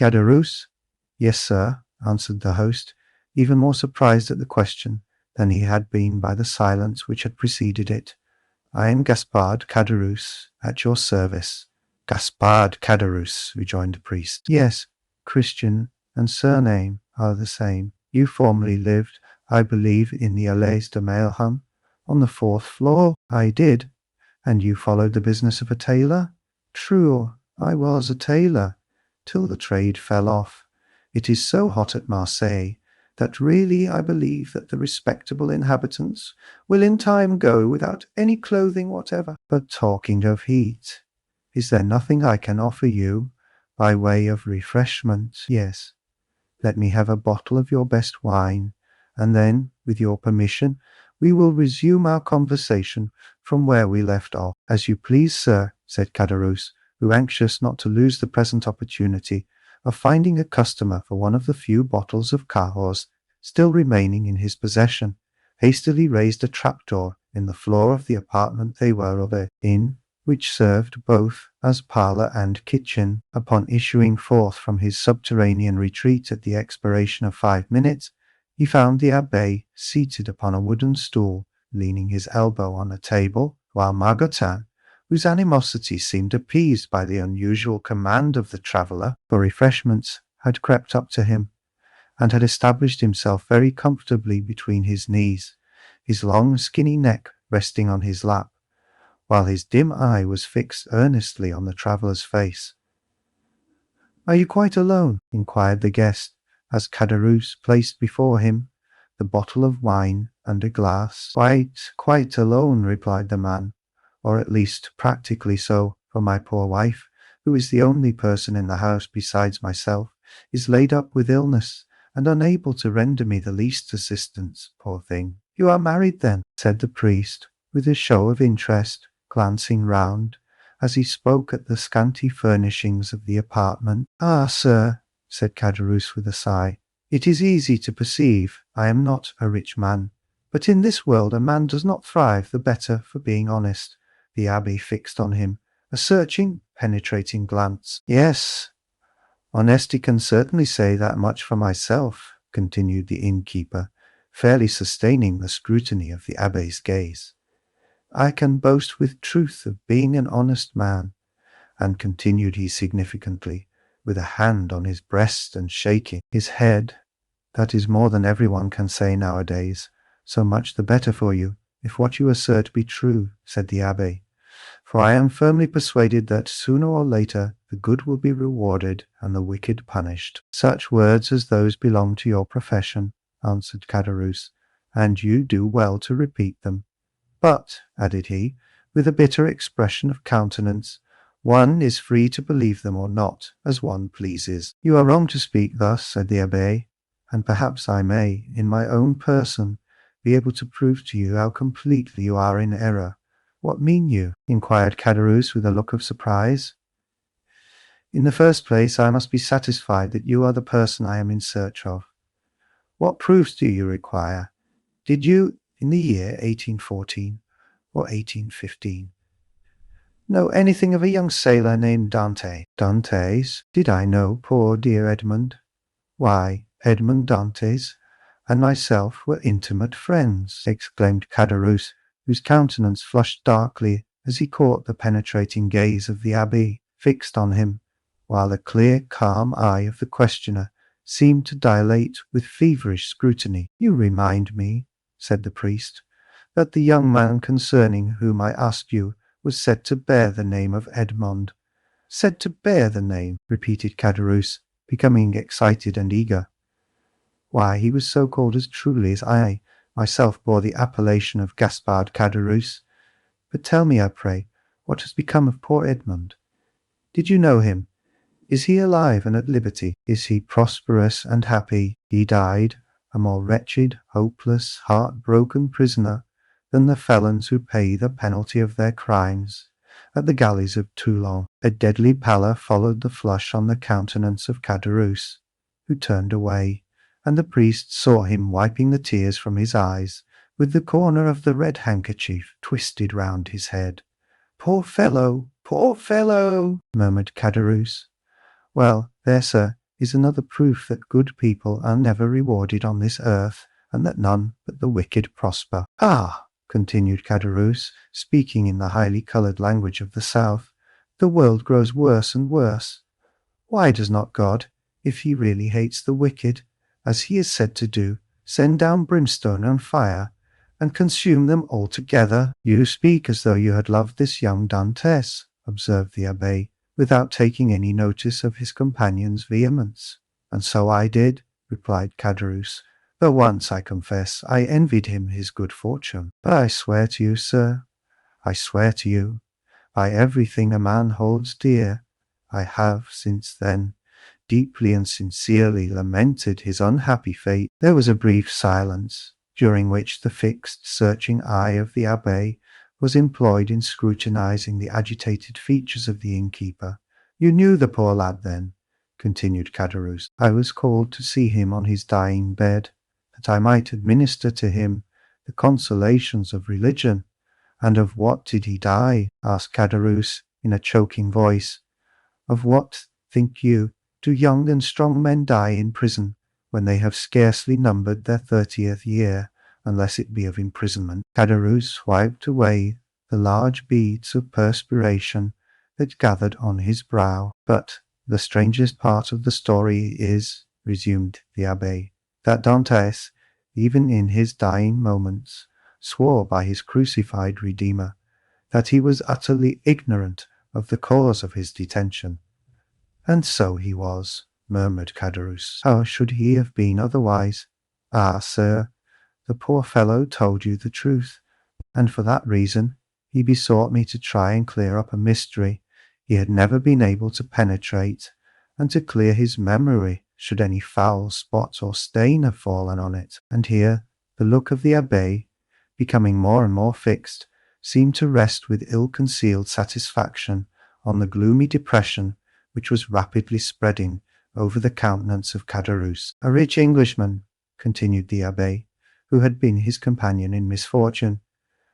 Caderousse? Yes, sir, answered the host, even more surprised at the question than he had been by the silence which had preceded it. I am Gaspard Caderousse, at your service. Gaspard Caderousse, rejoined the priest. Yes, Christian and surname are the same. You formerly lived, I believe, in the Allées de Mailham, on the 4th floor. I did. And you followed the business of a tailor? True, I was a tailor, till the trade fell off. It is so hot at Marseille that really I believe that the respectable inhabitants will in time go without any clothing whatever. But talking of heat, is there nothing I can offer you by way of refreshment? Yes. Let me have a bottle of your best wine, and then, with your permission, we will resume our conversation from where we left off. As you please, sir, said Caderousse, who, anxious not to lose the present opportunity of finding a customer for one of the few bottles of Cahors still remaining in his possession, hastily raised a trapdoor in the floor of the apartment they were in, which served both as parlour and kitchen. Upon issuing forth from his subterranean retreat at the expiration of 5 minutes, he found the abbé seated upon a wooden stool, leaning his elbow on a table, while Margotin, whose animosity seemed appeased by the unusual command of the traveller for refreshments, had crept up to him, and had established himself very comfortably between his knees, his long skinny neck resting on his lap, while his dim eye was fixed earnestly on the traveller's face. "Are you quite alone?" inquired the guest, as Caderousse placed before him the bottle of wine and a glass. Quite alone," replied the man, "or at least practically so, for my poor wife, who is the only person in the house besides myself, is laid up with illness, and unable to render me the least assistance, poor thing." "You are married, then?" said the priest, with a show of interest, glancing round, as he spoke, at the scanty furnishings of the apartment. "Ah, sir," said Caderousse with a sigh, "it is easy to perceive I am not a rich man, but in this world a man does not thrive the better for being honest." The abbé fixed on him a searching, penetrating glance. "Yes, honesty can certainly say that much for myself," continued the innkeeper, fairly sustaining the scrutiny of the abbé's gaze. "I can boast with truth of being an honest man," and continued he significantly, with a hand on his breast and shaking his head. "That is more than everyone can say nowadays. So much the better for you, if what you assert be true," said the abbé, "for I am firmly persuaded that sooner or later the good will be rewarded and the wicked punished." "Such words as those belong to your profession," answered Caderousse, "and you do well to repeat them. But," added he, with a bitter expression of countenance, "one is free to believe them or not, as one pleases." "You are wrong to speak thus," said the abbé, "and perhaps I may, in my own person, be able to prove to you how completely you are in error." "What mean you?" inquired Caderousse with a look of surprise. "In the first place, I must be satisfied that you are the person I am in search of. What proofs do you require? Did you, in the year 1814 or 1815, know anything of a young sailor named Dantes?" "Dantes? Did I know poor dear Edmond? Why, Edmond Dantès and myself were intimate friends," exclaimed Caderousse, whose countenance flushed darkly as he caught the penetrating gaze of the abbé fixed on him, while the clear, calm eye of the questioner seemed to dilate with feverish scrutiny. "You remind me," said the priest, "that the young man concerning whom I asked you was said to bear the name of Edmond." "Said to bear the name," repeated Caderousse, becoming excited and eager. "Why, he was so called as truly as I myself bore the appellation of Gaspard Caderousse. But tell me, I pray, what has become of poor Edmond? Did you know him? Is he alive and at liberty? Is he prosperous and happy?" "He died a more wretched, hopeless, heart-broken prisoner than the felons who pay the penalty of their crimes at the galleys of Toulon." A deadly pallor followed the flush on the countenance of Caderousse, who turned away, and the priest saw him wiping the tears from his eyes with the corner of the red handkerchief twisted round his head. "Poor fellow, poor fellow!" murmured Caderousse. "Well, there, sir, is another proof that good people are never rewarded on this earth, and that none but the wicked prosper. Ah, continued Caderousse, speaking in the highly coloured language of the South, the world grows worse and worse. Why does not God, if he really hates the wicked, as he is said to do, send down brimstone and fire, and consume them altogether? You speak as though you had loved this young Dantes, observed the Abbé, without taking any notice of his companion's vehemence. And so I did, replied Caderousse, though once, I confess, I envied him his good fortune. But I swear to you, sir, I swear to you, by everything a man holds dear, I have, since then, deeply and sincerely lamented his unhappy fate. There was a brief silence, during which the fixed, searching eye of the Abbé was employed in scrutinizing the agitated features of the innkeeper. You knew the poor lad, then? Continued Caderousse. I was called to see him on his dying bed, that I might administer to him the consolations of religion. And of what did he die? Asked Caderousse in a choking voice. Of what, think you, do young and strong men die in prison, when they have scarcely numbered their 30th year, unless it be of imprisonment? Caderousse wiped away the large beads of perspiration that gathered on his brow. But the strangest part of the story is, resumed the Abbé, that Dantes, even in his dying moments, swore by his crucified Redeemer that he was utterly ignorant of the cause of his detention. And so he was, murmured Caderousse. How should he have been otherwise? Ah, sir, the poor fellow told you the truth, and for that reason he besought me to try and clear up a mystery he had never been able to penetrate, and to clear his memory should any foul spot or stain have fallen on it. And here the look of the Abbé, becoming more and more fixed, seemed to rest with ill-concealed satisfaction on the gloomy depression which was rapidly spreading over the countenance of Caderousse. A rich Englishman, continued the Abbé, who had been his companion in misfortune,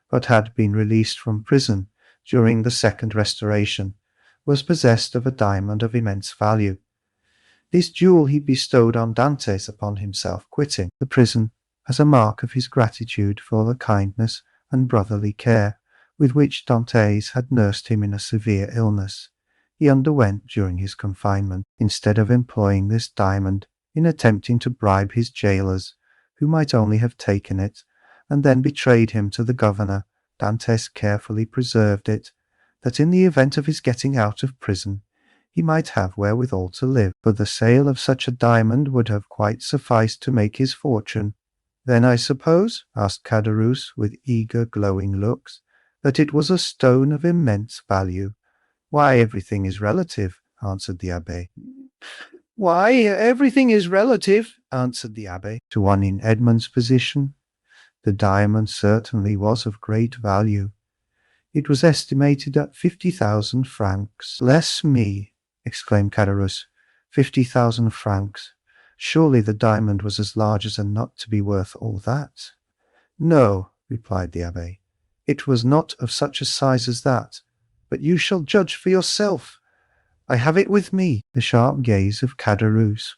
but had been released from prison during the Second Restoration, was possessed of a diamond of immense value. This jewel he bestowed on Dantes upon himself quitting the prison, as a mark of his gratitude for the kindness and brotherly care with which Dantes had nursed him in a severe illness he underwent during his confinement. Instead of employing this diamond in attempting to bribe his jailers, who might only have taken it and then betrayed him to the governor, Dantes carefully preserved it, that in the event of his getting out of prison, he might have wherewithal to live. But the sale of such a diamond would have quite sufficed to make his fortune. Then I suppose, asked Caderousse with eager glowing looks, that it was a stone of immense value. Why, everything is relative, answered the Abbé. Why, everything is relative, answered the Abbé. To one in Edmond's position, the diamond certainly was of great value. It was estimated at 50,000 francs. Bless me, exclaimed Caderousse. 50,000 francs. Surely the diamond was as large as a nut to be worth all that. No, replied the Abbé, it was not of such a size as that, but you shall judge for yourself. I have it with me. The sharp gaze of Caderousse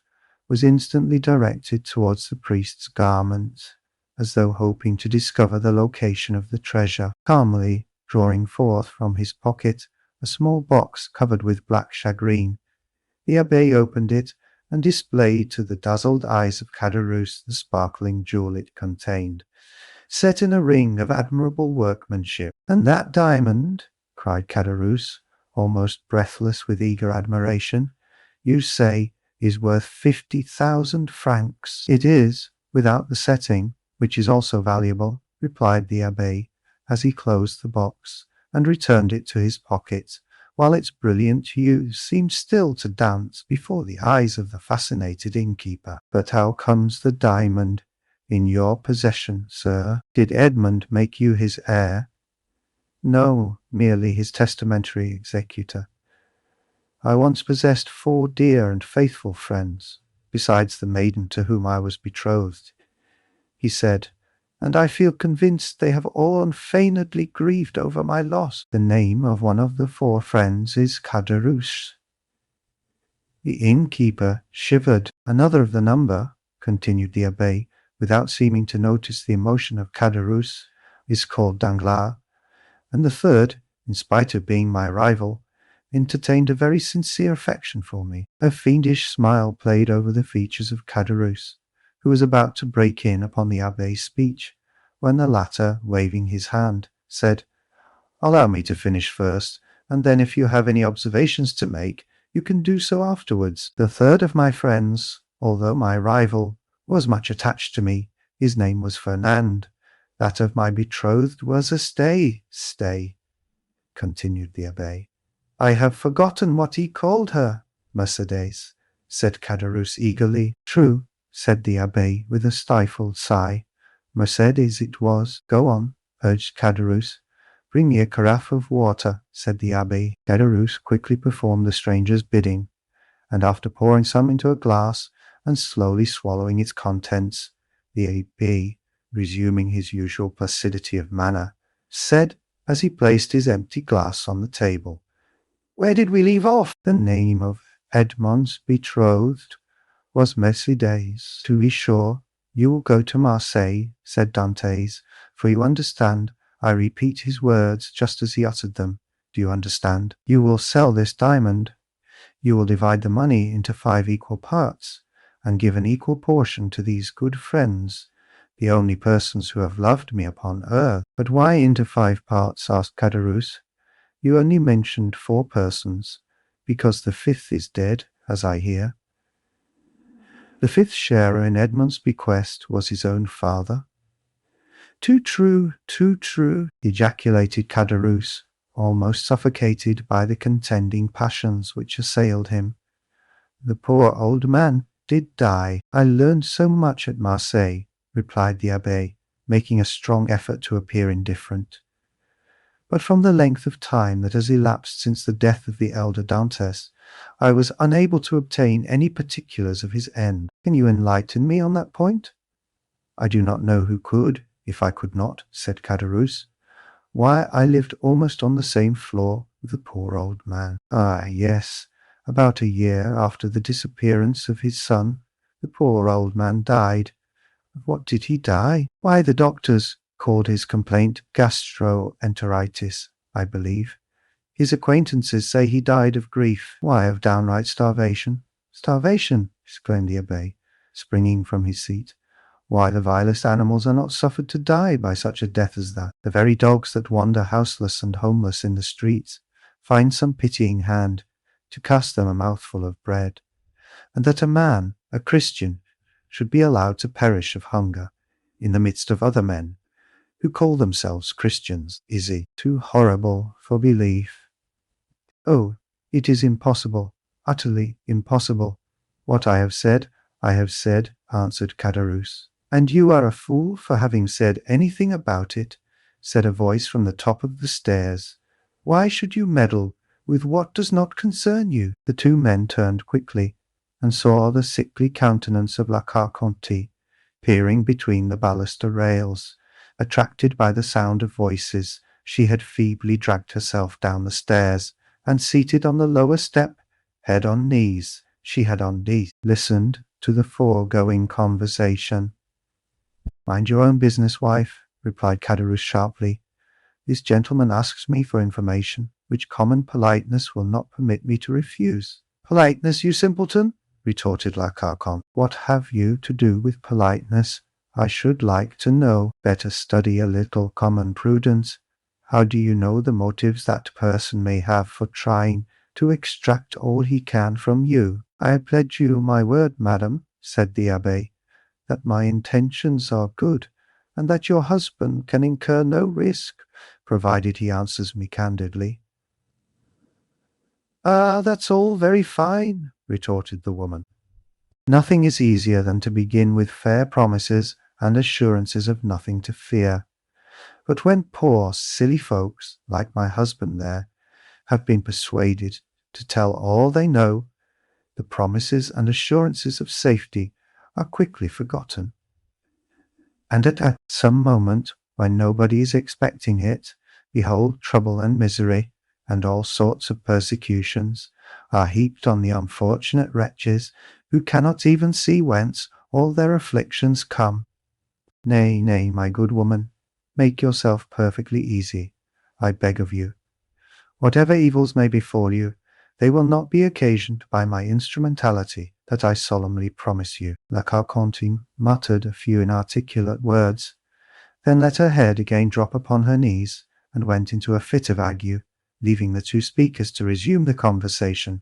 was instantly directed towards the priest's garment, as though hoping to discover the location of the treasure. Calmly drawing forth from his pocket a small box covered with black shagreen, the Abbé opened it and displayed to the dazzled eyes of Caderousse the sparkling jewel it contained, set in a ring of admirable workmanship. And that diamond, cried Caderousse, almost breathless with eager admiration, you say is worth 50,000 francs. It is, without the setting, which is also valuable, replied the Abbé, as he closed the box and returned it to his pocket, while its brilliant hues seemed still to dance before the eyes of the fascinated innkeeper. But how comes the diamond in your possession, sir? Did Edmond make you his heir? No, merely his testamentary executor. I once possessed 4 dear and faithful friends, besides the maiden to whom I was betrothed, he said, and I feel convinced they have all unfeignedly grieved over my loss. The name of one of the 4 friends is Caderousse. The innkeeper shivered. Another of the number, continued the abbé, without seeming to notice the emotion of Caderousse, is called Danglars, and the third, in spite of being my rival, entertained a very sincere affection for me. A fiendish smile played over the features of Caderousse, who was about to break in upon the abbé's speech, when the latter, waving his hand, said, "Allow me to finish first, and then if you have any observations to make, you can do so afterwards. The third of my friends, although my rival, was much attached to me. His name was Fernand. That of my betrothed was Stay, continued the abbé. I have forgotten what he called her. Mercédès, said Caderousse eagerly. True, said the abbé with a stifled sigh. Mercédès it was. Go on, urged Caderousse. Bring me a carafe of water, said the abbé. Caderousse quickly performed the stranger's bidding, and after pouring some into a glass and slowly swallowing its contents, the abbé, resuming his usual placidity of manner, said, as he placed his empty glass on the table, "Where did we leave off?" The name of Edmond's betrothed was Mercédès. To be sure, you will go to Marseille, said Dantes, for you understand, I repeat his words just as he uttered them. Do you understand? You will sell this diamond. You will divide the money into 5 equal parts, and give an equal portion to these good friends, the only persons who have loved me upon earth. But why into 5 parts? Asked Caderousse. You only mentioned 4 persons, because the 5th is dead, as I hear. The 5th sharer in Edmond's bequest was his own father. Too true, ejaculated Caderousse, almost suffocated by the contending passions which assailed him. The poor old man did die. I learned so much at Marseille, replied the abbé, making a strong effort to appear indifferent. But from the length of time that has elapsed since the death of the elder Dantes, I was unable to obtain any particulars of his end. Can you enlighten me on that point? I do not know who could, if I could not, said Caderousse. Why, I lived almost on the same floor with the poor old man. Ah, yes, about a year after the disappearance of his son, the poor old man died. Of what did he die? Why, the doctors called his complaint gastroenteritis, I believe. His acquaintances say he died of grief. Why, of downright starvation. Starvation, exclaimed the abbé, springing from his seat. Why, the vilest animals are not suffered to die by such a death as that. The very dogs that wander houseless and homeless in the streets find some pitying hand to cast them a mouthful of bread. And that a man, a Christian, should be allowed to perish of hunger in the midst of other men who call themselves Christians, is it too horrible for belief? Oh, it is impossible, utterly impossible. What I have said, answered Caderousse. And you are a fool for having said anything about it, said a voice from the top of the stairs. Why should you meddle with what does not concern you? The 2 men turned quickly, and saw the sickly countenance of La Carconte peering between the baluster rails. Attracted by the sound of voices, she had feebly dragged herself down the stairs, and seated on the lower step, head on knees, she had indeed listened to the foregoing conversation. Mind your own business, wife, replied Caderousse sharply. This gentleman asks me for information, which common politeness will not permit me to refuse. Politeness, you simpleton, retorted La Carconte. What have you to do with politeness? I should like to know. Better study a little common prudence. How do you know the motives that person may have for trying to extract all he can from you? I pledge you my word, madam, said the abbé, that my intentions are good, and that your husband can incur no risk, provided he answers me candidly. Ah, that's all very fine, retorted the woman. Nothing is easier than to begin with fair promises and assurances of nothing to fear. But when poor, silly folks, like my husband there, have been persuaded to tell all they know, the promises and assurances of safety are quickly forgotten. And at some moment, when nobody is expecting it, behold trouble and misery, and all sorts of persecutions, are heaped on the unfortunate wretches who cannot even see whence all their afflictions come. Nay, nay, my good woman, make yourself perfectly easy, I beg of you. Whatever evils may befall you, they will not be occasioned by my instrumentality, that I solemnly promise you. La Carconte muttered a few inarticulate words, then let her head again drop upon her knees, and went into a fit of ague, leaving the two speakers to resume the conversation,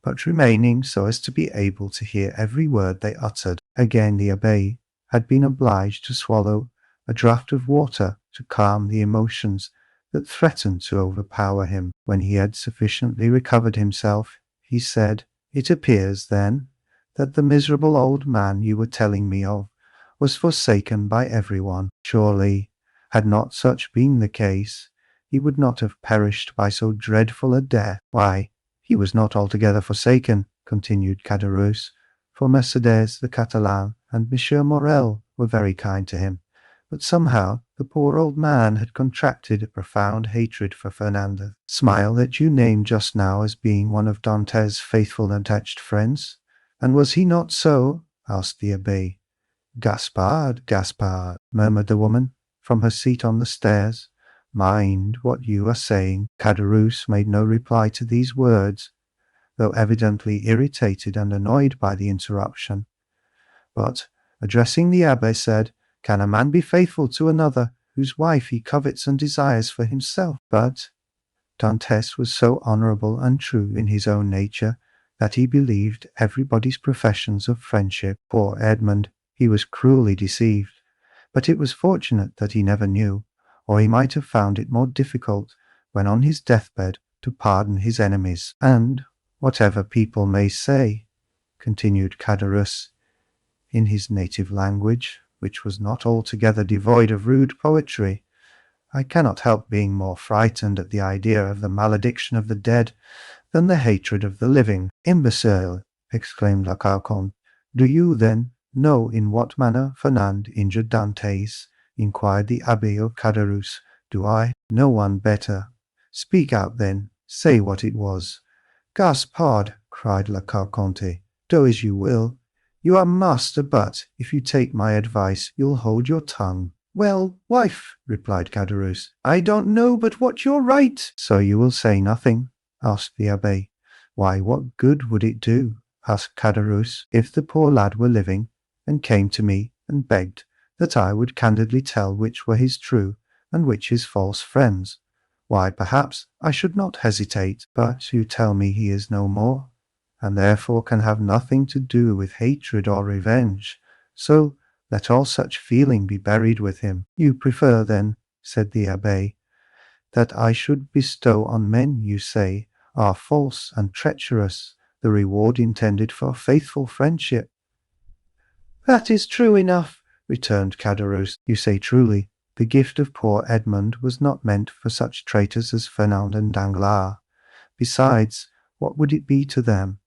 but remaining so as to be able to hear every word they uttered. Again the Abbé had been obliged to swallow a draught of water to calm the emotions that threatened to overpower him. When he had sufficiently recovered himself, he said, "It appears, then, that the miserable old man you were telling me of was forsaken by everyone. Surely, had not such been the case, he would not have perished by so dreadful a death." "Why, he was not altogether forsaken," continued Caderousse, "for Mercédès the Catalan and Monsieur Morrel were very kind to him. But somehow the poor old man had contracted a profound hatred for Fernando. Smile that you named just now as being one of Dantes' faithful and attached friends. And was he not so?" asked the Abbé. "Gaspard, Gaspard," murmured the woman, from her seat on the stairs. "Mind what you are saying." Caderousse made no reply to these words, though evidently irritated and annoyed by the interruption, but, addressing the Abbé, said, "Can a man be faithful to another whose wife he covets and desires for himself?" But Dantes was so honourable and true in his own nature that he believed everybody's professions of friendship. Poor Edmond, he was cruelly deceived, but it was fortunate that he never knew, or he might have found it more difficult, when on his deathbed, to pardon his enemies. "And, whatever people may say," continued Caderousse, in his native language, which was not altogether devoid of rude poetry, "I cannot help being more frightened at the idea of the malediction of the dead than the hatred of the living." "Imbecile!" exclaimed La Carconte. "Do you, then, know in what manner Fernand injured Dantes?" inquired the Abbé of Caderousse. "Do I? No one better. Speak out, then. Say what it was." "Gaspard," cried La Carconte, "do as you will. You are master, but, if you take my advice, you'll hold your tongue." "Well, wife," replied Caderousse, "I don't know but what you're right." "So you will say nothing?" asked the Abbé. "Why, what good would it do," asked Caderousse, "if the poor lad were living, and came to me and begged that I would candidly tell which were his true and which his false friends? Why, perhaps I should not hesitate. But you tell me he is no more, and therefore can have nothing to do with hatred or revenge, so let all such feeling be buried with him." "You prefer, then," said the Abbé, "that I should bestow on men you say are false and treacherous the reward intended for faithful friendship?" "That is true enough," returned Caderousse. "You say truly. The gift of poor Edmond was not meant for such traitors as Fernand and Danglars. Besides, what would it be to them?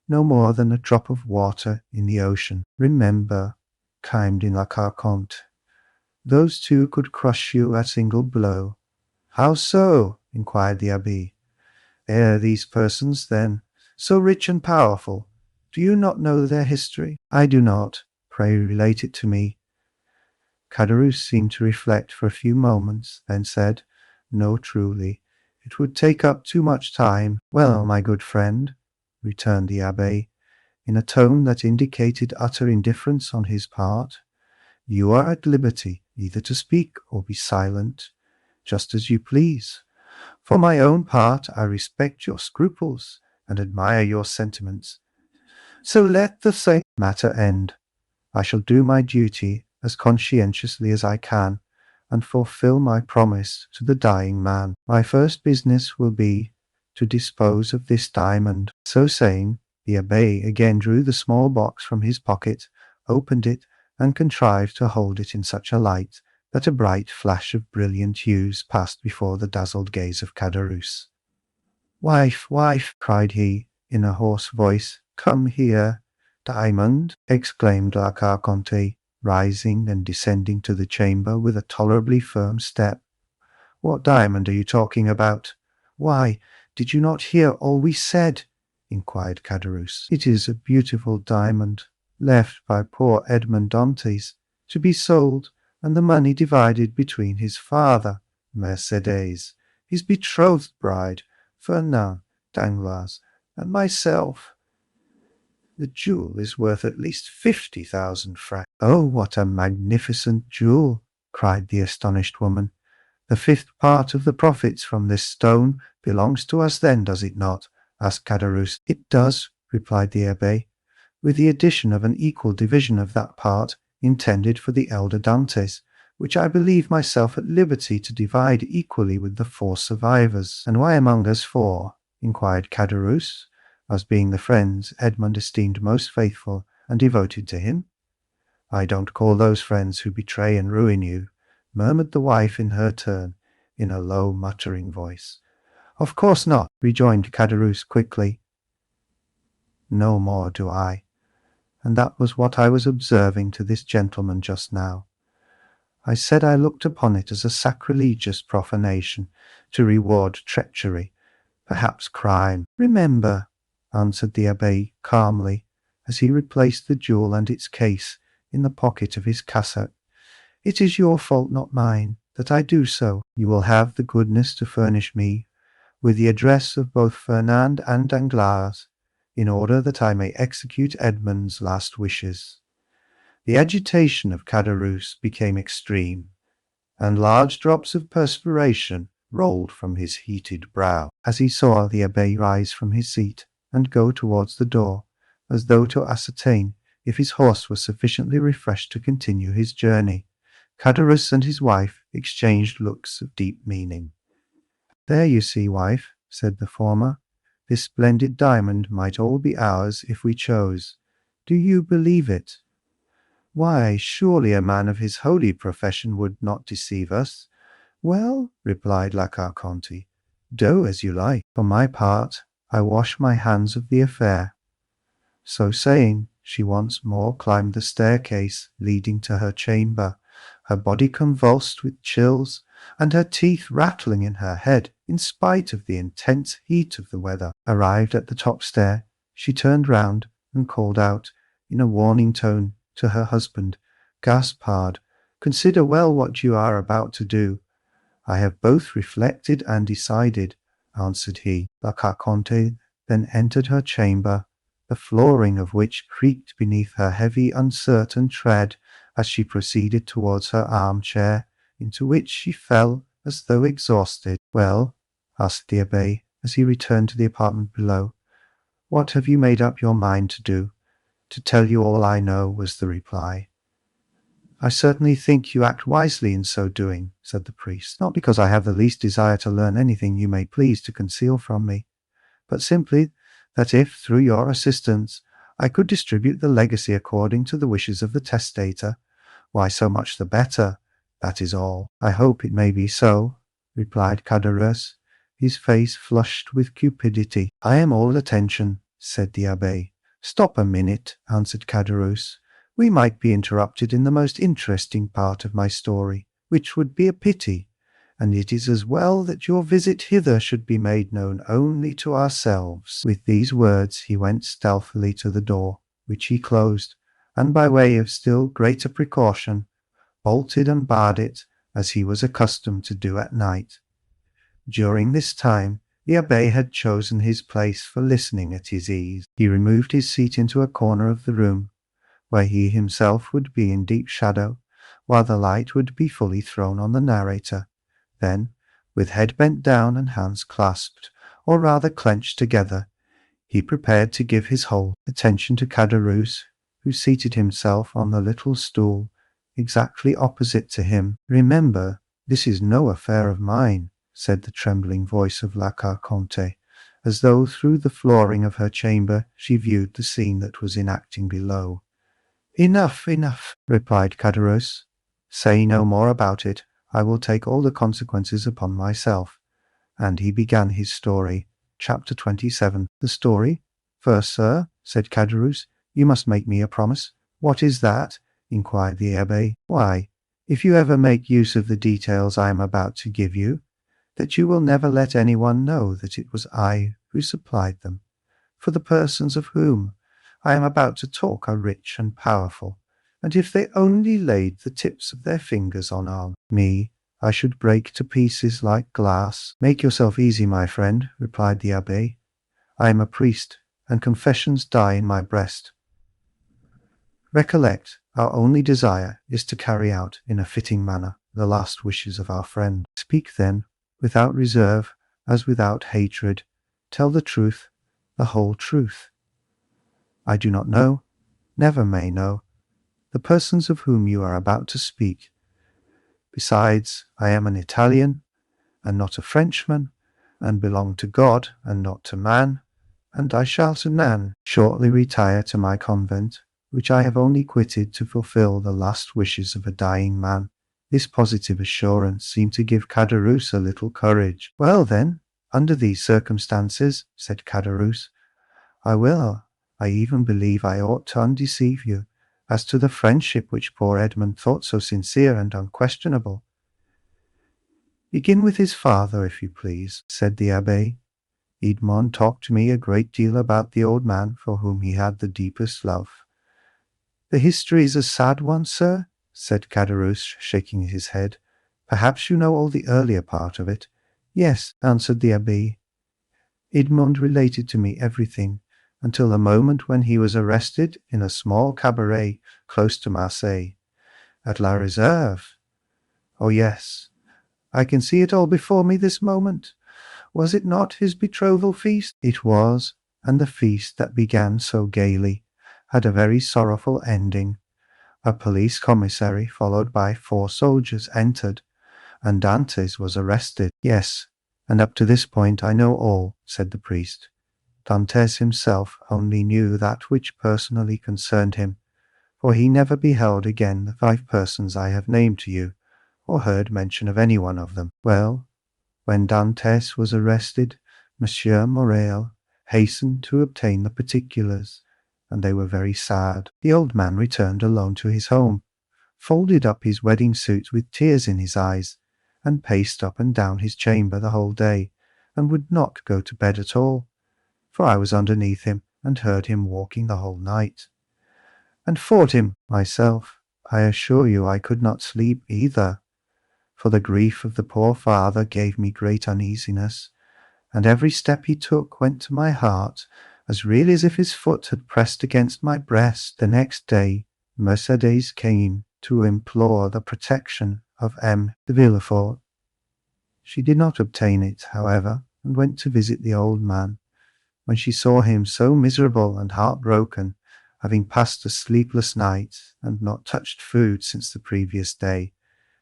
No more than a drop of water in the ocean. Remember," chimed in La Carconte, "those two could crush you at a single blow." "How so?" inquired the Abbé. "They are these persons, then, so rich and powerful. Do you not know their history?" "I do not. Pray relate it to me." Caderousse seemed to reflect for a few moments, then said, "No, truly, it would take up too much time." "Well, my good friend," returned the Abbé, in a tone that indicated utter indifference on his part, "you are at liberty either to speak or be silent, just as you please. For my own part, I respect your scruples and admire your sentiments. So let the same matter end. I shall do my duty as conscientiously as I can, and fulfill my promise to the dying man. My first business will be to dispose of this diamond." So saying, the Abbé again drew the small box from his pocket, opened it, and contrived to hold it in such a light that a bright flash of brilliant hues passed before the dazzled gaze of Caderousse. "Wife, wife," cried he, in a hoarse voice, "come here." "Diamond!" exclaimed La Carconte, rising and descending to the chamber with a tolerably firm step. "What diamond are you talking about? Why, did you not hear all we said? inquired Caderousse. "It is a beautiful diamond, left by poor Edmond Dantès, to be sold, and the money divided between his father, Mercédès, his betrothed bride, Fernand Danglars, and myself. The jewel is worth at least 50,000 francs." "Oh, what a magnificent jewel!" cried the astonished woman. "The fifth part of the profits from this stone belongs to us then, does it not?" asked Caderousse. "It does," replied the abbé, "with the addition of an equal division of that part intended for the elder Dantes, which I believe myself at liberty to divide equally with the 4 survivors." "And why among us 4?" inquired Caderousse, as being the friends Edmond esteemed most faithful and devoted to him. "I don't call those friends who betray and ruin you," murmured the wife in her turn, in a low muttering voice. "Of course not," rejoined Caderousse quickly. "No more do I. And that was what I was observing to this gentleman just now. I said I looked upon it as a sacrilegious profanation to reward treachery, perhaps crime." "Remember," answered the abbé calmly, as he replaced the jewel and its case in the pocket of his cassock, "it is your fault, not mine, that I do so. You will have the goodness to furnish me with the address of both Fernand and Danglars, in order that I may execute Edmond's last wishes." The agitation of Caderousse became extreme, and large drops of perspiration rolled from his heated brow, as he saw the abbé rise from his seat and go towards the door, as though to ascertain if his horse was sufficiently refreshed to continue his journey. Caderousse and his wife exchanged looks of deep meaning. "There you see, wife," said the former, "this splendid diamond might all be ours if we chose. Do you believe it?" "Why, surely a man of his holy profession would not deceive us." "Well," replied La Carconte, "do as you like. For my part, I wash my hands of the affair." So saying, she once more climbed the staircase leading to her chamber, her body convulsed with chills, and her teeth rattling in her head in spite of the intense heat of the weather. Arrived at the top stair, she turned round and called out, in a warning tone, to her husband, "Gaspard, consider well what you are about to do." "I have both reflected and decided," answered he. La Carconte then entered her chamber, the flooring of which creaked beneath her heavy, uncertain tread as she proceeded towards her armchair, into which she fell as though exhausted. "Well," asked the abbé, as he returned to the apartment below, "what have you made up your mind to do?" "To tell you all I know," was the reply. "I certainly think you act wisely in so doing," said the priest, "not because I have the least desire to learn anything you may please to conceal from me, but simply that if, through your assistance, I could distribute the legacy according to the wishes of the testator, why so much the better, that is all." "I hope it may be so," replied Caderousse, his face flushed with cupidity. "I am all attention," said the abbé. "Stop a minute," answered Caderousse. "We might be interrupted in the most interesting part of my story, which would be a pity, and it is as well that your visit hither should be made known only to ourselves." With these words he went stealthily to the door, which he closed, and by way of still greater precaution, bolted and barred it as he was accustomed to do at night. During this time, the abbé had chosen his place for listening at his ease. He removed his seat into a corner of the room, where he himself would be in deep shadow, while the light would be fully thrown on the narrator. Then, with head bent down and hands clasped, or rather clenched together, he prepared to give his whole attention to Caderousse, who seated himself on the little stool exactly opposite to him. "Remember, this is no affair of mine," said the trembling voice of La Carconte, as though through the flooring of her chamber she viewed the scene that was enacting below. "Enough, enough," replied Caderousse. "Say no more about it. I will take all the consequences upon myself." And he began his story. Chapter 27. "The story? First, sir," said Caderousse, "you must make me a promise." "What is that?" inquired the abbé. "Why, if you ever make use of the details I am about to give you, that you will never let anyone know that it was I who supplied them. for the persons of whom I am about to talk are rich and powerful, and if they only laid the tips of their fingers on me, I should break to pieces like glass." "Make yourself easy, my friend," replied the abbé. "I am a priest, and confessions die in my breast. Recollect, our only desire is to carry out in a fitting manner the last wishes of our friend. Speak then, without reserve, as without hatred. Tell the truth, the whole truth." "I do not know, never may know, the persons of whom you are about to speak. Besides, I am an Italian, and not a Frenchman, and belong to God, and not to man, and I shall shortly retire to my convent, which I have only quitted to fulfill the last wishes of a dying man." This positive assurance seemed to give Caderousse a little courage. "Well, then, under these circumstances," said Caderousse, I even believe I ought to undeceive you as to the friendship which poor Edmond thought so sincere and unquestionable." "Begin with his father, if you please," said the abbé. "Edmond talked to me a great deal about the old man for whom he had the deepest love." "The history is a sad one, sir," said Caderousse, shaking his head. "Perhaps you know all the earlier part of it." "Yes," answered the abbé. "Edmond related to me everything, until the moment when he was arrested in a small cabaret close to Marseille. At La Réserve. Oh yes, I can see it all before me this moment. Was it not his betrothal feast?" "It was, and the feast that began so gaily had a very sorrowful ending. A police commissary, followed by 4 soldiers, entered, and Dantes was arrested." "Yes, and up to this point I know all," said the priest. "Dantes himself only knew that which personally concerned him, for he never beheld again the 5 persons I have named to you, or heard mention of any one of them. Well, when Dantes was arrested, Monsieur Morel hastened to obtain the particulars, and they were very sad. The old man returned alone to his home, folded up his wedding suit with tears in his eyes, and paced up and down his chamber the whole day, and would not go to bed at all, for I was underneath him, and heard him walking the whole night, and fought him myself. I assure you I could not sleep either, for the grief of the poor father gave me great uneasiness, and every step he took went to my heart, as really as if his foot had pressed against my breast. The next day Mercédès came to implore the protection of M. de Villefort. She did not obtain it, however, and went to visit the old man. When she saw him so miserable and heartbroken, having passed a sleepless night, and not touched food since the previous day,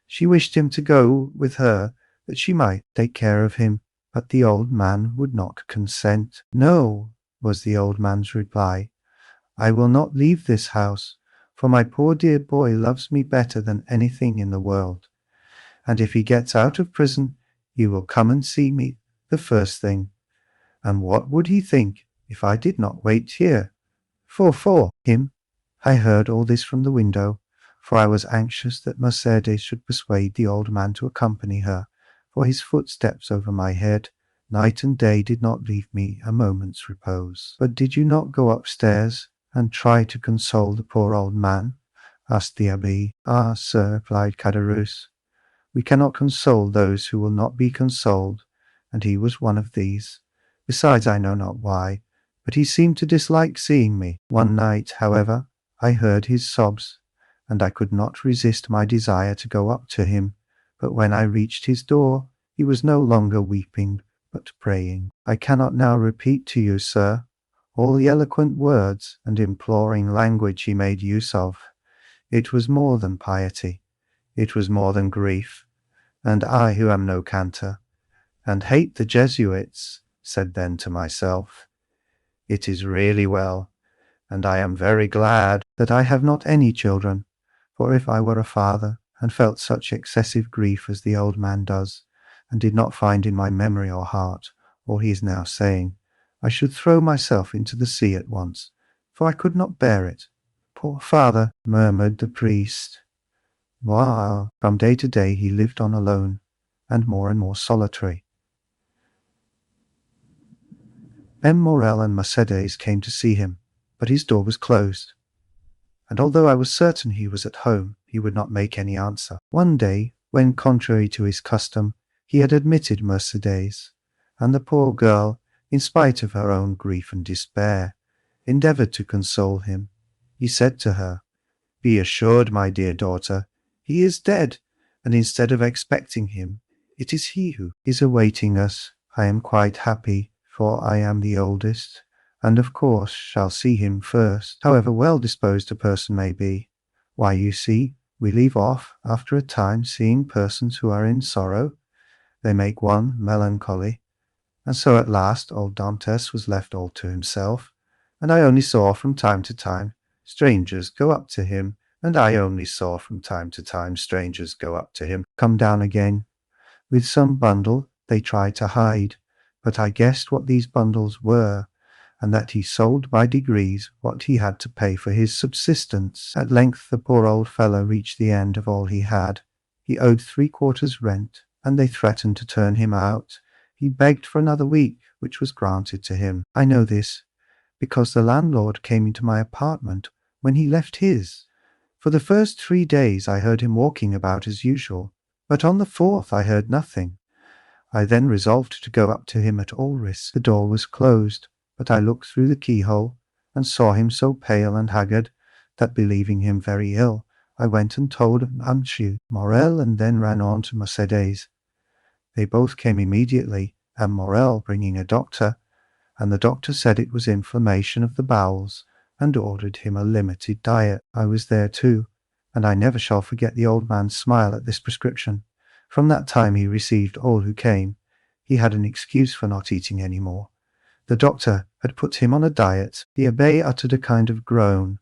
she wished him to go with her that she might take care of him, but the old man would not consent. "No," was the old man's reply, "I will not leave this house, for my poor dear boy loves me better than anything in the world, and if he gets out of prison, he will come and see me the first thing. And what would he think if I did not wait here for him?" I heard all this from the window, for I was anxious that Mercédès should persuade the old man to accompany her, for his footsteps over my head, night and day, did not leave me a moment's repose. "But did you not go upstairs and try to console the poor old man?" asked the abbé. "Ah, sir," replied Caderousse, "we cannot console those who will not be consoled, and he was one of these. Besides, I know not why, but he seemed to dislike seeing me. One night, however, I heard his sobs, and I could not resist my desire to go up to him, but when I reached his door, he was no longer weeping, but praying. I cannot now repeat to you, sir, all the eloquent words and imploring language he made use of. It was more than piety, it was more than grief, and I, who am no cantor, and hate the Jesuits, said then to myself, 'It is really well, and I am very glad that I have not any children, for if I were a father, and felt such excessive grief as the old man does, and did not find in my memory or heart all he is now saying, I should throw myself into the sea at once, for I could not bear it.'" "Poor father," murmured the priest. Wow! From day to day he lived on alone, and more solitary. M. Morel and Mercedes came to see him, but his door was closed, and although I was certain he was at home, he would not make any answer. One day, when, contrary to his custom, he had admitted Mercedes, and the poor girl, in spite of her own grief and despair, endeavoured to console him, he said to her, "Be assured, my dear daughter, he is dead, and instead of expecting him, it is he who is awaiting us. I am quite happy, for I am the oldest, and of course shall see him first, however well disposed a person may be. Why, you see, we leave off, after a time, seeing persons who are in sorrow. They make one melancholy. And so at last old Dantes was left all to himself, and I only saw from time to time strangers go up to him, and I only saw from time to time strangers go up to him, come down again. With some bundle they tried to hide, but I guessed what these bundles were, and that he sold by degrees what he had to pay for his subsistence. At length the poor old fellow reached the end of all he had. He owed 3/4 rent, and they threatened to turn him out. He begged for another week, which was granted to him. I know this, because the landlord came into my apartment when he left his. For the first 3 days I heard him walking about as usual, but on the 4th I heard nothing. I then resolved to go up to him at all risks. The door was closed, but I looked through the keyhole, and saw him so pale and haggard, that believing him very ill, I went and told Monsieur Morel, and then ran on to Mercedes. They both came immediately, and Morel bringing a doctor, and the doctor said it was inflammation of the bowels, and ordered him a limited diet. I was there too, and I never shall forget the old man's smile at this prescription. From that time he received all who came. He had an excuse for not eating any more. The doctor had put him on a diet. The abbé uttered a kind of groan.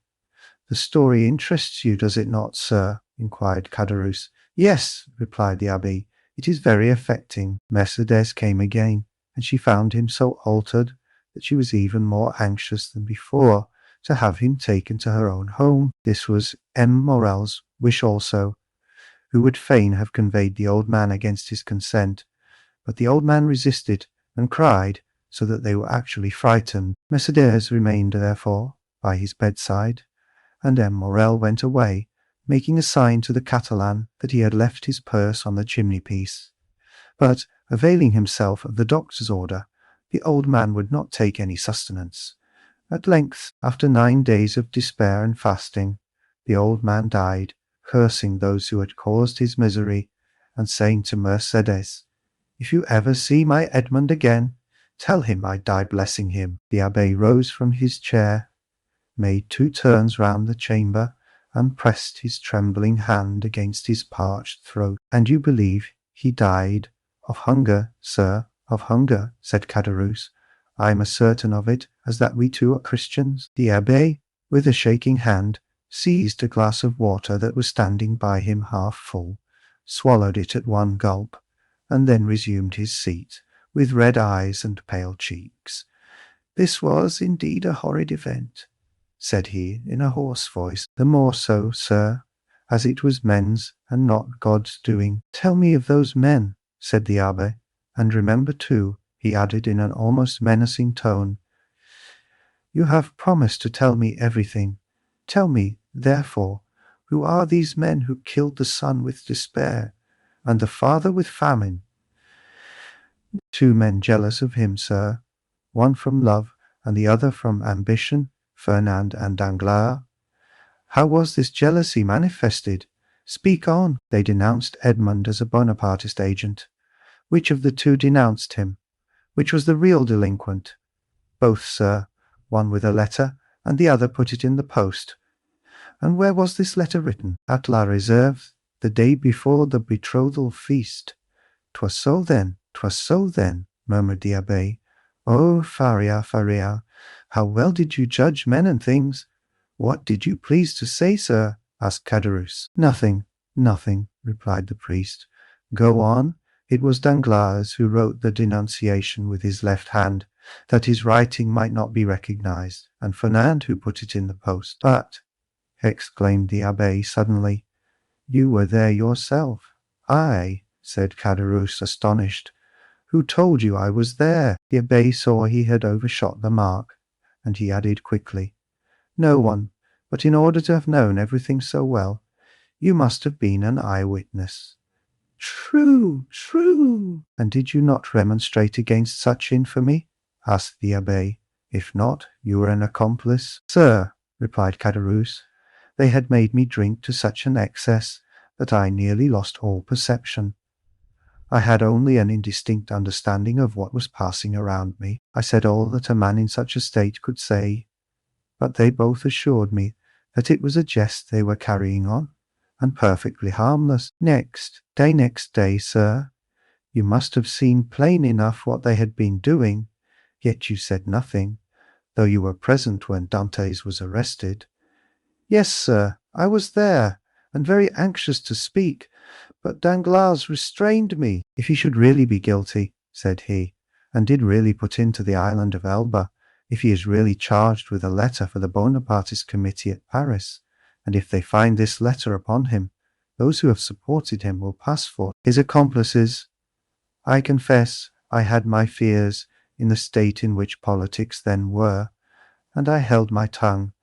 "The story interests you, does it not, sir?" inquired Caderousse. "Yes," replied the abbé, "it is very affecting." Mercedes came again, and she found him so altered that she was even more anxious than before to have him taken to her own home. This was M. Morel's wish also, who would fain have conveyed the old man against his consent, but the old man resisted and cried so that they were actually frightened. Mercedes remained, therefore, by his bedside, and M. Morel went away, making a sign to the Catalan that he had left his purse on the chimney-piece. But, availing himself of the doctor's order, the old man would not take any sustenance. At length, after 9 days of despair and fasting, the old man died, cursing those who had caused his misery, and saying to Mercedes, "If you ever see my Edmond again, tell him I die blessing him." The abbé rose from his chair, made 2 turns round the chamber, and pressed his trembling hand against his parched throat. "And you believe he died of hunger, sir, of hunger?" said Caderousse. "I am as certain of it as that we two are Christians." The abbé, with a shaking hand, seized a glass of water that was standing by him half full, swallowed it at one gulp, and then resumed his seat, with red eyes and pale cheeks. "This was indeed a horrid event," said he in a hoarse voice. "The more so, sir, as it was men's and not God's doing." "Tell me of those men," said the abbé, "and remember too," he added in an almost menacing tone, "you have promised to tell me everything. Tell me, therefore, who are these men who killed the son with despair, and the father with famine?" "2 men jealous of him, sir, one from love, and the other from ambition, Fernand and Danglars." "How was this jealousy manifested? Speak on." "They denounced Edmond as a Bonapartist agent." "Which of the 2 denounced him? Which was the real delinquent?" "Both, sir, one with a letter, and the other put it in the post." "And where was this letter written?" "At La Réserve, the day before the betrothal feast." "'Twas so then, 'twas so then," murmured the abbé. "Oh, Faria, Faria, how well did you judge men and things!" "What did you please to say, sir?" asked Caderousse. "Nothing, nothing," replied the priest. "Go on." "It was Danglars who wrote the denunciation with his left hand, that his writing might not be recognized, and Fernand who put it in the post." "But," exclaimed the abbé suddenly, "you were there yourself." "I," said Caderousse, astonished. Who told you I was there?" The abbé saw he had overshot the mark, and he added quickly, "No one, but in order to have known everything so well, you must have been an eyewitness." "True, true." "And did you not remonstrate against such infamy?" asked the abbé. "If not, you were an accomplice." "Sir," replied Caderousse, "they had made me drink to such an excess that I nearly lost all perception. I had only an indistinct understanding of what was passing around me. I said all that a man in such a state could say, but they both assured me that it was a jest they were carrying on, and perfectly harmless. Next day, sir, you must have seen plain enough what they had been doing, yet you said nothing, though you were present when Dantes was arrested." "Yes, sir, I was there, and very anxious to speak, but Danglars restrained me." "If he should really be guilty," said he, "and did really put into the island of Elba, if he is really charged with a letter for the Bonapartist committee at Paris, and if they find this letter upon him, those who have supported him will pass for his accomplices. I confess I had my fears in the state in which politics then were, and I held my tongue.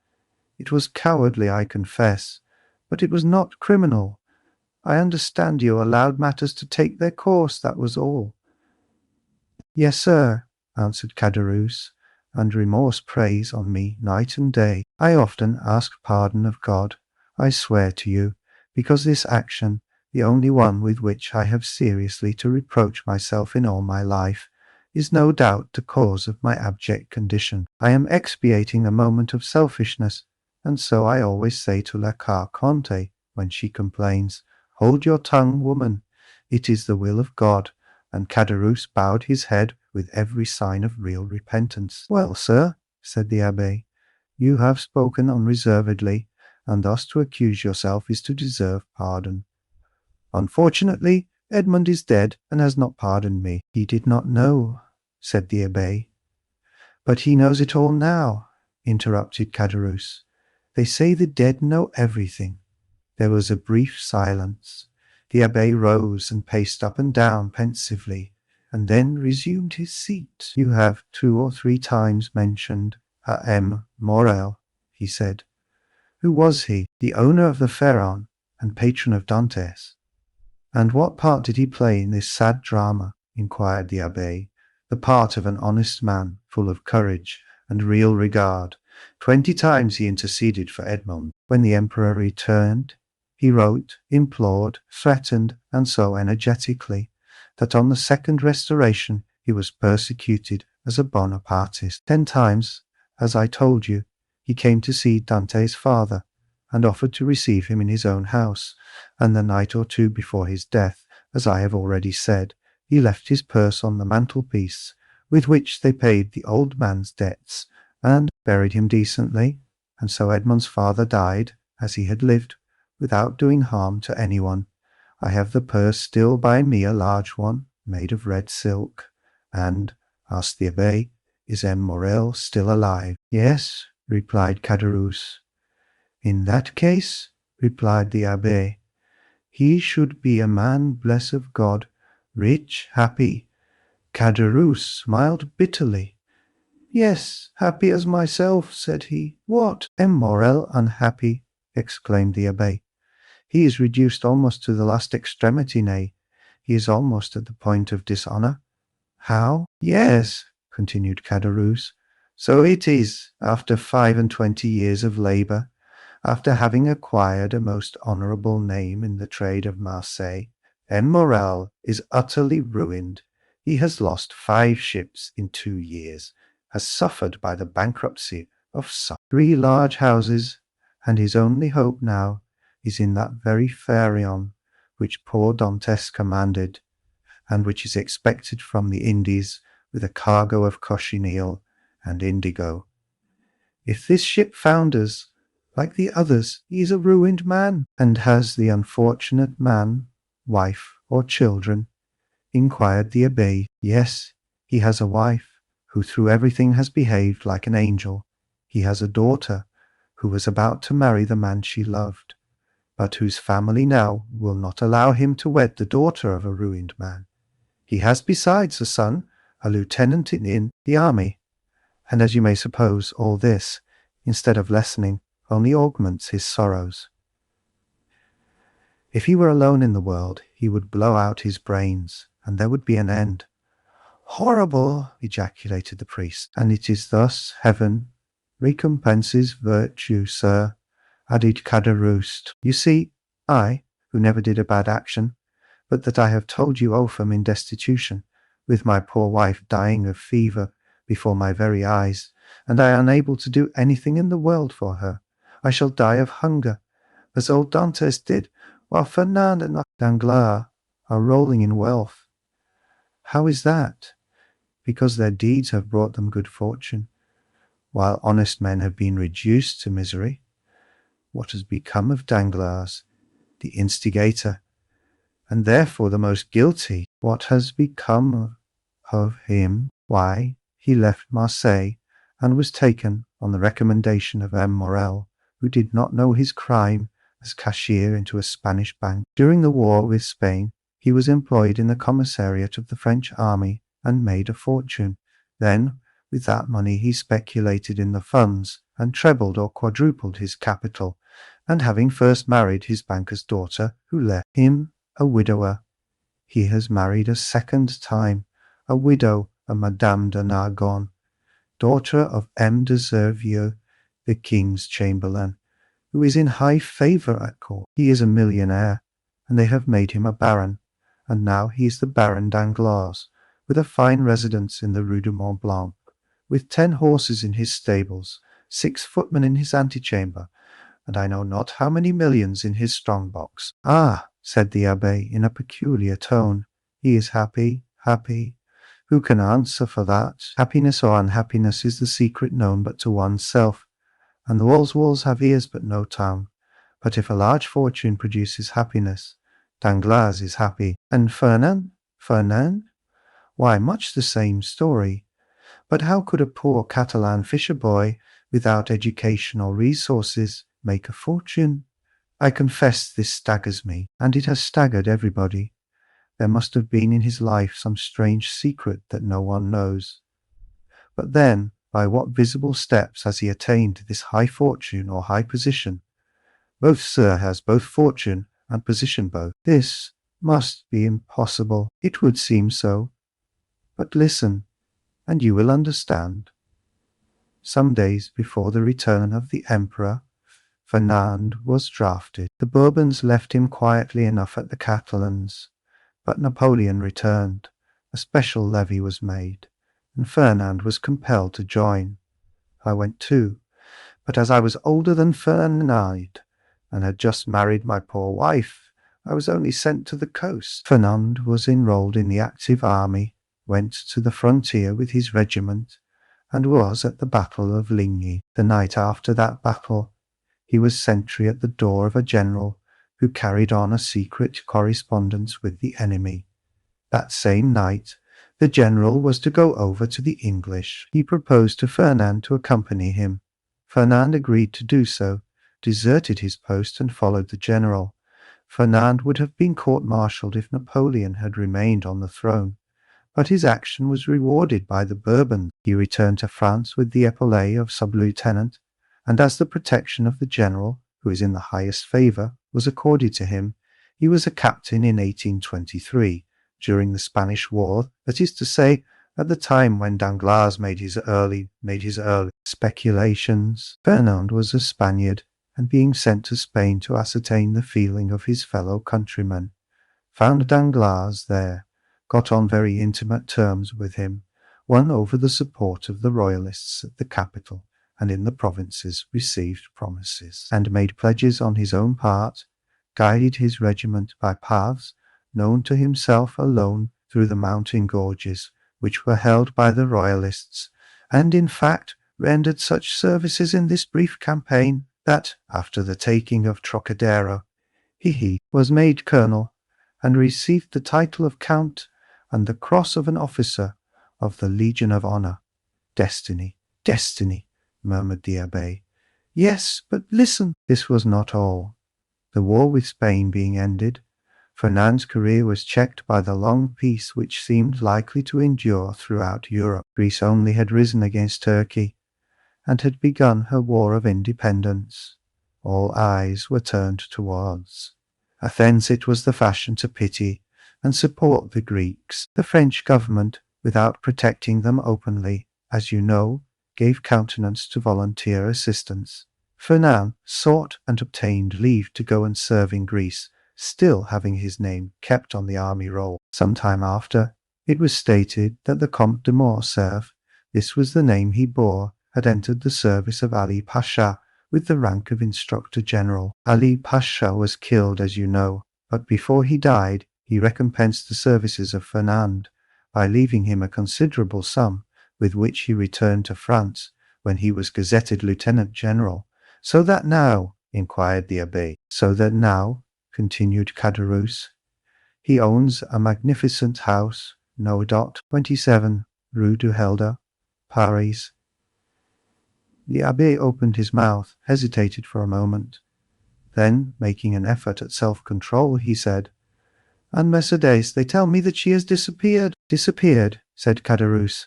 It was cowardly, I confess, but it was not criminal. I understand you allowed matters to take their course, that was all." "Yes, sir," answered Caderousse, "and remorse preys on me night and day. I often ask pardon of God, I swear to you, because this action, the only one with which I have seriously to reproach myself in all my life, is no doubt the cause of my abject condition. I am expiating a moment of selfishness, and so I always say to La Carconte when she complains, 'Hold your tongue, woman, it is the will of God,'" and Caderousse bowed his head with every sign of real repentance. "Well, sir," said the abbé, "you have spoken unreservedly, and thus to accuse yourself is to deserve pardon. Unfortunately, Edmond is dead and has not pardoned me." "He did not know," said the abbé. "But he knows it all now," interrupted Caderousse. "They say the dead know everything." There was a brief silence. The abbé rose and paced up and down pensively, and then resumed his seat. "You have 2 or 3 times mentioned a M. Morel," he said. "Who was he?" "The owner of the Pharaon and patron of Dantes." "And what part did he play in this sad drama?" inquired the abbé. "The part of an honest man, full of courage and real regard. 20 times he interceded for Edmond. When the emperor returned, he wrote, implored, threatened, and so energetically, that on the second restoration he was persecuted as a Bonapartist. 10 times, as I told you, he came to see Dante's father, and offered to receive him in his own house, and the night or 2 before his death, as I have already said, he left his purse on the mantelpiece, with which they paid the old man's debts, and buried him decently, and so Edmond's father died, as he had lived, without doing harm to anyone. I have the purse still by me, a large one, made of red silk." "And," asked the abbé, "is M. Morel still alive?" "Yes," replied Caderousse. "In that case," replied the abbé, "he should be a man blessed of God, rich, happy." Caderousse smiled bitterly. "Yes, happy as myself," said he. "What! M. Morel unhappy?" exclaimed the abbé. "He is reduced almost to the last extremity, nay, he is almost at the point of dishonour." "How?" "Yes," continued Caderousse, "so it is, after 25 years of labour, after having acquired a most honourable name in the trade of Marseilles, M. Morel is utterly ruined. He has lost 5 ships in 2 years, has suffered by the bankruptcy of 3 large houses, and his only hope now is in that very Pharaon which poor Dantes commanded, and which is expected from the Indies with a cargo of cochineal and indigo. If this ship founders, like the others, he is a ruined man." "And has the unfortunate man wife or children?" inquired the abbé. "Yes, he has a wife, who through everything has behaved like an angel. He has a daughter, who was about to marry the man she loved, but whose family now will not allow him to wed the daughter of a ruined man. He has besides a son, a lieutenant in the army, and as you may suppose, all this, instead of lessening, only augments his sorrows. If he were alone in the world, he would blow out his brains, and there would be an end. Horrible! Ejaculated the priest. And it is thus heaven recompenses virtue, sir, added Caderousse. You see, I, who never did a bad action, but that I have told you oatham in destitution, with my poor wife dying of fever before my very eyes, and I unable to do anything in the world for her. I shall die of hunger, as old Dantes did, while Fernand and Danglars are rolling in wealth. How is that? Because their deeds have brought them good fortune, while honest men have been reduced to misery. What has become of Danglars, the instigator, and therefore the most guilty? What has become of him? Why, he left Marseille, and was taken, on the recommendation of M. Morel, who did not know his crime, as cashier into a Spanish bank. During the war with Spain, he was employed in the commissariat of the French army, and made a fortune. Then, with that money he speculated in the funds, and trebled or quadrupled his capital, and having first married his banker's daughter, who left him a widower, he has married a second time, a widow, a Madame de Nargonne, daughter of M. de Servieux, the king's chamberlain, who is in high favour at court. He is a millionaire, and they have made him a baron, and now he is the Baron Danglars, with a fine residence in the Rue de Mont Blanc, with 10 horses in his stables, 6 footmen in his antechamber, and I know not how many millions in his strong-box. Ah, said the abbé in a peculiar tone, he is happy, happy. Who can answer for that? Happiness or unhappiness is the secret known but to oneself, and the walls have ears but no tongue. But if a large fortune produces happiness, Danglars is happy. And Fernand? Fernand? Why, much the same story. But how could a poor Catalan fisher-boy, without education or resources, make a fortune? I confess this staggers me, and it has staggered everybody. There must have been in his life some strange secret that no one knows. But then, by what visible steps has he attained this high fortune or high position? Both, sir, has both fortune and position both. This must be impossible. It would seem so. But listen, and you will understand. Some days before the return of the Emperor, Fernand was drafted. The Bourbons left him quietly enough at the Catalans, but Napoleon returned. A special levy was made, and Fernand was compelled to join. I went too, but as I was older than Fernand, and had just married my poor wife, I was only sent to the coast. Fernand was enrolled in the active army, went to the frontier with his regiment, and was at the Battle of Ligny. The night after that battle, he was sentry at the door of a general who carried on a secret correspondence with the enemy. That same night, the general was to go over to the English. He proposed to Fernand to accompany him. Fernand agreed to do so, deserted his post, and followed the general. Fernand would have been court-martialed if Napoleon had remained on the throne, but his action was rewarded by the Bourbons. He returned to France with the epaulet of sub-lieutenant, and as the protection of the general, who is in the highest favour, was accorded to him, he was a captain in 1823, during the Spanish War, that is to say, at the time when Danglars made his early speculations. Fernand was a Spaniard, and being sent to Spain to ascertain the feeling of his fellow countrymen, found Danglars there, got on very intimate terms with him, won over the support of the royalists at the capital, and in the provinces received promises, and made pledges on his own part, guided his regiment by paths known to himself alone through the mountain gorges which were held by the royalists, and in fact rendered such services in this brief campaign that, after the taking of Trocadero, he was made colonel, and received the title of count and the cross of an officer of the Legion of Honor. Destiny, destiny, murmured the abbé. Yes, but listen. This was not all. The war with Spain being ended, Fernand's career was checked by the long peace which seemed likely to endure throughout Europe. Greece only had risen against Turkey, and had begun her war of independence. All eyes were turned towards Athens. It was the fashion to pity and support the Greeks. The French government, without protecting them openly, as you know, gave countenance to volunteer assistance. Fernand sought and obtained leave to go and serve in Greece, still having his name kept on the army roll. Some time after, it was stated that the Comte de Morcerf, this was the name he bore, had entered the service of Ali Pasha with the rank of Instructor General. Ali Pasha was killed, as you know, but before he died, he recompensed the services of Fernand by leaving him a considerable sum, with which he returned to France when he was gazetted Lieutenant General. So that now, inquired the Abbé. So that now, continued Caderousse, he owns a magnificent house, no. 27, Rue du Helder, Paris. The Abbé opened his mouth, hesitated for a moment. Then, making an effort at self-control, he said, "And Mercédès, they tell me that she has disappeared." "Disappeared," said Caderousse.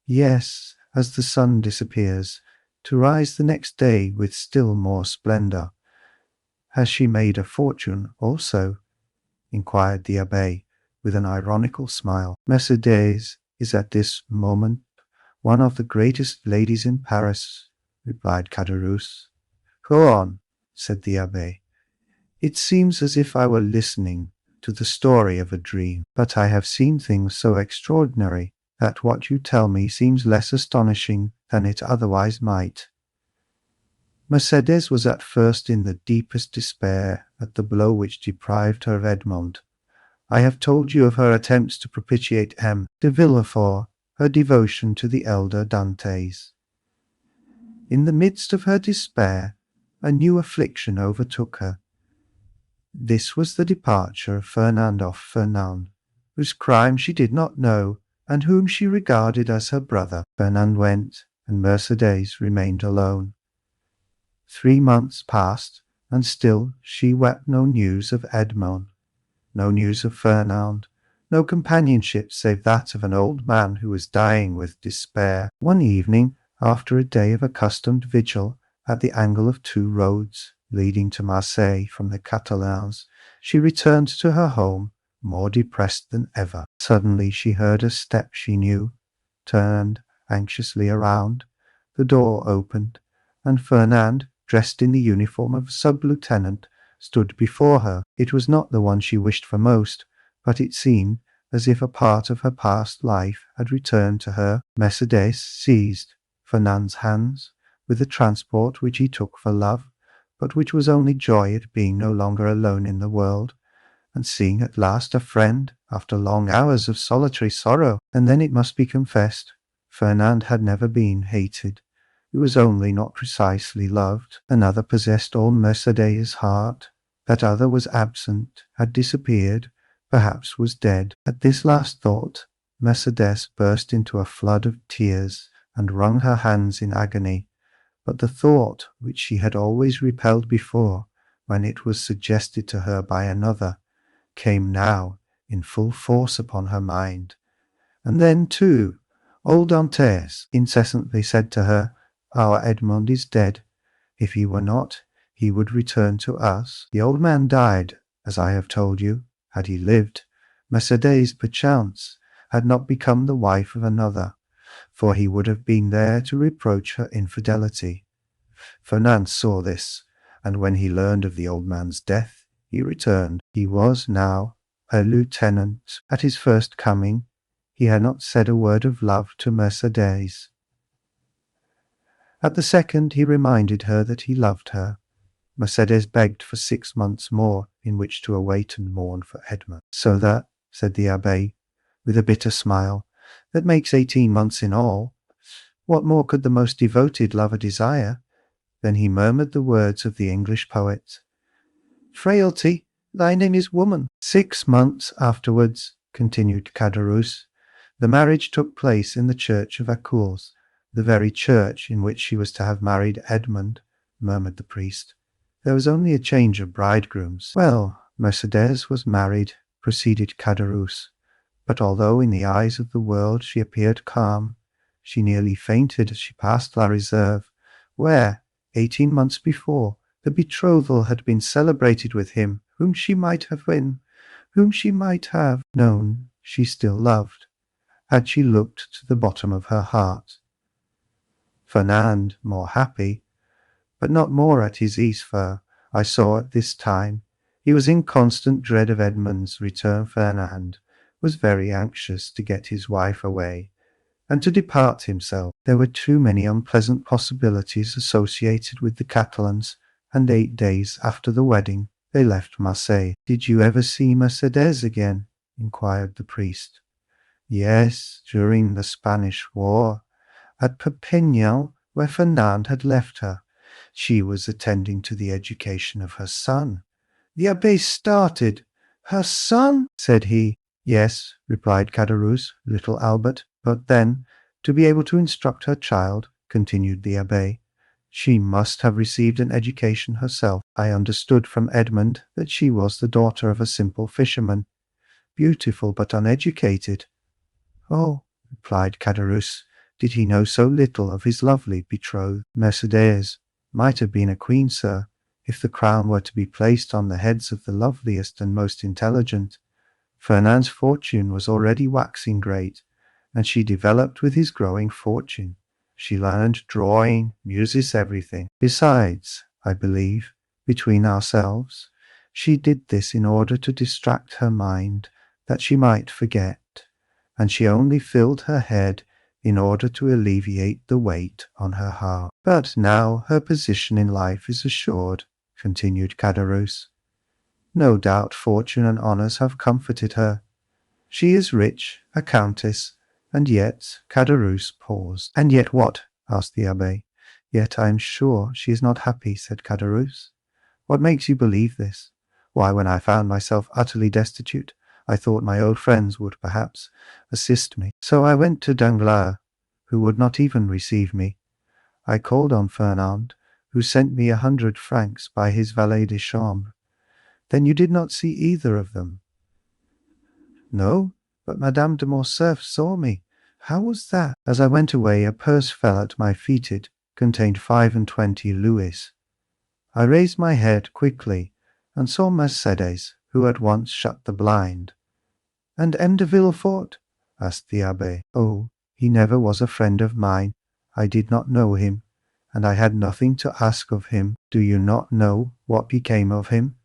"Yes, as the sun disappears, to rise the next day with still more splendor." "Has she made a fortune also?" inquired the Abbé, with an ironical smile. "Mercédès is at this moment one of the greatest ladies in Paris," replied Caderousse. "Go on," said the Abbé. "It seems as if I were listening to the story of a dream, but I have seen things so extraordinary that what you tell me seems less astonishing than it otherwise might. Mercédès was at first in the deepest despair at the blow which deprived her of Edmond. I have told you of her attempts to propitiate M. de Villefort, her devotion to the elder Dantes. In the midst of her despair, a new affliction overtook her. This was the departure of Fernand, whose crime she did not know, and whom she regarded as her brother. Fernand went, and Mercédès remained alone. 3 months passed, and still she wept no news of Edmond, no news of Fernand, no companionship save that of an old man who was dying with despair. One evening, after a day of accustomed vigil at the angle of 2 roads leading to Marseille from the Catalans, she returned to her home more depressed than ever. Suddenly she heard a step she knew, turned anxiously around. The door opened, and Fernand, dressed in the uniform of a sub-lieutenant, stood before her. It was not the one she wished for most, but it seemed as if a part of her past life had returned to her. Mercédès seized Fernand's hands with a transport which he took for love, but which was only joy at being no longer alone in the world, and seeing at last a friend after long hours of solitary sorrow. And then it must be confessed, Fernand had never been hated. It was only not precisely loved. Another possessed all Mercédès' heart. That other was absent, had disappeared, perhaps was dead. At this last thought, Mercédès burst into a flood of tears and wrung her hands in agony. But the thought, which she had always repelled before, when it was suggested to her by another, came now in full force upon her mind. And then, too, old Dantes incessantly said to her, "Our Edmond is dead. If he were not, he would return to us." The old man died, as I have told you. Had he lived, Mercédès, perchance, had not become the wife of another, for he would have been there to reproach her infidelity. Fernand saw this, and when he learned of the old man's death, he returned. He was now a lieutenant. At his first coming, he had not said a word of love to Mercédès. At the second, he reminded her that he loved her. Mercédès begged for 6 months more in which to await and mourn for Edmond. "So that," said the Abbé, with a bitter smile, "that makes 18 months in all. What more could the most devoted lover desire?" Then he murmured the words of the English poet, "Frailty, thy name is woman." 6 months afterwards, continued Caderousse, the marriage took place in the church of Accours. "The very church in which she was to have married Edmond," murmured the priest. "There was only a change of bridegrooms." "Well, Mercédès was married, proceeded Caderousse, but although in the eyes of the world she appeared calm, she nearly fainted as she passed La Réserve, where, 18 months before, the betrothal had been celebrated with him whom she might have known she still loved, had she looked to the bottom of her heart. Fernand, more happy, but not more at his ease, for I saw at this time he was in constant dread of Edmond's return. Fernand was very anxious to get his wife away, and to depart himself. There were too many unpleasant possibilities associated with the Catalans, and 8 days after the wedding they left Marseille. "Did you ever see Mercédès again?" inquired the priest. "Yes, during the Spanish War, at Perpignan, where Fernand had left her. She was attending to the education of her son." The abbé started. "Her son?" said he. "Yes," replied Caderousse, little Albert, "but then, to be able to instruct her child," continued the abbé, "she must have received an education herself. I understood from Edmond that she was the daughter of a simple fisherman, beautiful but uneducated." "Oh," replied Caderousse, "did he know so little of his lovely betrothed? Mercédès might have been a queen, sir, if the crown were to be placed on the heads of the loveliest and most intelligent. Fernand's fortune was already waxing great, and she developed with his growing fortune. She learned drawing, music, everything. Besides, I believe, between ourselves, she did this in order to distract her mind, that she might forget, and she only filled her head in order to alleviate the weight on her heart. But now her position in life is assured," continued Caderousse. "No doubt fortune and honours have comforted her. She is rich, a countess, and yet—" Caderousse paused. "And yet what?" asked the abbé. "Yet I am sure she is not happy," said Caderousse. "What makes you believe this?" "Why, when I found myself utterly destitute, I thought my old friends would perhaps assist me. So I went to Danglars, who would not even receive me. I called on Fernand, who sent me 100 francs by his valet de chambre." "Then you did not see either of them?" "No, but Madame de Morcerf saw me." "How was that?" "As I went away, a purse fell at my feet. It contained 25 louis. I raised my head quickly, and saw Mercédès, who at once shut the blind." "And M. de Villefort?" asked the abbé. "Oh, he never was a friend of mine. I did not know him, and I had nothing to ask of him." "Do you not know what became of him,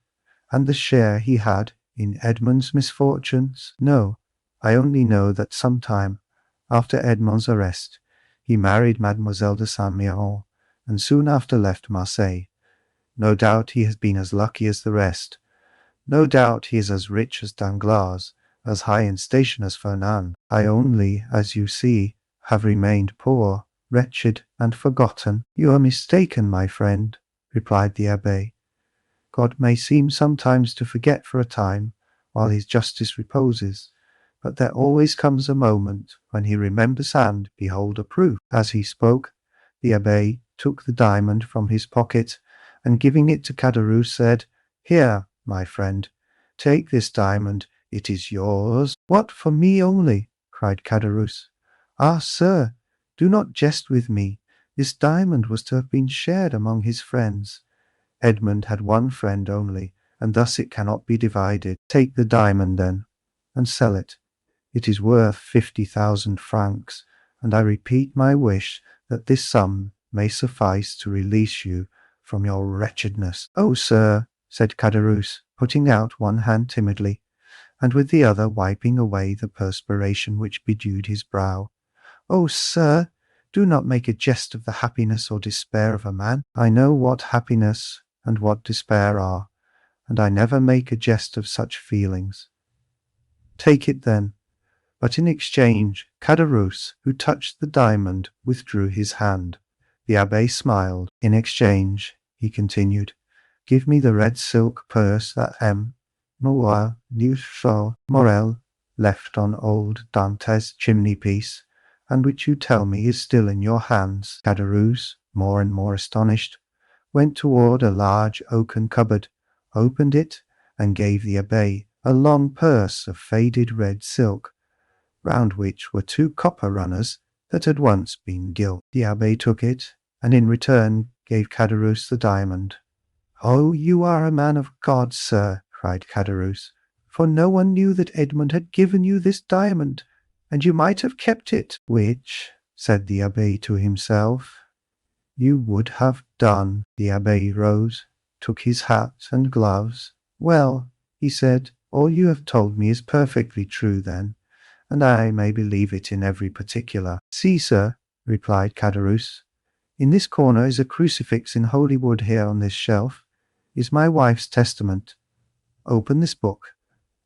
and the share he had in Edmond's misfortunes?" "No, I only know that some time after Edmond's arrest, he married Mademoiselle de Saint-Méran, and soon after left Marseille. No doubt he has been as lucky as the rest. No doubt he is as rich as Danglars, as high in station as Fernand. I only, as you see, have remained poor, wretched, and forgotten." "You are mistaken, my friend," replied the abbé. "God may seem sometimes to forget for a time, while his justice reposes, but there always comes a moment when he remembers, and, behold, a proof." As he spoke, the abbé took the diamond from his pocket, and giving it to Caderousse, said, "Here, my friend, take this diamond. It is yours." "What, for me only?" cried Caderousse. "Ah, sir, do not jest with me. This diamond was to have been shared among his friends. Edmond had one friend only, and thus it cannot be divided. Take the diamond, then, and sell it. It is worth 50,000 francs, and I repeat my wish that this sum may suffice to release you from your wretchedness." "Oh, sir," said Caderousse, putting out one hand timidly, and with the other wiping away the perspiration which bedewed his brow. "Oh, sir, do not make a jest of the happiness or despair of a man. I know what happiness and what despair are, and I never make a jest of such feelings. Take it then." But in exchange, Caderousse, who touched the diamond, withdrew his hand. The abbé smiled. "In exchange," he continued, "give me the red silk purse that M. Morel left on old Dantes' chimney-piece, and which you tell me is still in your hands." Caderousse, more and more astonished, went toward a large oaken cupboard, opened it, and gave the abbé a long purse of faded red silk, round which were 2 copper runners that had once been gilt. The abbé took it, and in return gave Caderousse the diamond. "Oh, you are a man of God, sir," cried Caderousse, "for no one knew that Edmond had given you this diamond, and you might have kept it." "Which," said the abbé to himself, "you would have done." The abbé rose, took his hat and gloves. "Well," he said, "all you have told me is perfectly true, then, and I may believe it in every particular." "See, sir," replied Caderousse, "in this corner is a crucifix in holy wood. Here on this shelf is my wife's testament. Open this book,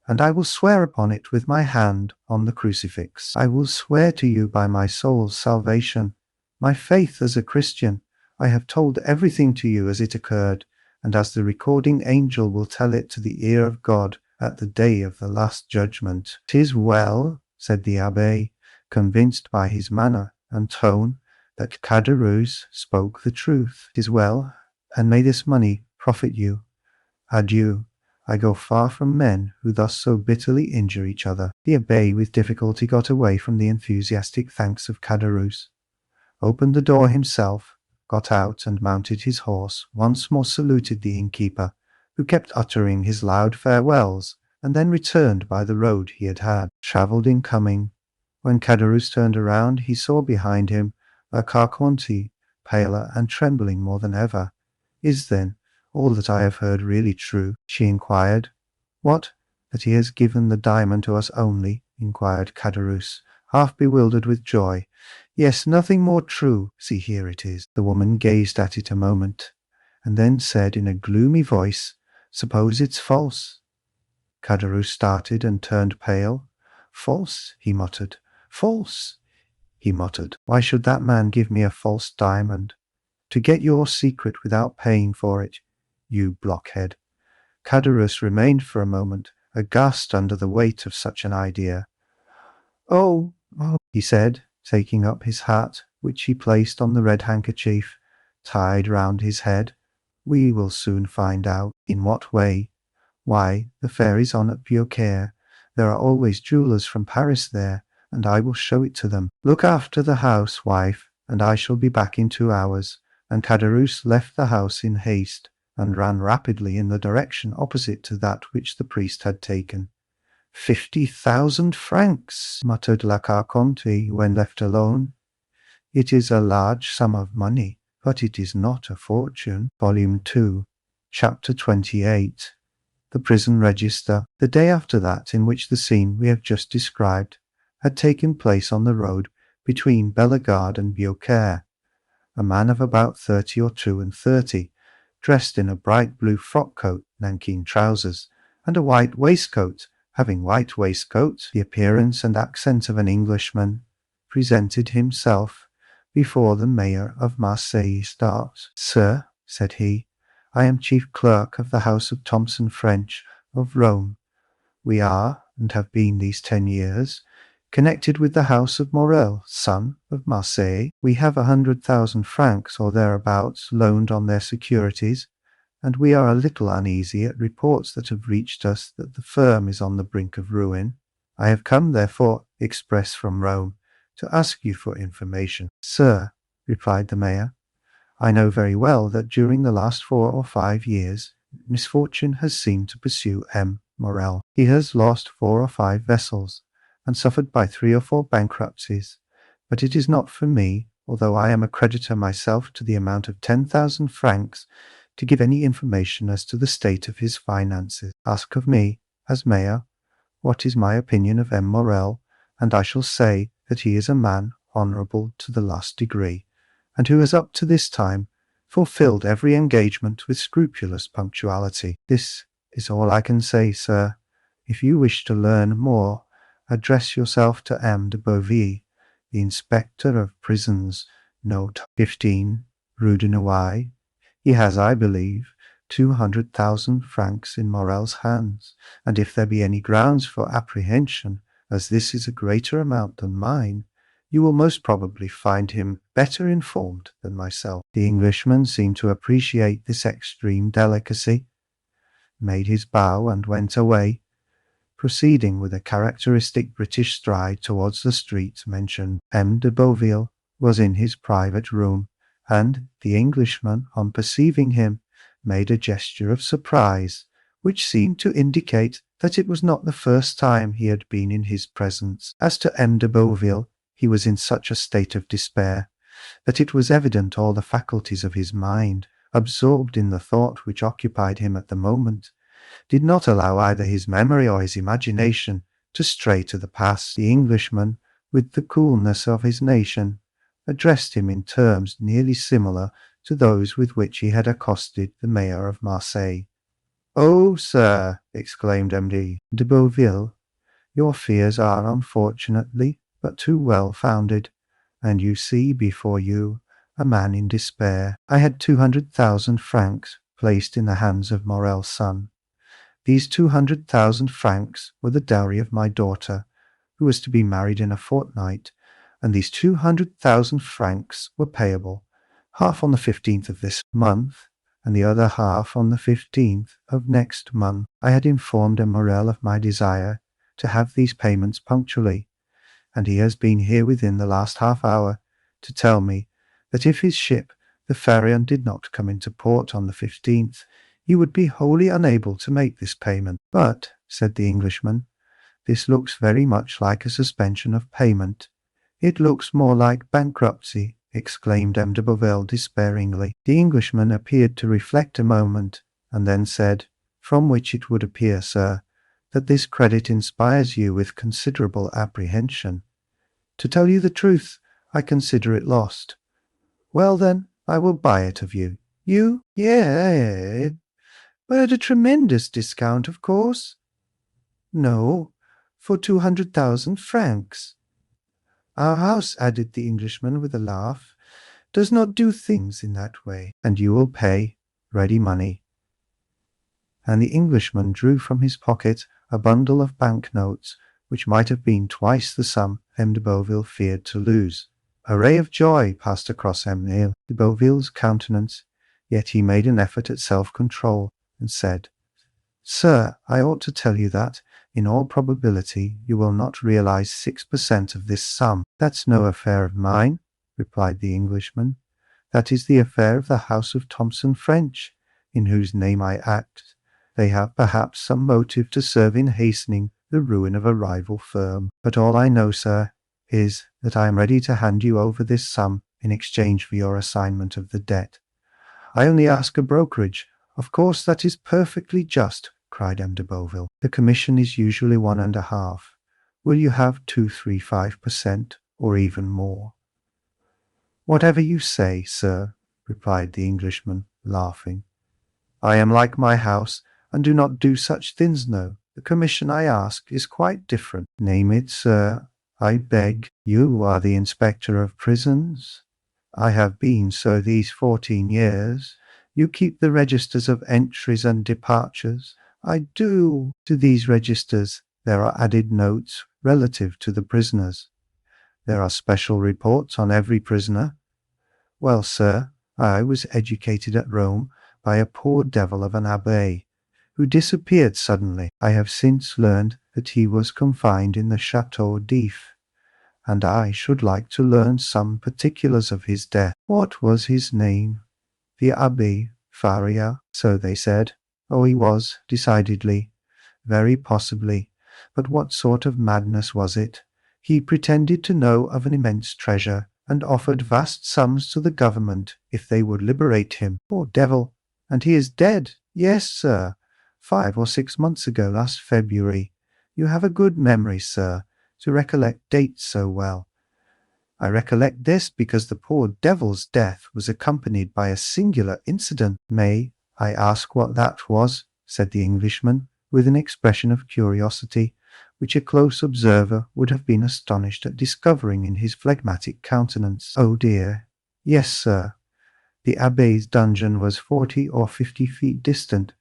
and I will swear upon it with my hand on the crucifix. I will swear to you by my soul's salvation, my faith as a Christian. I have told everything to you as it occurred, and as the recording angel will tell it to the ear of God at the day of the last judgment." "'Tis well," said the abbé, convinced by his manner and tone that Caderousse spoke the truth. "'Tis well, and may this money profit you. Adieu. I go far from men who thus so bitterly injure each other." The abbé with difficulty got away from the enthusiastic thanks of Caderousse, opened the door himself, got out and mounted his horse, once more saluted the innkeeper, who kept uttering his loud farewells, and then returned by the road he had travelled in coming. When Caderousse turned around, he saw behind him La Carconte, paler and trembling more than ever. "Is, then, all that I have heard really true?" she inquired. "What, that he has given the diamond to us only?" inquired Caderousse, half bewildered with joy. "Yes, nothing more true. See, here it is." The woman gazed at it a moment, and then said in a gloomy voice, "Suppose it's false?" Caderousse started and turned pale. "False?" he muttered. "False?" he muttered. "Why should that man give me a false diamond? To get your secret without paying for it, you blockhead." Caderousse remained for a moment, aghast under the weight of such an idea. Oh, he said, taking up his hat, which he placed on the red handkerchief, tied round his head. "We will soon find out." "In what way?" "Why, the fair is on at Beaucaire. There are always jewellers from Paris there, and I will show it to them. Look after the house, wife, and I shall be back in 2 hours." And Caderousse left the house in haste, and ran rapidly in the direction opposite to that which the priest had taken. 50,000 francs, muttered La Carconte when left alone. "It is a large sum of money, but it is not a fortune." Volume 2, Chapter 28. The Prison Register. The day after that in which the scene we have just described had taken place on the road between Bellegarde and Beaucaire, a man of about 30 or 32, dressed in a bright blue frock coat, nankeen trousers, and a white waistcoat, having white waistcoat, the appearance and accent of an Englishman, presented himself before the mayor of Marseilles. "Sir," said he, "I am chief clerk of the house of Thomson French, of Rome. We are, and have been these 10 years, connected with the house of Morel, son of Marseilles. We have 100,000 francs or thereabouts loaned on their securities, and we are a little uneasy at reports that have reached us that the firm is on the brink of ruin. I have come, therefore, express from Rome, to ask you for information." "Sir," replied the mayor, "I know very well that during the last 4 or 5 years misfortune has seemed to pursue M. Morel. He has lost 4 or 5 vessels, and suffered by 3 or 4 bankruptcies. But it is not for me, although I am a creditor myself to the amount of 10,000 francs, to give any information as to the state of his finances. Ask of me, as mayor, what is my opinion of M. Morel, and I shall say that he is a man honourable to the last degree, and who has up to this time fulfilled every engagement with scrupulous punctuality. This is all I can say, sir. If you wish to learn more, address yourself to M. de Beauvais, the inspector of prisons, note 15, Rue de Nouailles. He has, I believe, 200,000 francs in Morel's hands, and if there be any grounds for apprehension, as this is a greater amount than mine, you will most probably find him better informed than myself." The Englishman seemed to appreciate this extreme delicacy. made his bow and went away, proceeding with a characteristic British stride towards the street mentioned. M. de Beauville was in his private room, and the Englishman, on perceiving him, made a gesture of surprise, which seemed to indicate that it was not the first time he had been in his presence. As to M. de Beauville, he was in such a state of despair that it was evident all the faculties of his mind, absorbed in the thought which occupied him at the moment, did not allow either his memory or his imagination to stray to the past. The Englishman, with the coolness of his nation, addressed him in terms nearly similar to those with which he had accosted the mayor of Marseille. "Oh, sir," exclaimed M. de Beauville, "your fears are unfortunately but too well founded, and you see before you a man in despair. I had 200,000 francs placed in the hands of Morrel's son. These 200,000 francs were the dowry of my daughter, who was to be married in a fortnight, and these 200,000 francs were payable, half on the 15th of this month, and the other half on the 15th of next month. I had informed Morrel of my desire to have these payments punctually, and he has been here within the last half hour to tell me that if his ship, the Pharaon, did not come into port on the 15th, he would be wholly unable to make this payment." "But," said the Englishman, "this looks very much like a suspension of payment." "It looks more like bankruptcy," exclaimed M. de Beauville despairingly. The Englishman appeared to reflect a moment, and then said, "From which it would appear, sir, that this credit inspires you with considerable apprehension. To tell you the truth, I consider it lost." "Well, then, I will buy it of you." "You?" "Yes, but at a tremendous discount, of course." "No, for 200,000 francs. Our house," added the Englishman with a laugh, "does not do things in that way, and you will pay ready money." And the Englishman drew from his pocket a bundle of banknotes, which might have been twice the sum M. de Beauville feared to lose. A ray of joy passed across M. de Beauville's countenance, yet he made an effort at self-control, and said, "Sir, I ought to tell you that, in all probability, you will not realize 6% of this sum." "That's no affair of mine," replied the Englishman. "That is the affair of the house of Thomson French, in whose name I act. They have perhaps some motive to serve in hastening the ruin of a rival firm. But all I know, sir, is that I am ready to hand you over this sum in exchange for your assignment of the debt. I only ask a brokerage." "Of course that is perfectly just," cried M. de Beauville. "The commission is usually 1.5. Will you have 235%, or even more?" "Whatever you say, sir," replied the Englishman, laughing. "I am like my house, and do not do such things, no. The commission I ask is quite different." "Name it, sir, I beg. You are the inspector of prisons?" "I have been so these 14 years. You keep the registers of entries and departures?" "I do." "To these registers there are added notes relative to the prisoners. There are special reports on every prisoner." "Well, sir, I was educated at Rome by a poor devil of an abbé, who disappeared suddenly. I have since learned that he was confined in the Château d'If, and I should like to learn some particulars of his death." "What was his name?" "The Abbé Faria, so they said." "Oh, he was, decidedly." "Very possibly. But what sort of madness was it?" "He pretended to know of an immense treasure, and offered vast sums to the government if they would liberate him." "Poor devil! And he is dead?" "Yes, sir. 5 or 6 months ago, last February. You have a good memory, sir, to recollect dates so well." "I recollect this because the poor devil's death was accompanied by a singular incident." "May I ask what that was?" said the Englishman, with an expression of curiosity, which a close observer would have been astonished at discovering in his phlegmatic countenance. "Oh dear, yes, sir. The Abbé's dungeon was 40 or 50 feet distant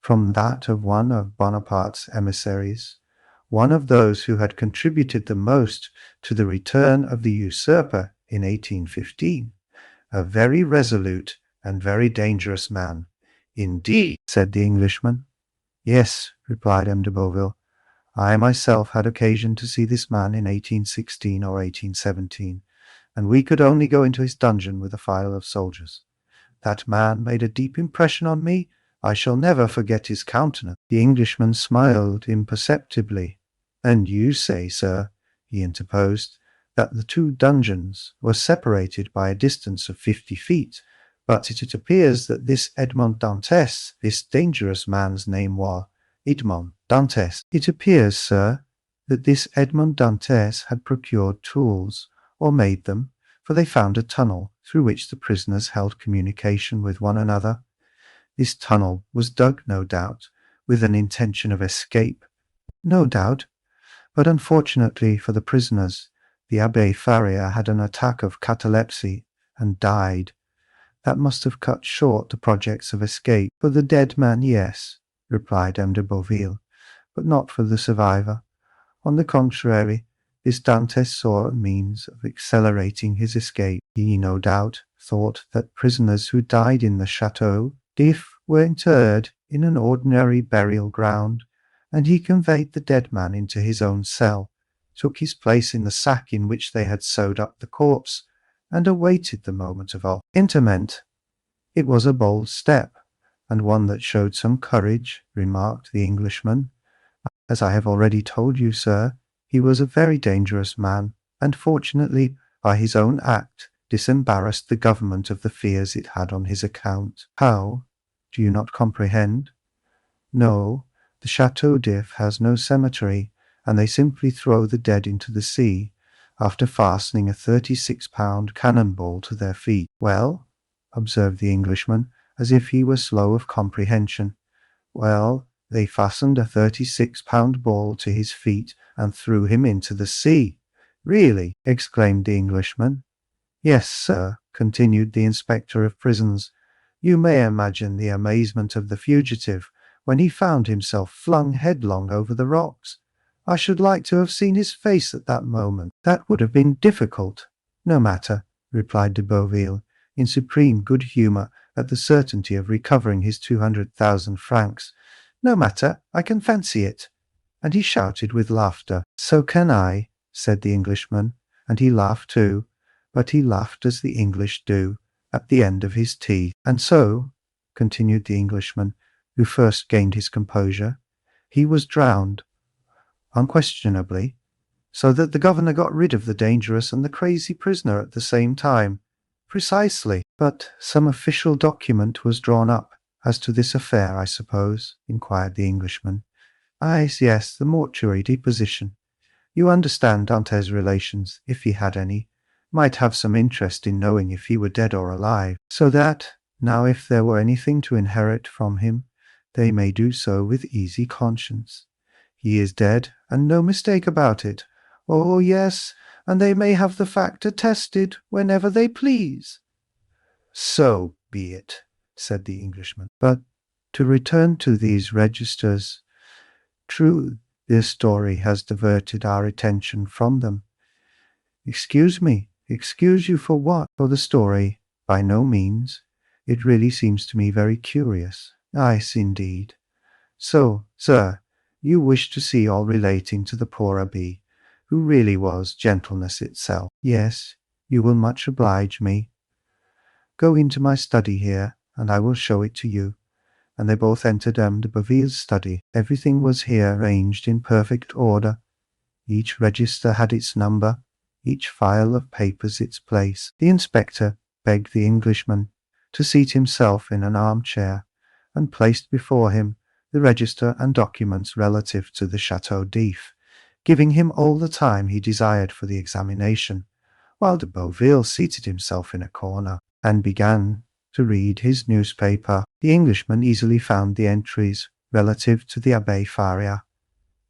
from that of one of Bonaparte's emissaries, one of those who had contributed the most to the return of the usurper in 1815, a very resolute and very dangerous man." "Indeed," said the Englishman. Yes, replied M. de Boville. I myself had occasion to see this man in 1816 or 1817, and we could only go into his dungeon with a file of soldiers. That man made a deep impression on me. I shall never forget his countenance. The Englishman smiled imperceptibly. And you say, sir, he interposed, that the two dungeons were separated by a distance of 50 feet, but it appears that this Edmond Dantès, this dangerous man's name was Edmond Dantès. It appears, sir, that this Edmond Dantès had procured tools, or made them, for they found a tunnel through which the prisoners held communication with one another. This tunnel was dug, no doubt, with an intention of escape. No doubt, but unfortunately for the prisoners, the Abbé Faria had an attack of catalepsy and died. That must have cut short the projects of escape. For the dead man, yes, replied M. de Boville, but not for the survivor. On the contrary, this Dantes saw a means of accelerating his escape. He, no doubt, thought that prisoners who died in the Château d'If were interred in an ordinary burial ground, and he conveyed the dead man into his own cell, took his place in the sack in which they had sewed up the corpse, and awaited the moment of interment. It was a bold step, and one that showed some courage, remarked the Englishman. As I have already told you, sir, he was a very dangerous man, and fortunately, by his own act, disembarrassed the government of the fears it had on his account. How? Do you not comprehend? No, the Château d'If has no cemetery, and they simply throw the dead into the sea, after fastening a 36-pound cannon-ball to their feet. Well, observed the Englishman, as if he were slow of comprehension. Well, they fastened a 36-pound ball to his feet and threw him into the sea. Really? Exclaimed the Englishman. Yes, sir, continued the inspector of prisons. You may imagine the amazement of the fugitive when he found himself flung headlong over the rocks. I should like to have seen his face at that moment. That would have been difficult. No matter, replied de Boville, in supreme good humour at the certainty of recovering his 200,000 francs. No matter, I can fancy it. And he shouted with laughter. So can I, said the Englishman, and he laughed too, but he laughed as the English do, at the end of his teeth. And so, continued the Englishman, who first gained his composure, he was drowned, unquestionably, so that the governor got rid of the dangerous and the crazy prisoner at the same time. Precisely. But some official document was drawn up as to this affair, I suppose, inquired the Englishman. Yes, the mortuary deposition. You understand Dantes' relations, if he had any, might have some interest in knowing if he were dead or alive, so that, now if there were anything to inherit from him, they may do so with easy conscience. He is dead, and no mistake about it. Oh, yes, and they may have the fact attested whenever they please. So be it, said the Englishman. But to return to these registers, true, this story has diverted our attention from them. Excuse me, excuse you for what? For the story? By no means. It really seems to me very curious. Yes, indeed. So, sir, you wish to see all relating to the poor abbé, who really was gentleness itself. Yes, you will much oblige me. Go into my study here, and I will show it to you. And they both entered M. de Boville's study. Everything was here arranged in perfect order. Each register had its number, each file of papers its place. The inspector begged the Englishman to seat himself in an armchair, and placed before him the register and documents relative to the Château d'If, giving him all the time he desired for the examination, while de Boville seated himself in a corner and began to read his newspaper. The Englishman easily found the entries relative to the Abbé Faria,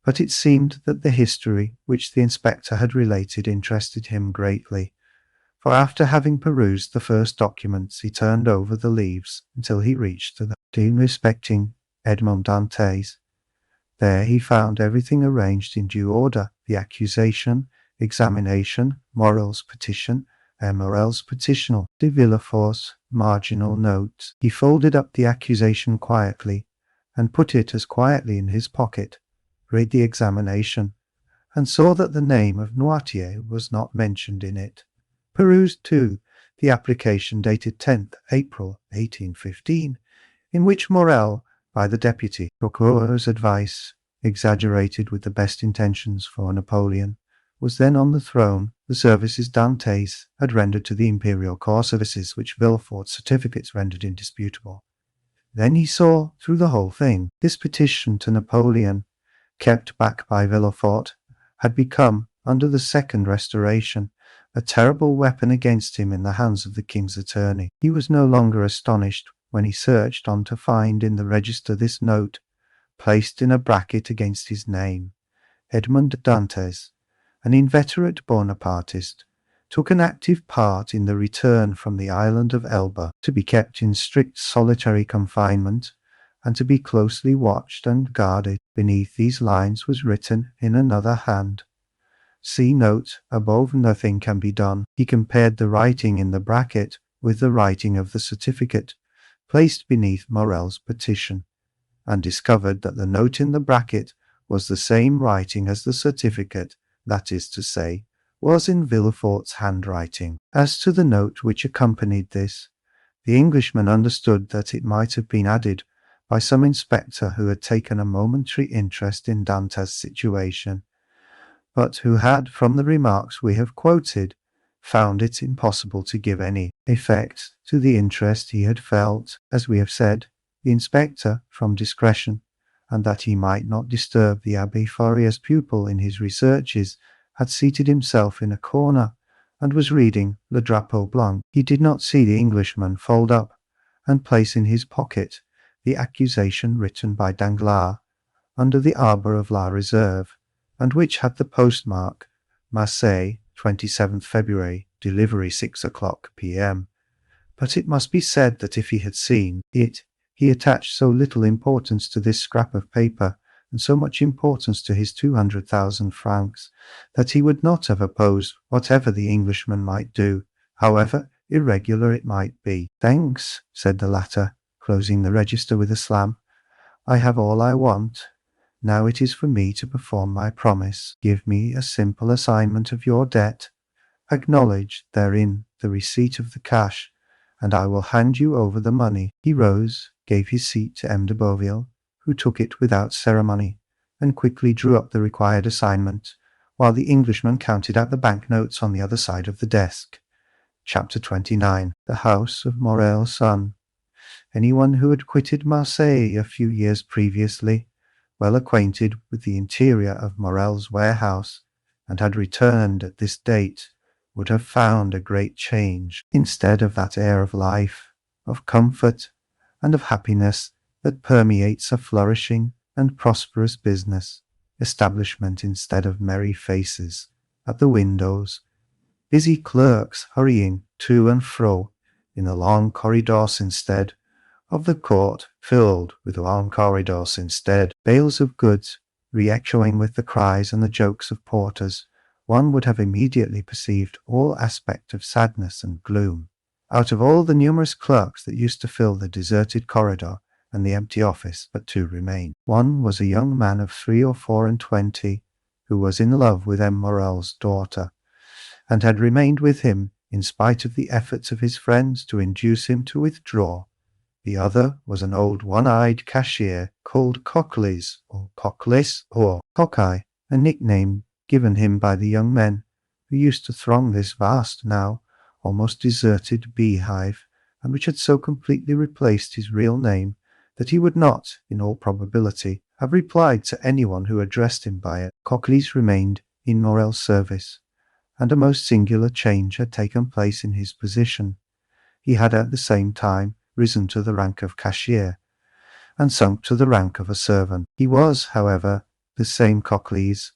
but it seemed that the history which the inspector had related interested him greatly, for after having perused the first documents he turned over the leaves until he reached to the deed respecting Edmond Dantès. There he found everything arranged in due order: the accusation, examination, Morel's petition, and Morel's petitional, de Villefort's marginal notes. He folded up the accusation quietly, and put it as quietly in his pocket, read the examination, and saw that the name of Noirtier was not mentioned in it. Perused, too, the application dated 10th April 1815, in which Morel, by the deputy, Procureur's advice, exaggerated with the best intentions for Napoleon, was then on the throne, the services Dantes had rendered to the imperial corps, services which Villefort's certificates rendered indisputable. Then he saw through the whole thing. This petition to Napoleon, kept back by Villefort, had become, under the Second Restoration, a terrible weapon against him in the hands of the king's attorney. He was no longer astonished when he searched on to find in the register this note, placed in a bracket against his name: Edmond Dantès, an inveterate Bonapartist, took an active part in the return from the island of Elba, to be kept in strict solitary confinement, and to be closely watched and guarded. Beneath these lines was written in another hand: See note above, nothing can be done. He compared the writing in the bracket with the writing of the certificate placed beneath Morel's petition, and discovered that the note in the bracket was the same writing as the certificate, that is to say, was in Villefort's handwriting. As to the note which accompanied this, the Englishman understood that it might have been added by some inspector who had taken a momentary interest in Dantes' situation, but who had, from the remarks we have quoted, found it impossible to give any effect to the interest he had felt. As we have said, the inspector, from discretion, and that he might not disturb the Abbé Fauria's pupil in his researches, had seated himself in a corner, and was reading Le Drapeau Blanc. He did not see the Englishman fold up and place in his pocket the accusation written by Danglars under the arbour of La Réserve, and which had the postmark Marseille, 27th February, delivery 6 o'clock p.m. But it must be said that if he had seen it, he attached so little importance to this scrap of paper, and so much importance to his 200,000 francs, that he would not have opposed whatever the Englishman might do, however irregular it might be. Thanks, said the latter, closing the register with a slam. I have all I want. Now it is for me to perform my promise. Give me a simple assignment of your debt. Acknowledge therein the receipt of the cash, and I will hand you over the money. He rose, gave his seat to M. de Beauville, who took it without ceremony, and quickly drew up the required assignment, while the Englishman counted out the banknotes on the other side of the desk. Chapter 29. The House of Morel's Son. Anyone who had quitted Marseille a few years previously, well acquainted with the interior of Morel's warehouse, and had returned at this date, would have found a great change. Instead of that air of life, of comfort, and of happiness that permeates a flourishing and prosperous business establishment, instead of merry faces at the windows, busy clerks hurrying to and fro in the long corridors, instead of the court filled with long corridors, instead, bales of goods re-echoing with the cries and the jokes of porters, one would have immediately perceived all aspect of sadness and gloom. Out of all the numerous clerks that used to fill the deserted corridor and the empty office, but two remained. One was a young man of 3 or 4 and 20, who was in love with M. Morel's daughter, and had remained with him in spite of the efforts of his friends to induce him to withdraw. The other was an old one-eyed cashier called Cockleys, or Cocklis, or Cockeye, a nickname given him by the young men who used to throng this vast, now almost deserted beehive, and which had so completely replaced his real name that he would not, in all probability, have replied to anyone who addressed him by it. Cockleys remained in Morel's service, and a most singular change had taken place in his position. He had at the same time risen to the rank of cashier, and sunk to the rank of a servant. He was, however, the same Cockleys,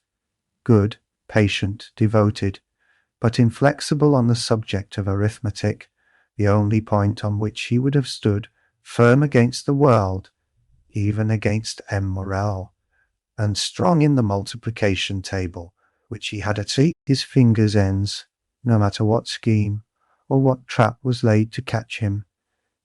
good, patient, devoted, but inflexible on the subject of arithmetic, the only point on which he would have stood firm against the world, even against M. Morel, and strong in the multiplication table, which he had at his fingers' ends, no matter what scheme or what trap was laid to catch him.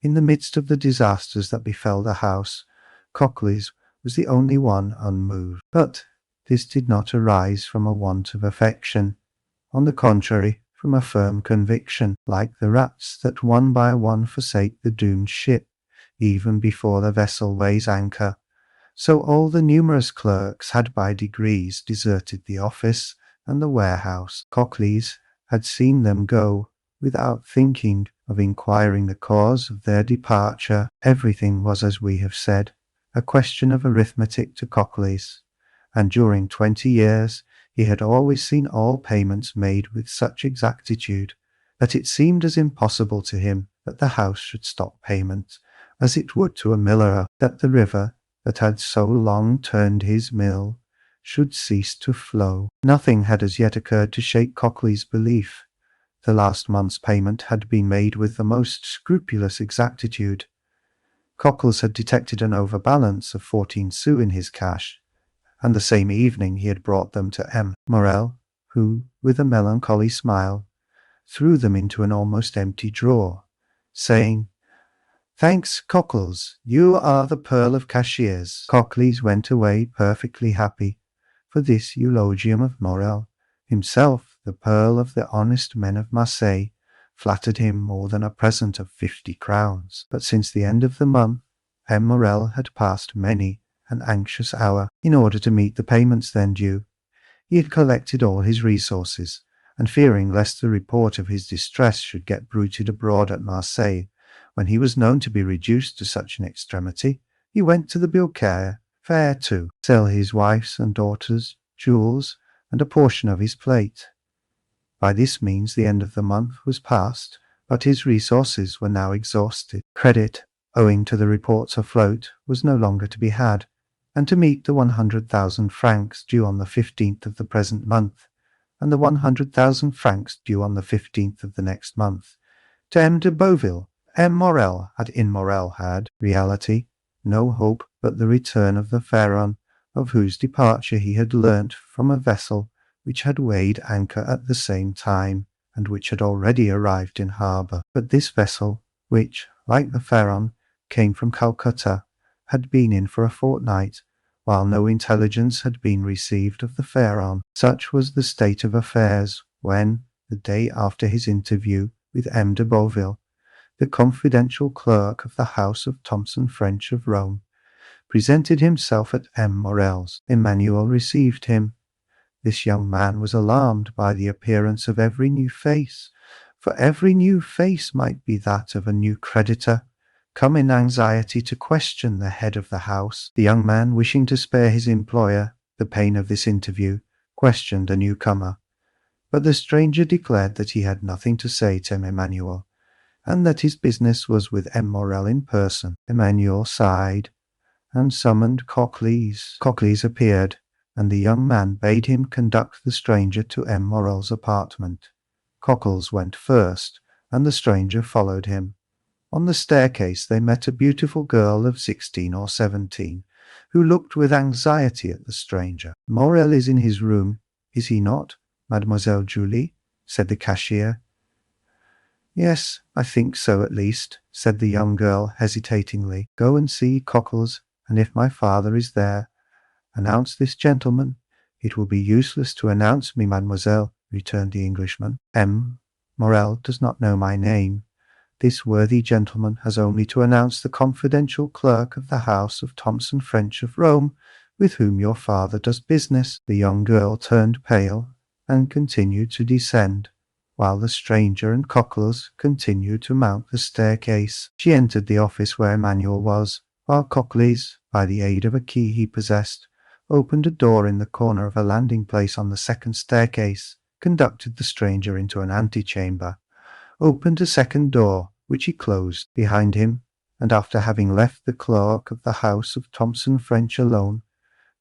In the midst of the disasters that befell the house, Cochlear's was the only one unmoved. But this did not arise from a want of affection. On the contrary, from a firm conviction, like the rats that one by one forsake the doomed ship, even before the vessel weighs anchor, so all the numerous clerks had by degrees deserted the office and the warehouse. Cochlear's had seen them go, without thinking of inquiring the cause of their departure. Everything was, as we have said, a question of arithmetic to Cochlear's, and during 20 years he had always seen all payments made with such exactitude that it seemed as impossible to him that the house should stop payment as it would to a miller that the river that had so long turned his mill should cease to flow. Nothing had as yet occurred to shake Cochlear's belief. The last month's payment had been made with the most scrupulous exactitude. Cochlear's had detected an overbalance of 14 sous in his cash, and the same evening he had brought them to M. Morel, who, with a melancholy smile, threw them into an almost empty drawer, saying, "Thanks, Cochlear's, you are the pearl of cashiers." Cochlear's went away perfectly happy, for this eulogium of Morel, himself the pearl of the honest men of Marseille, flattered him more than a present of 50 crowns. But since the end of the month, M. Morel had passed many an anxious hour. In order to meet the payments then due, he had collected all his resources, and fearing lest the report of his distress should get bruited abroad at Marseille, when he was known to be reduced to such an extremity, he went to the Beaucaire fair to sell his wife's and daughter's jewels and a portion of his plate. By this means the end of the month was past, but his resources were now exhausted. Credit, owing to the reports afloat, was no longer to be had, and to meet the 100,000 francs due on the 15th of the present month, and the 100,000 francs due on the 15th of the next month, to M. de Beauville, M. Morel had reality no hope but the return of the Pharaon, of whose departure he had learnt from a vessel which had weighed anchor at the same time, and which had already arrived in harbour. But this vessel, which, like the Pharaon, came from Calcutta, had been in for a fortnight, while no intelligence had been received of the Pharaon. Such was the state of affairs when, the day after his interview with M. de Beauville, the confidential clerk of the house of Thomson French of Rome presented himself at M. Morel's. Emmanuel received him. This young man was alarmed by the appearance of every new face, for every new face might be that of a new creditor, come in anxiety to question the head of the house. The young man, wishing to spare his employer the pain of this interview, questioned a newcomer, but the stranger declared that he had nothing to say to Emmanuel, and that his business was with M. Morel in person. Emmanuel sighed, and summoned Cochlear's. Cochlear's appeared, and the young man bade him conduct the stranger to M. Morel's apartment. Cochlear's went first, and the stranger followed him. On the staircase they met a beautiful girl of 16 or 17, who looked with anxiety at the stranger. "Morel is in his room, is he not, Mademoiselle Julie?" said the cashier. "Yes, I think so at least," said the young girl hesitatingly. "Go and see Cochlear's, and if my father is there, announce this gentleman." "It will be useless to announce me, mademoiselle," returned the Englishman. "M. Morel does not know my name. This worthy gentleman has only to announce the confidential clerk of the house of Thomson French of Rome, with whom your father does business." The young girl turned pale and continued to descend, while the stranger and Cochlear's continued to mount the staircase. She entered the office where Emmanuel was, while Cochlear's, by the aid of a key he possessed, opened a door in the corner of a landing-place on the second staircase, conducted the stranger into an antechamber, opened a second door, which he closed behind him, and after having left the clerk of the house of Thomson French alone,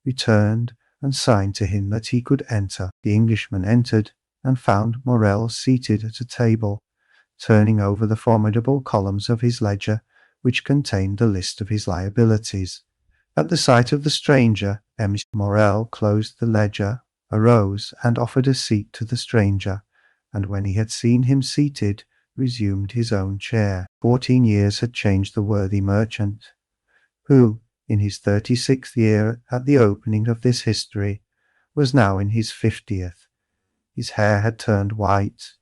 returned and signed to him that he could enter. The Englishman entered, and found Morel seated at a table, turning over the formidable columns of his ledger, which contained the list of his liabilities. At the sight of the stranger, M. Morel closed the ledger, arose, and offered a seat to the stranger, and when he had seen him seated, resumed his own chair. 14 years had changed the worthy merchant, who, in his 36th year at the opening of this history, was now in his 50th. His hair had turned white.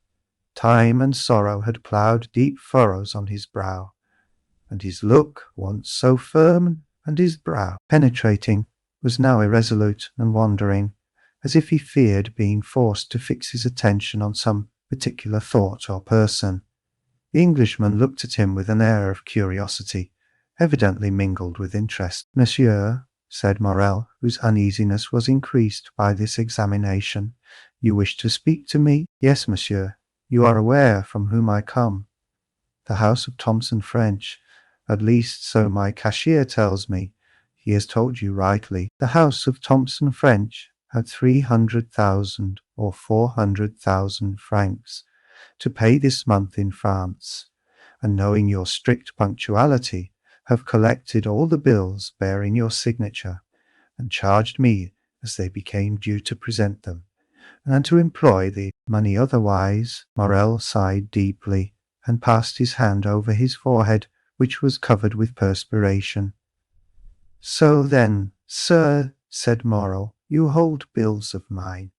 Time and sorrow had ploughed deep furrows on his brow, and his look, once so firm and his brow penetrating, was now irresolute and wandering, as if he feared being forced to fix his attention on some particular thought or person. The Englishman looked at him with an air of curiosity, evidently mingled with interest. "Monsieur," said Morrel, whose uneasiness was increased by this examination, "you wish to speak to me?" "Yes, monsieur. You are aware from whom I come." "The house of Thomson French. At least so my cashier tells me." "He has told you rightly. The house of Thomson French had 300,000 or 400,000 francs to pay this month in France, and knowing your strict punctuality, have collected all the bills bearing your signature, and charged me as they became due to present them, and to employ the money otherwise." Morrel sighed deeply, and passed his hand over his forehead, which was covered with perspiration. "So then, sir," said Morrel, "you hold bills of mine?"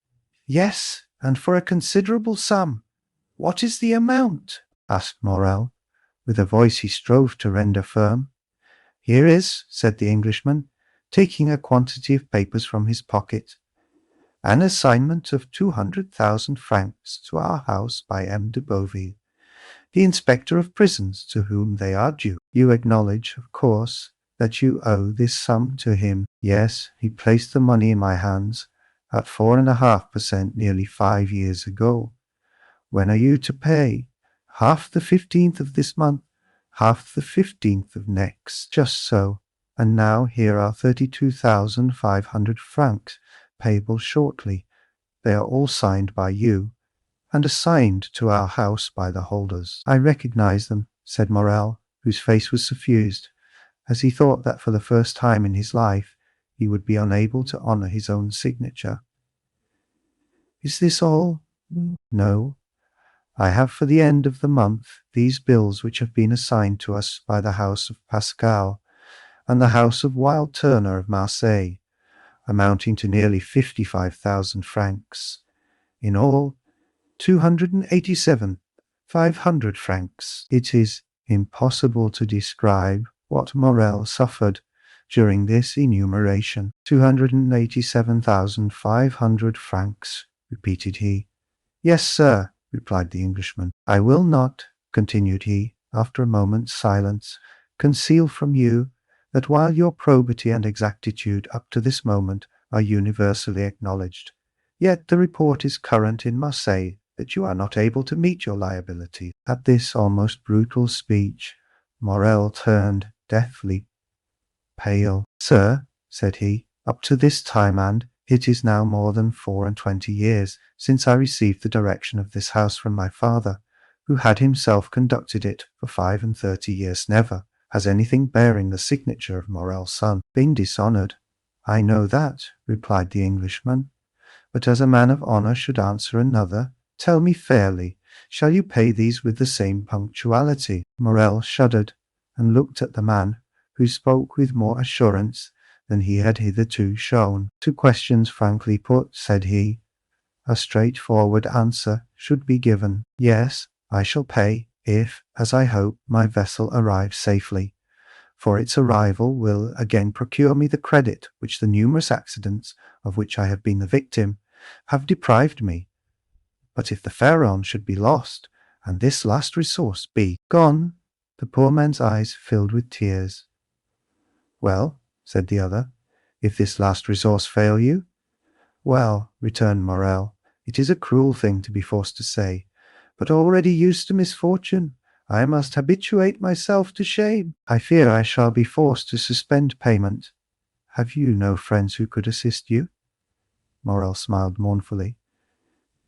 "Yes, and for a considerable sum." "What is the amount?" asked Morrel, with a voice he strove to render firm. "Here is," said the Englishman, taking a quantity of papers from his pocket, "an assignment of 200,000 francs to our house by M. de Beauville, the inspector of prisons, to whom they are due. You acknowledge, of course, that you owe this sum to him?" "Yes, he placed the money in my hands at 4.5% nearly 5 years ago." "When are you to pay?" "Half the 15th of this month, half the 15th of next." "Just so. And now here are 32,500 francs, payable shortly. They are all signed by you, and assigned to our house by the holders." "I recognize them," said Morrel, whose face was suffused, as he thought that for the first time in his life he would be unable to honor his own signature. "Is this all?" "No. I have for the end of the month these bills which have been assigned to us by the house of Pascal and the house of Wild Turner of Marseille, amounting to nearly 55,000 francs. In all, 287,500 francs. It is impossible to describe what Morrel suffered during this enumeration. 287,500 francs, repeated he. "Yes, sir," replied the Englishman. "I will not," continued he, after a moment's silence, "conceal from you that while your probity and exactitude up to this moment are universally acknowledged, yet the report is current in Marseille that you are not able to meet your liability." At this almost brutal speech, Morrel turned deathly pale. "Sir," said he, "up to this time, and it is now more than 24 years since I received the direction of this house from my father, who had himself conducted it for 35 years, never has anything bearing the signature of Morrel's son been dishonoured." "I know that," replied the Englishman, "but as a man of honour should answer another, tell me fairly, shall you pay these with the same punctuality?" Morrel shuddered, and looked at the man, who spoke with more assurance than he had hitherto shown. "Two questions frankly put," said he. "A straightforward answer should be given. Yes, I shall pay, if, as I hope, my vessel arrives safely, for its arrival will again procure me the credit which the numerous accidents of which I have been the victim have deprived me. But if the Pharaon should be lost, and this last resource be gone—" The poor man's eyes filled with tears. "Well," said the other, "if this last resource fail you?" "Well," returned Morrel, "it is a cruel thing to be forced to say, but already used to misfortune, I must habituate myself to shame. I fear I shall be forced to suspend payment. Have you no friends who could assist you?" Morrel smiled mournfully.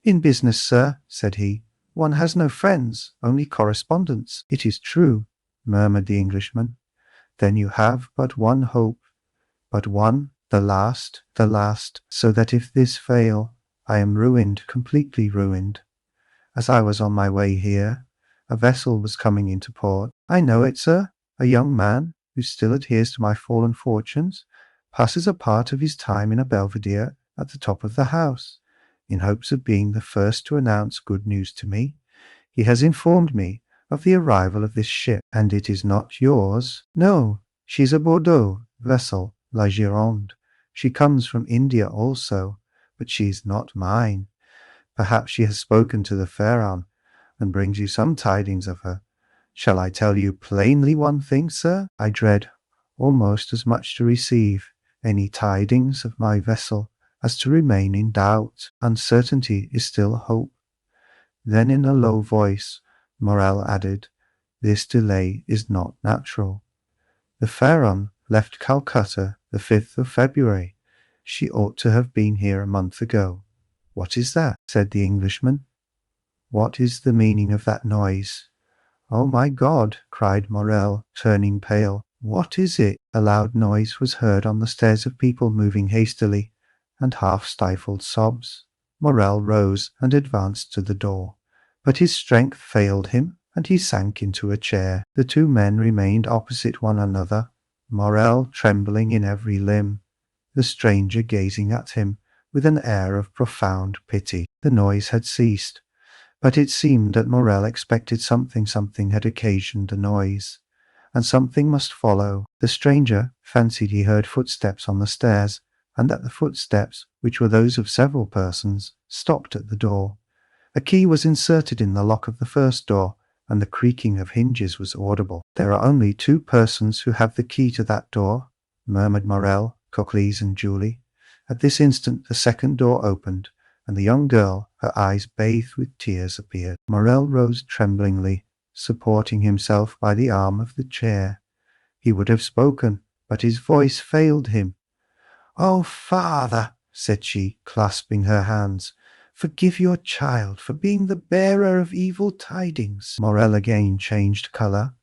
"In business, sir," said he, "one has no friends, only correspondents." "It is true," murmured the Englishman. "Then you have but one hope, but one, the last, so that if this fail, I am ruined, completely ruined. As I was on my way here, a vessel was coming into port." "I know it, sir. A young man, who still adheres to my fallen fortunes, passes a part of his time in a belvedere at the top of the house, in hopes of being the first to announce good news to me. He has informed me of the arrival of this ship, and it is not yours. No, she's a Bordeaux vessel, La Gironde. She comes from India also, but she is not mine. Perhaps she has spoken to the Pharaon, and brings you some tidings of her. Shall I tell you plainly one thing, sir? I dread almost as much to receive any tidings of my vessel as to remain in doubt. Uncertainty is still hope. Then in a low voice, Morel added, this delay is not natural. The Pharaon left Calcutta the 5th of February. She ought to have been here a month ago. What is that? Said the Englishman. What is the meaning of that noise? Oh my God, cried Morel, turning pale. What is it? A loud noise was heard on the stairs of people moving hastily, and half-stifled sobs. Morel rose and advanced to the door, but his strength failed him, and he sank into a chair. The two men remained opposite one another, Morel trembling in every limb, the stranger gazing at him with an air of profound pity. The noise had ceased, but it seemed that Morel expected something had occasioned the noise, and something must follow. The stranger fancied he heard footsteps on the stairs, and that the footsteps, which were those of several persons, stopped at the door. A key was inserted in the lock of the first door, and the creaking of hinges was audible. There are only two persons who have the key to that door, murmured Morel, Coclès and Julie. At this instant the second door opened, and the young girl, her eyes bathed with tears, appeared. Morel rose tremblingly, supporting himself by the arm of the chair. He would have spoken, but his voice failed him. "Oh, father," said she, clasping her hands, "forgive your child for being the bearer of evil tidings." Morel again changed colour.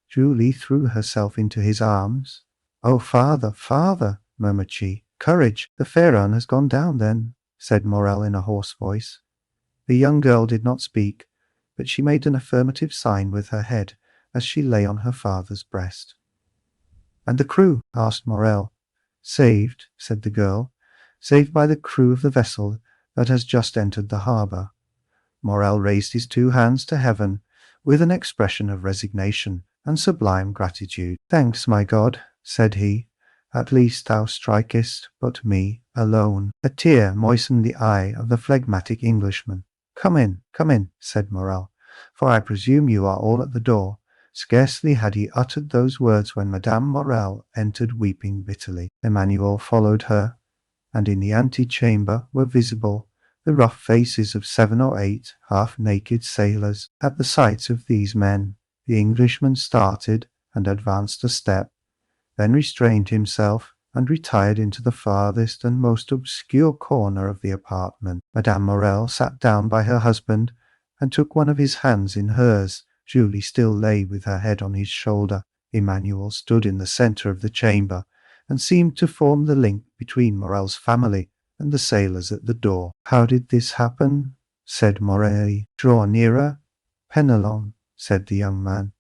Julie threw herself into his arms. "Oh, father, father," murmured she. "Courage! The Pharaon has gone down, then," said Morel in a hoarse voice. The young girl did not speak, but she made an affirmative sign with her head as she lay on her father's breast. "And the crew?" asked Morel. "Saved," said the girl. "Saved by the crew of the vessel that has just entered the harbour." Morel raised his two hands to heaven with an expression of resignation and sublime gratitude. "Thanks, my God," said he. "At least thou strikest but me alone." A tear moistened the eye of the phlegmatic Englishman. Come in," said Morel, "for I presume you are all at the door." Scarcely had he uttered those words when Madame Morel entered weeping bitterly. Emmanuel followed her, and in the antechamber were visible the rough faces of 7 or 8 half-naked sailors. At the sight of these men, the Englishman started and advanced a step, then restrained himself and retired into the farthest and most obscure corner of the apartment. Madame Morel sat down by her husband and took one of his hands in hers. Julie still lay with her head on his shoulder. Emmanuel stood in the centre of the chamber and seemed to form the link between Morel's family and the sailors at the door. "How did this happen?" said Morel. "Draw nearer, Penelon," said the young man,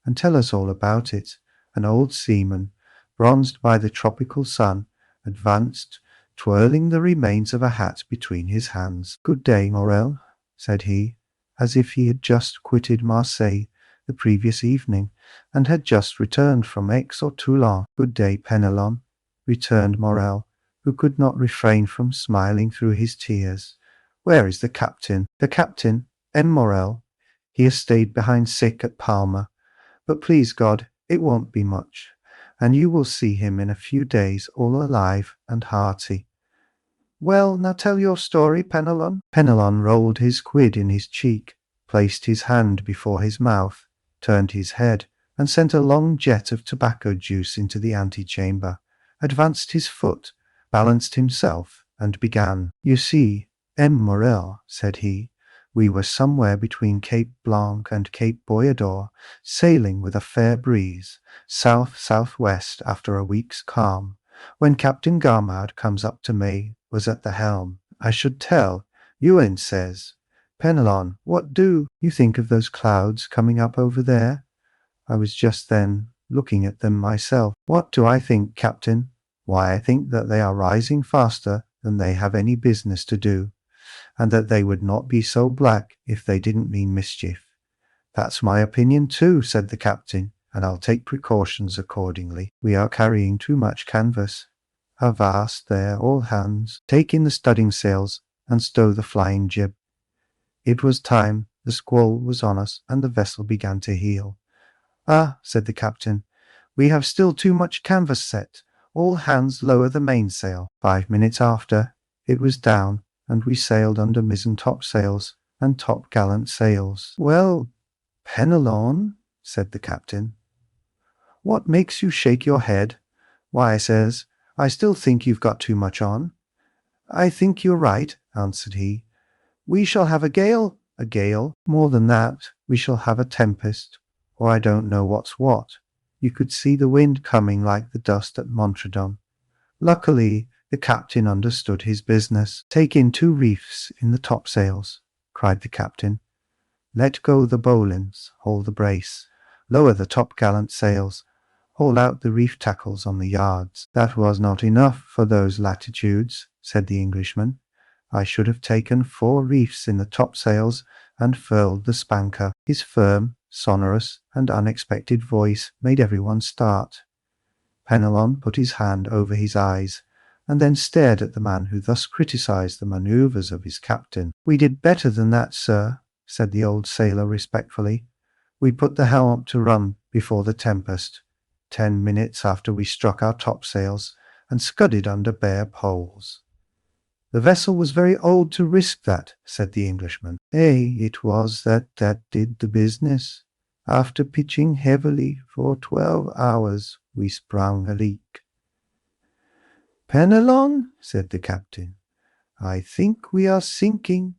"and tell us all about it." An old seaman, bronzed by the tropical sun, advanced, twirling the remains of a hat between his hands. "Good day, Morel," said he, as if he had just quitted Marseille the previous evening, and had just returned from Aix or Toulon. "Good day, Penelon," returned Morel, who could not refrain from smiling through his tears. "Where is the captain?" "The captain, M. Morel. He has stayed behind sick at Palma, but please God, it won't be much, and you will see him in a few days all alive and hearty." "Well, now tell your story, Penelon." Penelon rolled his quid in his cheek, placed his hand before his mouth, turned his head, and sent a long jet of tobacco juice into the antechamber, advanced his foot, balanced himself, and began. "You see, M. Morel," said he, "we were somewhere between Cape Blanc and Cape Boyador, sailing with a fair breeze, south-southwest after a week's calm, when Captain Garmard comes up to me, was at the helm. I should tell, Ewan says, 'Penelon, what do you think of those clouds coming up over there?' I was just then looking at them myself. What do I think, Captain? Why, I think that they are rising faster than they have any business to do, and that they would not be so black if they didn't mean mischief. That's my opinion too, said the captain, and I'll take precautions accordingly. We are carrying too much canvas. Avast there, all hands, take in the studding sails and stow the flying jib. It was time. The squall was on us, and the vessel began to heel. Ah, said the captain, we have still too much canvas set. All hands lower the mainsail. 5 minutes after, it was down, and we sailed under mizzen topsails and topgallant sails. Well, Penelon, said the captain, what makes you shake your head? Why, says, I still think you've got too much on. I think you're right, answered he. We shall have a gale. A gale? More than that, we shall have a tempest, or I don't know what's what. You could see the wind coming like the dust at Montredon. Luckily, the captain understood his business. Take in 2 reefs in the topsails, cried the captain. Let go the bowlines, hold the brace, lower the topgallant sails, haul out the reef tackles on the yards. That was not enough for those latitudes, said the Englishman. I should have taken 4 reefs in the topsails and furled the spanker. His firm, sonorous, and unexpected voice made everyone start. Penelon put his hand over his eyes, and then stared at the man who thus criticized the manoeuvres of his captain. We did better than that, sir, said the old sailor respectfully. We put the helm up to run before the tempest, 10 minutes after we struck our topsails, and scudded under bare poles. The vessel was very old to risk that, said the Englishman. It was that did the business. After pitching heavily for 12 hours, we sprung a leak. Penelon, said the captain, I think we are sinking.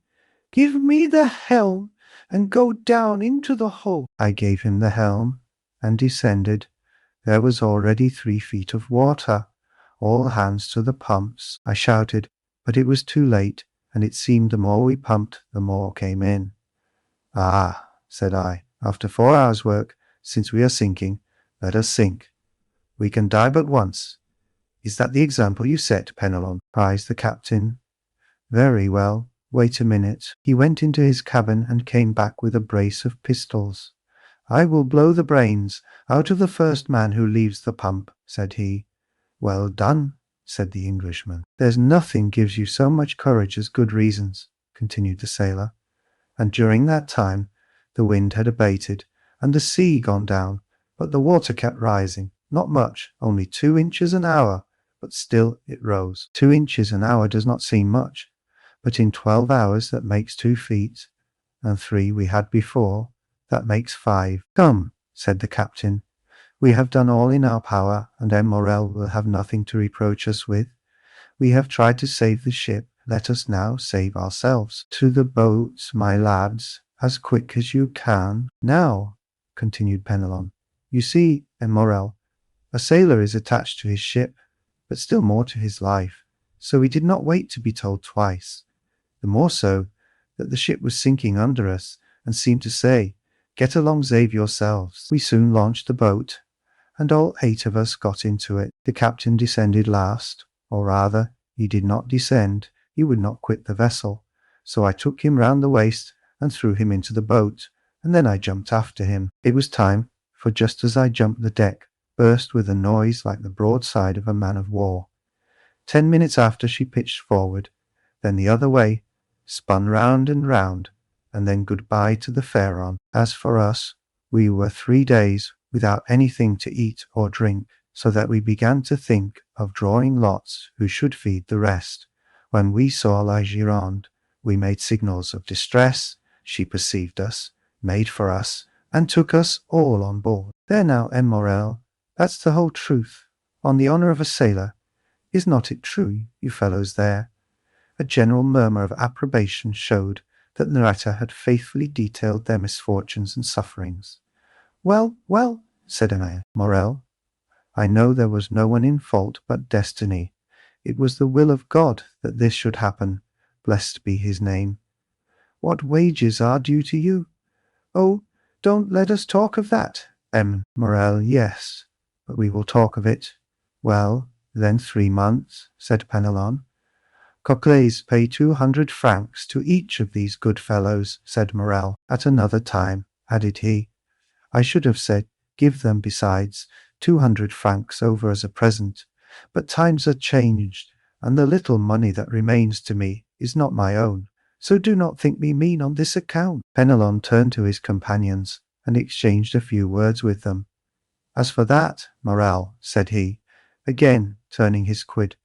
Give me the helm and go down into the hold. I gave him the helm and descended. There was already 3 feet of water. All hands to the pumps, I shouted, but it was too late, and it seemed the more we pumped, the more came in. Ah, said I, after 4 hours' work, since we are sinking, let us sink. We can die but once. Is that the example you set, Penelon? Cries the captain. Very well. Wait a minute. He went into his cabin and came back with a brace of pistols. I will blow the brains out of the first man who leaves the pump, said he. Well done, said the Englishman. There's nothing gives you so much courage as good reasons, continued the sailor. And during that time the wind had abated and the sea gone down, but the water kept rising, not much, only 2 inches an hour, but still it rose. 2 inches an hour does not seem much, but in 12 hours that makes 2 feet, and 3 we had before, that makes 5. Come, said the captain, we have done all in our power, and M. Morel will have nothing to reproach us with. We have tried to save the ship, let us now save ourselves. To the boats, my lads, as quick as you can. Now, continued Penelon, you see, M. Morel, a sailor is attached to his ship, but still more to his life, so we did not wait to be told twice. The more so, that the ship was sinking under us, and seemed to say, Get along, save yourselves. We soon launched the boat, and all 8 of us got into it. The captain descended last, or rather, he did not descend, he would not quit the vessel, so I took him round the waist and threw him into the boat, and then I jumped after him. It was time, for just as I jumped the deck burst with a noise like the broadside of a man of war. 10 minutes after she pitched forward, then the other way, spun round and round, and then goodbye to the Pharaon. As for us, we were 3 days without anything to eat or drink, so that we began to think of drawing lots who should feed the rest. When we saw La Gironde, we made signals of distress. She perceived us, made for us, and took us all on board. There now, M. Morel, that's the whole truth, on the honour of a sailor. Is not it true, you fellows there? A general murmur of approbation showed that the narrator had faithfully detailed their misfortunes and sufferings. Well, well, said Morel, I know there was no one in fault but destiny. It was the will of God that this should happen. Blessed be his name. What wages are due to you? Oh, don't let us talk of that, Morel, yes, but we will talk of it. Well, then 3 months, said Penelon. Cocles, pay 200 francs to each of these good fellows, said Morel. At another time, added he, I should have said, give them besides 200 francs over as a present, but times are changed, and the little money that remains to me is not my own, so do not think me mean on this account. Penelon turned to his companions, and exchanged a few words with them. As for that, Morel, said he, again turning his quid,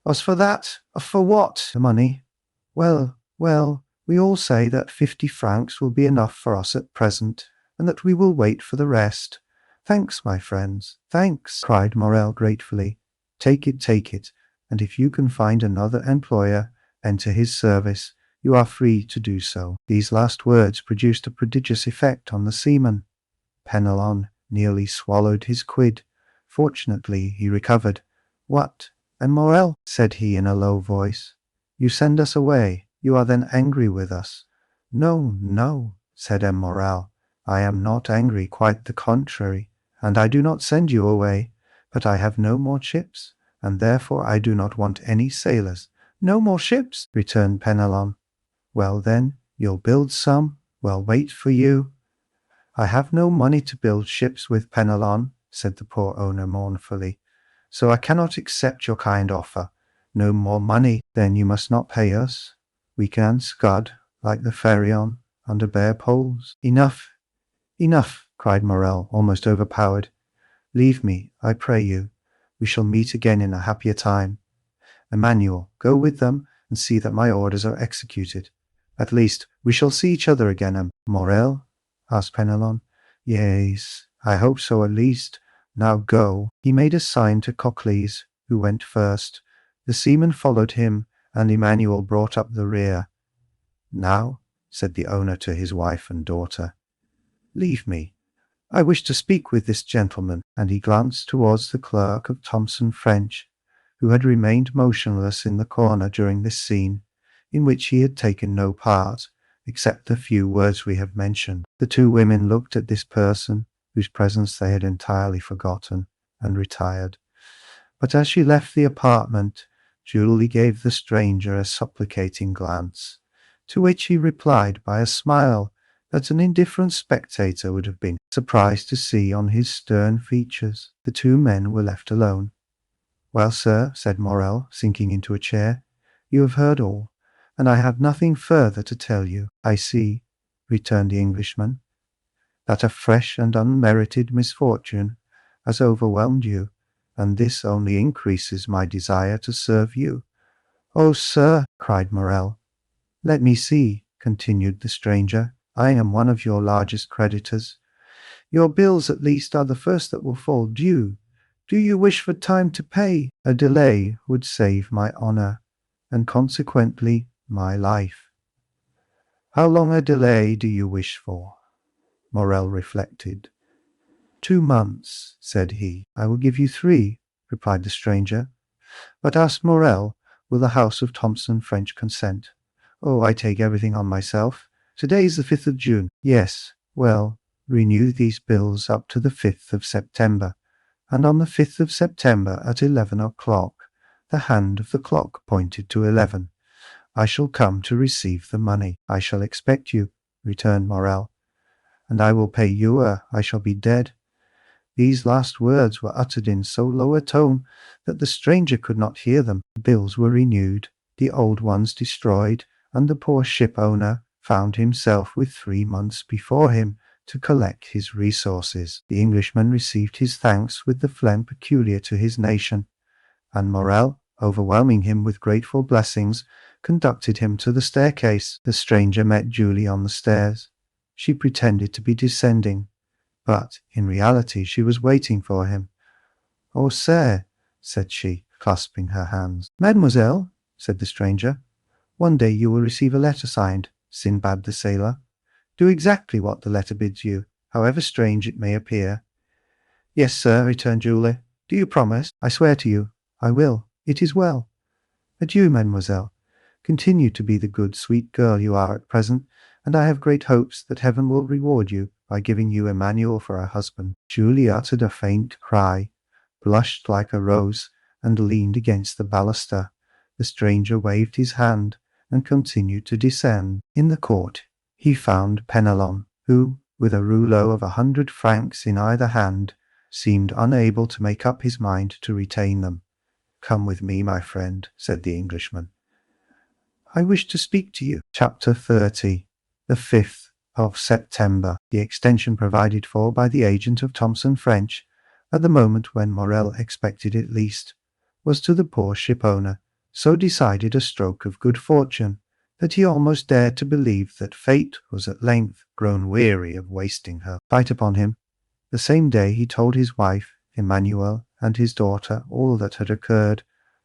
as for that, for what? The money? Well, we all say that 50 francs will be enough for us at present, and that we will wait for the rest. Thanks, my friends, thanks, cried Morel gratefully. Take it, and if you can find another employer, enter his service. You are free to do so. These last words produced a prodigious effect on the seaman. Penelon nearly swallowed his quid. Fortunately, he recovered. What? And Morel, said he in a low voice, you send us away. You are then angry with us? No, said M. Morel. I am not angry, quite the contrary, and I do not send you away, but I have no more ships, and therefore I do not want any sailors. No more ships, returned Penelon. Well then, you'll build some. We'll wait for you. I have no money to build ships with, Penelon, said the poor owner mournfully, so I cannot accept your kind offer. No more money, then you must not pay us. We can scud, like the Pharaon, under bare poles. Enough, cried Morel, almost overpowered. Leave me, I pray you. We shall meet again in a happier time. Emmanuel, go with them, and see that my orders are executed. At least, we shall see each other again, Morel? asked Penelon. Yes, I hope so at least. Now go. He made a sign to Cocles, who went first. The seaman followed him, and Emmanuel brought up the rear. Now, said the owner to his wife and daughter, leave me. I wish to speak with this gentleman, and he glanced towards the clerk of Thomson French, who had remained motionless in the corner during this scene, in which he had taken no part, except the few words we have mentioned. The two women looked at this person, whose presence they had entirely forgotten, and retired. But as she left the apartment, Julie gave the stranger a supplicating glance, to which he replied by a smile that an indifferent spectator would have been surprised to see on his stern features. The two men were left alone. Well, sir, said Morel, sinking into a chair, you have heard all, and I have nothing further to tell you. I see, returned the Englishman, that a fresh and unmerited misfortune has overwhelmed you, and this only increases my desire to serve you. Oh, sir, cried Morel. Let me see, continued the stranger. I am one of your largest creditors. Your bills at least are the first that will fall due. Do you wish for time to pay? A delay would save my honor, and consequently my life. How long a delay do you wish for? Morel reflected. 2 months, said he. I will give you 3, replied the stranger. But asked Morel, will the house of Thomson French consent? Oh, I take everything on myself. Today is the 5th of June. Yes, well, renew these bills up to the 5th of September, and on the 5th of September at 11 o'clock, the hand of the clock pointed to 11. I shall come to receive the money. I shall expect you, returned Morel, and I will pay you ere I shall be dead. These last words were uttered in so low a tone that the stranger could not hear them. The bills were renewed, the old ones destroyed, and the poor ship owner found himself with 3 months before him to collect his resources. The Englishman received his thanks with the phlegm peculiar to his nation, and Morel, overwhelming him with grateful blessings, conducted him to the staircase. The stranger met Julie on the stairs. She pretended to be descending, but in reality she was waiting for him. Oh, sir, said she, clasping her hands. Mademoiselle, said the stranger, one day you will receive a letter signed Sinbad the Sailor. Do exactly what the letter bids you, however strange it may appear. Yes, sir, returned Julie. Do you promise? I swear to you, I will. It is well. Adieu, mademoiselle. Continue to be the good, sweet girl you are at present, and I have great hopes that heaven will reward you by giving you Emmanuel for a husband." Julie uttered a faint cry, blushed like a rose, and leaned against the baluster. The stranger waved his hand and continued to descend. In the court he found Penelon, who, with a rouleau of 100 francs in either hand, seemed unable to make up his mind to retain them. "Come with me, my friend," said the Englishman. "I wish to speak to you." Chapter 30. The 5th of September. The extension provided for by the agent of Thomson French, at the moment when Morrel expected it least, was to the poor shipowner so decided a stroke of good fortune that he almost dared to believe that fate was at length grown weary of wasting her fight upon him. The same day he told his wife, Emmanuel, and his daughter all that had occurred,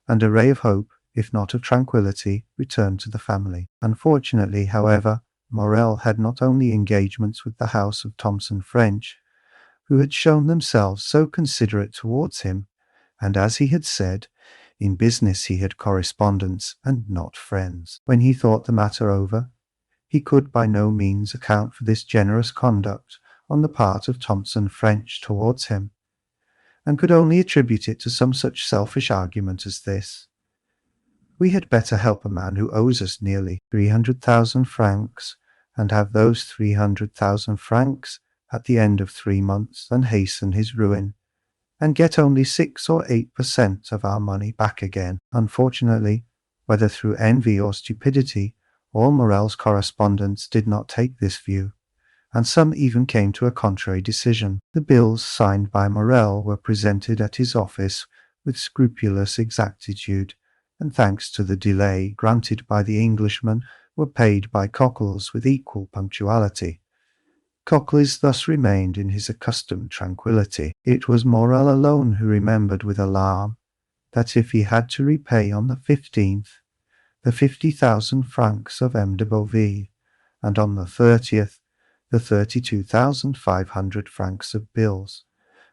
and a ray of hope, if not of tranquillity, returned to the family. Unfortunately, however, Morrel had not only engagements with the house of Thomson French, who had shown themselves so considerate towards him, and as he had said, in business he had correspondents and not friends. When he thought the matter over, he could by no means account for this generous conduct on the part of Thomson French towards him, and could only attribute it to some such selfish argument as this: "We had better help a man who owes us nearly 300,000 francs, and have those 300,000 francs at the end of 3 months than hasten his ruin, and get only 6 or 8% of our money back again." Unfortunately, whether through envy or stupidity, all Morrel's correspondents did not take this view, and some even came to a contrary decision. The bills signed by Morrel were presented at his office with scrupulous exactitude, and thanks to the delay granted by the Englishman, were paid by Cockles with equal punctuality. Cockles thus remained in his accustomed tranquillity. It was Morrel alone who remembered with alarm that if he had to repay on the 15th the 50,000 francs of M. de Boville, and on the 30th the 32,500 francs of bills,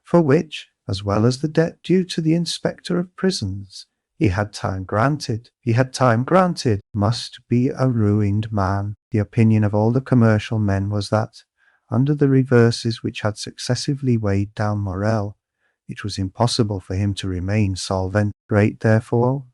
for which, as well as the debt due to the inspector of prisons, he had time granted, must be a ruined man. The opinion of all the commercial men was that, under the reverses which had successively weighed down Morrel, it was impossible for him to remain solvent. Great, therefore,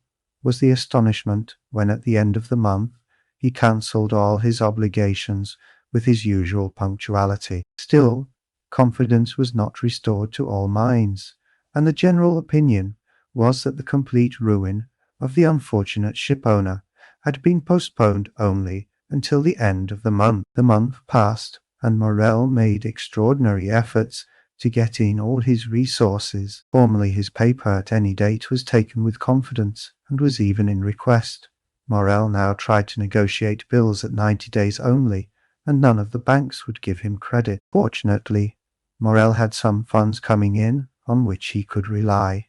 was the astonishment when at the end of the month he cancelled all his obligations with his usual punctuality. Still, confidence was not restored to all minds, and the general opinion was that the complete ruin of the unfortunate shipowner had been postponed only until the end of the month. The month passed, and Morrel made extraordinary efforts to get in all his resources. Formerly his paper at any date was taken with confidence, and was even in request. Morrel now tried to negotiate bills at 90 days only, and none of the banks would give him credit. Fortunately, Morrel had some funds coming in on which he could rely,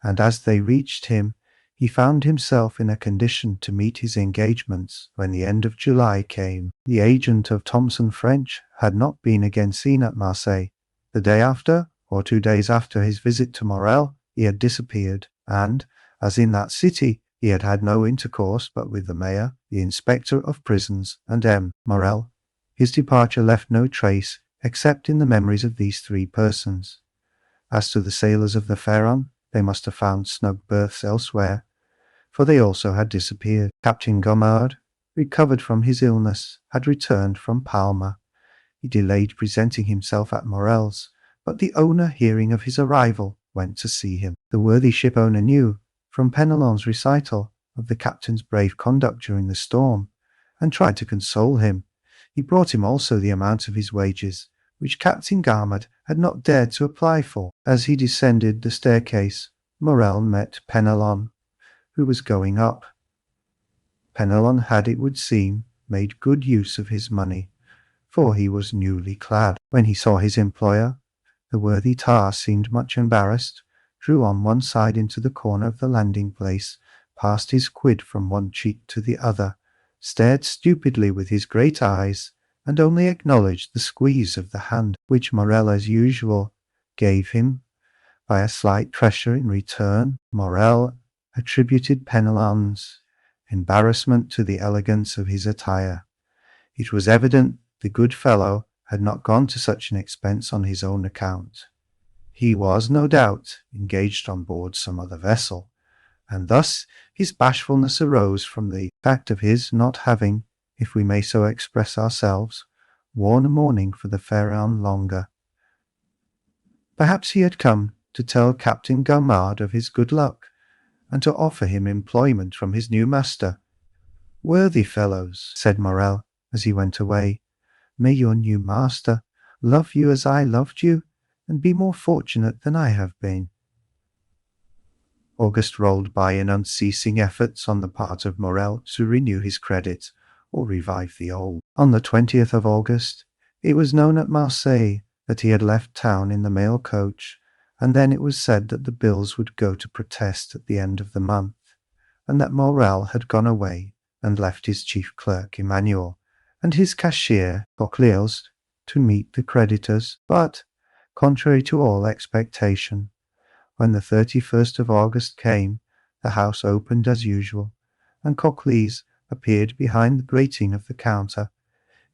and as they reached him, he found himself in a condition to meet his engagements when the end of July came. The agent of Thomson French had not been again seen at Marseille. The day after, or 2 days after his visit to Morrel, he had disappeared, and, as in that city he had had no intercourse but with the mayor, the inspector of prisons, and M. Morrel, his departure left no trace except in the memories of these 3 persons. As to the sailors of the Pharaon, they must have found snug berths elsewhere, for they also had disappeared. Captain Gomard, recovered from his illness, had returned from Palma. He delayed presenting himself at Morrel's, but the owner, hearing of his arrival, went to see him. The worthy shipowner knew, from Penelon's recital, of the captain's brave conduct during the storm, and tried to console him. He brought him also the amount of his wages, which Captain Garmard had not dared to apply for. As he descended the staircase, Morrel met Penelon, who was going up. Penelon had, it would seem, made good use of his money, for he was newly clad. When he saw his employer, the worthy tar seemed much embarrassed, drew on one side into the corner of the landing-place, passed his quid from one cheek to the other, stared stupidly with his great eyes, and only acknowledged the squeeze of the hand which Morrel, as usual, gave him by a slight pressure in return. Morrel attributed Penelon's embarrassment to the elegance of his attire. It was evident the good fellow had not gone to such an expense on his own account. He was, no doubt, engaged on board some other vessel, and thus his bashfulness arose from the fact of his not having, if we may so express ourselves, worn mourning for the fair Anne longer. Perhaps he had come to tell Captain Gaumard of his good luck, and to offer him employment from his new master. "Worthy fellows," said Morrel as he went away, "may your new master love you as I loved you, and be more fortunate than I have been." August rolled by in unceasing efforts on the part of Morrel to renew his credit, or revive the old. On the 20th of August, it was known at Marseilles that he had left town in the mail coach, and then it was said that the bills would go to protest at the end of the month, and that Morrel had gone away and left his chief clerk Emmanuel and his cashier Coquelius to meet the creditors. But, contrary to all expectation, when the 31st of August came, the house opened as usual, and Coquelius appeared behind the grating of the counter,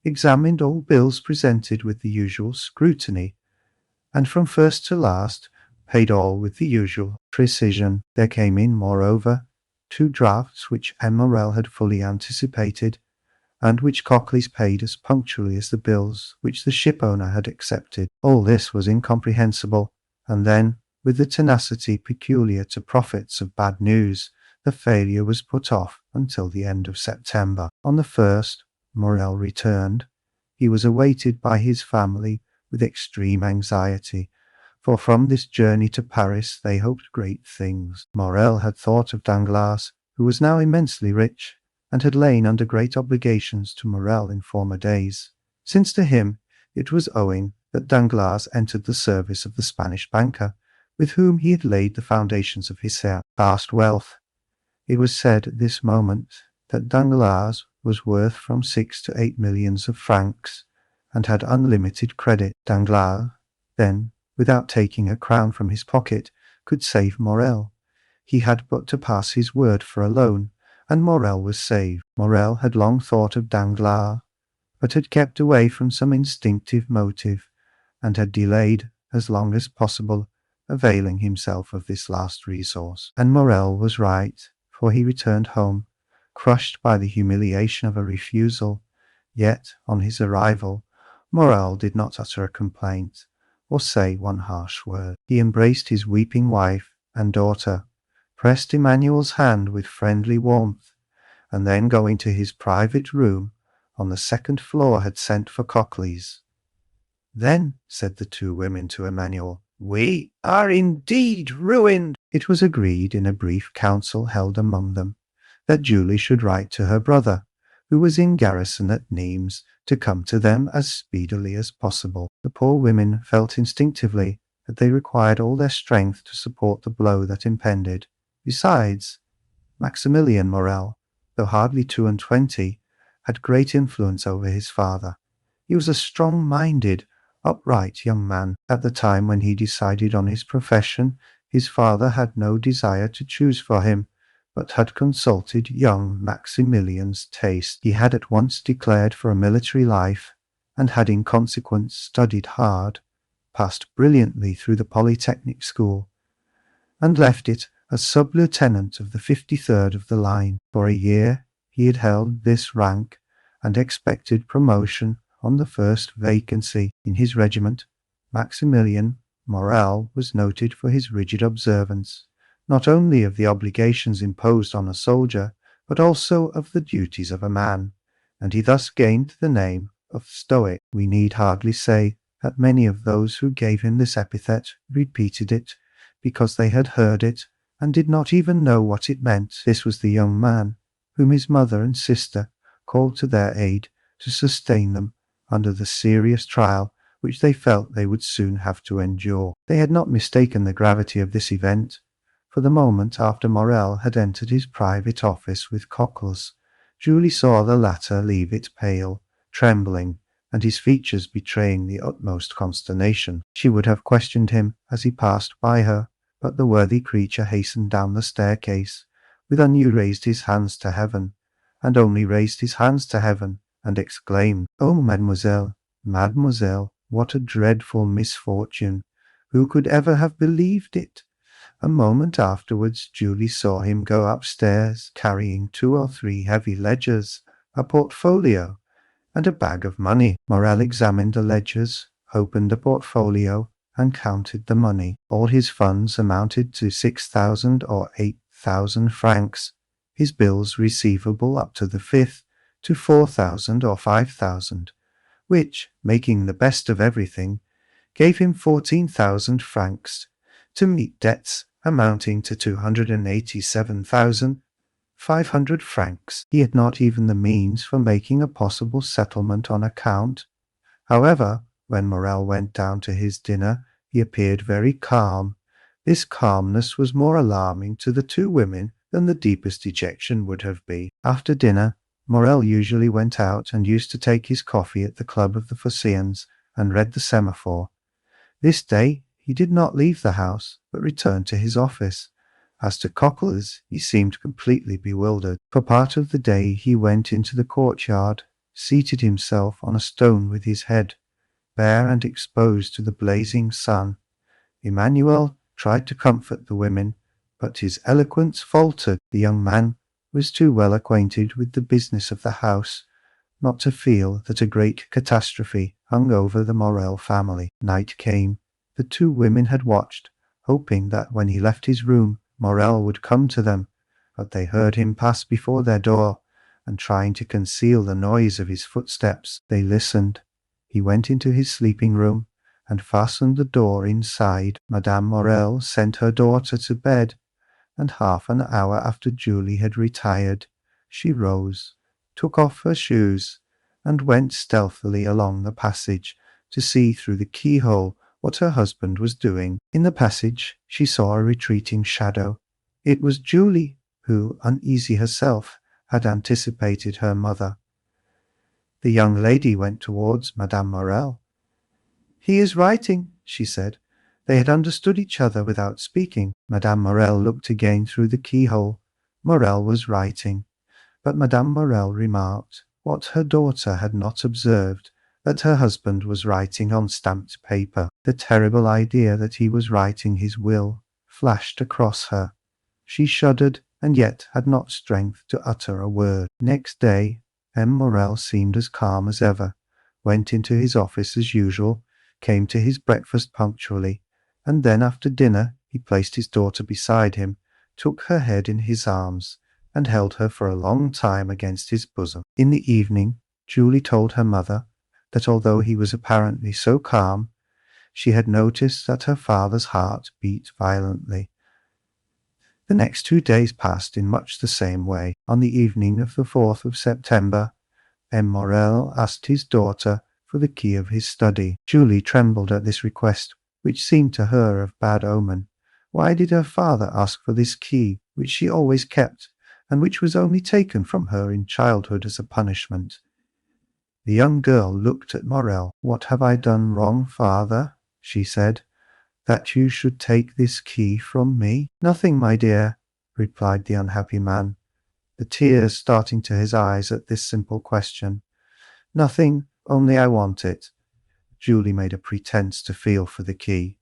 examined all bills presented with the usual scrutiny, and from first to last paid all with the usual precision. There came in, moreover, 2 drafts which Morrel had fully anticipated, and which Coquelius paid as punctually as the bills which the ship-owner had accepted. All this was incomprehensible, and then, with the tenacity peculiar to prophets of bad news, the failure was put off until the end of September. On the 1st, Morrel returned. He was awaited by his family with extreme anxiety, for from this journey to Paris they hoped great things. Morrel had thought of Danglars, who was now immensely rich, and had lain under great obligations to Morrel in former days, since to him it was owing that Danglars entered the service of the Spanish banker, with whom he had laid the foundations of his vast wealth. It was said at this moment that Danglars was worth from 6 to 8 millions of francs, and had unlimited credit. Danglars, then, without taking a crown from his pocket, could save Morrel. He had but to pass his word for a loan, and Morrel was saved. Morrel had long thought of Danglars, but had kept away from some instinctive motive, and had delayed as long as possible availing himself of this last resource. And Morrel was right, for he returned home, crushed by the humiliation of a refusal. Yet, on his arrival, Morrel did not utter a complaint, or say one harsh word. He embraced his weeping wife and daughter, pressed Emmanuel's hand with friendly warmth, and then going to his private room on the 2nd floor had sent for Coquelius. "Then," said the 2 women to Emmanuel, "we are indeed ruined." It was agreed in a brief council held among them that Julie should write to her brother, who was in garrison at Nimes, to come to them as speedily as possible. The poor women felt instinctively that they required all their strength to support the blow that impended. Besides, Maximilian Morrel, though hardly 22, had great influence over his father. He was a strong-minded, upright young man. At the time when he decided on his profession, his father had no desire to choose for him, but had consulted young Maximilian's taste. He had at once declared for a military life, and had in consequence studied hard, passed brilliantly through the Polytechnic School, and left it as sub-lieutenant of the 53rd of the line. For a year he had held this rank, and expected promotion on the first vacancy. In his regiment, Maximilian Morrel was noted for his rigid observance, not only of the obligations imposed on a soldier, but also of the duties of a man, and he thus gained the name of Stoic. We need hardly say that many of those who gave him this epithet repeated it, because they had heard it, and did not even know what it meant. This was the young man whom his mother and sister called to their aid to sustain them under the serious trial which they felt they would soon have to endure. They had not mistaken the gravity of this event, for the moment after Morrel had entered his private office with Coquelius, Julie saw the latter leave it pale, trembling, and his features betraying the utmost consternation. She would have questioned him as he passed by her, but the worthy creature hastened down the staircase, with raised his hands to heaven, and only raised his hands to heaven, and exclaimed, "Oh, mademoiselle, Mademoiselle, what a dreadful misfortune! Who could ever have believed it? A moment afterwards, Julie saw him go upstairs, carrying 2 or 3 heavy ledgers, a portfolio, and a bag of money. Morel examined the ledgers, opened the portfolio, and counted the money. All his funds amounted to 6,000 or 8,000 francs, his bills receivable up to the 5th to 4,000 or 5,000, which, making the best of everything, gave him 14,000 francs to meet debts amounting to 287,500 francs. He had not even the means for making a possible settlement on account. However, when Morel went down to his dinner, he appeared very calm. This calmness was more alarming to the 2 women than the deepest dejection would have been. After dinner, Morel usually went out and used to take his coffee at the Club of the Phocéens and read the Semaphore. This day he did not leave the house, but returned to his office. As to Coquelin, he seemed completely bewildered. For part of the day he went into the courtyard, seated himself on a stone with his head bare and exposed to the blazing sun. Emmanuel tried to comfort the women, but his eloquence faltered. The young man was too well acquainted with the business of the house not to feel that a great catastrophe hung over the Morel family. Night came. The 2 women had watched, hoping that when he left his room, Morel would come to them, but they heard him pass before their door, and trying to conceal the noise of his footsteps, they listened. He went into his sleeping room and fastened the door inside. Madame Morel sent her daughter to bed, and half an hour after Julie had retired, she rose, took off her shoes, and went stealthily along the passage to see through the keyhole what her husband was doing. In the passage she saw a retreating shadow. It was Julie, who, uneasy herself, had anticipated her mother. The young lady went towards Madame Morel. "He is writing," she said. They had understood each other without speaking. Madame Morel looked again through the keyhole. Morel was writing, but Madame Morel remarked, what her daughter had not observed, that her husband was writing on stamped paper. The terrible idea that he was writing his will flashed across her. She shuddered, and yet had not strength to utter a word. Next day, M. Morel seemed as calm as ever, went into his office as usual, came to his breakfast punctually, and then after dinner he placed his daughter beside him, took her head in his arms, and held her for a long time against his bosom. In the evening, Julie told her mother that although he was apparently so calm, she had noticed that her father's heart beat violently. The next 2 days passed in much the same way. On the evening of the 4th of September, M. Morel asked his daughter for the key of his study. Julie trembled at this request, which seemed to her of bad omen. Why did her father ask for this key, which she always kept, and which was only taken from her in childhood as a punishment? The young girl looked at Morel. "What have I done wrong, father?" she said, "that you should take this key from me?" "Nothing, my dear," replied the unhappy man, the tears starting to his eyes at this simple question. "Nothing, only I want it." Julie made a pretense to feel for the key.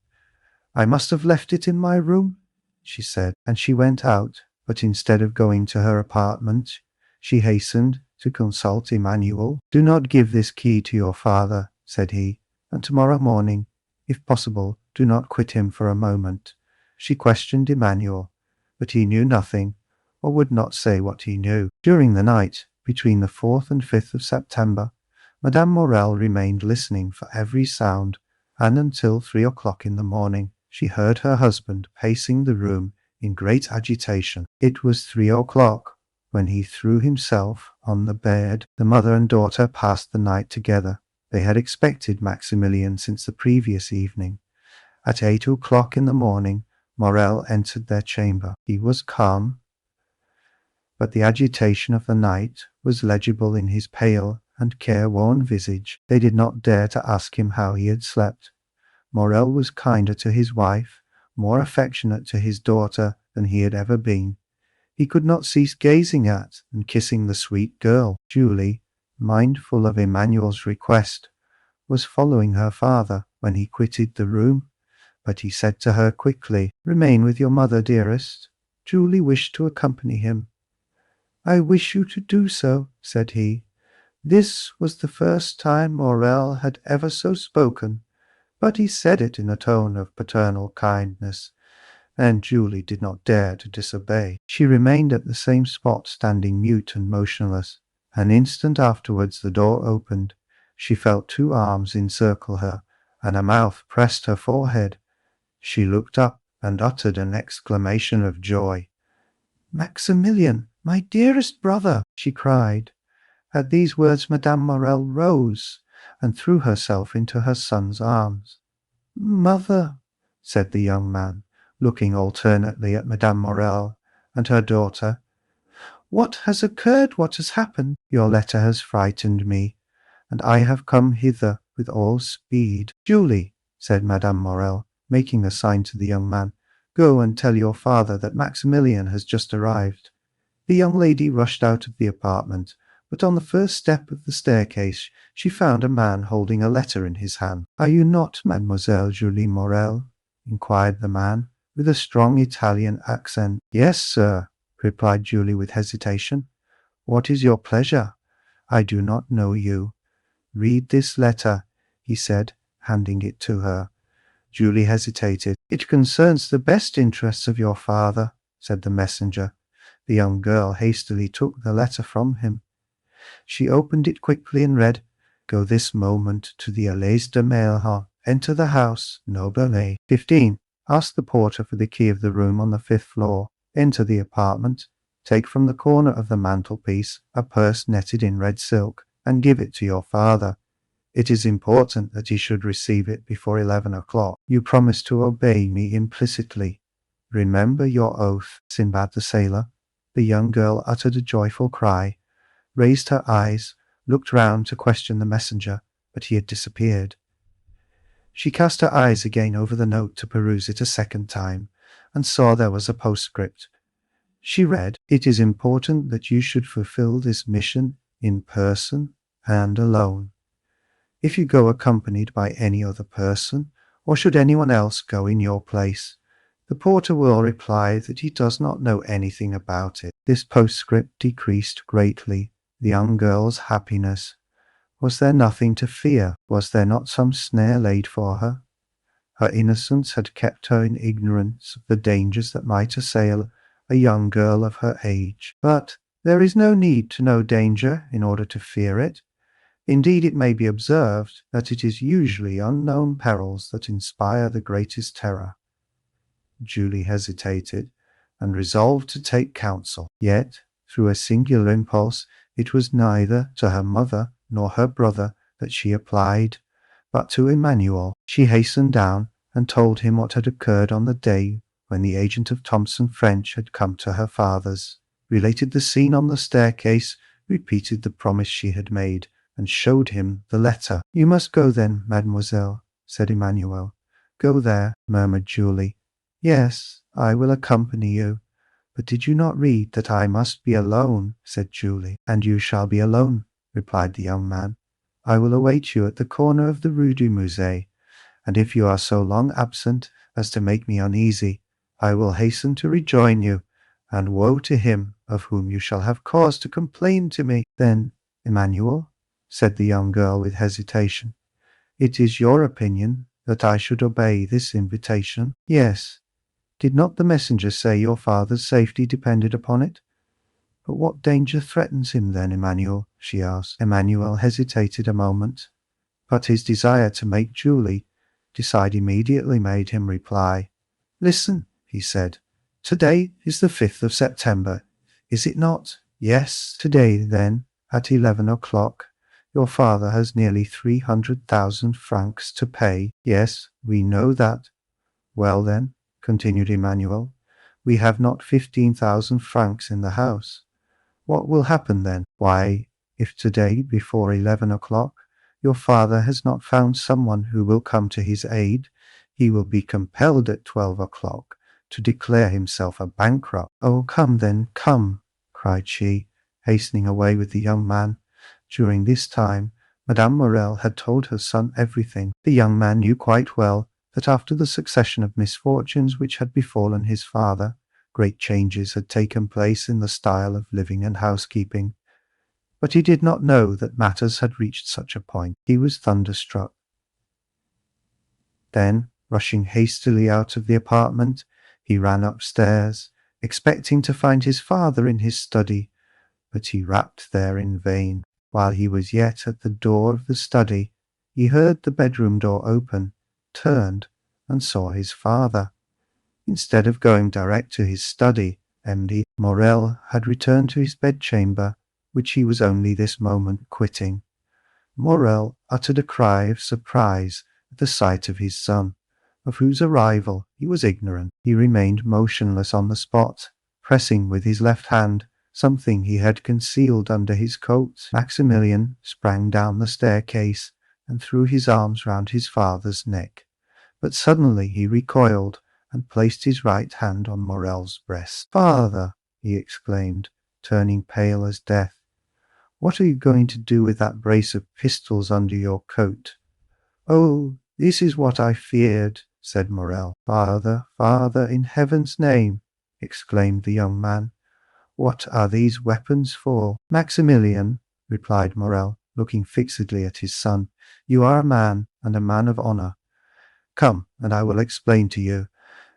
"I must have left it in my room," she said, and she went out, but instead of going to her apartment, she hastened to consult Emmanuel. "Do not give this key to your father," said he, "and tomorrow morning, if possible, do not quit him for a moment." She questioned Emmanuel, but he knew nothing, or would not say what he knew. During the night, between the 4th and 5th of September, Madame Morel remained listening for every sound, and until 3 o'clock in the morning, she heard her husband pacing the room in great agitation. It was 3 o'clock when he threw himself on the bed. The mother and daughter passed the night together. They had expected Maximilian since the previous evening. At 8 o'clock in the morning, Morel entered their chamber. He was calm, but the agitation of the night was legible in his pale and careworn visage. They did not dare to ask him how he had slept. Morel was kinder to his wife, more affectionate to his daughter than he had ever been. He could not cease gazing at and kissing the sweet girl. Julie, mindful of Emmanuel's request, was following her father when he quitted the room, but he said to her quickly, "Remain with your mother, dearest." Julie wished to accompany him. "I wish you to do so," said he. This was the first time Morel had ever so spoken, but he said it in a tone of paternal kindness, and Julie did not dare to disobey. She remained at the same spot, standing mute and motionless. An instant afterwards the door opened. She felt two arms encircle her, and a mouth pressed her forehead. She looked up and uttered an exclamation of joy. "Maximilian, my dearest brother!" she cried. At these words Madame Morel rose and threw herself into her son's arms. "Mother," said the young man, looking alternately at Madame Morel and her daughter, "what has occurred? What has happened? Your letter has frightened me, and I have come hither with all speed." "Julie," said Madame Morel, making a sign to the young man, "go and tell your father that Maximilian has just arrived." The young lady rushed out of the apartment, but on the first step of the staircase she found a man holding a letter in his hand. "Are you not Mademoiselle Julie Morel?" inquired the man, with a strong Italian accent. "Yes, sir," replied Julie with hesitation. "What is your pleasure? I do not know you." "Read this letter," he said, handing it to her. Julie hesitated. "It concerns the best interests of your father," said the messenger. The young girl hastily took the letter from him. She opened it quickly and read, "Go this moment to the Allées de Mailhan. Enter the house, no ballet. 15. Ask the porter for the key of the room on the 5th floor. Enter the apartment. Take from the corner of the mantelpiece a purse netted in red silk, and give it to your father. It is important that he should receive it before 11 o'clock. You promise to obey me implicitly. Remember your oath." Sinbad the sailor. The young girl uttered a joyful cry, raised her eyes, looked round to question the messenger, but he had disappeared. She cast her eyes again over the note to peruse it a second time, and saw there was a postscript. She read, "It is important that you should fulfill this mission in person and alone. If you go accompanied by any other person, or should anyone else go in your place, the porter will reply that he does not know anything about it." This postscript decreased greatly the young girl's happiness. Was there nothing to fear? Was there not some snare laid for her? Her innocence had kept her in ignorance of the dangers that might assail a young girl of her age. But there is no need to know danger in order to fear it. Indeed, it may be observed that it is usually unknown perils that inspire the greatest terror. Julie hesitated, and resolved to take counsel. Yet, through a singular impulse, it was neither to her mother nor her brother that she applied, but to Emmanuel. She hastened down and told him what had occurred on the day when the agent of Thomson French had come to her father's, related the scene on the staircase, repeated the promise she had made, and showed him the letter. "You must go then, mademoiselle," said Emmanuel. "Go there," murmured Julie. "Yes, I will accompany you. But did you not read that I must be alone?" said Julie. "And you shall be alone," replied the young man. "I will await you at the corner of the Rue du Musée, and if you are so long absent as to make me uneasy, I will hasten to rejoin you, and woe to him of whom you shall have cause to complain to me." "Then, Emmanuel," said the young girl with hesitation, "it is your opinion that I should obey this invitation?" "Yes. Did not the messenger say your father's safety depended upon it?" "But what danger threatens him then, Emmanuel?" she asked. Emmanuel hesitated a moment, but his desire to make Julie decide immediately made him reply. "Listen," he said. "Today is the 5th of September, is it not?" "Yes." "Today, then, at 11 o'clock, your father has nearly 300,000 francs to pay." "Yes, we know that." "Well then," continued Emmanuel, "we have not 15,000 francs in the house. What will happen then? Why, if today, before 11 o'clock, your father has not found someone who will come to his aid, he will be compelled at 12 o'clock to declare himself a bankrupt." "Oh, come then, come," cried she, hastening away with the young man. During this time, Madame Morel had told her son everything. The young man knew quite well that after the succession of misfortunes which had befallen his father, great changes had taken place in the style of living and housekeeping. But he did not know that matters had reached such a point. He was thunderstruck. Then, rushing hastily out of the apartment, he ran upstairs, expecting to find his father in his study, but he rapped there in vain. While he was yet at the door of the study, he heard the bedroom door open, turned, and saw his father. Instead of going direct to his study, M.D. Morel had returned to his bedchamber, which he was only this moment quitting. Morel uttered a cry of surprise at the sight of his son, of whose arrival he was ignorant. He remained motionless on the spot, pressing with his left hand something he had concealed under his coat. Maximilian sprang down the staircase and threw his arms round his father's neck, but suddenly he recoiled and placed his right hand on Morel's breast. "Father," he exclaimed, turning pale as death, "what are you going to do with that brace of pistols under your coat?" "Oh, this is what I feared," said Morel. "Father, father, in heaven's name," exclaimed the young man, "what are these weapons for?" "Maximilian," replied Morel, looking fixedly at his son, "you are a man, and a man of honor. Come, and I will explain to you."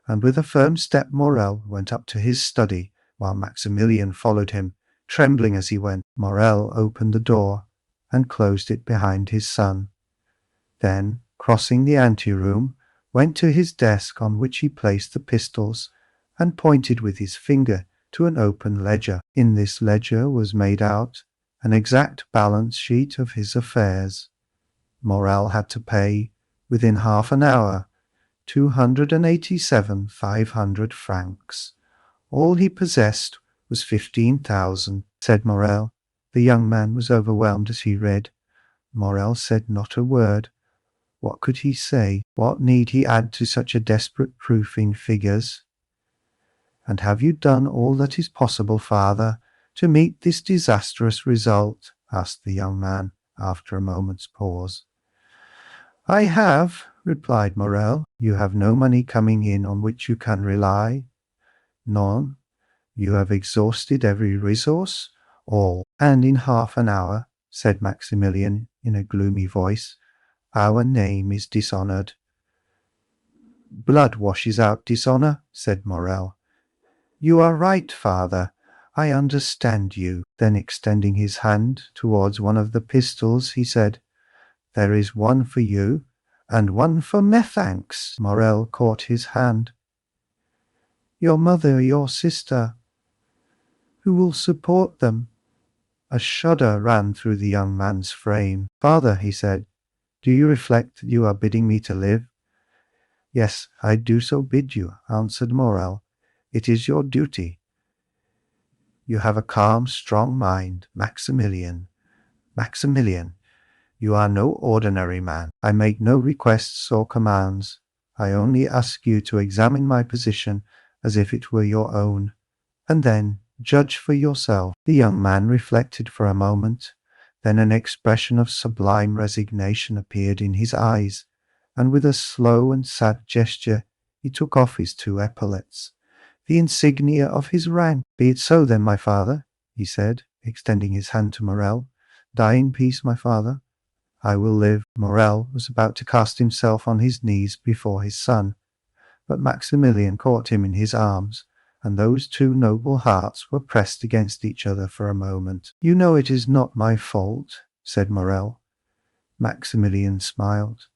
And with a firm step Morel went up to his study, while Maximilian followed him, trembling as he went. Morel opened the door and closed it behind his son. Then, crossing the anteroom, went to his desk, on which he placed the pistols, and pointed with his finger to an open ledger. In this ledger was made out an exact balance sheet of his affairs. Morel had to pay, within half an hour, 287,500 francs. All he possessed was 15,000, said Morel. The young man was overwhelmed as he read. Morel said not a word. What could he say? What need he add to such a desperate proof in figures? "And have you done all that is possible, father, to meet this disastrous result?" asked the young man, after a moment's pause. "I have," replied Morel. "You have no money coming in on which you can rely?" "None." "You have exhausted every resource?" "All." "And in half an hour," said Maximilian in a gloomy voice, "our name is dishonored." "Blood washes out dishonor," said Morel. "You are right, father. I understand you." Then, extending his hand towards one of the pistols, he said, "There is one for you, and one for methinks." Morel caught his hand. "Your mother, your sister, who will support them?" A shudder ran through the young man's frame. "Father," he said, "do you reflect that you are bidding me to live?" "Yes, I do so bid you," answered Morel. "It is your duty. You have a calm, strong mind, Maximilian. Maximilian, you are no ordinary man. I make no requests or commands. I only ask you to examine my position as if it were your own, and then judge for yourself." The young man reflected for a moment. Then an expression of sublime resignation appeared in his eyes, and with a slow and sad gesture he took off his two epaulets, the insignia of his rank. "Be it so then, my father," he said, extending his hand to Morel. "Die in peace, my father. I will live." Morel was about to cast himself on his knees before his son, but Maximilian caught him in his arms, and those two noble hearts were pressed against each other for a moment. "You know it is not my fault," said Morel. Maximilian smiled.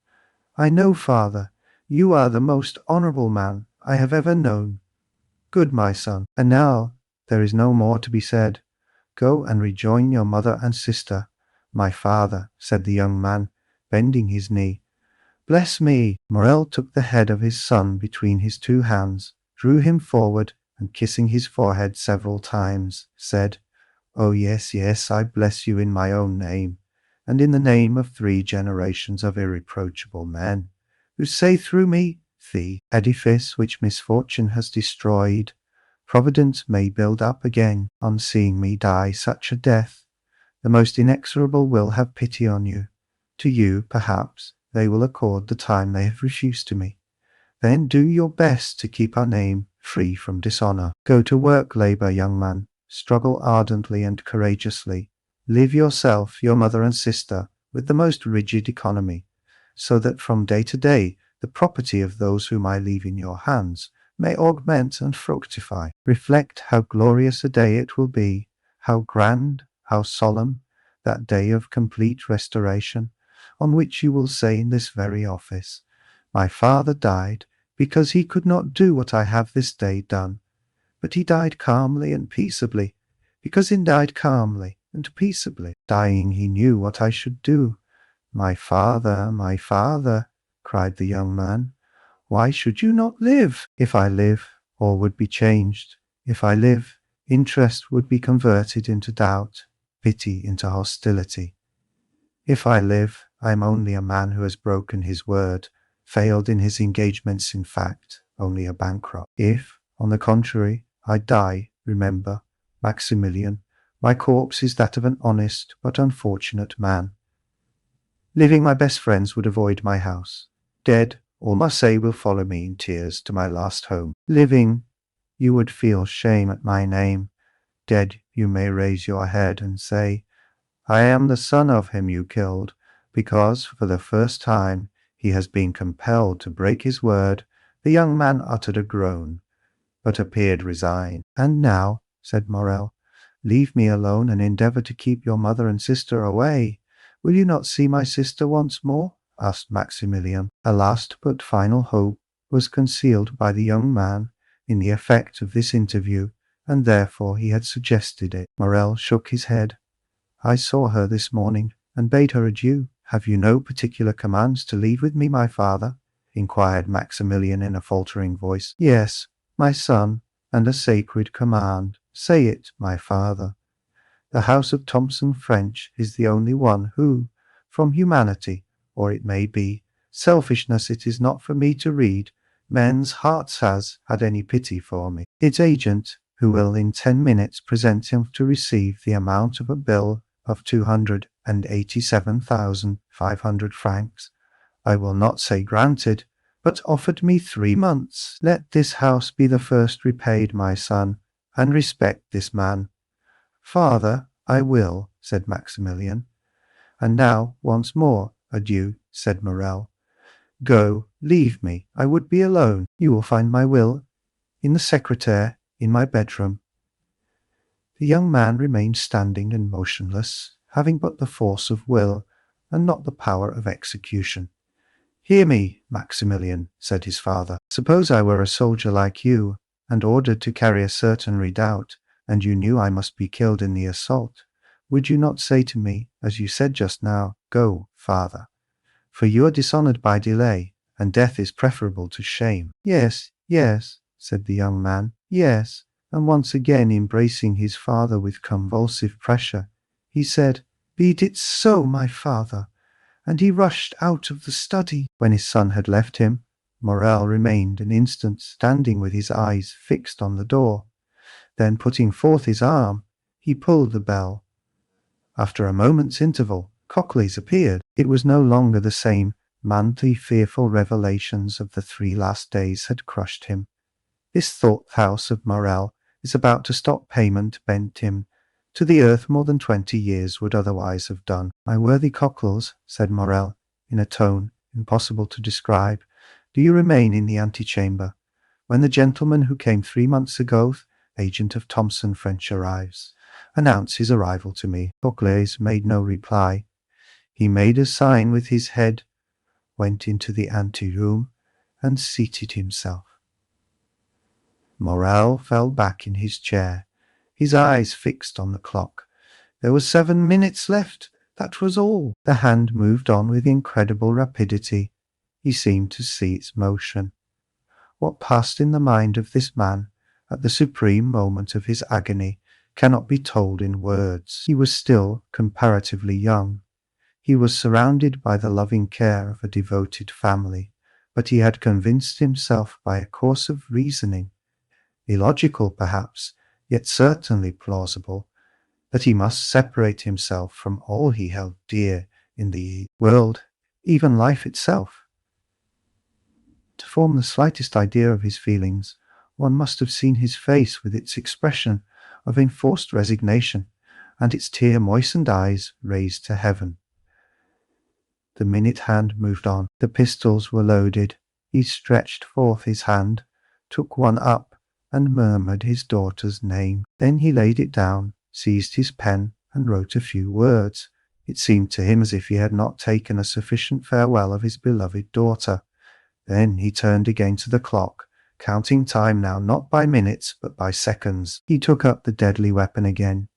"I know, father. You are the most honorable man I have ever known. Good, my son. And now there is no more to be said. Go and rejoin your mother and sister." "My father," said the young man, bending his knee. "Bless me!" Morel took the head of his son between his two hands, drew him forward, and kissing his forehead several times, said, "Oh yes, yes, I bless you in my own name, and in the name of 3 generations of irreproachable men, who say through me, the edifice which misfortune has destroyed, Providence may build up again. On seeing me die such a death, the most inexorable will have pity on you, To you, perhaps, they will accord the time they have refused to me. Then do your best to keep our name free from dishonor. Go to work, labor, young man. Struggle ardently and courageously. Live yourself, your mother and sister, with the most rigid economy, so that from day to day the property of those whom I leave in your hands may augment and fructify. Reflect how glorious a day it will be, how grand, how solemn, that day of complete restoration, on which you will say in this very office, "My father died because he could not do what I have this day done. But he died calmly and peaceably, because he died calmly and peaceably. Dying, he knew what I should do." My father," cried the young man, "why should you not live? If I live, all would be changed. If I live, interest would be converted into doubt, pity into hostility. If I live, I am only a man who has broken his word, failed in his engagements, in fact, only a bankrupt. If, on the contrary, I die, remember, Maximilian, my corpse is that of an honest but unfortunate man. Living, my best friends would avoid my house. Dead, all Marseille will follow me in tears to my last home. Living, you would feel shame at my name. Dead, you may raise your head and say, "I am the son of him you killed," because, for the first time, he has been compelled to break his word. The young man uttered a groan, but appeared resigned. "And now," said Morrel, "leave me alone and endeavour to keep your mother and sister away." "Will you not see my sister once more?" asked Maximilian. A last but final hope was concealed by the young man in the effect of this interview, and therefore he had suggested it. Morrel shook his head. "I saw her this morning, and bade her adieu." "Have you no particular commands to leave with me, my father?" inquired Maximilian in a faltering voice. "Yes, my son, and a sacred command." "Say it, my father." "The house of Thomson French is the only one who, from humanity, or it may be selfishness, it is not for me to read, men's hearts has had any pity for me. Its agent, who will in 10 minutes present him to receive the amount of a bill of 287,500 francs, I will not say granted, but offered me 3 months. Let this house be the first repaid, my son, and respect this man." "Father, I will," said Maximilian. "And now, once more, adieu," said Morrel. "Go, leave me, I would be alone. You will find my will in the secretaire in my bedroom." The young man remained standing and motionless, having but the force of will, and not the power of execution. "Hear me, Maximilian," said his father. "Suppose I were a soldier like you, and ordered to carry a certain redoubt, and you knew I must be killed in the assault. Would you not say to me, as you said just now, 'Go, father, for you are dishonored by delay, and death is preferable to shame'?" "Yes, yes," said the young man, "yes." And once again embracing his father with convulsive pressure, he said, "Be it so, my father." And he rushed out of the study. When his son had left him, Morrel remained an instant standing with his eyes fixed on the door. Then, putting forth his arm, he pulled the bell. After a moment's interval, Cocles appeared. It was no longer the same man. The fearful revelations of the 3 last days had crushed him. This thought house of Morrel is about to stop payment bent him to the earth more than 20 years would otherwise have done. "My worthy Cocles," said Morrel, in a tone impossible to describe, "do you remain in the antechamber. When the gentleman who came 3 months ago, agent of Thomson French, arrives, announce his arrival to me." Cocles made no reply. He made a sign with his head, went into the ante-room, and seated himself. Morrel fell back in his chair, his eyes fixed on the clock. There were 7 minutes left. That was all. The hand moved on with incredible rapidity. He seemed to see its motion. What passed in the mind of this man at the supreme moment of his agony cannot be told in words. He was still comparatively young. He was surrounded by the loving care of a devoted family, but he had convinced himself by a course of reasoning, illogical perhaps, yet certainly plausible, that he must separate himself from all he held dear in the world, even life itself. To form the slightest idea of his feelings, one must have seen his face with its expression of enforced resignation and its tear-moistened eyes raised to heaven. The minute hand moved on. The pistols were loaded. He stretched forth his hand, took one up, and murmured his daughter's name. Then he laid it down, seized his pen, and wrote a few words. It seemed to him as if he had not taken a sufficient farewell of his beloved daughter. Then he turned again to the clock, counting time now not by minutes but by seconds. He took up the deadly weapon again.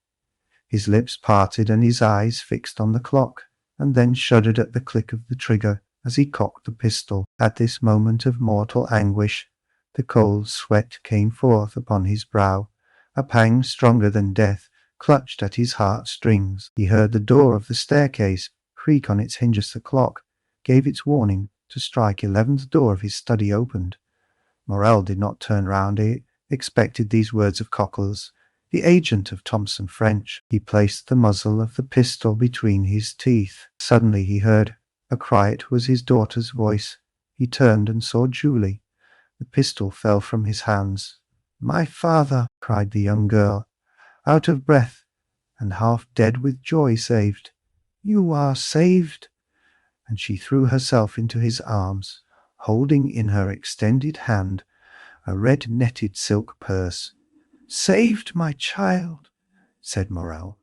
His lips parted and his eyes fixed on the clock, and then shuddered at the click of the trigger as he cocked the pistol. At this moment of mortal anguish, the cold sweat came forth upon his brow. A pang stronger than death clutched at his heart-strings. He heard the door of the staircase creak on its hinges. The clock gave its warning to strike 11. The door of his study opened. Morrel did not turn round. He expected these words of Coquel's, the agent of Thomson French. He placed the muzzle of the pistol between his teeth. Suddenly he heard a cry. It was his daughter's voice. He turned and saw Julie. The pistol fell from his hands. "My father!" cried the young girl, out of breath and half dead with joy. "Saved! You are saved!" And she threw herself into his arms, holding in her extended hand a red netted silk purse. "Saved, my child," said Morrel.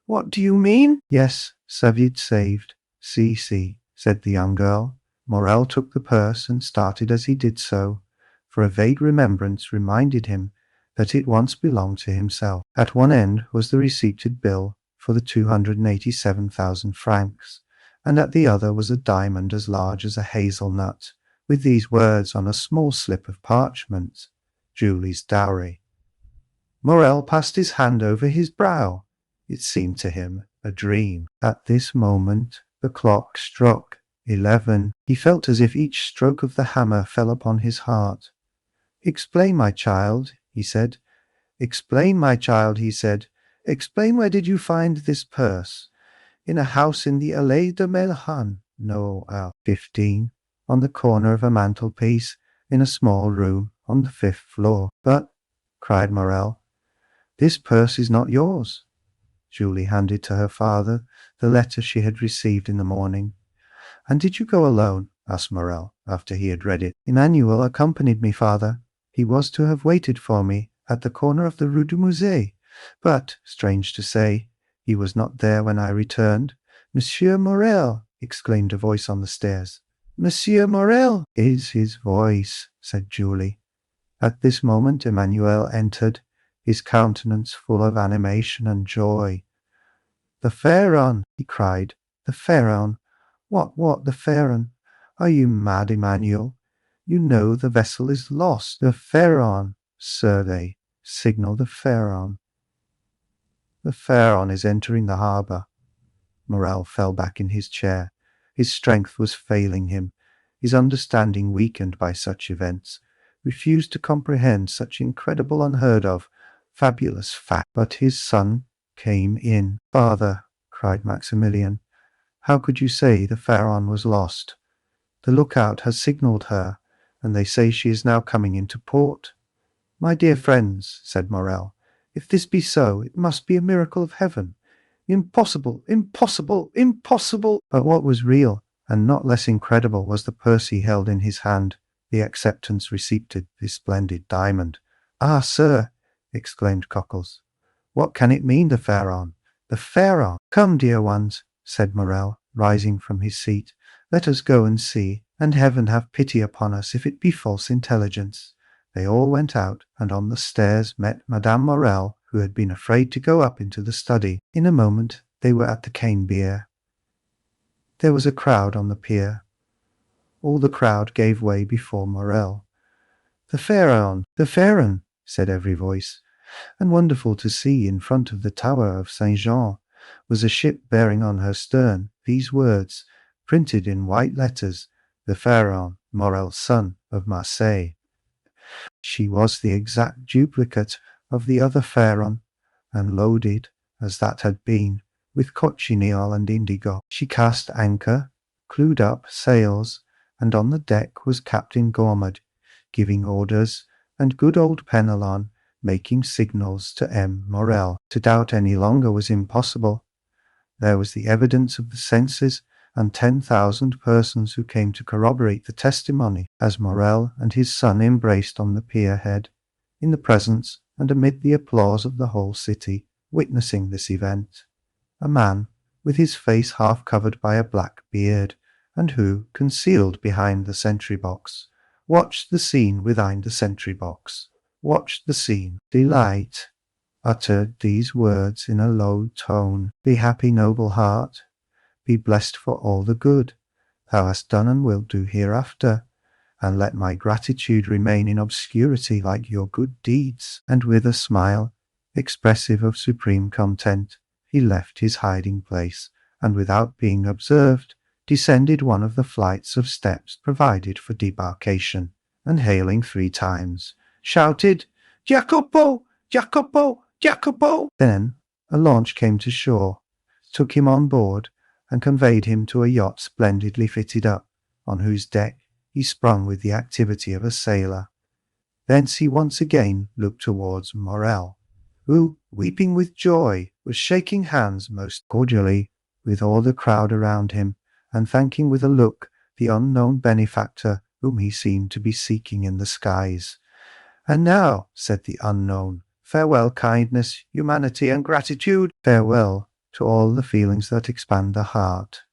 "What do you mean?" "Yes, saved. See," said the young girl. Morrel took the purse and started as he did so, for a vague remembrance reminded him that it once belonged to himself. At one end was the receipted bill for the 287,000 francs, and at the other was a diamond as large as a hazelnut, with these words on a small slip of parchment: "Julie's dowry." Morrel passed his hand over his brow. It seemed to him a dream. At this moment the clock struck 11. He felt as if each stroke of the hammer fell upon his heart. "Explain, my child," he said. "Explain, my child," he said. "Explain, where did you find this purse?" "In a house in the Allée de Melhan." "No, 15, on the corner of a mantelpiece, in a small room on the 5th floor." "But," cried Morrel, "this purse is not yours." Julie handed to her father the letter she had received in the morning. "And did you go alone?" asked Morrel, after he had read it. "Emmanuel accompanied me, father. He was to have waited for me at the corner of the Rue du Musée, but, strange to say, he was not there when I returned." "Monsieur Morrel!" exclaimed a voice on the stairs. "Monsieur Morrel!" "Is his voice," said Julie. At this moment Emmanuel entered, his countenance full of animation and joy. "The Pharaon!" he cried. "The Pharaon! What, the Pharaon? Are you mad, Emmanuel? You know the vessel is lost. The Pharaon, sir, they signal the Pharaon. The Pharaon is entering the harbour." Morrel fell back in his chair. His strength was failing him. His understanding, weakened by such events, refused to comprehend such incredible, unheard of, fabulous fact. But his son came in. "Father," cried Maximilian, "how could you say the Pharaon was lost? The lookout has signalled her, and they say she is now coming into port." "My dear friends," said Morrel, "if this be so, it must be a miracle of heaven. Impossible, impossible, impossible!" But what was real, and not less incredible, was the purse he held in his hand, the acceptance receipt, the splendid diamond. "Ah, sir!" exclaimed Coquels, "what can it mean, the Pharaon? The Pharaon!" "Come, dear ones," said Morrel, rising from his seat, "let us go and see, and heaven have pity upon us if it be false intelligence." They all went out, and on the stairs met Madame Morrel, who had been afraid to go up into the study. In a moment they were at the cane bier. There was a crowd on the pier. All the crowd gave way before Morrel. "The Pharaon! The Pharaon!" said every voice. And wonderful to see, in front of the tower of Saint Jean was a ship bearing on her stern these words, printed in white letters: "The Pharaon, Morrel's son, of Marseille." She was the exact duplicate of the other Pharaon, and loaded, as that had been, with cochineal and indigo. She cast anchor, clewed up sails, and on the deck was Captain Gormud, giving orders, and good old Penelon making signals to M. Morel. To doubt any longer was impossible. There was the evidence of the senses, and 10,000 persons who came to corroborate the testimony, as Morel and his son embraced on the pier-head, in the presence and amid the applause of the whole city, witnessing this event. A man, with his face half covered by a black beard, and who, concealed behind the sentry-box, watched the scene behind the sentry-box, watched the scene. Delight uttered these words in a low tone. Be happy, noble heart. Be blessed for all the good thou hast done and wilt do hereafter, and let my gratitude remain in obscurity like your good deeds. And with a smile, expressive of supreme content, he left his hiding place, and without being observed, descended one of the flights of steps provided for debarkation, and hailing 3 times, shouted, Jacopo! Jacopo! Jacopo! Then a launch came to shore, took him on board, and conveyed him to a yacht splendidly fitted up, on whose deck he sprung with the activity of a sailor. Thence he once again looked towards Morel, who, weeping with joy, was shaking hands most cordially with all the crowd around him, and thanking with a look the unknown benefactor whom he seemed to be seeking in the skies. And now, said the unknown, farewell kindness, humanity, and gratitude. Farewell to all the feelings that expand the heart.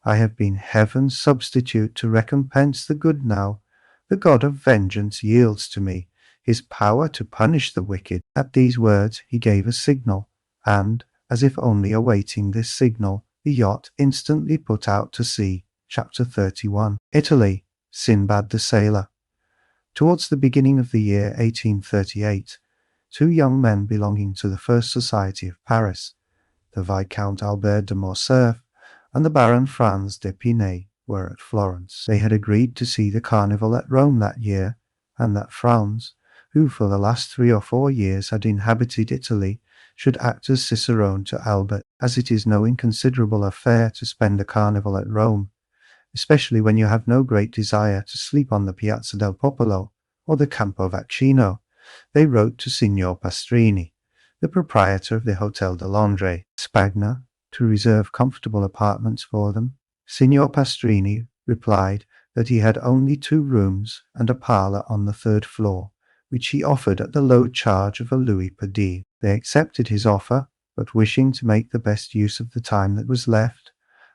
I have been heaven's substitute to recompense the good now. The God of vengeance yields to me his power to punish the wicked. At these words he gave a signal, and, as if only awaiting this signal, the yacht instantly put out to sea. Chapter 31. Italy. Sinbad the Sailor. Towards the beginning of the year 1838, 2 young men belonging to the First Society of Paris, the Viscount Albert de Morcerf and the Baron Franz d'Épinay, were at Florence. They had agreed to see the carnival at Rome that year, and that Franz, who for the last 3 or 4 years had inhabited Italy, should act as cicerone to Albert, as it is no inconsiderable affair to spend a carnival at Rome, especially when you have no great desire to sleep on the Piazza del Popolo or the Campo Vaccino. They wrote to Signor Pastrini, the proprietor of the Hotel de Londres, Spagna, to reserve comfortable apartments for them. Signor Pastrini replied that he had only 2 rooms and a parlour on the 3rd floor, which he offered at the low charge of a louis per diem. They accepted his offer, but wishing to make the best use of the time that was left,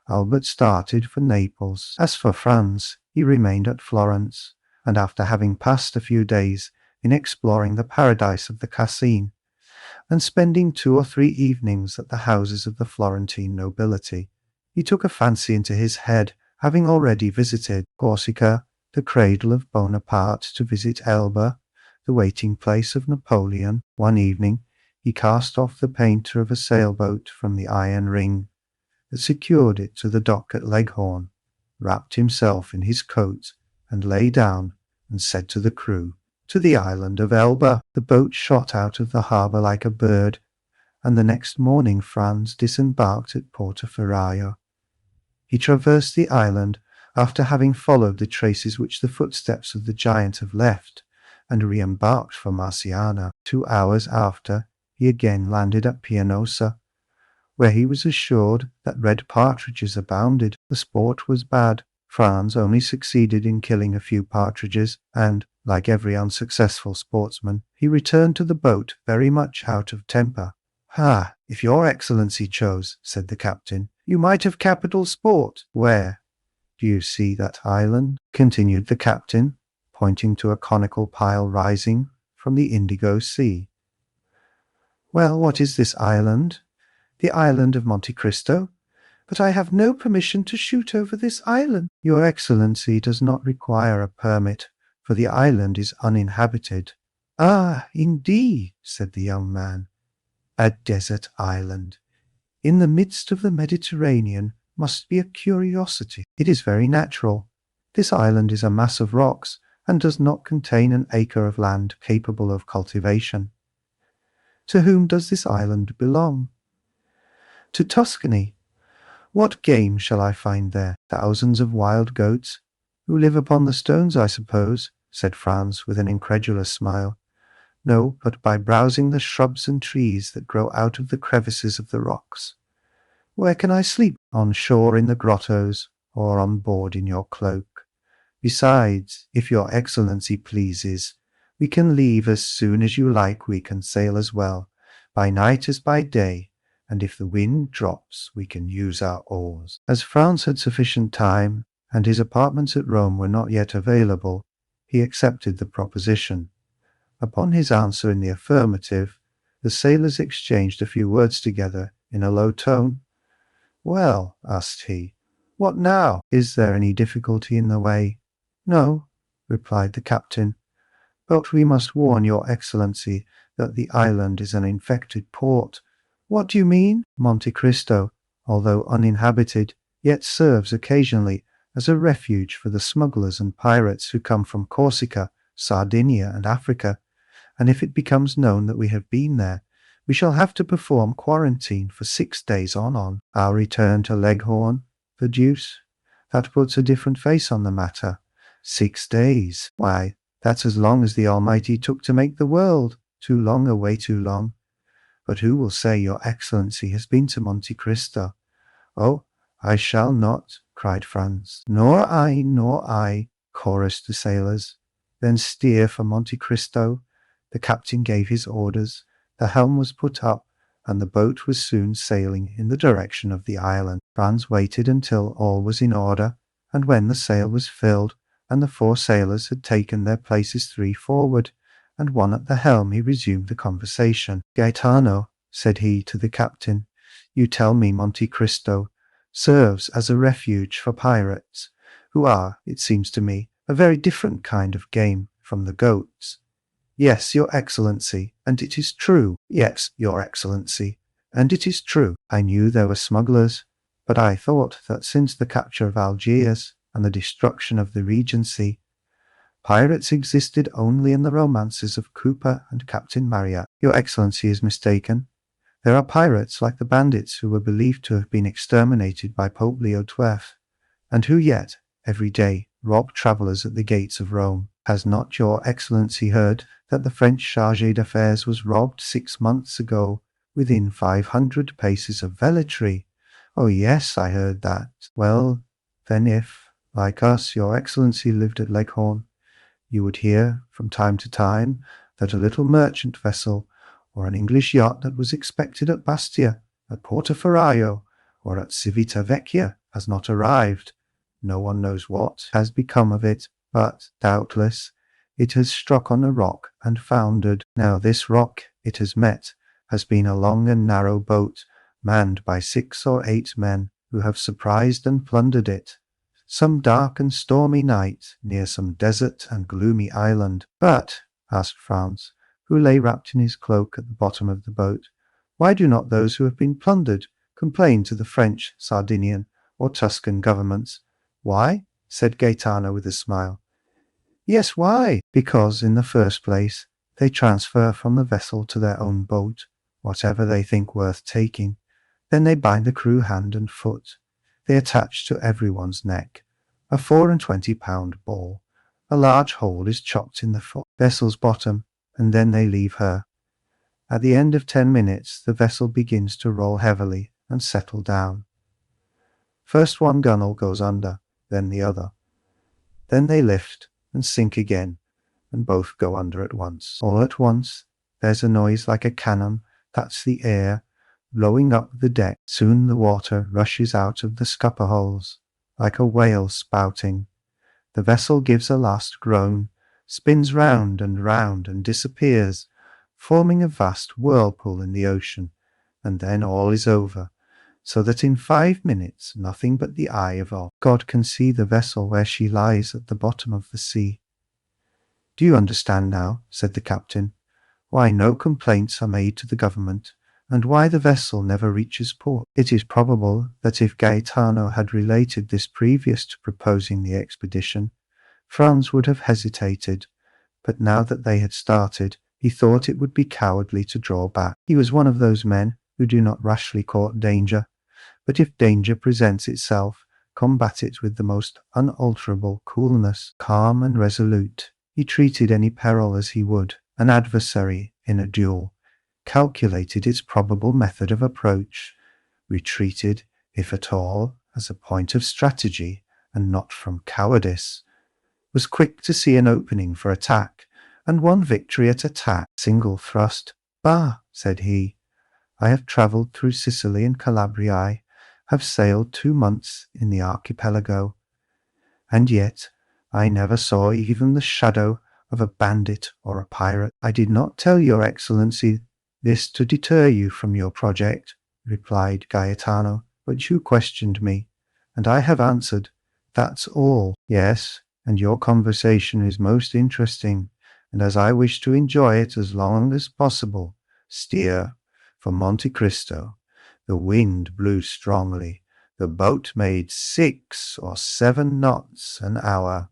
Albert started for Naples. As for Franz, he remained at Florence, and after having passed a few days in exploring the paradise of the Cascine, and spending 2 or 3 evenings at the houses of the Florentine nobility, he took a fancy into his head, having already visited Corsica, the cradle of Bonaparte, to visit Elba, the waiting place of Napoleon. One evening he cast off the painter of a sailboat from the iron ring that secured it to the dock at Leghorn, wrapped himself in his coat, and lay down, and said to the crew, to the island of Elba. The boat shot out of the harbour like a bird, and the next morning Franz disembarked at Portoferraio. He traversed the island after having followed the traces which the footsteps of the giant have left, and re-embarked for Marciana. 2 hours after, he again landed at Pianosa, where he was assured that red partridges abounded. The sport was bad. Franz only succeeded in killing a few partridges, and, like every unsuccessful sportsman, he returned to the boat very much out of temper. "Ah, if your excellency chose," said the captain, "you might have capital sport." "Where? Do you see that island?" continued the captain, pointing to a conical pile rising from the indigo sea. "Well, what is this island?" "The island of Monte Cristo." "But I have no permission to shoot over this island." "Your excellency does not require a permit, for the island is uninhabited." "Ah, indeed," said the young man. "A desert island in the midst of the Mediterranean must be a curiosity." "It is very natural. This island is a mass of rocks, and does not contain an acre of land capable of cultivation." "To whom does this island belong?" To Tuscany. What game shall I find there? Thousands of wild goats, who live upon the stones, I suppose, said Franz with an incredulous smile. No, but by browsing the shrubs and trees that grow out of the crevices of the rocks. Where can I sleep? On shore in the grottos, or on board in your cloak. Besides, if your Excellency pleases, we can leave as soon as you like. We can sail as well, by night as by day, and if the wind drops, we can use our oars. As Franz had sufficient time, and his apartments at Rome were not yet available, he accepted the proposition. Upon his answer in the affirmative, the sailors exchanged a few words together in a low tone. "Well," asked he, "what now? Is there any difficulty in the way?" "No," replied the captain, "but we must warn your Excellency that the island is an infected port." "What do you mean?" "Monte Cristo, although uninhabited, yet serves occasionally as a refuge for the smugglers and pirates who come from Corsica, Sardinia, and Africa, and if it becomes known that we have been there, we shall have to perform quarantine for 6 days on. Our return to Leghorn, the deuce, that puts a different face on the matter. 6 days, why, that's as long as the Almighty took to make the world. Too long, way too long. But who will say your Excellency has been to Monte Cristo?" "Oh, I shall not," cried Franz. "Nor I," chorused the sailors. "Then steer for Monte Cristo." The captain gave his orders. The helm was put up, and the boat was soon sailing in the direction of the island. Franz waited until all was in order, and when the sail was filled, and the 4 sailors had taken their places 3 forward, and 1 at the helm, he resumed the conversation. "Gaetano," said he to the captain, "you tell me Monte Cristo serves as a refuge for pirates, who are, it seems to me, a very different kind of game from the goats." "Yes, your Excellency, and it is true." "Yes, your Excellency, and it is true. I knew there were smugglers, but I thought that since the capture of Algiers and the destruction of the Regency, pirates existed only in the romances of Cooper and Captain Marryat." "Your Excellency is mistaken. There are pirates like the bandits who were believed to have been exterminated by Pope Leo XII, and who yet, every day, rob travellers at the gates of Rome. Has not your Excellency heard that the French chargé d'affaires was robbed 6 months ago within 500 paces of Velletri?" "Oh yes, I heard that." "Well, then if, like us, your Excellency lived at Leghorn, you would hear from time to time that a little merchant vessel or an English yacht that was expected at Bastia, at Portoferraio, or at Civita Vecchia has not arrived. No one knows what has become of it, but, doubtless, it has struck on a rock and foundered. Now this rock it has met has been a long and narrow boat, manned by 6 or 8 men, who have surprised and plundered it, some dark and stormy night, near some desert and gloomy island." "But," asked Franz, who lay wrapped in his cloak at the bottom of the boat, "why do not those who have been plundered complain to the French, Sardinian, or Tuscan governments?" "Why?" said Gaetano with a smile. "Yes, why? Because, in the first place, they transfer from the vessel to their own boat whatever they think worth taking. Then they bind the crew hand and foot. They attach to everyone's neck a 24-pound ball. A large hole is chopped in the vessel's bottom, and then they leave her. At the end of 10 minutes, the vessel begins to roll heavily and settle down. First one gunwale goes under, then the other. Then they lift and sink again, and both go under at once. All at once, there's a noise like a cannon. That's the air blowing up the deck. Soon the water rushes out of the scupper holes, like a whale spouting. The vessel gives a last groan, spins round and disappears, forming a vast whirlpool in the ocean, and then all is over, so that in 5 minutes nothing but the eye of our God can see the vessel where she lies at the bottom of the sea. "Do you understand now," said the captain, "why no complaints are made to the government, and why the vessel never reaches port?" It is probable that if Gaetano had related this previous to proposing the expedition, Franz would have hesitated, but now that they had started, he thought it would be cowardly to draw back. He was one of those men who do not rashly court danger, but if danger presents itself, combat it with the most unalterable coolness. Calm and resolute, he treated any peril as he would an adversary in a duel, calculated its probable method of approach, retreated, if at all, as a point of strategy and not from cowardice, was quick to see an opening for attack, and won victory at attack. Single thrust. Bah, said he, I have travelled through Sicily and Calabria, I have sailed 2 months in the archipelago, and yet I never saw even the shadow of a bandit or a pirate. I did not tell your Excellency this to deter you from your project, replied Gaetano, but you questioned me, and I have answered. That's all. Yes, and your conversation is most interesting, and as I wish to enjoy it as long as possible, steer for Monte Cristo. The wind blew strongly. The boat made 6 or 7 knots an hour,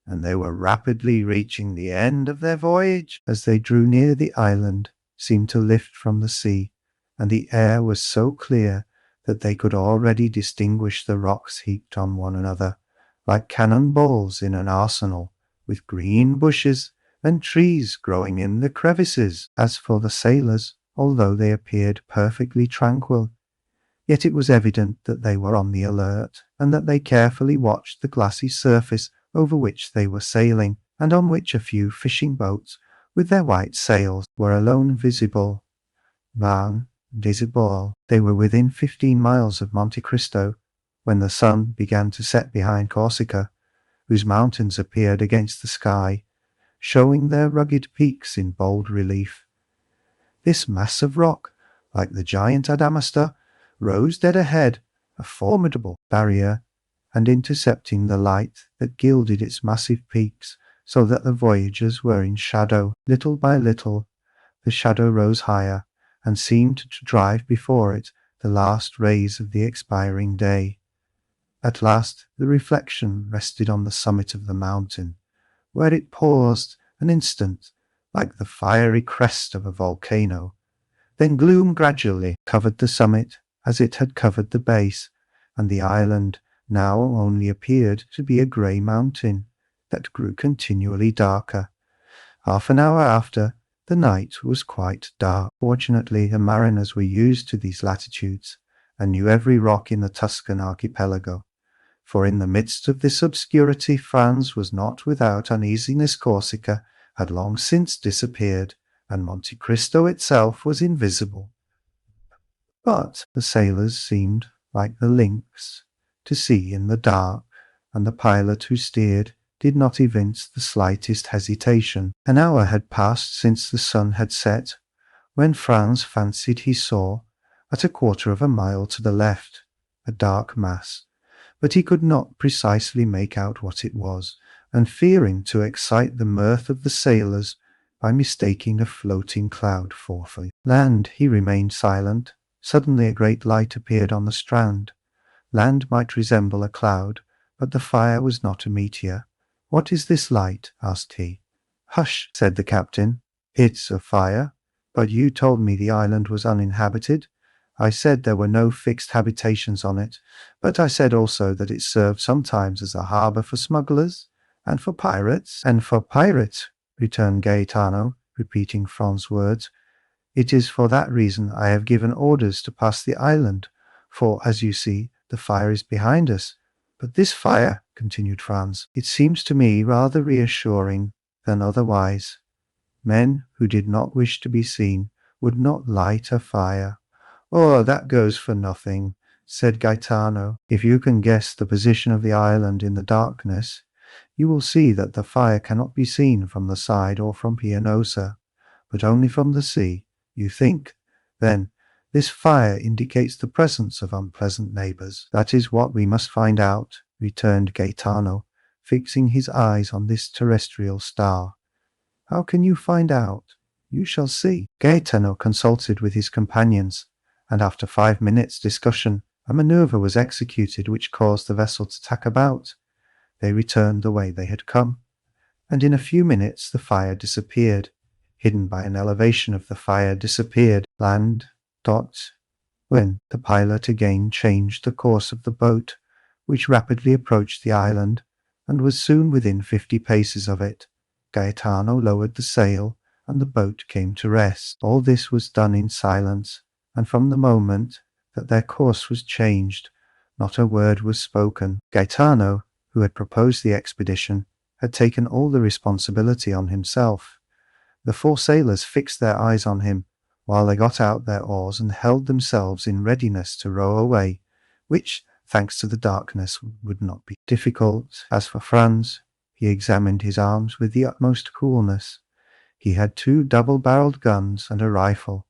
and they were rapidly reaching the end of their voyage. As they drew near, the island seemed to lift from the sea, and the air was so clear that they could already distinguish the rocks heaped on one another, like cannonballs in an arsenal, with green bushes and trees growing in the crevices. As for the sailors, although they appeared perfectly tranquil, yet it was evident that they were on the alert, and that they carefully watched the glassy surface over which they were sailing, and on which a few fishing boats, with their white sails, were alone visible. Visible. They were within 15 miles of Monte Cristo, when the sun began to set behind Corsica, whose mountains appeared against the sky, showing their rugged peaks in bold relief. This mass of rock, like the giant Adamastor, rose dead ahead, a formidable barrier, and intercepting the light that gilded its massive peaks, so that the voyagers were in shadow. Little by little, the shadow rose higher, and seemed to drive before it the last rays of the expiring day. At last the reflection rested on the summit of the mountain, where it paused an instant, like the fiery crest of a volcano. Then gloom gradually covered the summit, as it had covered the base, and the island now only appeared to be a grey mountain that grew continually darker. Half an hour after, the night was quite dark. Fortunately, the mariners were used to these latitudes, and knew every rock in the Tuscan archipelago, for in the midst of this obscurity Franz was not without uneasiness. Corsica had long since disappeared, and Monte Cristo itself was invisible. But the sailors seemed, like the lynx, to see in the dark, and the pilot who steered did not evince the slightest hesitation. An hour had passed since the sun had set, when Franz fancied he saw, at a quarter of a mile to the left, a dark mass, but he could not precisely make out what it was, and fearing to excite the mirth of the sailors by mistaking a floating cloud for land, he remained silent. Suddenly a great light appeared on the strand. Land might resemble a cloud, but the fire was not a meteor. "What is this light?" asked he. "Hush," said the captain. "It's a fire. But you told me the island was uninhabited." "I said there were no fixed habitations on it, but I said also that it served sometimes as a harbour for smugglers, and for pirates." "And for pirates," returned Gaetano, repeating Franz's words. "It is for that reason I have given orders to pass the island, for, as you see, the fire is behind us." "But this fire," continued Franz, "it seems to me rather reassuring than otherwise. Men who did not wish to be seen would not light a fire." "Oh, that goes for nothing," said Gaetano. "If you can guess the position of the island in the darkness, you will see that the fire cannot be seen from the side or from Pianosa, but only from the sea. You think, then, this fire indicates the presence of unpleasant neighbours?" "That is what we must find out," returned Gaetano, fixing his eyes on this terrestrial star. "How can you find out?" "You shall see." Gaetano consulted with his companions, and after 5 minutes' discussion, a manoeuvre was executed which caused the vessel to tack about. They returned the way they had come, and in a few minutes the fire disappeared. Hidden by an elevation of the fire disappeared. Land. when the pilot again changed the course of the boat, which rapidly approached the island, and was soon within 50 paces of it. Gaetano lowered the sail, and the boat came to rest. All this was done in silence, and from the moment that their course was changed, not a word was spoken. Gaetano, who had proposed the expedition, had taken all the responsibility on himself. The 4 sailors fixed their eyes on him, while they got out their oars and held themselves in readiness to row away, which, thanks to the darkness, would not be difficult. As for Franz, he examined his arms with the utmost coolness. He had 2 double-barreled guns and a rifle.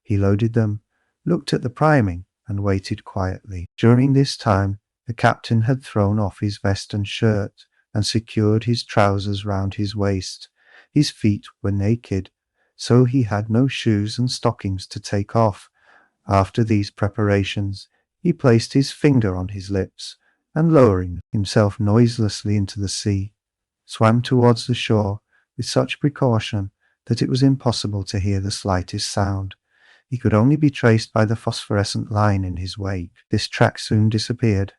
He loaded them, looked at the priming, and waited quietly. During this time, the captain had thrown off his vest and shirt, and secured his trousers round his waist. His feet were naked, so he had no shoes and stockings to take off. After these preparations, he placed his finger on his lips, and lowering himself noiselessly into the sea, swam towards the shore with such precaution that it was impossible to hear the slightest sound. He could only be traced by the phosphorescent line in his wake. This track soon disappeared.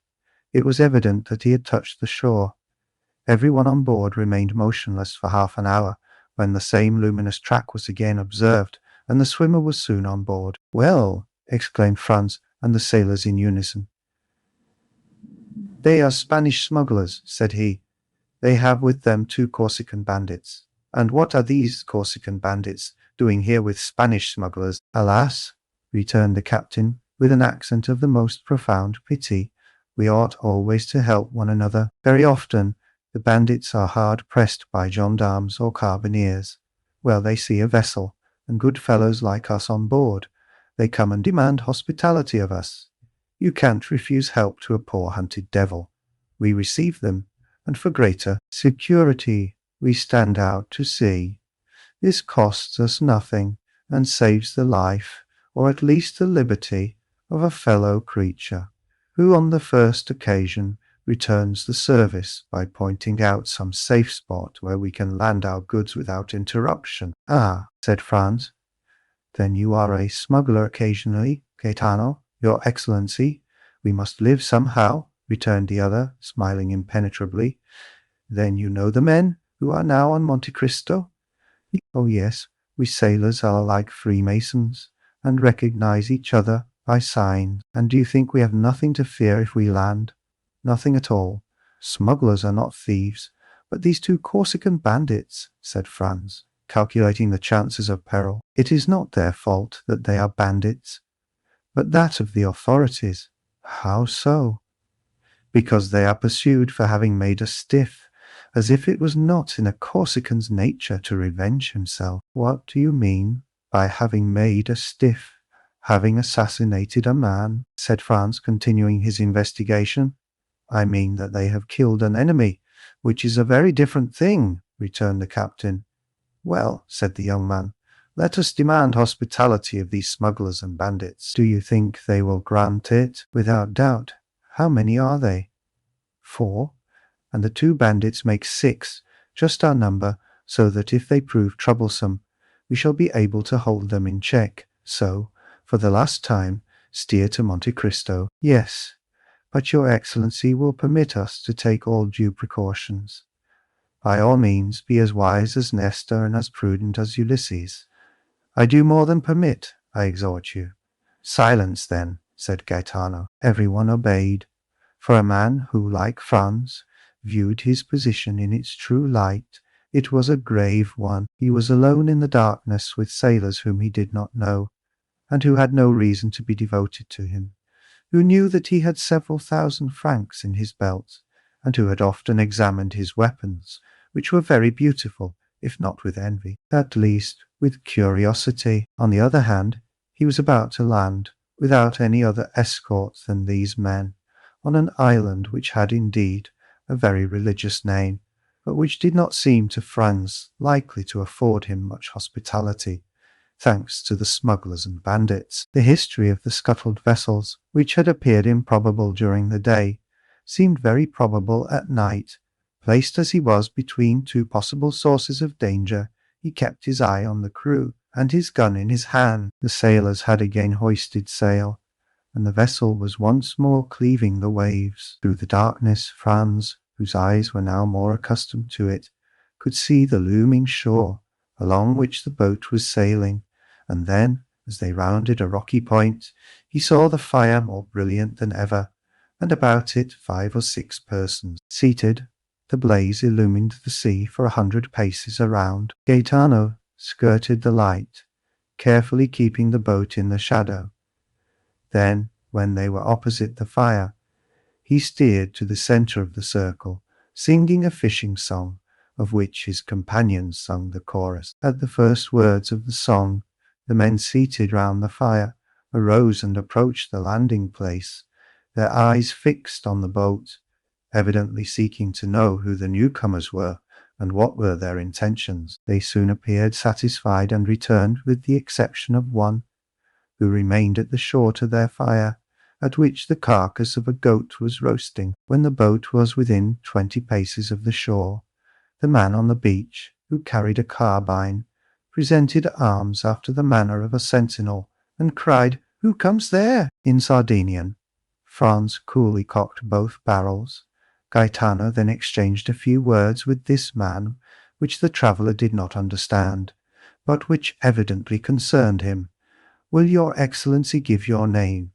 It was evident that he had touched the shore. Everyone on board remained motionless for half an hour, when the same luminous track was again observed, and the swimmer was soon on board. "Well," exclaimed Franz and the sailors in unison. "They are Spanish smugglers," said he. "They have with them 2 Corsican bandits." "And what are these Corsican bandits doing here with Spanish smugglers?" "Alas," returned the captain, with an accent of the most profound pity, "we ought always to help one another. Very often the bandits are hard pressed by gendarmes or carbineers. Well, they see a vessel, and good fellows like us on board. They come and demand hospitality of us. You can't refuse help to a poor hunted devil. We receive them, and for greater security we stand out to sea. This costs us nothing, and saves the life, or at least the liberty, of a fellow creature, who on the first occasion returns the service by pointing out some safe spot where we can land our goods without interruption." "Ah," said Franz. "Then you are a smuggler occasionally, Gaetano, your Excellency. We must live somehow," returned the other, smiling impenetrably. "Then you know the men who are now on Monte Cristo?" "Oh yes, we sailors are like Freemasons, and recognize each other by signs." "And do you think we have nothing to fear if we land?" "Nothing at all. Smugglers are not thieves, but these 2 Corsican bandits," said Franz, calculating the chances of peril. "It is not their fault that they are bandits, but that of the authorities." "How so?" "Because they are pursued for having made us stiff, as if it was not in a Corsican's nature to revenge himself." "What do you mean by having made us stiff?" "Having assassinated a man," said Franz, continuing his investigation. "I mean that they have killed an enemy, which is a very different thing," returned the captain. "Well," said the young man, "let us demand hospitality of these smugglers and bandits." "Do you think they will grant it?" "Without doubt. How many are they?" "4, and the 2 bandits make 6, just our number, so that if they prove troublesome, we shall be able to hold them in check. So, for the last time, steer to Monte Cristo." "Yes, but your Excellency will permit us to take all due precautions." "By all means, be as wise as Nestor and as prudent as Ulysses." "I do more than permit, I exhort you." "Silence, then," said Gaetano. Everyone obeyed. For a man who, like Franz, viewed his position in its true light, it was a grave one. He was alone in the darkness with sailors whom he did not know, and who had no reason to be devoted to him, who knew that he had several thousand francs in his belt, and who had often examined his weapons, which were very beautiful, if not with envy, at least with curiosity. On the other hand, he was about to land, without any other escort than these men, on an island which had indeed a very religious name, but which did not seem to Franz likely to afford him much hospitality, thanks to the smugglers and bandits. The history of the scuttled vessels, which had appeared improbable during the day, seemed very probable at night. Placed as he was between 2 possible sources of danger, he kept his eye on the crew, and his gun in his hand. The sailors had again hoisted sail, and the vessel was once more cleaving the waves. Through the darkness, Franz, whose eyes were now more accustomed to it, could see the looming shore along which the boat was sailing, and then, as they rounded a rocky point, he saw the fire more brilliant than ever, and about it 5 or 6 persons seated. The blaze illumined the sea for 100 paces around. Gaetano skirted the light, carefully keeping the boat in the shadow. Then, when they were opposite the fire, he steered to the center of the circle, singing a fishing song, of which his companions sung the chorus. At the first words of the song, the men seated round the fire arose and approached the landing place, their eyes fixed on the boat, evidently seeking to know who the newcomers were and what were their intentions. They soon appeared satisfied and returned, with the exception of one, who remained at the shore to their fire, at which the carcass of a goat was roasting. When the boat was within 20 paces of the shore, the man on the beach, who carried a carbine, presented arms after the manner of a sentinel, and cried, "Who comes there?" in Sardinian. Franz coolly cocked both barrels. Gaetano then exchanged a few words with this man, which the traveller did not understand, but which evidently concerned him. "Will your Excellency give your name,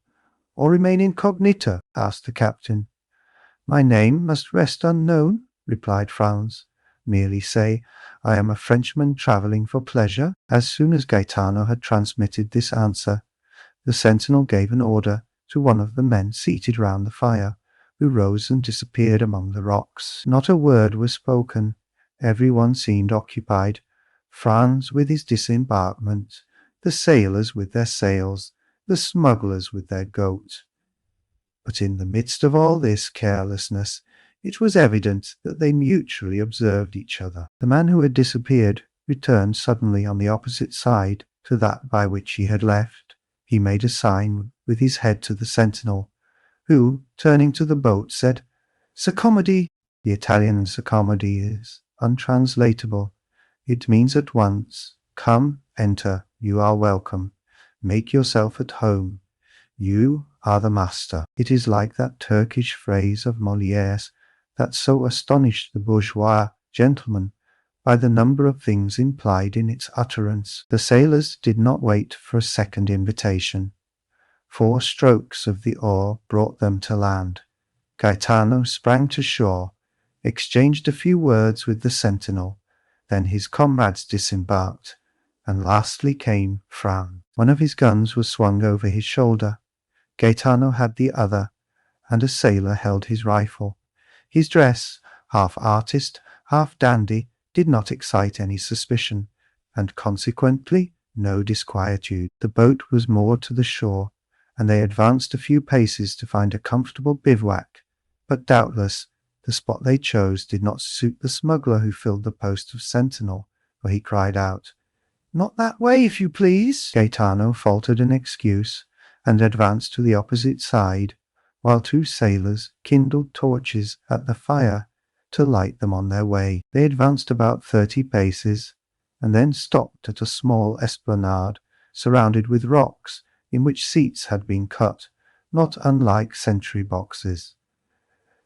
or remain incognito?" asked the captain. "My name must rest unknown," replied Franz. "Merely say, I am a Frenchman travelling for pleasure." As soon as Gaetano had transmitted this answer, the sentinel gave an order to one of the men seated round the fire, who rose and disappeared among the rocks. Not a word was spoken. Every one seemed occupied, Franz with his disembarkment, the sailors with their sails, the smugglers with their goat. But in the midst of all this carelessness, it was evident that they mutually observed each other. The man who had disappeared returned suddenly on the opposite side to that by which he had left. He made a sign with his head to the sentinel, who, turning to the boat, said, "S'accomodi." The Italian "s'accomodi" is untranslatable. It means at once, "Come, enter, you are welcome. Make yourself at home. You are the master." It is like that Turkish phrase of Molière's that so astonished the bourgeois gentleman by the number of things implied in its utterance. The sailors did not wait for a second invitation. 4 strokes of the oar brought them to land. Gaetano sprang to shore, exchanged a few words with the sentinel, then his comrades disembarked, and lastly came Franz. One of his guns was swung over his shoulder. Gaetano had the other, and a sailor held his rifle. His dress, half artist, half dandy, did not excite any suspicion, and consequently no disquietude. The boat was moored to the shore, and they advanced a few paces to find a comfortable bivouac, but doubtless the spot they chose did not suit the smuggler who filled the post of sentinel, for he cried out, "Not that way, if you please." Gaetano faltered an excuse, and advanced to the opposite side, while 2 sailors kindled torches at the fire to light them on their way. They advanced about 30 paces, and then stopped at a small esplanade surrounded with rocks, in which seats had been cut, not unlike sentry boxes.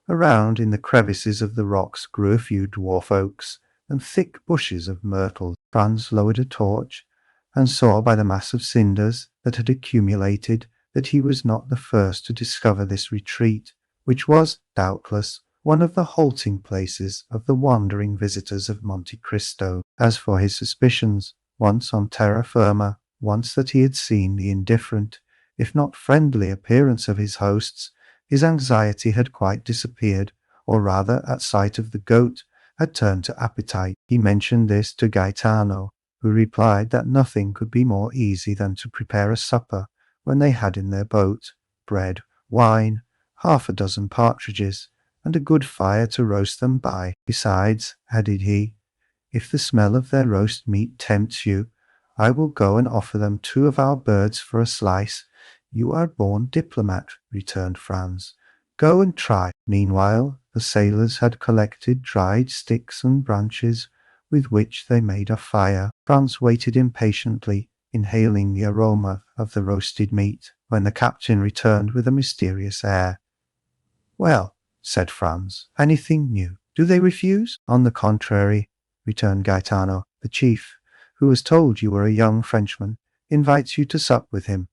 Around in the crevices of the rocks grew a few dwarf oaks and thick bushes of myrtle. Franz lowered a torch, and saw by the mass of cinders that had accumulated that he was not the first to discover this retreat, which was, doubtless, one of the halting places of the wandering visitors of Monte Cristo. As for his suspicions, once on terra firma, once that he had seen the indifferent, if not friendly appearance of his hosts, his anxiety had quite disappeared, or rather, at sight of the goat, had turned to appetite. He mentioned this to Gaetano, who replied that nothing could be more easy than to prepare a supper when they had in their boat bread, wine, 6 partridges, and a good fire to roast them by. "Besides," added he, "if the smell of their roast meat tempts you, I will go and offer them 2 of our birds for a slice." "You are a born diplomat," returned Franz. "Go and try." Meanwhile, the sailors had collected dried sticks and branches with which they made a fire. Franz waited impatiently, inhaling the aroma of the roasted meat. when the captain returned with a mysterious air. "Well," said Franz, "anything new? Do they refuse?" "On the contrary," returned Gaetano, "the chief, who has told you were a young Frenchman, invites you to sup with him."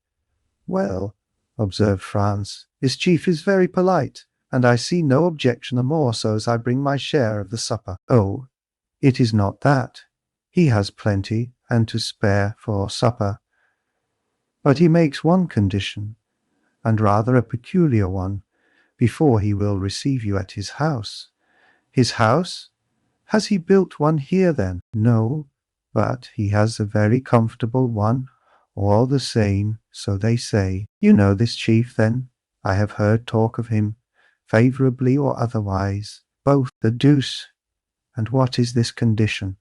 "Well," observed Franz, "this chief is very polite, and I see no objection the more so as I bring my share of the supper." "Oh, it is not that. He has plenty and to spare for supper. But he makes one condition, and rather a peculiar one, before he will receive you at his house." "His house? Has he built one here then?" "No, but he has a very comfortable one, all the same, so they say." "You know this chief, then?" "I have heard talk of him, favourably or otherwise." "Both." "The deuce! And what is this condition?"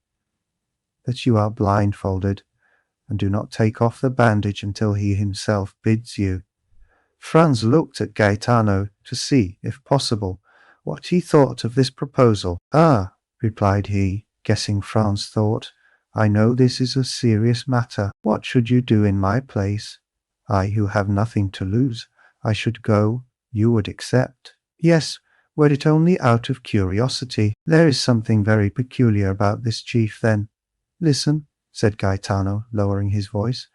"That you are blindfolded, and do not take off the bandage until he himself bids you." Franz looked at Gaetano to see, if possible, what he thought of this proposal. "Ah," replied he, guessing Franz's thought, "I know this is a serious matter. What should you do in my place? I who have nothing to lose. I should go. You would accept." "Yes, were it only out of curiosity." "There is something very peculiar about this chief, then." "Listen," said Gaetano, lowering his voice.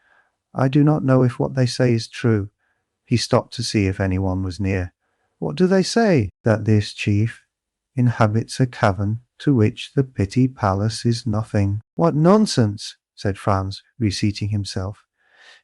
"I do not know if what they say is true." He stopped to see if anyone was near. "What do they say?" "That this chief inhabits a cavern to which the Pitti Palace is nothing." "What nonsense!" said Franz, reseating himself.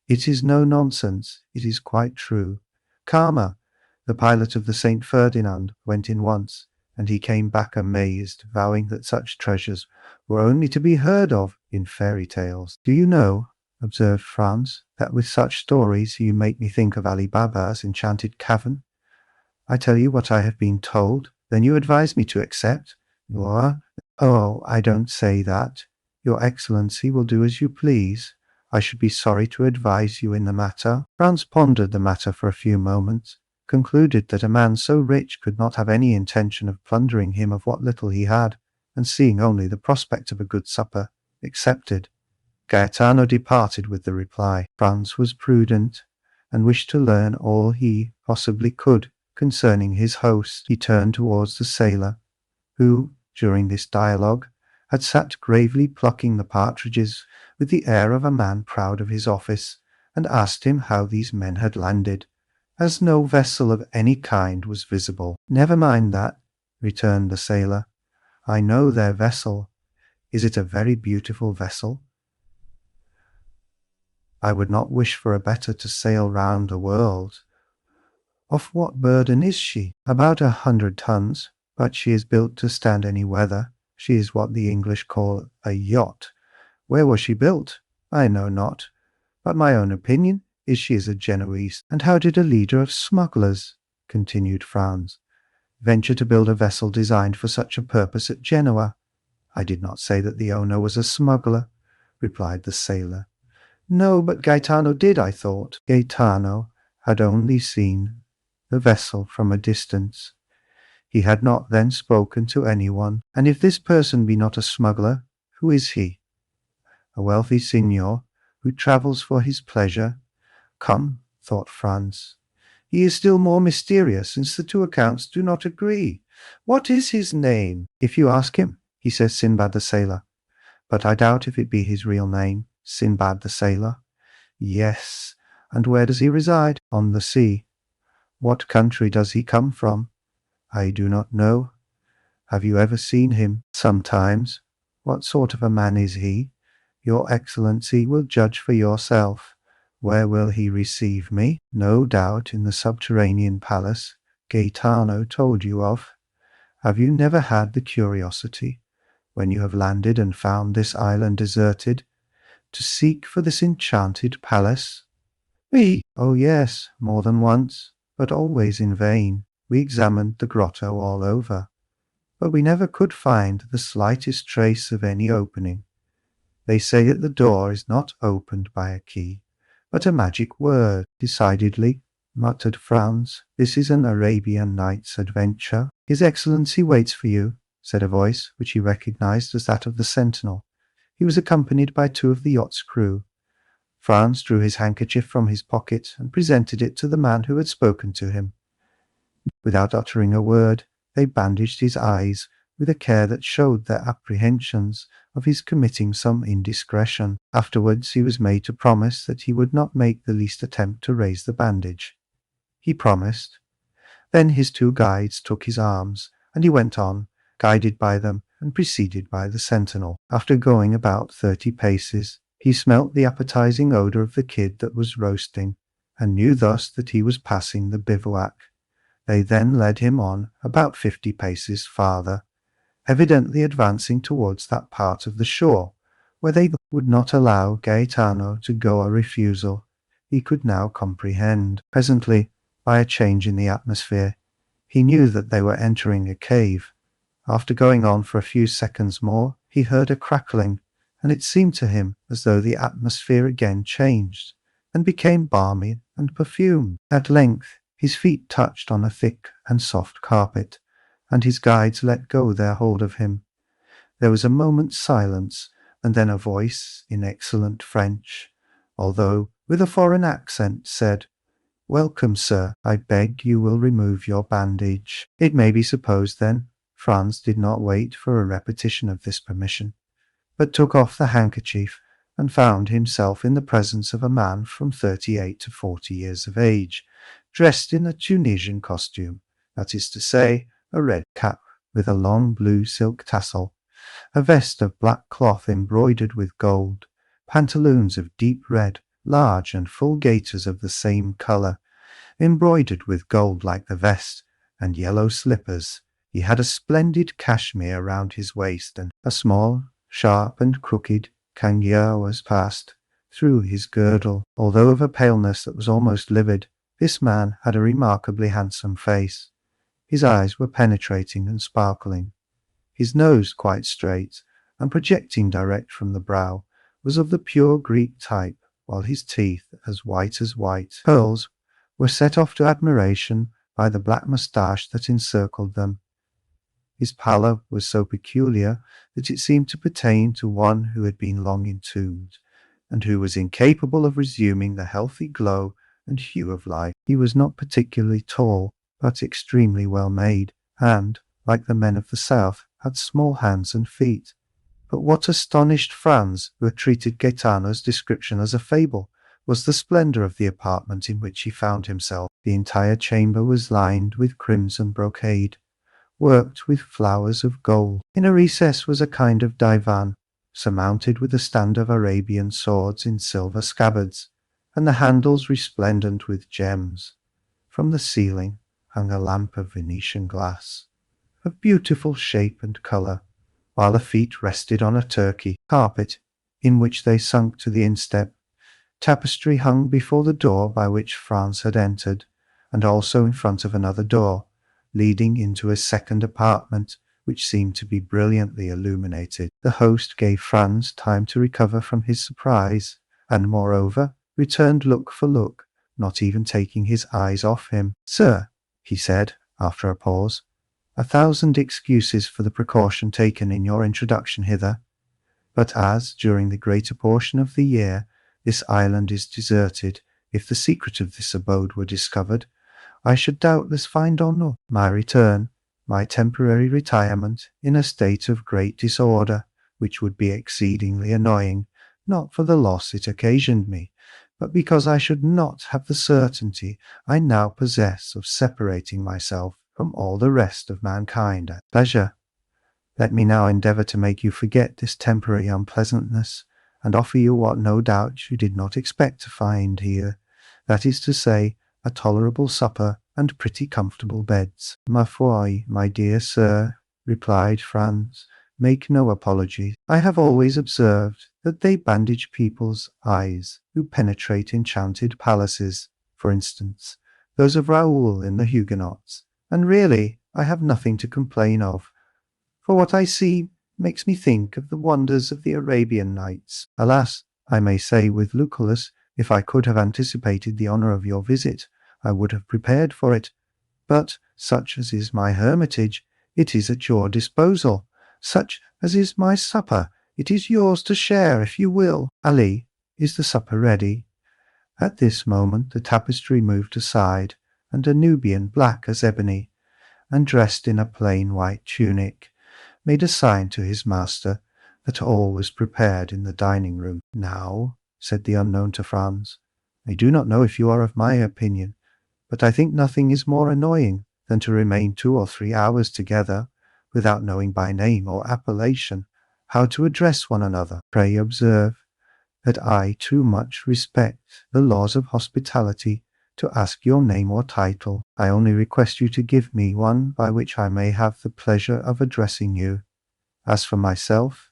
"It is no nonsense. It is quite true. Karma, the pilot of the St. Ferdinand, went in once, and he came back amazed, vowing that such treasures were only to be heard of in fairy tales." "Do you know," observed Franz, "that with such stories you make me think of Ali Baba's enchanted cavern? I tell you what I have been told. Then you advise me to accept?" "What?" "Oh, I don't say that. Your Excellency will do as you please. I should be sorry to advise you in the matter." Franz pondered the matter for a few moments, concluded that a man so rich could not have any intention of plundering him of what little he had, and seeing only the prospect of a good supper, accepted. Gaetano departed with the reply. Franz was prudent, and wished to learn all he possibly could concerning his host. He turned towards the sailor, who, during this dialogue, had sat gravely plucking the partridges with the air of a man proud of his office, and asked him how these men had landed, as no vessel of any kind was visible. "Never mind that," returned the sailor. "I know their vessel. Is it a very beautiful vessel?" "I would not wish for a better to sail round the world." "Of what burden is she?" "About 100 tons, but she is built to stand any weather. She is what the English call a yacht." "Where was she built?" "I know not, but my own opinion is she is a Genoese." "And how did a leader of smugglers," continued Franz, "venture to build a vessel designed for such a purpose at Genoa?" "I did not say that the owner was a smuggler," replied the sailor. "No, but Gaetano did, I thought." "Gaetano had only seen the vessel from a distance. He had not then spoken to anyone. And if this person be not a smuggler, who is he? A wealthy signor who travels for his pleasure? Come, thought Franz, he is still more mysterious, since the two accounts do not agree. What is his name? If you ask him, he says Sinbad the Sailor. But I doubt if it be his real name, Sinbad the Sailor. Yes, and where does he reside? On the sea. What country does he come from? I do not know. Have you ever seen him? Sometimes. What sort of a man is he? Your Excellency will judge for yourself. Where will he receive me? No doubt in the subterranean palace Gaetano told you of. Have you never had the curiosity, when you have landed and found this island deserted, to seek for this enchanted palace? "Me? Oh yes, more than once, but always in vain. We examined the grotto all over, but we never could find the slightest trace of any opening. They say that the door is not opened by a key, but a magic word." "Decidedly," muttered Franz, "this is an Arabian Nights adventure." "His Excellency waits for you," said a voice which he recognized as that of the sentinel. He was accompanied by 2 of the yacht's crew. Franz drew his handkerchief from his pocket and presented it to the man who had spoken to him. Without uttering a word, they bandaged his eyes with a care that showed their apprehensions of his committing some indiscretion. Afterwards he was made to promise that he would not make the least attempt to raise the bandage. He promised. Then his two guides took his arms, and he went on, guided by them and preceded by the sentinel. After going about 30 paces, he smelt the appetizing odour of the kid that was roasting, and knew thus that he was passing the bivouac. They then led him on about 50 paces farther, evidently advancing towards that part of the shore where they would not allow Gaetano to go. A refusal he could now comprehend. Presently, by a change in the atmosphere, he knew that they were entering a cave. After going on for a few seconds more, he heard a crackling, and it seemed to him as though the atmosphere again changed, and became balmy and perfumed. At length his feet touched on a thick and soft carpet, and his guides let go their hold of him. There was a moment's silence, and then a voice in excellent French, although with a foreign accent, said, "Welcome, sir. I beg you will remove your bandage." It may be supposed, then, Franz did not wait for a repetition of this permission, but took off the handkerchief and found himself in the presence of a man from 38 to 40 years of age, dressed in a Tunisian costume, that is to say, a red cap with a long blue silk tassel, a vest of black cloth embroidered with gold, pantaloons of deep red, large and full gaiters of the same colour, embroidered with gold like the vest, and yellow slippers. He had a splendid cashmere round his waist, and a small, sharp and crooked cangiar was passed through his girdle. Although of a paleness that was almost livid, this man had a remarkably handsome face. His eyes were penetrating and sparkling. His nose, quite straight, and projecting direct from the brow, was of the pure Greek type, while his teeth, as white as white pearls, were set off to admiration by the black moustache that encircled them. His pallor was so peculiar that it seemed to pertain to one who had been long entombed, and who was incapable of resuming the healthy glow and hue of life. He was not particularly tall, but extremely well made, and, like the men of the south, had small hands and feet. But what astonished Franz, who had treated Gaetano's description as a fable, was the splendour of the apartment in which he found himself. The entire chamber was lined with crimson brocade, worked with flowers of gold. In a recess was a kind of divan, surmounted with a stand of Arabian swords in silver scabbards, and the handles resplendent with gems. From the ceiling hung a lamp of Venetian glass, of beautiful shape and colour, while the feet rested on a Turkey carpet, in which they sunk to the instep. Tapestry hung before the door by which Franz had entered, and also in front of another door, leading into a second apartment, which seemed to be brilliantly illuminated. The host gave Franz time to recover from his surprise, and moreover returned look for look, not even taking his eyes off him. "Sir," he said, after a pause, "1,000 excuses for the precaution taken in your introduction hither, but as, during the greater portion of the year, this island is deserted, if the secret of this abode were discovered, I should doubtless find on my return my temporary retirement in a state of great disorder, which would be exceedingly annoying, not for the loss it occasioned me, but because I should not have the certainty I now possess of separating myself from all the rest of mankind at pleasure. Let me now endeavour to make you forget this temporary unpleasantness, and offer you what no doubt you did not expect to find here, that is to say, a tolerable supper and pretty comfortable beds." "Ma foi, my dear sir," replied Franz, "make no apologies. I have always observed that they bandage people's eyes who penetrate enchanted palaces, for instance, those of Raoul in the Huguenots, and really I have nothing to complain of, for what I see makes me think of the wonders of the Arabian Nights. Alas, I may say with Lucullus, if I could have anticipated the honour of your visit, I would have prepared for it. But, such as is my hermitage, it is at your disposal. Such as is my supper, it is yours to share if you will. Ali, Is the supper ready?" At this moment the tapestry moved aside, and a Nubian, black as ebony, and dressed in a plain white tunic, made a sign to his master that all was prepared in the dining room. "Now," said the unknown to Franz, "I do not know if you are of my opinion, but I think nothing is more annoying than to remain 2 or 3 hours together without knowing by name or appellation how to address one another. Pray observe that I too much respect the laws of hospitality to ask your name or title. I only request you to give me one by which I may have the pleasure of addressing you. As for myself,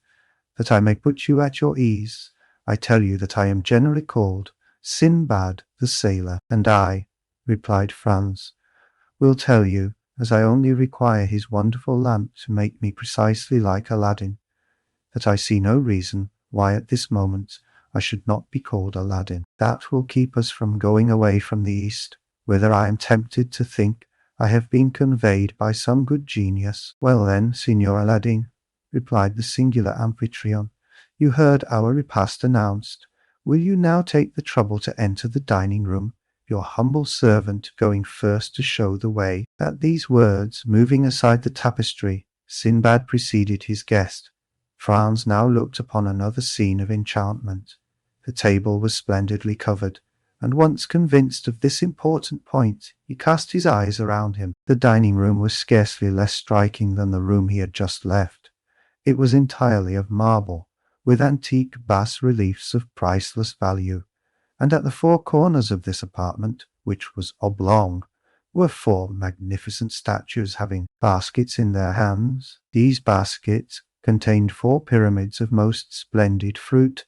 that I may put you at your ease, I tell you that I am generally called Sinbad the Sailor." "And I," replied Franz, "will tell you, as I only require his wonderful lamp to make me precisely like Aladdin, that I see no reason why at this moment I should not be called Aladdin. That will keep us from going away from the East, whither I am tempted to think I have been conveyed by some good genius." "Well then, Signor Aladdin," replied the singular Amphitryon, "you heard our repast announced. Will you now take the trouble to enter the dining room, your humble servant going first to show the way?" At these words, moving aside the tapestry, Sinbad preceded his guest. Franz now looked upon another scene of enchantment. The table was splendidly covered, and once convinced of this important point, he cast his eyes around him. The dining room was scarcely less striking than the room he had just left. It was entirely of marble, with antique bas-reliefs of priceless value, and at the 4 corners of this apartment, which was oblong, were 4 magnificent statues having baskets in their hands. These baskets contained 4 pyramids of most splendid fruit.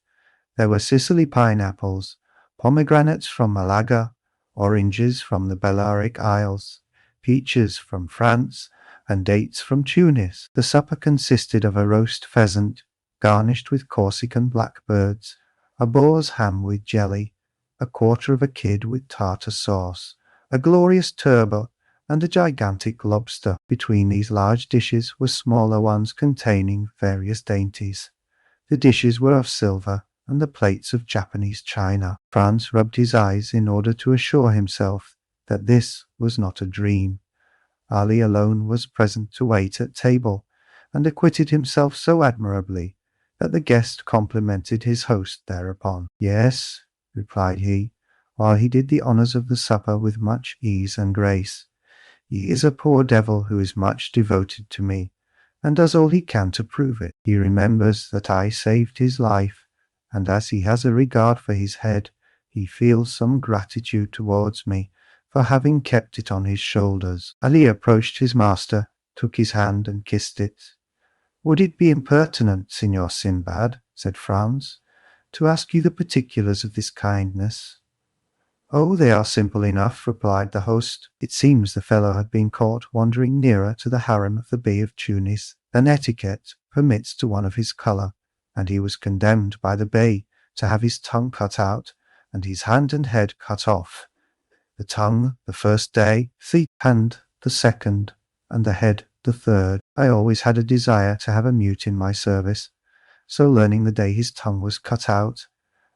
There were Sicily pineapples, pomegranates from Malaga, oranges from the Balearic Isles, peaches from France, and dates from Tunis. The supper consisted of a roast pheasant, garnished with Corsican blackbirds, a boar's ham with jelly, a quarter of a kid with tartar sauce, a glorious turbot, and a gigantic lobster. Between these large dishes were smaller ones containing various dainties. The dishes were of silver, and the plates of Japanese china. Franz rubbed his eyes in order to assure himself that this was not a dream. Ali alone was present to wait at table, and acquitted himself so admirably that the guest complimented his host thereupon. "Yes," replied he, while he did the honours of the supper with much ease and grace, "he is a poor devil who is much devoted to me, and does all he can to prove it. He remembers that I saved his life, and as he has a regard for his head, he feels some gratitude towards me for having kept it on his shoulders." Ali approached his master, took his hand, and kissed it. "Would it be impertinent, Signor Sinbad," said Franz, "to ask you the particulars of this kindness?" "Oh, they are simple enough," replied the host. "It seems the fellow had been caught wandering nearer to the harem of the Bey of Tunis than etiquette permits to one of his colour, and he was condemned by the Bey to have his tongue cut out and his hand and head cut off. The tongue the first day, the hand the second, and the head the third. I always had a desire to have a mute in my service, so learning the day his tongue was cut out,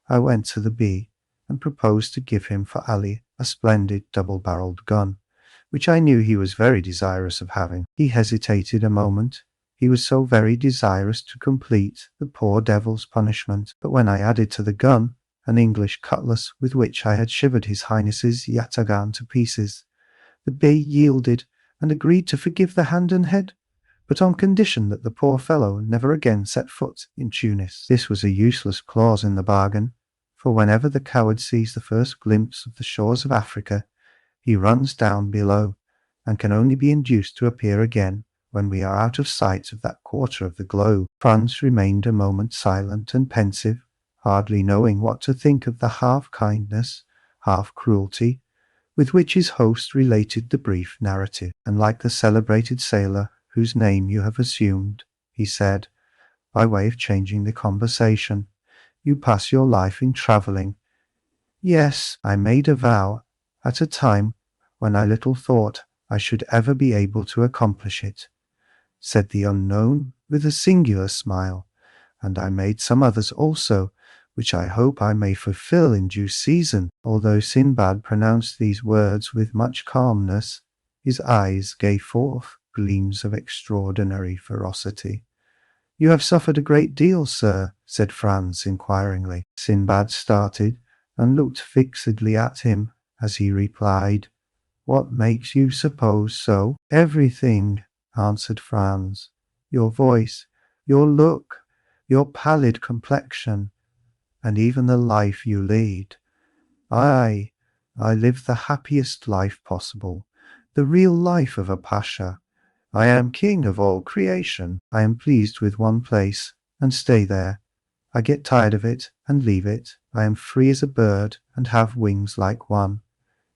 I went to the Bey and proposed to give him for Ali a splendid double-barreled gun, which I knew he was very desirous of having. He hesitated a moment. He was so very desirous to complete the poor devil's punishment. But when I added to the gun an English cutlass with which I had shivered his Highness's yataghan to pieces, the Bey yielded and agreed to forgive the hand and head, but on condition that the poor fellow never again set foot in Tunis. This was a useless clause in the bargain, for whenever the coward sees the first glimpse of the shores of Africa, he runs down below, and can only be induced to appear again when we are out of sight of that quarter of the globe." Franz remained a moment silent and pensive, hardly knowing what to think of the half-kindness, half-cruelty, with which his host related the brief narrative. "And like the celebrated sailor whose name you have assumed," he said, by way of changing the conversation, "you pass your life in travelling." "Yes, I made a vow at a time when I little thought I should ever be able to accomplish it," said the unknown with a singular smile, "and I made some others also, which I hope I may fulfill in due season." Although Sinbad pronounced these words with much calmness, his eyes gave forth gleams of extraordinary ferocity. "You have suffered a great deal, sir," said Franz inquiringly. Sinbad started and looked fixedly at him as he replied, "What makes you suppose so?" "Everything," answered Franz. "Your voice, your look, your pallid complexion, and even the life you lead. I live the happiest life possible, the real life of a pasha. I am king of all creation. I am pleased with one place, and stay there. I get tired of it, and leave it. I am free as a bird, and have wings like one.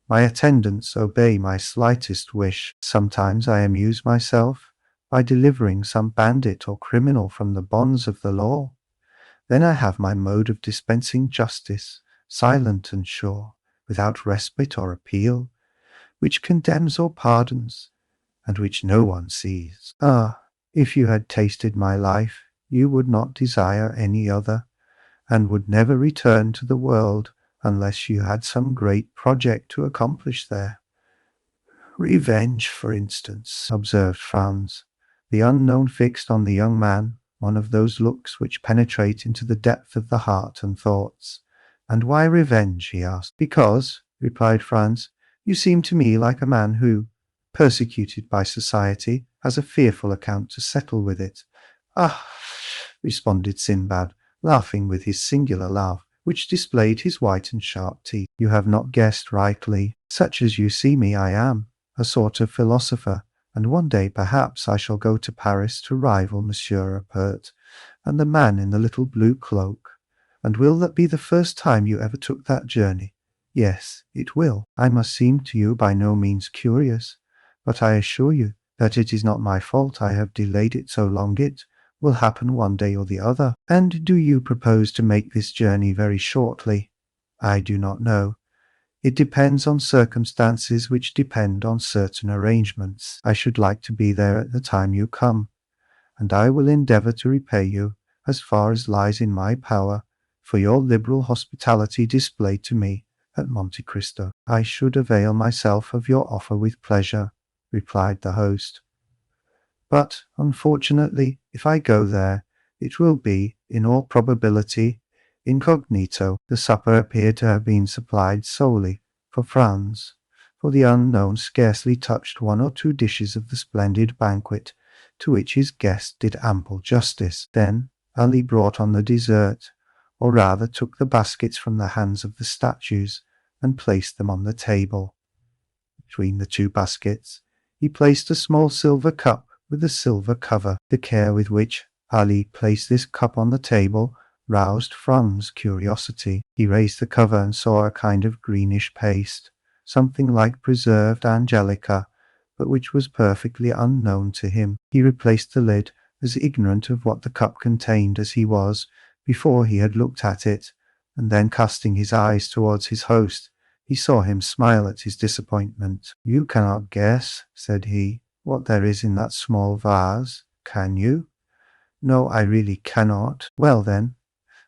My attendants obey my slightest wish. Sometimes I amuse myself by delivering some bandit or criminal from the bonds of the law. Then I have my mode of dispensing justice, silent and sure, without respite or appeal, which condemns or pardons, and which no one sees. Ah, if you had tasted my life, you would not desire any other, and would never return to the world unless you had some great project to accomplish there." "Revenge, for instance," observed Franz. The unknown fixed on the young man one of those looks which penetrate into the depth of the heart and thoughts. "And why revenge?" he asked. "Because," replied Franz, "you seem to me like a man who, persecuted by society, has a fearful account to settle with it." "Ah!" responded Sinbad, laughing with his singular laugh, which displayed his white and sharp teeth. "You have not guessed rightly. Such as you see me, I am, a sort of philosopher, and one day perhaps I shall go to Paris to rival Monsieur Apert and the man in the little blue cloak. And will that be the first time you ever took that journey? Yes, it will. I must seem to you by no means curious, but I assure you that it is not my fault I have delayed it so long. It will happen one day or the other." "And do you propose to make this journey very shortly?" "I do not know. It depends on circumstances which depend on certain arrangements. I should like to be there at the time you come, and I will endeavour to repay you, as far as lies in my power, for your liberal hospitality displayed to me at Monte Cristo." "I should avail myself of your offer with pleasure," replied the host. "But, unfortunately, if I go there, it will be, in all probability, incognito." The supper appeared to have been supplied solely for Franz, for the unknown scarcely touched one or two dishes of the splendid banquet to which his guest did ample justice. Then Ali brought on the dessert, or rather took the baskets from the hands of the statues and placed them on the table. Between the two baskets he placed a small silver cup with a silver cover. The care with which Ali placed this cup on the table roused Franz's curiosity. He raised the cover and saw a kind of greenish paste, something like preserved angelica, but which was perfectly unknown to him. He replaced the lid, as ignorant of what the cup contained as he was before he had looked at it, and then casting his eyes towards his host, he saw him smile at his disappointment. "You cannot guess," said he, "what there is in that small vase, can you?" "No, I really cannot." "Well then,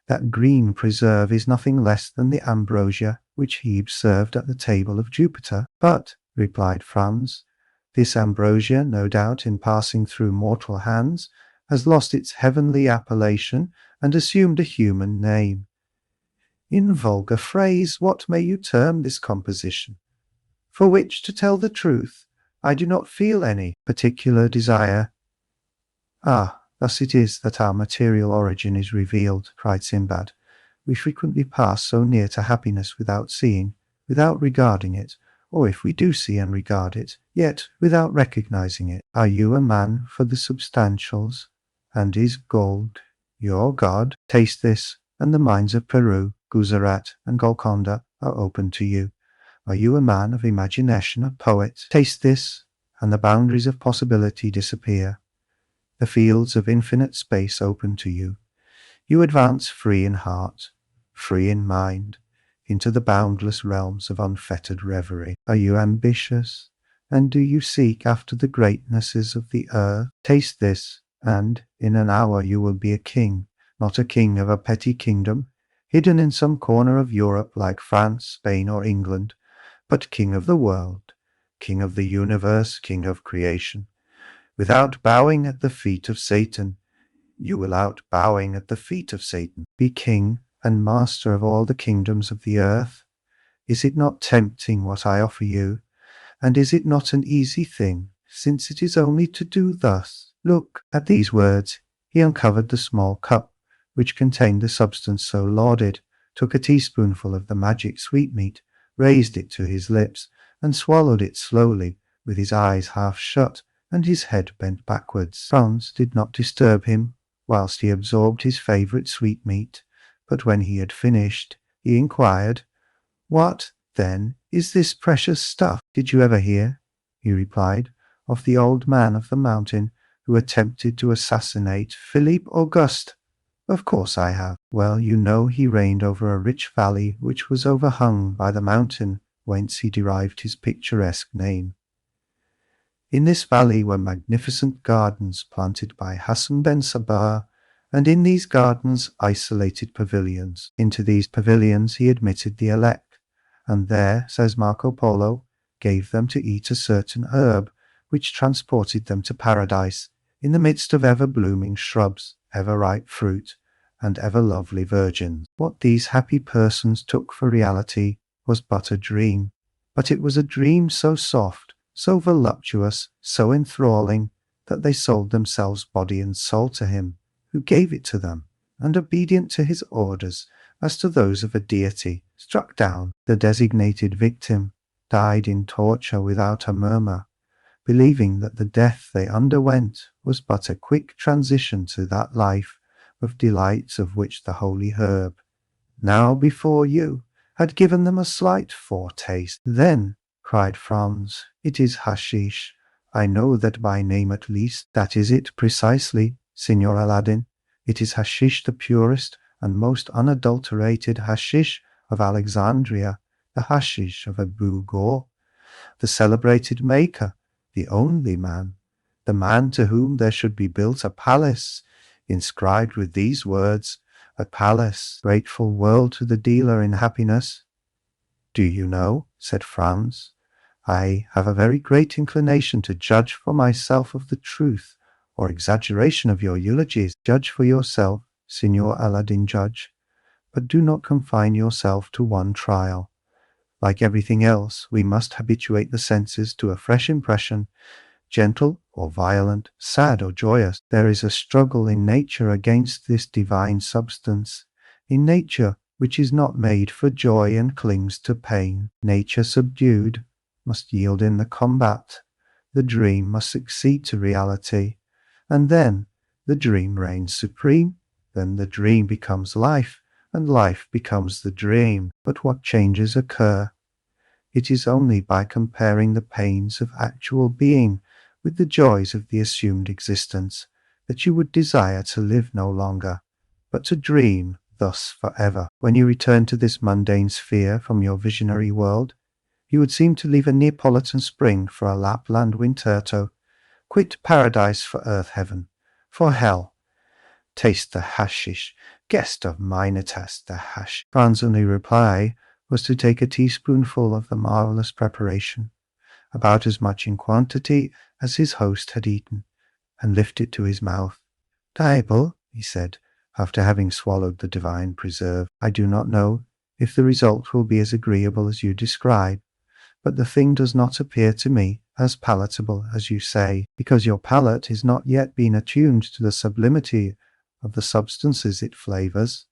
that green preserve is nothing less than the ambrosia which Hebe served at the table of Jupiter." "But," replied Franz, "this ambrosia, no doubt, in passing through mortal hands, has lost its heavenly appellation and assumed a human name. In vulgar phrase, what may you term this composition? For which, to tell the truth, I do not feel any particular desire." "Ah, thus it is that our material origin is revealed," cried Sinbad. "We frequently pass so near to happiness without seeing, without regarding it, or if we do see and regard it, yet without recognizing it. Are you a man for the substantials, and is gold your god? Taste this, and the mines of Peru, Guzarat, and Golconda are open to you. Are you a man of imagination, a poet? Taste this, and the boundaries of possibility disappear. The fields of infinite space open to you. You advance free in heart, free in mind, into the boundless realms of unfettered reverie. Are you ambitious, and do you seek after the greatnesses of the earth? Taste this, and in an hour you will be a king, not a king of a petty kingdom, hidden in some corner of Europe like France, Spain, or England, but king of the world, king of the universe, king of creation. Without bowing at the feet of Satan, you without bowing at the feet of Satan, be king and master of all the kingdoms of the earth. Is it not tempting what I offer you? And is it not an easy thing, since it is only to do thus? Look." At these words, he uncovered the small cup, which contained the substance so lauded, took a teaspoonful of the magic sweetmeat, raised it to his lips, and swallowed it slowly, with his eyes half shut and his head bent backwards. Franz did not disturb him whilst he absorbed his favourite sweetmeat, but when he had finished, he inquired, "What, then, is this precious stuff?" "Did you ever hear," he replied, "of the old man of the mountain who attempted to assassinate Philippe Auguste?" "Of course I have." "Well, you know he reigned over a rich valley which was overhung by the mountain whence he derived his picturesque name. In this valley were magnificent gardens planted by Hassan ben Sabah, and in these gardens isolated pavilions. Into these pavilions he admitted the elect, and there, says Marco Polo, gave them to eat a certain herb, which transported them to paradise, in the midst of ever-blooming shrubs, ever-ripe fruit, and ever-lovely virgins. What these happy persons took for reality was but a dream, but it was a dream so soft, so voluptuous, so enthralling, that they sold themselves body and soul to him, who gave it to them, and obedient to his orders as to those of a deity, struck down. The designated victim died in torture without a murmur, believing that the death they underwent was but a quick transition to that life of delights of which the holy herb, now before you, had given them a slight foretaste. "Then," cried Franz, "it is hashish. I know that by name at least." "That is it precisely, Signor Aladdin. It is hashish, the purest and most unadulterated hashish of Alexandria, the hashish of Abu Ghor, the celebrated maker, the only man, the man to whom there should be built a palace, inscribed with these words, 'A palace, grateful world to the dealer in happiness.'" "Do you know," said Franz, "I have a very great inclination to judge for myself of the truth or exaggeration of your eulogies. Judge for yourself, Signor Aladdin, judge, but do not confine yourself to one trial. Like everything else, we must habituate the senses to a fresh impression, gentle or violent, sad or joyous. There is a struggle in nature against this divine substance, in nature which is not made for joy and clings to pain. Nature subdued must yield in the combat. The dream must succeed to reality, and then the dream reigns supreme. Then the dream becomes life, and life becomes the dream. But what changes occur? It is only by comparing the pains of actual being with the joys of the assumed existence that you would desire to live no longer, but to dream thus forever. When you return to this mundane sphere from your visionary world, you would seem to leave a Neapolitan spring for a Lapland winterto, quit paradise for earth heaven, for hell. Taste the hashish, guest of Minotas, the hash. Franz's only reply was to take a teaspoonful of the marvellous preparation, about as much in quantity as his host had eaten, and lift it to his mouth. "Diable," he said, after having swallowed the divine preserve, "I do not know if the result will be as agreeable as you describe, but the thing does not appear to me as palatable as you say, because your palate has not yet been attuned to the sublimity of the substances it flavours.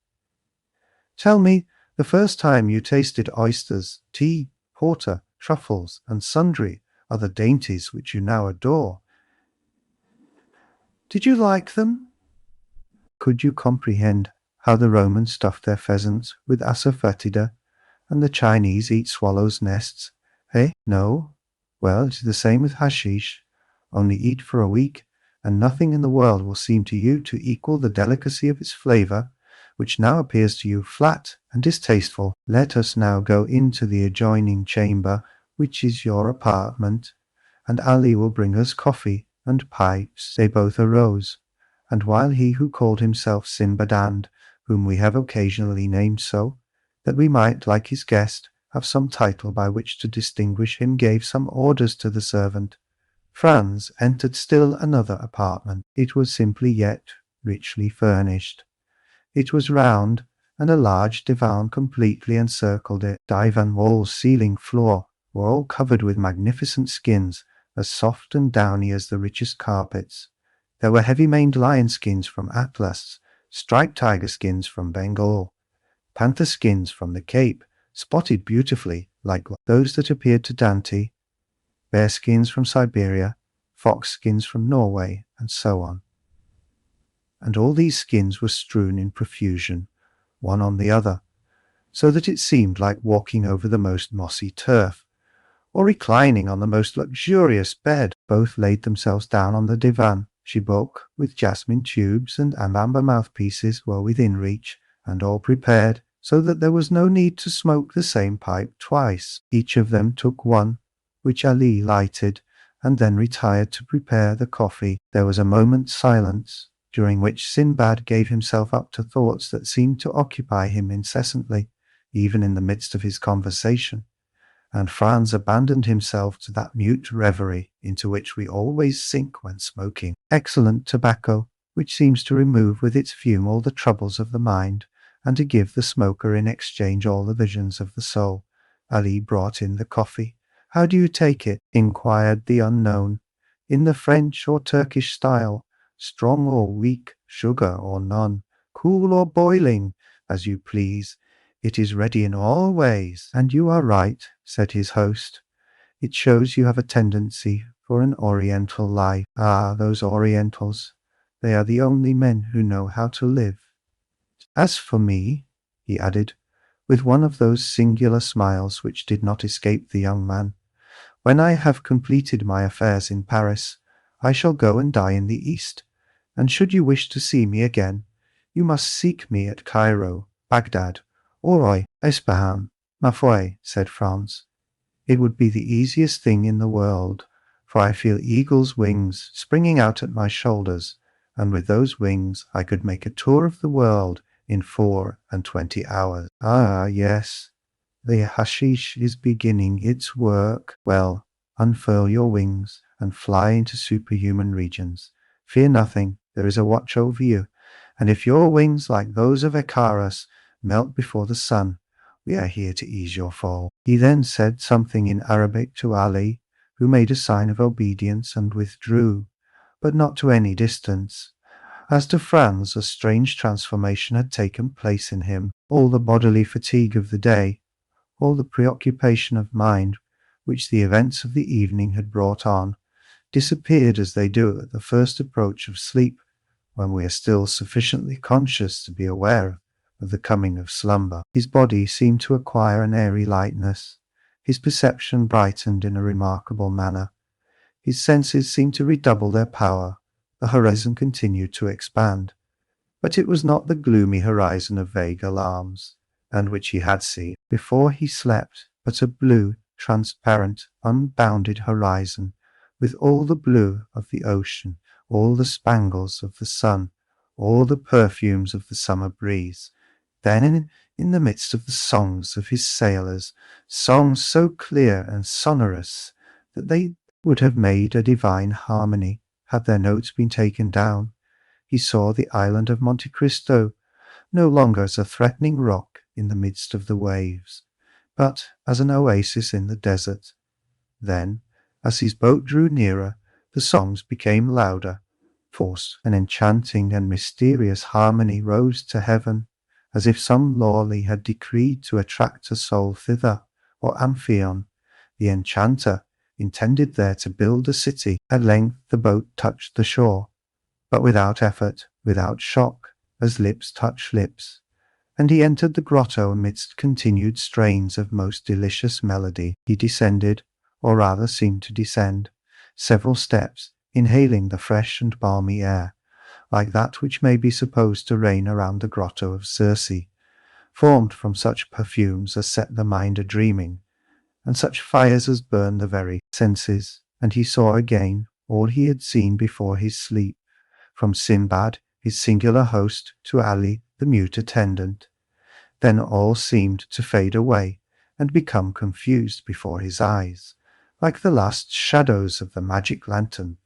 Tell me, the first time you tasted oysters, tea, porter, truffles, and sundry other dainties which you now adore, did you like them? Could you comprehend how the Romans stuff their pheasants with asafoetida, and the Chinese eat swallows' nests? Eh? No? Well, it is the same with hashish. Only eat for a week, and nothing in the world will seem to you to equal the delicacy of its flavour, which now appears to you flat and distasteful. Let us now go into the adjoining chamber, which is your apartment, and Ali will bring us coffee and pipes." They both arose, and while he who called himself Sinbadand, whom we have occasionally named so, that we might, like his guest, have some title by which to distinguish him, gave some orders to the servant. Franz entered still another apartment. It was simply yet richly furnished. It was round, and a large divan completely encircled it. Divan walls, ceiling, floor were all covered with magnificent skins, as soft and downy as the richest carpets. There were heavy-maned lion skins from Atlas, striped tiger skins from Bengal, panther skins from the Cape, spotted beautifully like those that appeared to Dante, bear skins from Siberia, fox skins from Norway, and so on. And all these skins were strewn in profusion, one on the other, so that it seemed like walking over the most mossy turf, or reclining on the most luxurious bed. Both laid themselves down on the divan. Chibouque, with jasmine tubes and amber mouthpieces, were within reach, and all prepared, so that there was no need to smoke the same pipe twice. Each of them took one, which Ali lighted, and then retired to prepare the coffee. There was a moment's silence, during which Sinbad gave himself up to thoughts that seemed to occupy him incessantly, even in the midst of his conversation, and Franz abandoned himself to that mute reverie into which we always sink when smoking. Excellent tobacco, which seems to remove with its fume all the troubles of the mind, and to give the smoker in exchange all the visions of the soul. Ali brought in the coffee. "How do you take it?" inquired the unknown. "In the French or Turkish style, strong or weak, sugar or none, cool or boiling, as you please. It is ready in all ways." "And you are right," said his host. "It shows you have a tendency for an Oriental life." "Ah, those Orientals! They are the only men who know how to live. As for me," he added, with one of those singular smiles which did not escape the young man, "when I have completed my affairs in Paris, I shall go and die in the East, and should you wish to see me again, you must seek me at Cairo, Baghdad, or Ispahan." "Ma foi," said Franz, "it would be the easiest thing in the world, for I feel eagle's wings springing out at my shoulders, and with those wings I could make a tour of the world in 24 hours. Ah, yes, the hashish is beginning its work. Well, unfurl your wings and fly into superhuman regions. Fear nothing, there is a watch over you, and if your wings, like those of Icarus, melt before the sun, we are here to ease your fall." He then said something in Arabic to Ali, who made a sign of obedience and withdrew, but not to any distance. As to Franz, a strange transformation had taken place in him. All the bodily fatigue of the day, all the preoccupation of mind which the events of the evening had brought on, disappeared as they do at the first approach of sleep, when we are still sufficiently conscious to be aware of the coming of slumber. His body seemed to acquire an airy lightness. His perception brightened in a remarkable manner. His senses seemed to redouble their power. The horizon continued to expand, but it was not the gloomy horizon of vague alarms, and which he had seen before he slept, but a blue, transparent, unbounded horizon, with all the blue of the ocean, all the spangles of the sun, all the perfumes of the summer breeze. Then, in the midst of the songs of his sailors, songs so clear and sonorous that they would have made a divine harmony had their notes been taken down, he saw the island of Monte Cristo no longer as a threatening rock in the midst of the waves, but as an oasis in the desert. Then, as his boat drew nearer, the songs became louder. Forced, an enchanting and mysterious harmony rose to heaven, as if some Lawley had decreed to attract a soul thither, or Amphion, the enchanter, intended there to build a city. At length the boat touched the shore, but without effort, without shock, as lips touch lips, and he entered the grotto amidst continued strains of most delicious melody. He descended, or rather seemed to descend, several steps, inhaling the fresh and balmy air, like that which may be supposed to reign around the grotto of Circe, formed from such perfumes as set the mind a-dreaming, and such fires as burn the very senses. And he saw again all he had seen before his sleep, from Sinbad, his singular host, to Ali, the mute attendant. Then all seemed to fade away and become confused before his eyes, like the last shadows of the magic lantern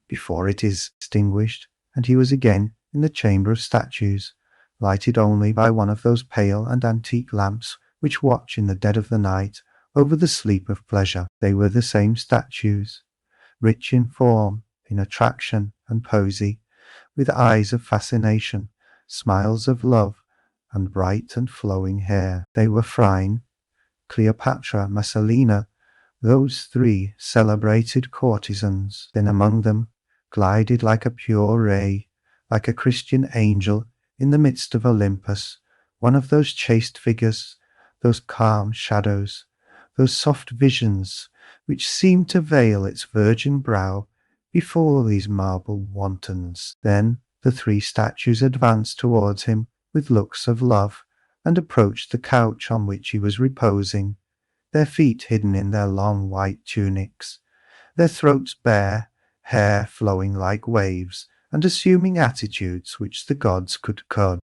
before it is extinguished, and he was again in the chamber of statues, lighted only by one of those pale and antique lamps which watch in the dead of the night over the sleep of pleasure. They were the same statues, rich in form, in attraction and posy, with eyes of fascination, smiles of love, and bright and flowing hair. They were Phryne, Cleopatra, Messalina, those three celebrated courtesans. Then among them glided like a pure ray, like a Christian angel in the midst of Olympus, one of those chaste figures, those calm shadows, those soft visions which seemed to veil its virgin brow before these marble wantons. Then the three statues advanced towards him with looks of love, and approached the couch on which he was reposing, their feet hidden in their long white tunics, their throats bare, hair flowing like waves, and assuming attitudes which the gods could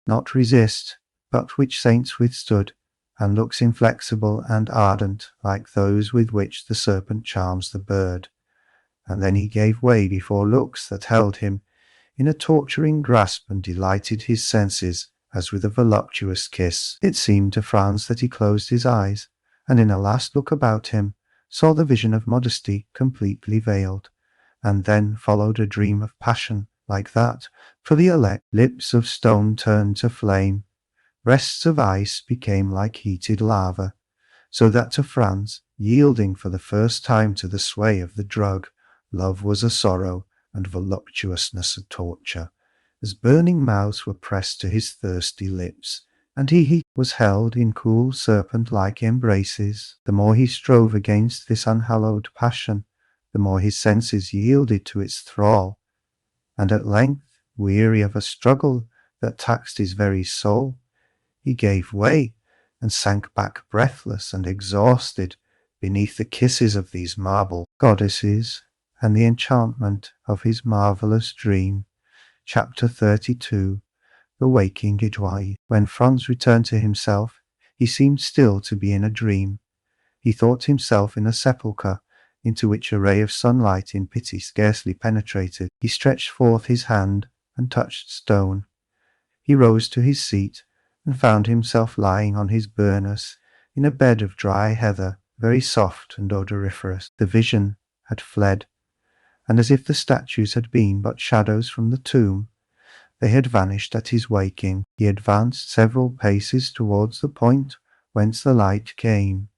not resist, but which saints withstood, and looks inflexible and ardent like those with which the serpent charms the bird. And then he gave way before looks that held him in a torturing grasp and delighted his senses as with a voluptuous kiss. It seemed to Franz that he closed his eyes, and in a last look about him saw the vision of modesty completely veiled, and then followed a dream of passion like that for the elect. Lips of stone turned to flame, breasts of ice became like heated lava, so that to Franz, yielding for the first time to the sway of the drug, love was a sorrow and voluptuousness a torture, as burning mouths were pressed to his thirsty lips, and he was held in cool serpent-like embraces. The more he strove against this unhallowed passion, the more his senses yielded to its thrall, and at length, weary of a struggle that taxed his very soul, he gave way and sank back breathless and exhausted beneath the kisses of these marble goddesses and the enchantment of his marvellous dream. Chapter 32. The Waking Joy. When Franz returned to himself, he seemed still to be in a dream. He thought himself in a sepulchre, into which a ray of sunlight in pity scarcely penetrated. He stretched forth his hand and touched stone. He rose to his seat and found himself lying on his burnous in a bed of dry heather, very soft and odoriferous. The vision had fled, and as if the statues had been but shadows from the tomb, they had vanished at his waking. He advanced several paces towards the point whence the light came,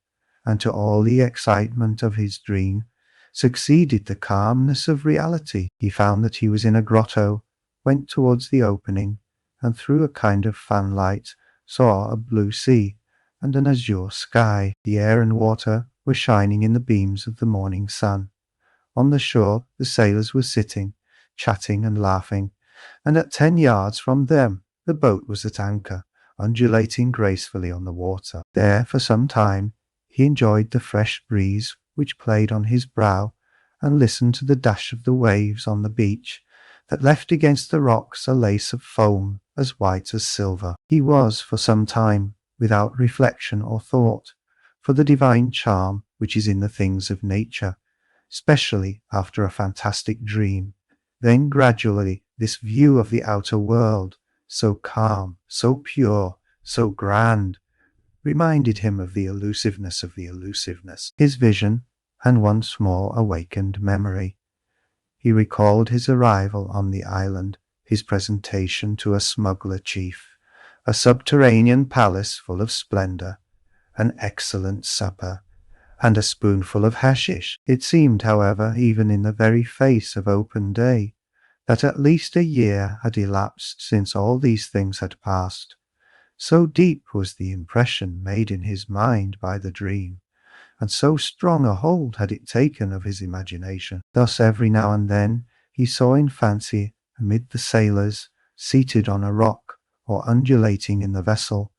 and to all the excitement of his dream succeeded the calmness of reality. He found that he was in a grotto, went towards the opening, and through a kind of fanlight saw a blue sea and an azure sky. The air and water were shining in the beams of the morning sun. On the shore the sailors were sitting, chatting and laughing, and at 10 yards from them the boat was at anchor, undulating gracefully on the water. There for some time he enjoyed the fresh breeze which played on his brow, and listened to the dash of the waves on the beach that left against the rocks a lace of foam as white as silver. He was for some time without reflection or thought for the divine charm which is in the things of nature, especially after a fantastic dream. Then gradually this view of the outer world, so calm, so pure, so grand, reminded him of the elusiveness of the elusiveness. His vision, and once more awakened memory. He recalled his arrival on the island, his presentation to a smuggler chief, a subterranean palace full of splendor, an excellent supper, and a spoonful of hashish. It seemed, however, even in the very face of open day, that at least a year had elapsed since all these things had passed. So deep was the impression made in his mind by the dream, and so strong a hold had it taken of his imagination. Thus every now and then he saw in fancy, amid the sailors, seated on a rock or undulating in the vessel,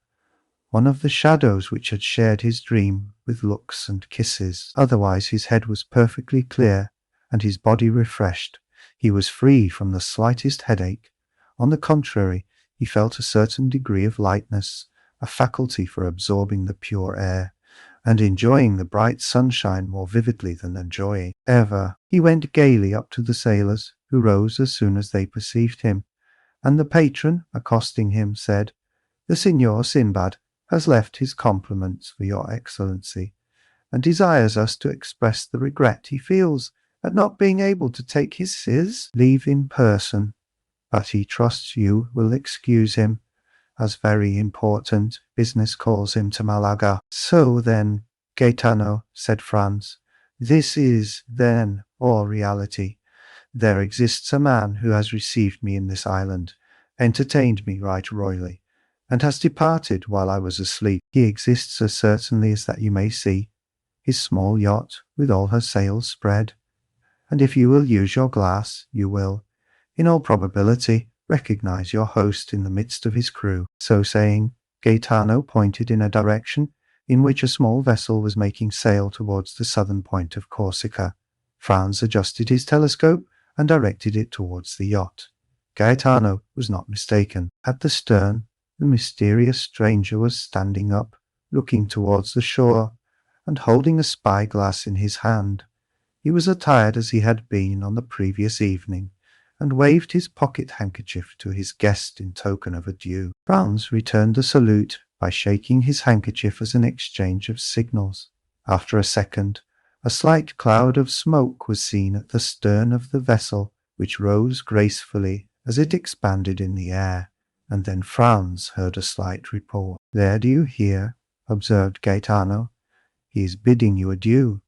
one of the shadows which had shared his dream with looks and kisses. Otherwise his head was perfectly clear, and his body refreshed. He was free from the slightest headache. On the contrary, he He felt a certain degree of lightness, a faculty for absorbing the pure air, and enjoying the bright sunshine more vividly than enjoying ever. He went gaily up to the sailors, who rose as soon as they perceived him, and the patron, accosting him, said, "The Signor Sinbad has left his compliments for your Excellency, and desires us to express the regret he feels at not being able to take his leave in person, but he trusts you will excuse him, as very important business calls him to Malaga." "So then, Gaetano," said Franz, "this is, then, all reality. There exists a man who has received me in this island, entertained me right royally, and has departed while I was asleep. He exists as certainly as that you may see his small yacht with all her sails spread, and if you will use your glass, you will, in all probability, recognize your host in the midst of his crew." So saying, Gaetano pointed in a direction in which a small vessel was making sail towards the southern point of Corsica. Franz adjusted his telescope and directed it towards the yacht. Gaetano was not mistaken. At the stern, the mysterious stranger was standing up, looking towards the shore, and holding a spyglass in his hand. He was attired as he had been on the previous evening, and waved his pocket-handkerchief to his guest in token of adieu. Franz returned the salute by shaking his handkerchief as an exchange of signals. After a second, a slight cloud of smoke was seen at the stern of the vessel, which rose gracefully as it expanded in the air, and then Franz heard a slight report. "There, do you hear?" observed Gaetano. "He is bidding you adieu."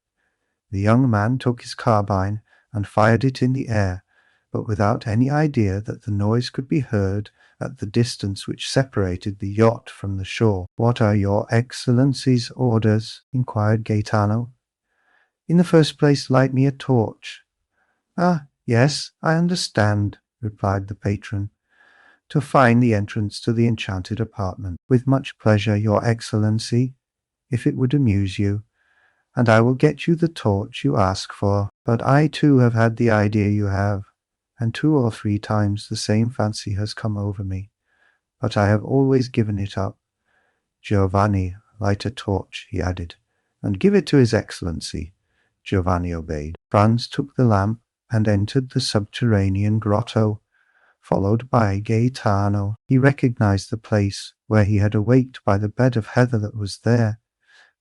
The young man took his carbine and fired it in the air, but without any idea that the noise could be heard at the distance which separated the yacht from the shore. "What are your Excellency's orders?" inquired Gaetano. "In the first place, light me a torch." "Ah, yes, I understand," replied the patron. "To find the entrance to the enchanted apartment." "With much pleasure, your Excellency, if it would amuse you, and I will get you the torch you ask for. But I too have had the idea you have, and 2 or 3 times the same fancy has come over me, but I have always given it up. Giovanni, light a torch," he added, "and give it to his Excellency." Giovanni obeyed. Franz took the lamp and entered the subterranean grotto, followed by Gaetano. He recognized the place where he had awaked by the bed of heather that was there,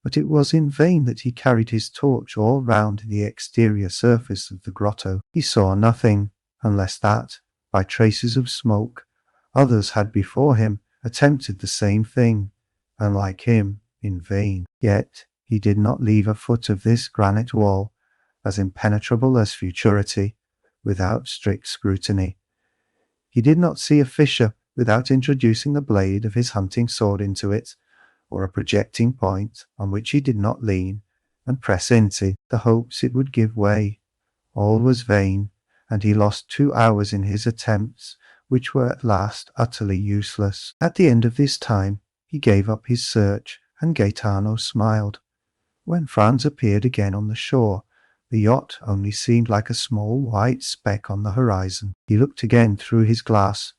but it was in vain that he carried his torch all round the exterior surface of the grotto. He saw nothing, unless that, by traces of smoke, others had before him attempted the same thing, and like him, in vain. Yet he did not leave a foot of this granite wall, as impenetrable as futurity, without strict scrutiny. He did not see a fissure without introducing the blade of his hunting sword into it, or a projecting point on which he did not lean and press into the hopes it would give way. All was vain, and he lost 2 hours in his attempts, which were at last utterly useless. At the end of this time, he gave up his search, and Gaetano smiled. When Franz appeared again on the shore, the yacht only seemed like a small white speck on the horizon. He looked again through his glass,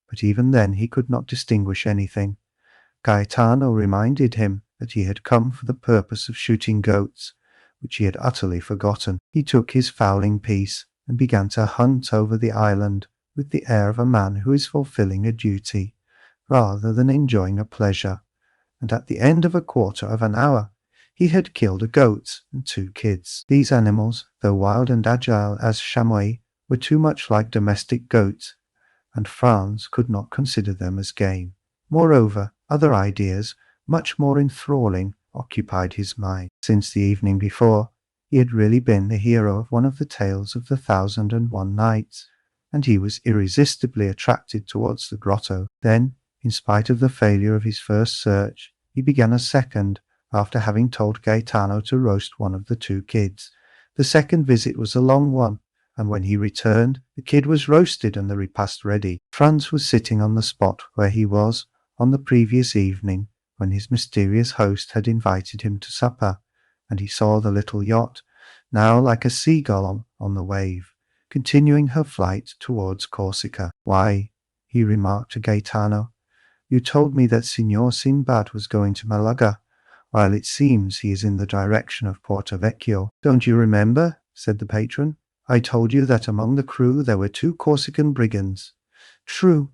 but even then he could not distinguish anything. Gaetano reminded him that he had come for the purpose of shooting goats, which he had utterly forgotten. He took his fowling piece and began to hunt over the island with the air of a man who is fulfilling a duty, rather than enjoying a pleasure, and at the end of a quarter of an hour he had killed a goat and 2 kids. These animals, though wild and agile as chamois, were too much like domestic goats, and Franz could not consider them as game. Moreover, other ideas, much more enthralling, occupied his mind. Since the evening before, he had really been the hero of one of the tales of the 1001 Nights, and he was irresistibly attracted towards the grotto. Then, in spite of the failure of his first search, he began a second, after having told Gaetano to roast one of the 2 kids. The second visit was a long one, and when he returned, the kid was roasted and the repast ready. Franz was sitting on the spot where he was on the previous evening, when his mysterious host had invited him to supper, and he saw the little yacht, now like a seagull on the wave, continuing her flight towards Corsica. "Why," he remarked to Gaetano, You told me that Signor Sinbad was going to Malaga, while it seems he is in the direction of Porto Vecchio. Don't you remember? Said the patron. I told you that among the crew there were 2 Corsican brigands. True,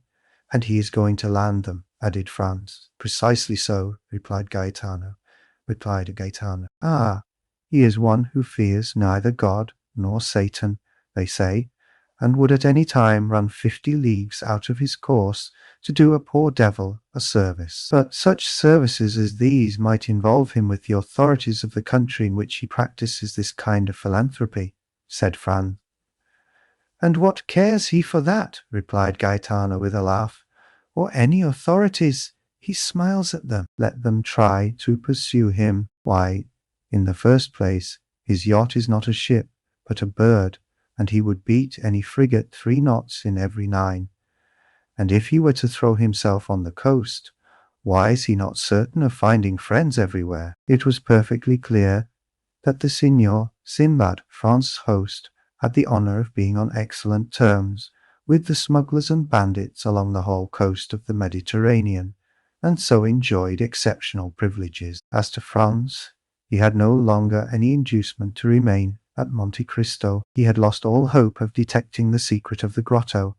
and he is going to land them, added Franz. Precisely so, replied Gaetano. Ah, he is one who fears neither God nor Satan, they say, and would at any time run 50 leagues out of his course to do a poor devil a service. But such services as these might involve him with the authorities of the country in which he practices this kind of philanthropy, said Franz. And what cares he for that? Replied Gaetano with a laugh. Or any authorities? He smiles at them. Let them try to pursue him. Why, in the first place, his yacht is not a ship, but a bird, and he would beat any frigate 3 knots in every 9. And if he were to throw himself on the coast, why is he not certain of finding friends everywhere? It was perfectly clear that the Signor Sinbad, Franz's host, had the honour of being on excellent terms with the smugglers and bandits along the whole coast of the Mediterranean, and so enjoyed exceptional privileges. As to Franz, he had no longer any inducement to remain at Monte Cristo. He had lost all hope of detecting the secret of the grotto.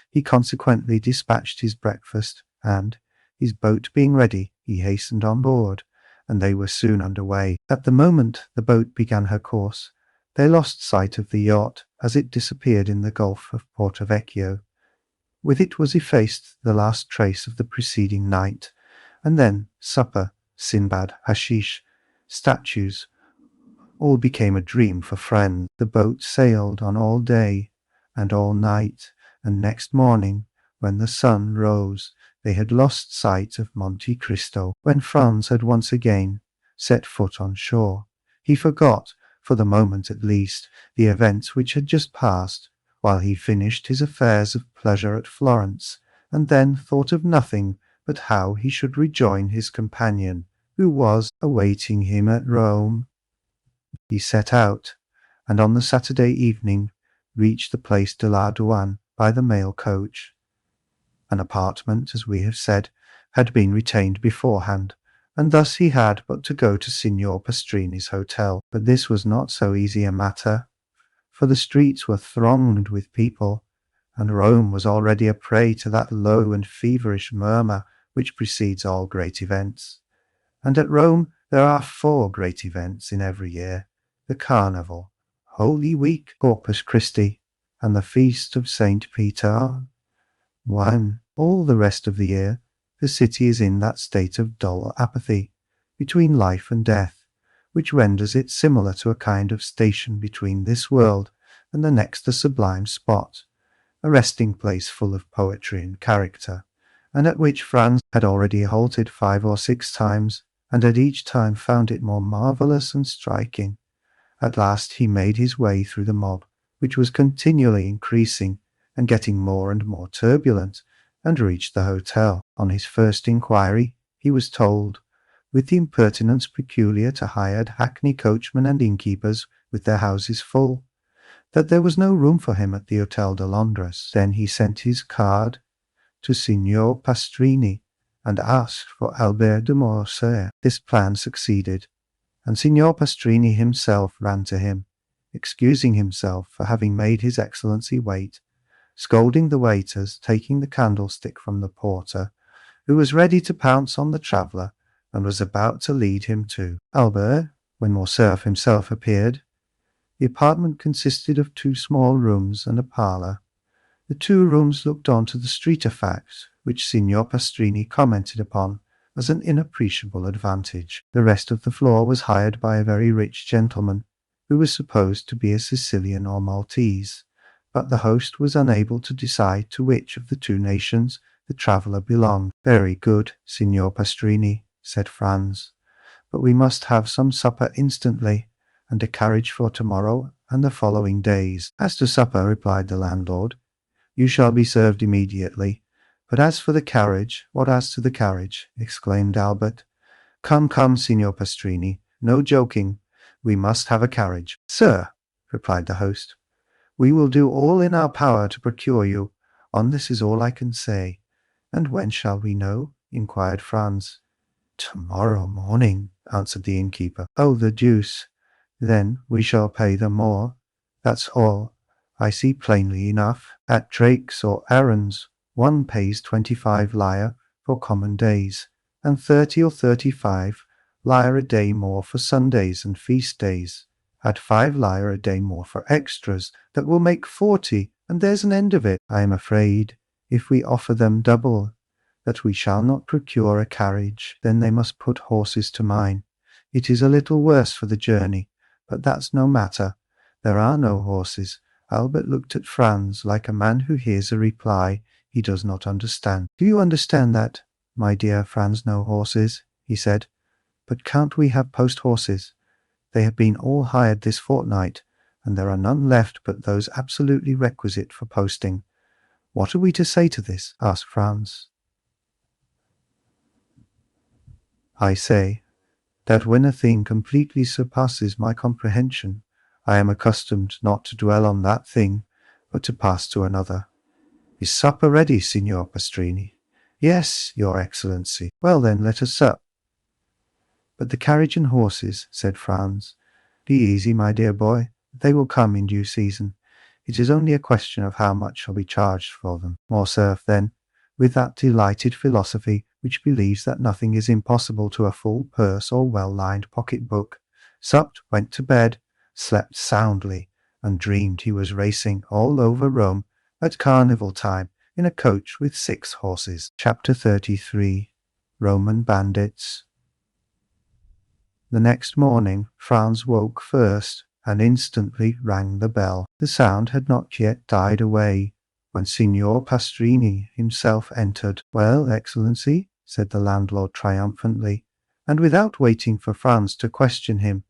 He consequently dispatched his breakfast, and, his boat being ready, he hastened on board, and they were soon under way. At the moment the boat began her course, they lost sight of the yacht as it disappeared in the Gulf of Porto Vecchio. With it was effaced the last trace of the preceding night, and then supper, Sinbad, hashish, statues, all became a dream for friends. The boat sailed on all day and all night, and next morning, when the sun rose, they had lost sight of Monte Cristo. When Franz had once again set foot on shore, he forgot, for the moment at least, the events which had just passed, while he finished his affairs of pleasure at Florence, and then thought of nothing but how he should rejoin his companion, who was awaiting him at Rome. He set out, and on the Saturday evening reached the Place de la Douane by the mail coach. An apartment, as we have said, had been retained beforehand, and thus he had but to go to Signor Pastrini's hotel. But this was not so easy a matter, for the streets were thronged with people, and Rome was already a prey to that low and feverish murmur which precedes all great events. And at Rome there are 4 great events in every year: the Carnival, Holy Week, Corpus Christi, and the Feast of St. Peter. When all the rest of the year the city is in that state of dull apathy between life and death, which renders it similar to a kind of station between this world and the next, a sublime spot, a resting place full of poetry and character, and at which Franz had already halted 5 or 6 times, and had each time found it more marvellous and striking. At last he made his way through the mob, which was continually increasing and getting more and more turbulent, and reached the hotel. On his first inquiry, he was told, with the impertinence peculiar to hired hackney coachmen and innkeepers with their houses full, that there was no room for him at the Hotel de Londres. Then he sent his card to Signor Pastrini and asked for Albert de Morcerf. This plan succeeded, and Signor Pastrini himself ran to him, excusing himself for having made his Excellency wait, scolding the waiters, taking the candlestick from the porter, who was ready to pounce on the traveller and was about to lead him to Albert. When Morcerf himself appeared, the apartment consisted of 2 small rooms and a parlour. The 2 rooms looked on to the street, a fact which Signor Pastrini commented upon as an inappreciable advantage. The rest of the floor was hired by a very rich gentleman, who was supposed to be a Sicilian or Maltese, but the host was unable to decide to which of the 2 nations the traveller belonged. "Very good, Signor Pastrini," said Franz, "but we must have some supper instantly, and a carriage for tomorrow and the following days." "As to supper," replied the landlord, "you shall be served immediately. But as for the carriage—" "What as to the carriage?" exclaimed Albert. "Come, come, Signor Pastrini, no joking. We must have a carriage." "Sir," replied the host, "we will do all in our power to procure you. On this is all I can say." "And when shall we know?" inquired Franz. "Tomorrow morning," answered the innkeeper. "Oh, the deuce! Then we shall pay them more. That's all. I see plainly enough. At Drake's or Aaron's, one pays 25 lire for common days, and 30 or 35 lire a day more for Sundays and feast days. Add 5 lire a day more for extras. That will make 40, and there's an end of it. I am afraid, if we offer them double, that we shall not procure a carriage. Then they must put horses to mine. It is a little worse for the journey, but that's no matter. There are no horses." Albert looked at Franz like a man who hears a reply he does not understand. "Do you understand that, my dear Franz? No horses," he said. "But can't we have post horses? They have been all hired this fortnight, and there are none left but those absolutely requisite for posting." "What are we to say to this?" asked Franz. "I say that when a thing completely surpasses my comprehension, I am accustomed not to dwell on that thing, but to pass to another. Is supper ready, Signor Pastrini?" "Yes, your Excellency." "Well then, let us sup." "But the carriage and horses," said Franz. "Be easy, my dear boy. They will come in due season. It is only a question of how much shall be charged for them." Morcerf then, with that delighted philosophy which believes that nothing is impossible to a full purse or well-lined pocket-book, supped, went to bed, slept soundly, and dreamed he was racing all over Rome at carnival time in a coach with 6 horses. Chapter 33. Roman Bandits. The next morning Franz woke first and instantly rang the bell. The sound had not yet died away when Signor Pastrini himself entered. "Well, Excellency," said the landlord triumphantly, and without waiting for Franz to question him,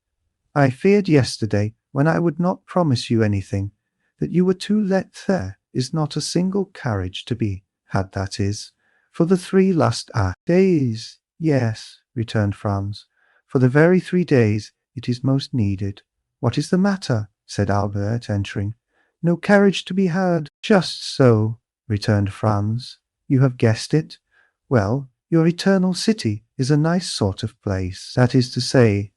"I feared yesterday, when I would not promise you anything, that you were too late. There is not a single carriage to be had, that is, for the 3 last days." "Yes," returned Franz, "for the very 3 days it is most needed." "What is the matter?" said Albert, entering. "No carriage to be had." "Just so," returned Franz. "You have guessed it. Well, your eternal city is a nice sort of place. That is to say,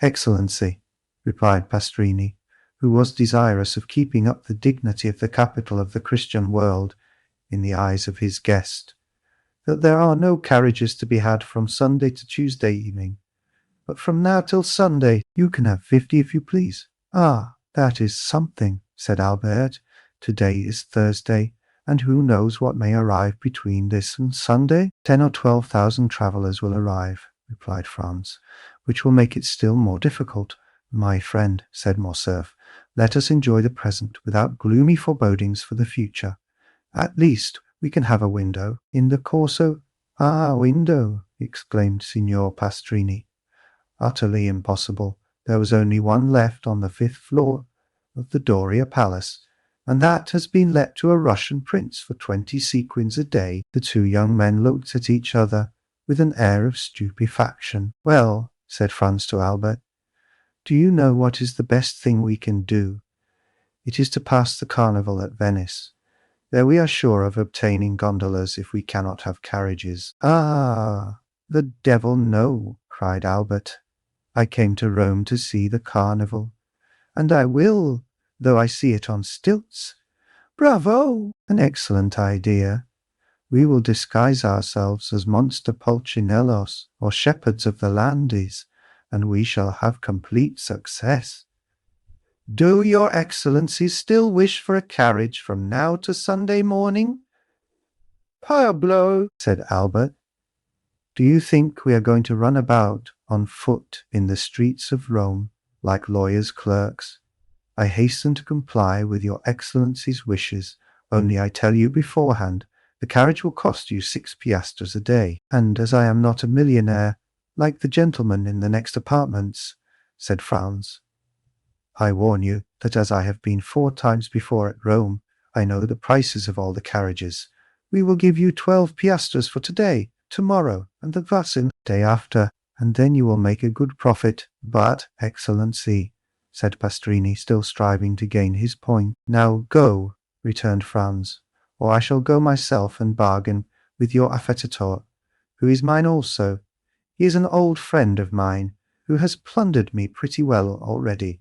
Excellency," replied Pastrini, who was desirous of keeping up the dignity of the capital of the Christian world in the eyes of his guest, "that there are no carriages to be had from Sunday to Tuesday evening, but from now till Sunday you can have 50 if you please." "Ah, that is something," said Albert. "Today is Thursday, and who knows what may arrive between this and Sunday?" 10 or 12,000 travellers will arrive," replied Franz, "which will make it still more difficult." "My friend," said Morcerf, "let us enjoy the present without gloomy forebodings for the future. At least we can have a window in the Corso." "Ah, window!" exclaimed Signor Pastrini. "Utterly impossible. There was only one left on the 5th floor of the Doria Palace, and that has been let to a Russian prince for 20 sequins a day." The 2 young men looked at each other with an air of stupefaction. "Well," said Franz to Albert, "do you know what is the best thing we can do? It is to pass the carnival at Venice. There we are sure of obtaining gondolas if we cannot have carriages." "Ah, the devil, no!" cried Albert. "I came to Rome to see the carnival, and I will, though I see it on stilts." "Bravo!" "An excellent idea. We will disguise ourselves as monster pulcinellos or shepherds of the Landes, and we shall have complete success." "Do your Excellencies still wish for a carriage from now to Sunday morning?" "Parbleu!" said Albert. "Do you think we are going to run about on foot in the streets of Rome like lawyers' clerks? I hasten to comply with your Excellency's wishes, only I tell you beforehand, the carriage will cost you 6 piastres a day. And as I am not a millionaire, like the gentleman in the next apartments," said Franz, "I warn you that as I have been 4 times before at Rome, I know the prices of all the carriages. We will give you 12 piastres for today, tomorrow, and the Vasin day after, and then you will make a good profit." "But, Excellency," said Pastrini, still striving to gain his point. "Now go," returned Franz, "or I shall go myself and bargain with your affettatore, who is mine also. He is an old friend of mine, who has plundered me pretty well already,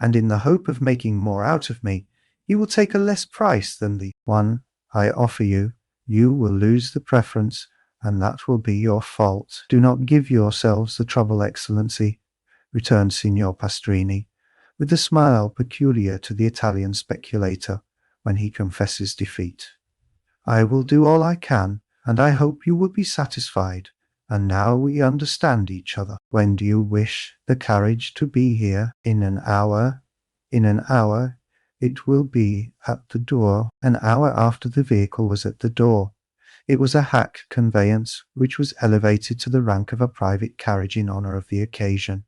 and in the hope of making more out of me, he will take a less price than the one I offer you. You will lose the preference, and that will be your fault. Do not give yourselves the trouble, Excellency, returned Signor Pastrini, with the smile peculiar to the Italian speculator when he confesses defeat. I will do all I can, and I hope you will be satisfied. And now we understand each other. When do you wish the carriage to be here? In an hour. In an hour. It will be at the door. An hour after the vehicle was at the door. It was a hack conveyance, which was elevated to the rank of a private carriage in honour of the occasion.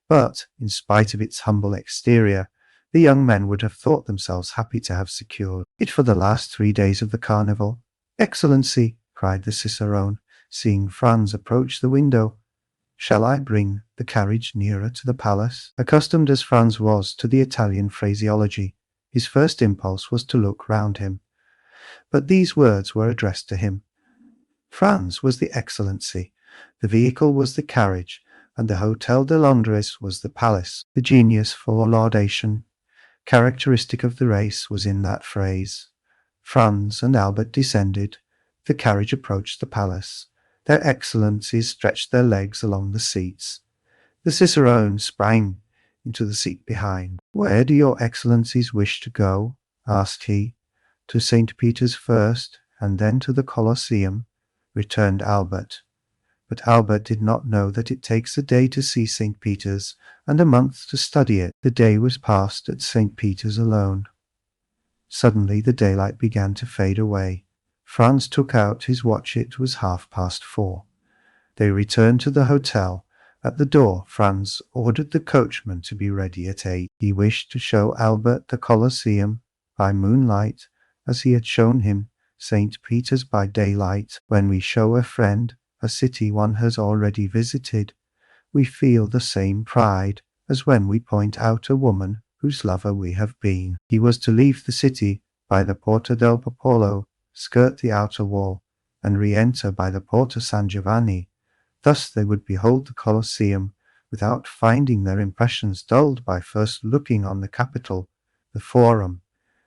But, in spite of its humble exterior, the young men would have thought themselves happy to have secured it for the last 3 days of the carnival. Excellency, cried the cicerone, seeing Franz approach the window, shall I bring the carriage nearer to the palace? Accustomed as Franz was to the Italian phraseology, his first impulse was to look round him. But these words were addressed to him. Franz was the Excellency, the vehicle was the carriage, and the Hotel de Londres was the palace. The genius for laudation, characteristic of the race, was in that phrase. Franz and Albert descended. The carriage approached the palace. Their Excellencies stretched their legs along the seats. The cicerone sprang into the seat behind. Where do your Excellencies wish to go? Asked he. To St. Peter's first, and then to the Colosseum, returned Albert. But Albert did not know that it takes a day to see St. Peter's, and a month to study it. The day was passed at St. Peter's alone. Suddenly the daylight began to fade away. Franz took out his watch. It was 4:30. They returned to the hotel. At the door, Franz ordered the coachman to be ready at 8. He wished to show Albert the Colosseum by moonlight, as he had shown him St. Peter's by daylight. When we show a friend a city one has already visited, we feel the same pride as when we point out a woman whose lover we have been. He was to leave the city by the Porta del Popolo, skirt the outer wall, and re-enter by the Porta San Giovanni. Thus they would behold the Colosseum without finding their impressions dulled by first looking on the Capitol, the Forum,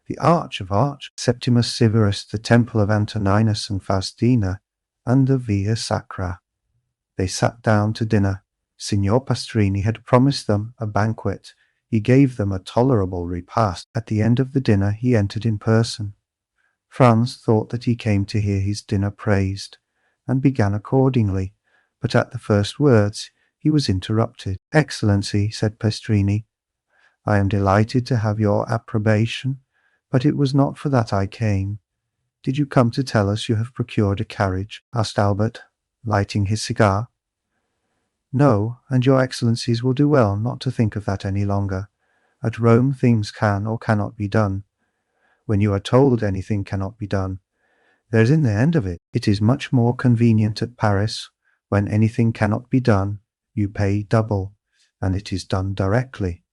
the Arch of Arch, Septimus Severus, the Temple of Antoninus and Faustina, and the Via Sacra. They sat down to dinner. Signor Pastrini had promised them a banquet. He gave them a tolerable repast. At the end of the dinner he entered in person. Franz thought that he came to hear his dinner praised, and began accordingly, but at the first words he was interrupted. Excellency, said Pastrini, I am delighted to have your approbation, but it was not for that I came. Did you come to tell us you have procured a carriage? Asked Albert, lighting his cigar. No, and your Excellencies will do well not to think of that any longer. At Rome things can or cannot be done. When you are told anything cannot be done, there's in the end of it. It is much more convenient at Paris. When anything cannot be done, you pay double, and it is done directly.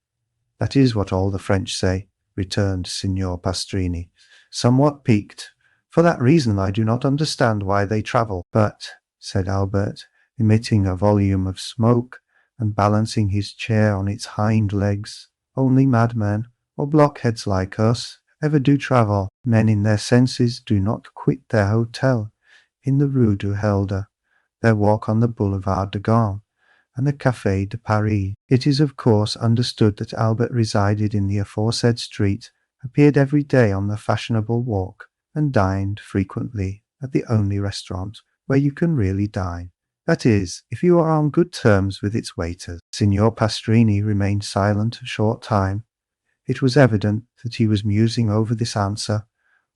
That is what all the French say, returned Signor Pastrini, somewhat piqued. For that reason I do not understand why they travel. But, said Albert, emitting a volume of smoke and balancing his chair on its hind legs, only madmen or blockheads like us ever do travel. Men in their senses do not quit their hotel in the Rue du Helder, their walk on the Boulevard de Gaulle, and the Café de Paris. It is of course understood that Albert resided in the aforesaid street, appeared every day on the fashionable walk, and dined frequently at the only restaurant where you can really dine. That is, if you are on good terms with its waiters. Signor Pastrini remained silent a short time. It was evident that he was musing over this answer,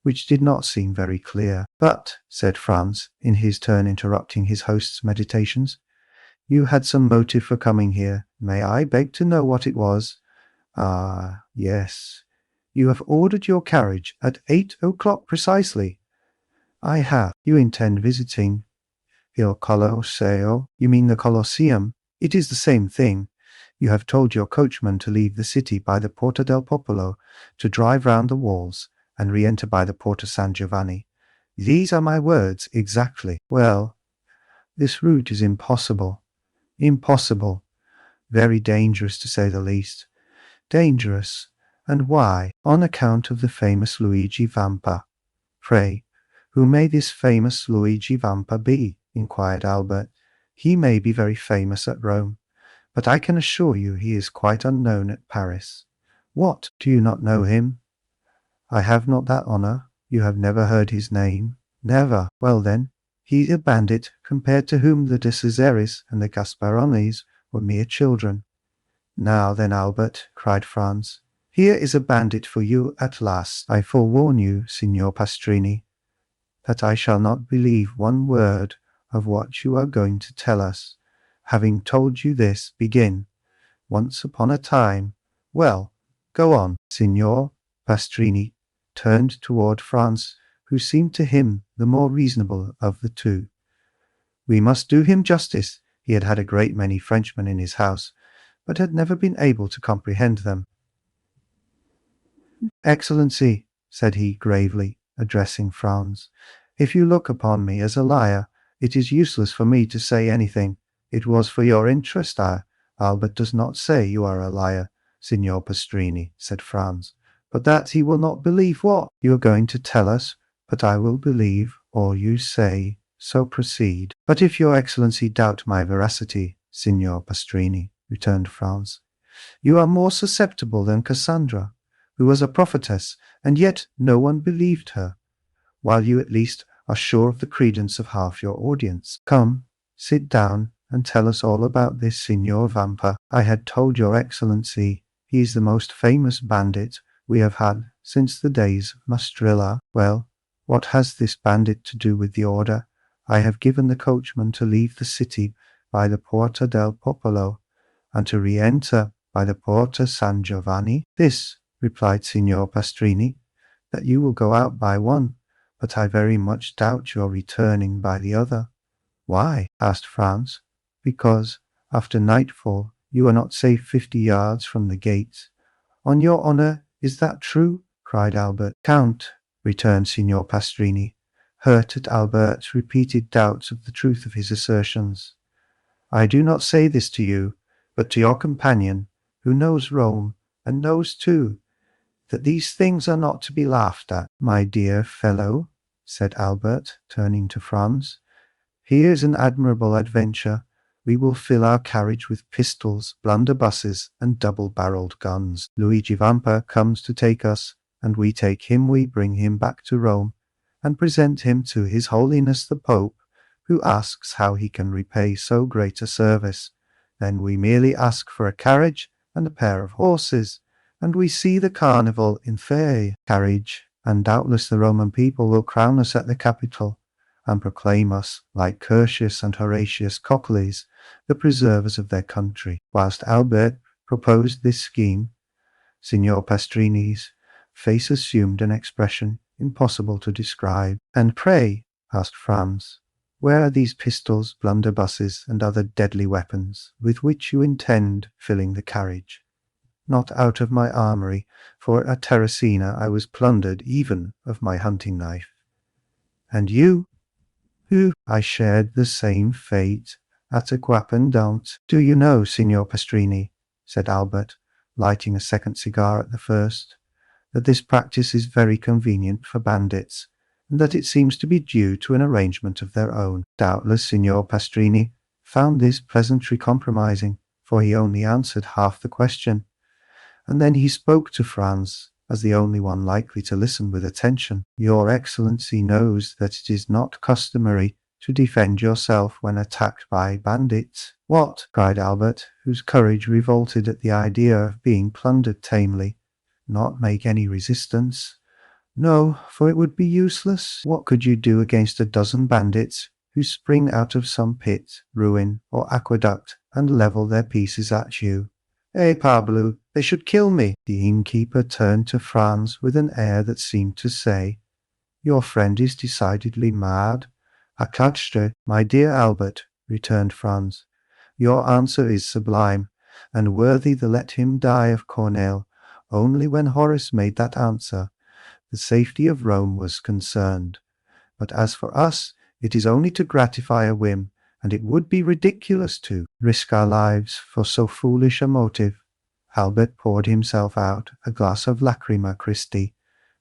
which did not seem very clear. But, said Franz, in his turn interrupting his host's meditations, you had some motive for coming here. May I beg to know what it was? Ah, yes. You have ordered your carriage at 8 o'clock precisely. I have. You intend visiting Il Colosseo? You mean the Colosseum? It is the same thing. You have told your coachman to leave the city by the Porta del Popolo, to drive round the walls, and re-enter by the Porta San Giovanni. These are my words exactly. Well, This route is impossible. Impossible. Very dangerous, to say the least. Dangerous. And why? On account of the famous Luigi Vampa. Pray, who may this famous Luigi Vampa be? Inquired Albert. He may be very famous at Rome, but I can assure you he is quite unknown at Paris. What? Do you not know him? I have not that honour. You have never heard his name? Never. Well then, he is a bandit compared to whom the de Cesaris and the Gasparonis were mere children. Now then, Albert, cried Franz, here is a bandit for you at last. I forewarn you, Signor Pastrini, that I shall not believe one word of what you are going to tell us. Having told you this, begin. Once upon a time. Well, go on. Signor Pastrini turned toward Franz, who seemed to him the more reasonable of the two. We must do him justice. He had had a great many Frenchmen in his house, but had never been able to comprehend them. Excellency, said he gravely, addressing Franz, if you look upon me as a liar, it is useless for me to say anything. It was for your interest Albert does not say you are a liar, Signor Pastrini, said Franz, but that he will not believe what you are going to tell us, but I will believe all you say, so proceed. But if your Excellency doubt my veracity, Signor Pastrini, returned Franz, you are more susceptible than Cassandra, who was a prophetess, and yet no one believed her, while you at least are sure of the credence of half your audience. Come, sit down, and tell us all about this Signor Vampa. I had told your Excellency he is the most famous bandit we have had since the days of Mastrilla. Well, what has this bandit to do with the order? I have given the coachman to leave the city by the Porta del Popolo, and to re-enter by the Porta San Giovanni. This, replied Signor Pastrini, that you will go out by one, but I very much doubt your returning by the other. Why? Asked Franz. Because, after nightfall, you are not safe 50 yards from the gates. On your honour, is that true? Cried Albert. Count, returned Signor Pastrini, hurt at Albert's repeated doubts of the truth of his assertions. I do not say this to you, but to your companion, who knows Rome, and knows, too, that these things are not to be laughed at. My dear fellow, said Albert, turning to Franz, here is an admirable adventure. We will fill our carriage with pistols, blunderbusses, and double-barreled guns. Luigi Vampa comes to take us, and we take him. We bring him back to Rome, and present him to His Holiness the Pope, who asks how he can repay so great a service. Then we merely ask for a carriage and a pair of horses, and we see the carnival in fair carriage, and doubtless the Roman people will crown us at the Capitol, and proclaim us, like Curtius and Horatius Cocles, the preservers of their country. Whilst Albert proposed this scheme, Signor Pastrini's face assumed an expression impossible to describe. And pray, asked Franz, where are these pistols, blunderbusses, and other deadly weapons with which you intend filling the carriage? Not out of my armoury, for at Terracina I was plundered even of my hunting knife. And you? Who? I shared the same fate at Aquapendant. Do you know, Signor Pastrini, said Albert, lighting a second cigar at the first, that this practice is very convenient for bandits, and that it seems to be due to an arrangement of their own. Doubtless Signor Pastrini found this pleasantry compromising, for he only answered half the question, and then he spoke to Franz as the only one likely to listen with attention. Your Excellency knows that it is not customary to defend yourself when attacked by bandits. What? Cried Albert, whose courage revolted at the idea of being plundered tamely. Not make any resistance? No, for it would be useless. What could you do against a dozen bandits who spring out of some pit, ruin, or aqueduct and level their pieces at you? Eh, Pablo, they should kill me. The innkeeper turned to Franz with an air that seemed to say, Your friend is decidedly mad. Akatste, my dear Albert, returned Franz, your answer is sublime, and worthy the let him die of Corneille. Only when Horace made that answer, the safety of Rome was concerned. But as for us, it is only to gratify a whim, and it would be ridiculous to risk our lives for so foolish a motive." Albert poured himself out a glass of Lacrima Christi,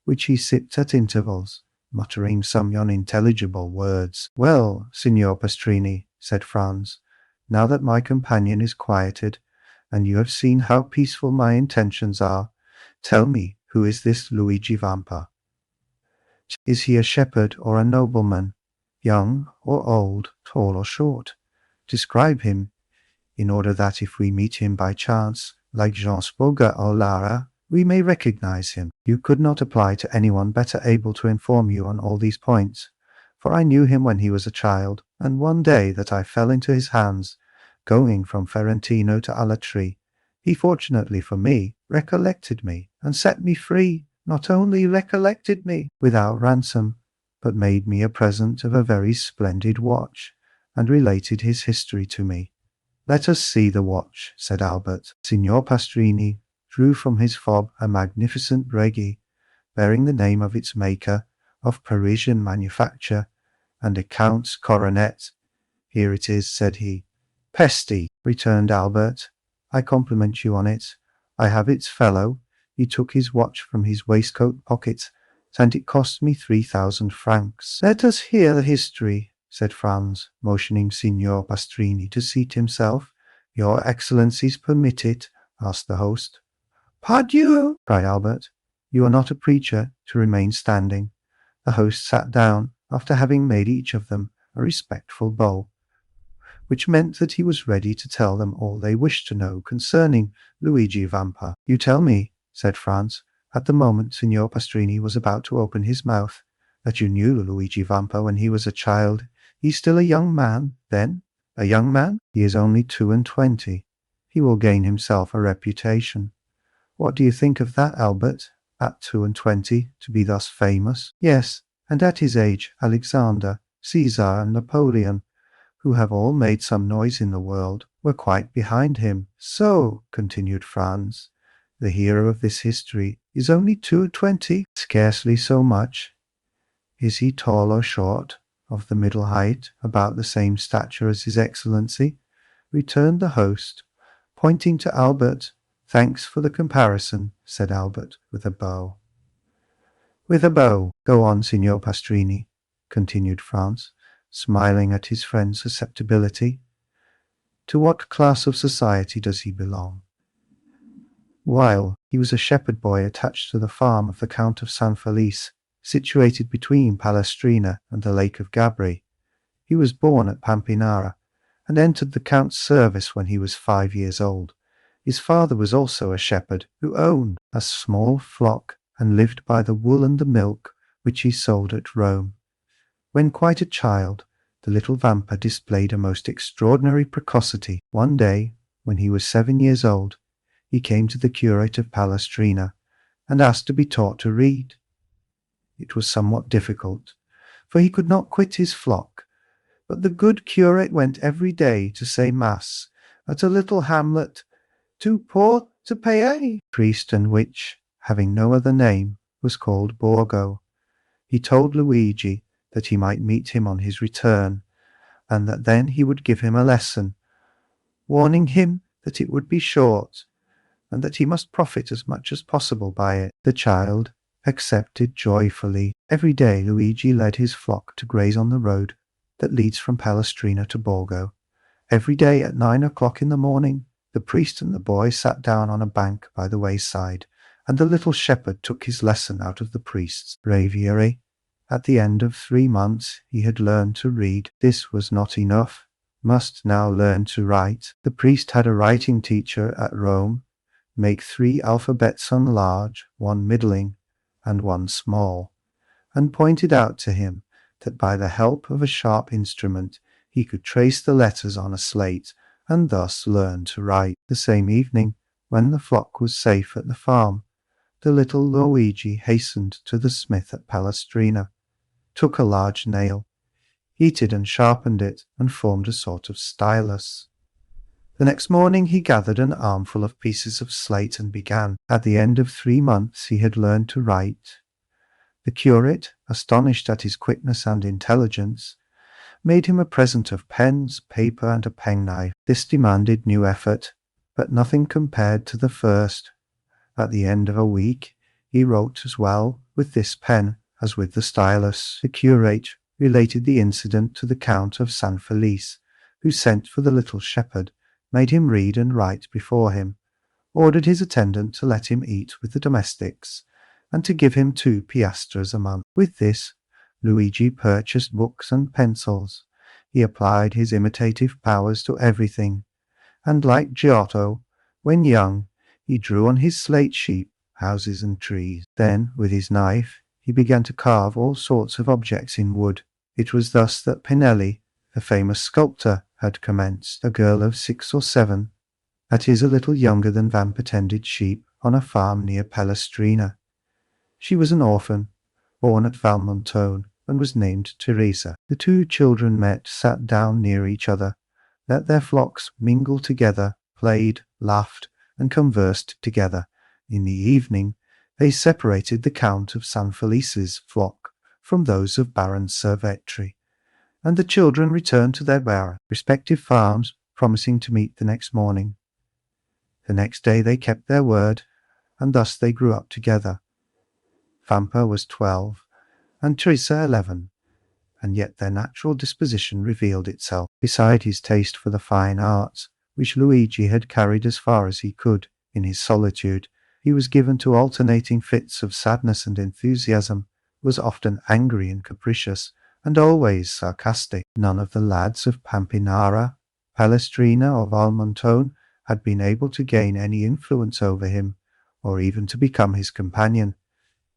which he sipped at intervals, muttering some unintelligible words. "Well, Signor Pastrini," said Franz, "now that my companion is quieted, and you have seen how peaceful my intentions are, tell me, who is this Luigi Vampa? Is he a shepherd or a nobleman? Young or old, tall or short? Describe him, in order that if we meet him by chance, like Jean Spoga or Lara, we may recognize him." "You could not apply to anyone better able to inform you on all these points, for I knew him when he was a child, and one day that I fell into his hands, going from Ferentino to Alatri, he fortunately for me recollected me and set me free. Not only recollected me without ransom, but made me a present of a very splendid watch, and related his history to me." "Let us see the watch," said Albert. Signor Pastrini drew from his fob a magnificent Breghi, bearing the name of its maker, of Parisian manufacture, and a count's coronet. "Here it is," said he. "Pesti," returned Albert, "I compliment you on it. I have its fellow." He took his watch from his waistcoat pocket, and it cost me 3,000 francs. "Let us hear the history," said Franz, motioning Signor Pastrini to seat himself. "Your Excellencies permit it?" asked the host. "Pardieu!" cried Albert. "You are not a preacher to remain standing." The host sat down, after having made each of them a respectful bow, which meant that he was ready to tell them all they wished to know concerning Luigi Vampa. "You tell me," said Franz, at the moment Signor Pastrini was about to open his mouth, "that you knew Luigi Vampa when he was a child. He's still a young man, then?" "A young man? He is only 22. He will gain himself a reputation." "What do you think of that, Albert? At 22, to be thus famous?" "Yes, and at his age Alexander, Caesar, and Napoleon, who have all made some noise in the world, were quite behind him." "So," continued Franz, "the hero of this history is only 22? "Scarcely so much." "Is he tall or short? Of the middle height, about the same stature as his Excellency?" returned the host, pointing to Albert. "Thanks for the comparison," said Albert, with a bow. "With a bow. Go on, Signor Pastrini," continued Franz, smiling at his friend's susceptibility. "To what class of society does he belong?" "While he was a shepherd boy attached to the farm of the Count of San Felice, situated between Palestrina and the Lake of Gabri. He was born at Pampinara, and entered the Count's service when he was 5 years old. His father was also a shepherd, who owned a small flock, and lived by the wool and the milk, which he sold at Rome. When quite a child, the little Vampa displayed a most extraordinary precocity. One day, when he was 7 years old, he came to the curate of Palestrina, and asked to be taught to read. It was somewhat difficult, for he could not quit his flock, but the good curate went every day to say mass at a little hamlet too poor to pay a priest, and which, having no other name, was called Borgo. He told Luigi that he might meet him on his return, and that then he would give him a lesson, warning him that it would be short, and that he must profit as much as possible by it. The child accepted joyfully. Every day Luigi led his flock to graze on the road that leads from Palestrina to Borgo. Every day at 9 o'clock in the morning, the priest and the boy sat down on a bank by the wayside, and the little shepherd took his lesson out of the priest's breviary. At the end of 3 months he had learned to read. This was not enough, must now learn to write. The priest had a writing teacher at Rome make 3 alphabets on large, 1 middling, and 1 small, and pointed out to him that by the help of a sharp instrument he could trace the letters on a slate, and thus learn to write. The same evening, when the flock was safe at the farm, the little Luigi hastened to the smith at Palestrina, took a large nail, heated and sharpened it, and formed a sort of stylus. The next morning he gathered an armful of pieces of slate and began. At the end of 3 months he had learned to write. The curate, astonished at his quickness and intelligence, made him a present of pens, paper, and a penknife. This demanded new effort, but nothing compared to the first. At the end of a week, he wrote as well with this pen as with the stylus. The curate related the incident to the Count of San Felice, who sent for the little shepherd, made him read and write before him, ordered his attendant to let him eat with the domestics, and to give him 2 piastres a month. With this, Luigi purchased books and pencils. He applied his imitative powers to everything, and like Giotto, when young, he drew on his slate sheet houses and trees. Then, with his knife, he began to carve all sorts of objects in wood. It was thus that Pinelli, the famous sculptor, had commenced. A girl of 6 or 7, that is a little younger than Vampa tended sheep on a farm near Palestrina. She was an orphan, born at Valmontone, and was named Teresa. The 2 children met, sat down near each other, let their flocks mingle together, played, laughed, and conversed together. In the evening, they separated the Count of San Felice's flock from those of Baron Servetri, and the children returned to their respective farms, promising to meet the next morning. The next day they kept their word, and thus they grew up together. Vampa was 12, and Teresa 11, and yet their natural disposition revealed itself. Beside his taste for the fine arts, which Luigi had carried as far as he could in his solitude, he was given to alternating fits of sadness and enthusiasm, was often angry and capricious, and always sarcastic. None of the lads of Pampinara, Palestrina, or Valmontone had been able to gain any influence over him, or even to become his companion.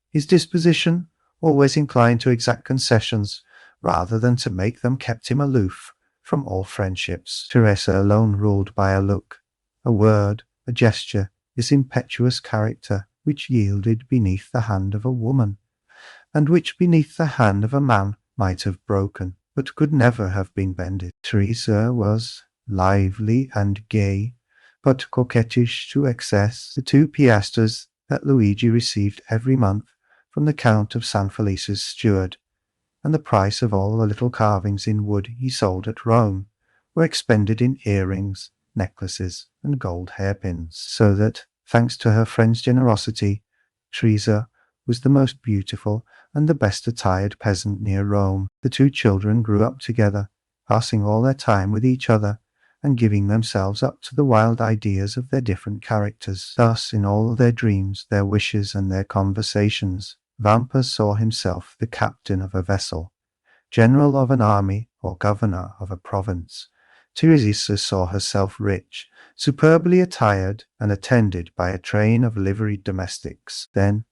His disposition, always inclined to exact concessions, rather than to make them, kept him aloof from all friendships. Teresa alone ruled by a look, a word, a gesture, this impetuous character which yielded beneath the hand of a woman, and which beneath the hand of a man might have broken, but could never have been bended. Teresa was lively and gay, but coquettish to excess. The 2 piastres that Luigi received every month from the Count of San Felice's steward, and the price of all the little carvings in wood he sold at Rome, were expended in earrings, necklaces, and gold hairpins, so that, thanks to her friend's generosity, Teresa was the most beautiful and the best attired peasant near Rome. The 2 children grew up together, passing all their time with each other, and giving themselves up to the wild ideas of their different characters. Thus, in all their dreams, their wishes, and their conversations, Vampa saw himself the captain of a vessel, general of an army, or governor of a province. Teresa saw herself rich, superbly attired, and attended by a train of liveried domestics. Then,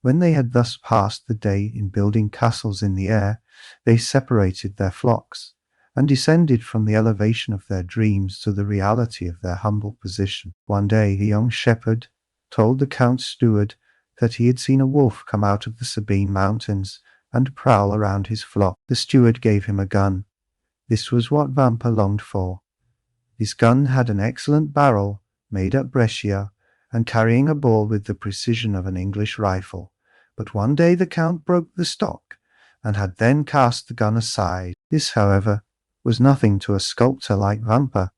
when they had thus passed the day in building castles in the air, they separated their flocks, and descended from the elevation of their dreams to the reality of their humble position. One day the young shepherd told the Count's steward that he had seen a wolf come out of the Sabine mountains and prowl around his flock. The steward gave him a gun. This was what Vampa longed for. This gun had an excellent barrel, made at Brescia, and carrying a ball with the precision of an English rifle. But one day the Count broke the stock, and had then cast the gun aside. This, however, was nothing to a sculptor like Vampa.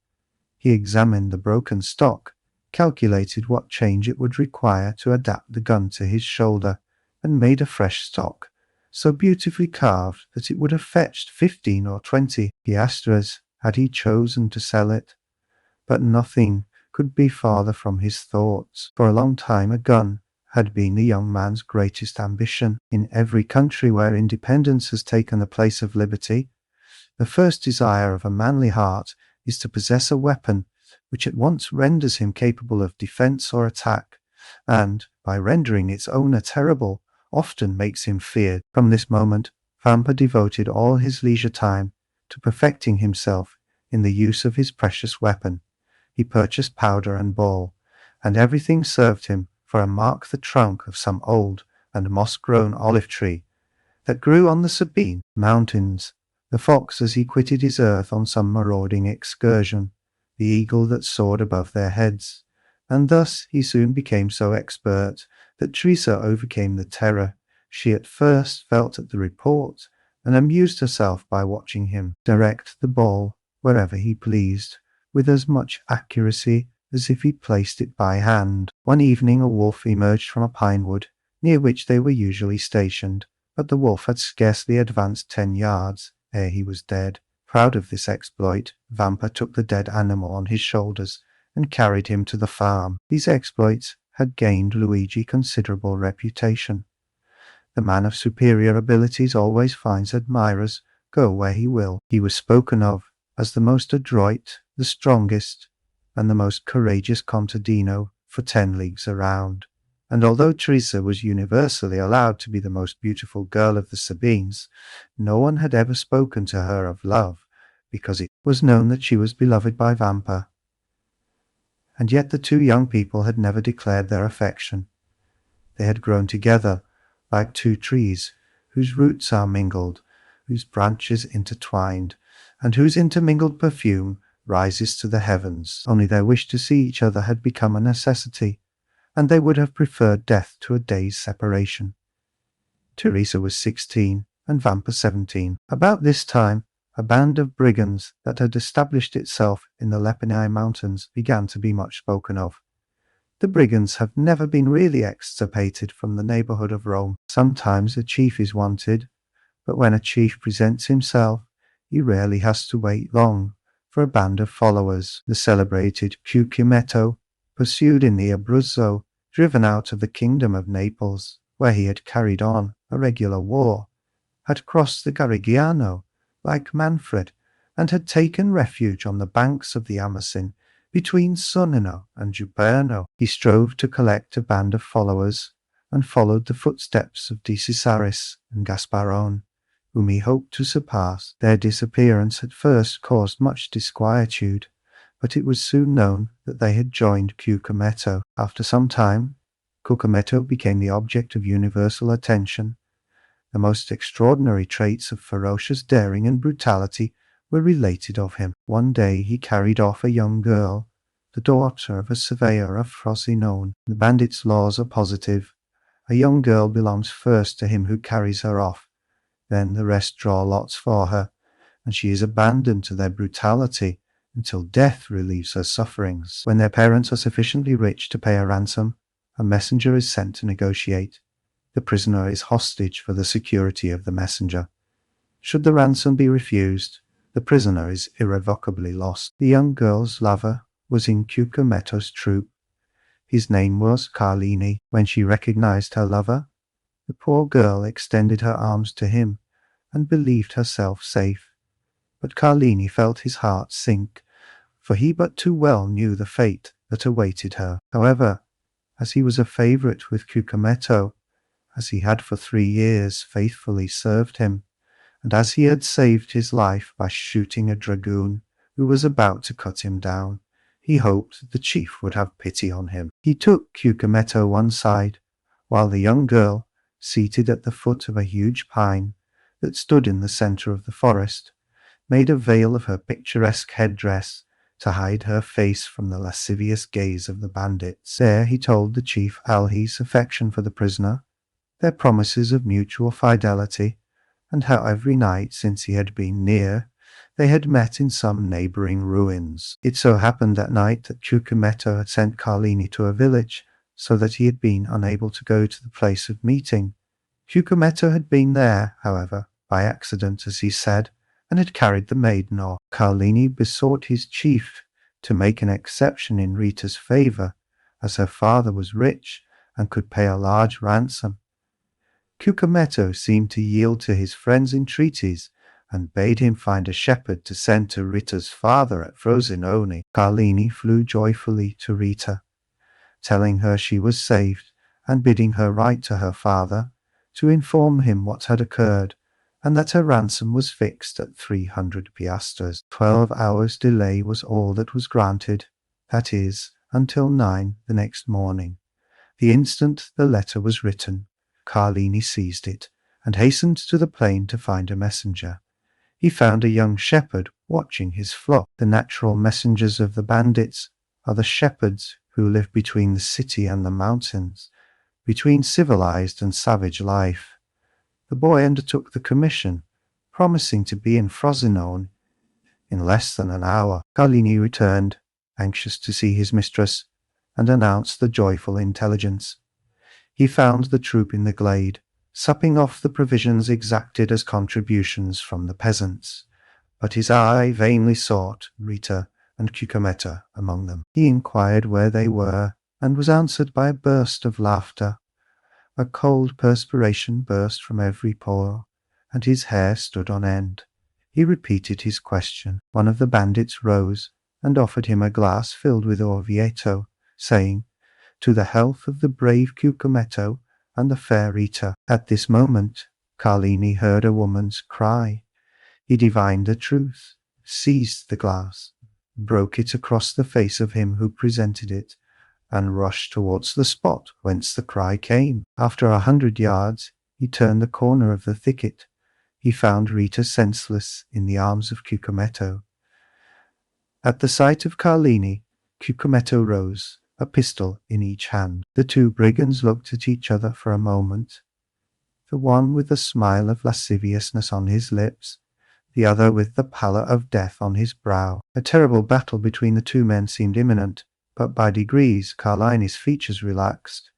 He examined the broken stock, calculated what change it would require to adapt the gun to his shoulder, and made a fresh stock, so beautifully carved that it would have fetched 15 or 20 piastres had he chosen to sell it. But nothing could be farther from his thoughts. For a long time a gun had been the young man's greatest ambition. In every country where independence has taken the place of liberty, the first desire of a manly heart is to possess a weapon which at once renders him capable of defense or attack, and, by rendering its owner terrible, often makes him feared. From this moment, Vampa devoted all his leisure time to perfecting himself in the use of his precious weapon. He purchased powder and ball, and everything served him for a mark the trunk of some old and moss-grown olive tree that grew on the Sabine mountains, the fox as he quitted his earth on some marauding excursion, the eagle that soared above their heads, and thus he soon became so expert that Teresa overcame the terror she at first felt at the report, and amused herself by watching him direct the ball wherever he pleased, with as much accuracy as if he placed it by hand. One evening a wolf emerged from a pine wood, near which they were usually stationed, but the wolf had scarcely advanced 10 yards ere he was dead. Proud of this exploit, Vampa took the dead animal on his shoulders and carried him to the farm. These exploits had gained Luigi considerable reputation. The man of superior abilities always finds admirers, go where he will. He was spoken of as the most adroit, the strongest, and the most courageous contadino for 10 leagues around. And although Teresa was universally allowed to be the most beautiful girl of the Sabines, no one had ever spoken to her of love, because it was known that she was beloved by Vampa. And yet the two young people had never declared their affection. They had grown together like two trees, whose roots are mingled, whose branches intertwined, and whose intermingled perfume rises to the heavens. Only their wish to see each other had become a necessity, and they would have preferred death to a day's separation. Teresa was 16 and Vampa 17. About this time, a band of brigands that had established itself in the Lepini Mountains began to be much spoken of. The brigands have never been really extirpated from the neighborhood of Rome. Sometimes a chief is wanted, but when a chief presents himself, he rarely has to wait long for a band of followers. The celebrated Cucumetto, pursued in the Abruzzo, driven out of the kingdom of Naples, where he had carried on a regular war, had crossed the Garigliano, like Manfred, and had taken refuge on the banks of the Amasine, between Sonnino and Juperno. He strove to collect a band of followers, and followed the footsteps of De Cesaris and Gasparone, whom he hoped to surpass. Their disappearance at first caused much disquietude, but it was soon known that they had joined Cucumetto. After some time, Cucumetto became the object of universal attention. The most extraordinary traits of ferocious daring and brutality were related of him. One day he carried off a young girl, the daughter of a surveyor of Frosinone. The bandits' laws are positive. A young girl belongs first to him who carries her off, then the rest draw lots for her, and she is abandoned to their brutality until death relieves her sufferings. When their parents are sufficiently rich to pay a ransom, a messenger is sent to negotiate. The prisoner is hostage for the security of the messenger. Should the ransom be refused, the prisoner is irrevocably lost. The young girl's lover was in Cucumetto's troop. His name was Carlini. When she recognized her lover, the poor girl extended her arms to him and believed herself safe. But Carlini felt his heart sink, for he but too well knew the fate that awaited her. However, as he was a favorite with Cucumetto, as he had for 3 years faithfully served him, and as he had saved his life by shooting a dragoon who was about to cut him down, he hoped that the chief would have pity on him. He took Cucumetto one side, while the young girl, seated at the foot of a huge pine that stood in the center of the forest, made a veil of her picturesque headdress to hide her face from the lascivious gaze of the bandits. There he told the chief all his affection for the prisoner, their promises of mutual fidelity, and how every night since he had been near, they had met in some neighboring ruins. It so happened that night that Cucumetto had sent Carlini to a village, so that he had been unable to go to the place of meeting. Cucumetto had been there, however, by accident, as he said, and had carried the maiden off. Carlini besought his chief to make an exception in Rita's favor, as her father was rich and could pay a large ransom. Cucumetto seemed to yield to his friend's entreaties, and bade him find a shepherd to send to Rita's father at Frosinone. Carlini flew joyfully to Rita, telling her she was saved, and bidding her write to her father to inform him what had occurred, and that her ransom was fixed at 300 piastres. 12 hours' delay was all that was granted, that is, until 9 the next morning. The instant the letter was written, Carlini seized it, and hastened to the plain to find a messenger. He found a young shepherd watching his flock. The natural messengers of the bandits are the shepherds who live between the city and the mountains, between civilized and savage life. The boy undertook the commission, promising to be in Frosinone in less than an hour. Carlini returned, anxious to see his mistress, and announced the joyful intelligence. He found the troop in the glade, supping off the provisions exacted as contributions from the peasants, but his eye vainly sought Rita and Cucumetto among them. He inquired where they were, and was answered by a burst of laughter. A cold perspiration burst from every pore, and his hair stood on end. He repeated his question. One of the bandits rose and offered him a glass filled with Orvieto, saying, "To the health of the brave Cucumetto and the fair Rita." At this moment Carlini heard a woman's cry. He divined the truth, seized the glass, broke it across the face of him who presented it, and rushed towards the spot whence the cry came. After 100 yards, he turned the corner of the thicket. He found Rita senseless in the arms of Cucumetto. At the sight of Carlini, Cucumetto rose, a pistol in each hand. The two brigands looked at each other for a moment, the one with the smile of lasciviousness on his lips, the other with the pallor of death on his brow. A terrible battle between the two men seemed imminent, but by degrees Carlini's features relaxed.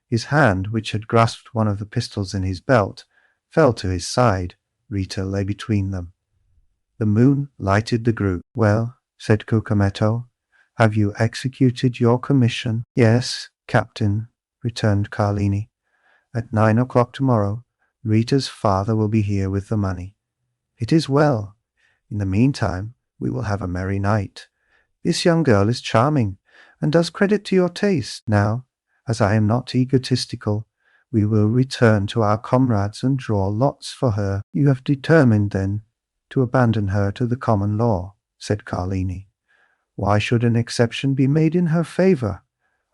His hand, which had grasped one of the pistols in his belt, fell to his side. Rita lay between them. The moon lighted the group. "Well," said Cucumetto, "have you executed your commission?" "Yes, Captain," returned Carlini. "At 9 o'clock tomorrow, Rita's father will be here with the money." "It is well. In the meantime, we will have a merry night. This young girl is charming, and does credit to your taste. Now, as I am not egotistical, we will return to our comrades and draw lots for her." "You have determined, then, to abandon her to the common law," said Carlini. "Why should an exception be made in her favour?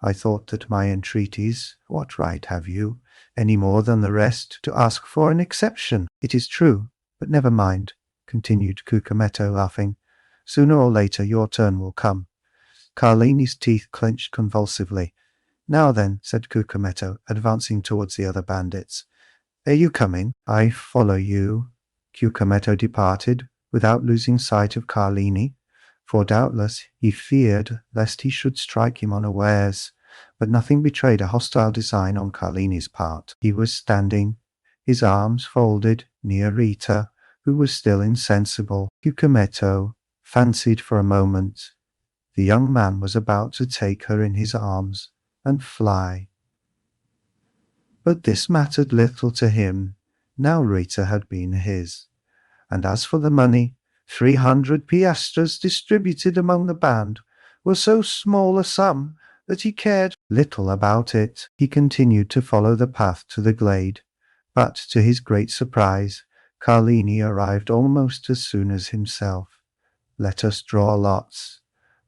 I thought that my entreaties— What right have you, any more than the rest, to ask for an exception?" "It is true, but never mind," continued Cucumetto, laughing. "Sooner or later your turn will come." Carlini's teeth clenched convulsively. "Now then," said Cucumetto, advancing towards the other bandits. "Are you coming?" "I follow you." Cucumetto departed, without losing sight of Carlini, for doubtless he feared lest he should strike him unawares, but nothing betrayed a hostile design on Carlini's part. He was standing, his arms folded, near Rita, who was still insensible. Cucumetto fancied for a moment the young man was about to take her in his arms and fly. But this mattered little to him, now Rita had been his. And as for the money, 300 piastres distributed among the band was so small a sum that he cared little about it. He continued to follow the path to the glade, but to his great surprise, Carlini arrived almost as soon as himself. "Let us draw lots.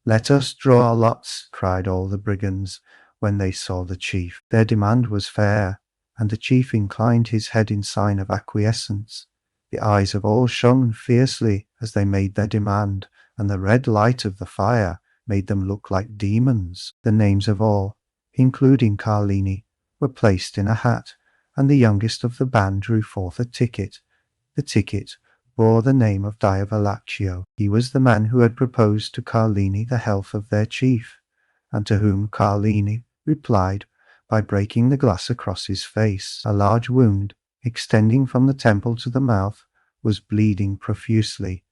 Let us draw lots," cried all the brigands when they saw the chief. Their demand was fair, and the chief inclined his head in sign of acquiescence. The eyes of all shone fiercely as they made their demand, and the red light of the fire made them look like demons. The names of all, including Carlini, were placed in a hat, and the youngest of the band drew forth a ticket. The ticket bore the name of Diavolaccio. He was the man who had proposed to Carlini the health of their chief, and to whom Carlini replied by breaking the glass across his face. A large wound, extending from the temple to the mouth, was bleeding profusely.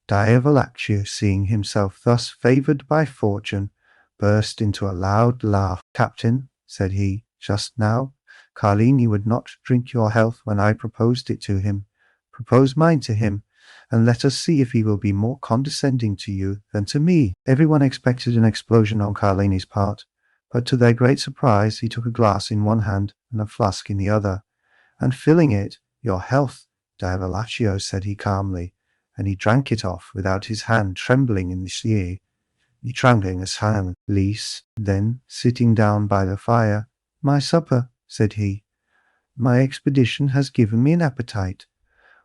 Diavolaccio, seeing himself thus favoured by fortune, burst into a loud laugh. "Captain," said he, "just now, Carlini would not drink your health when I proposed it to him. Propose mine to him, and let us see if he will be more condescending to you than to me." Everyone expected an explosion on Carlini's part, but to their great surprise he took a glass in one hand and a flask in the other, and filling it, "Your health, Diavolaccio," said he calmly, and he drank it off without his hand trembling in the sheer. He trembling his hand, Lise. Then, sitting down by the fire, "My supper," said he. "My expedition has given me an appetite."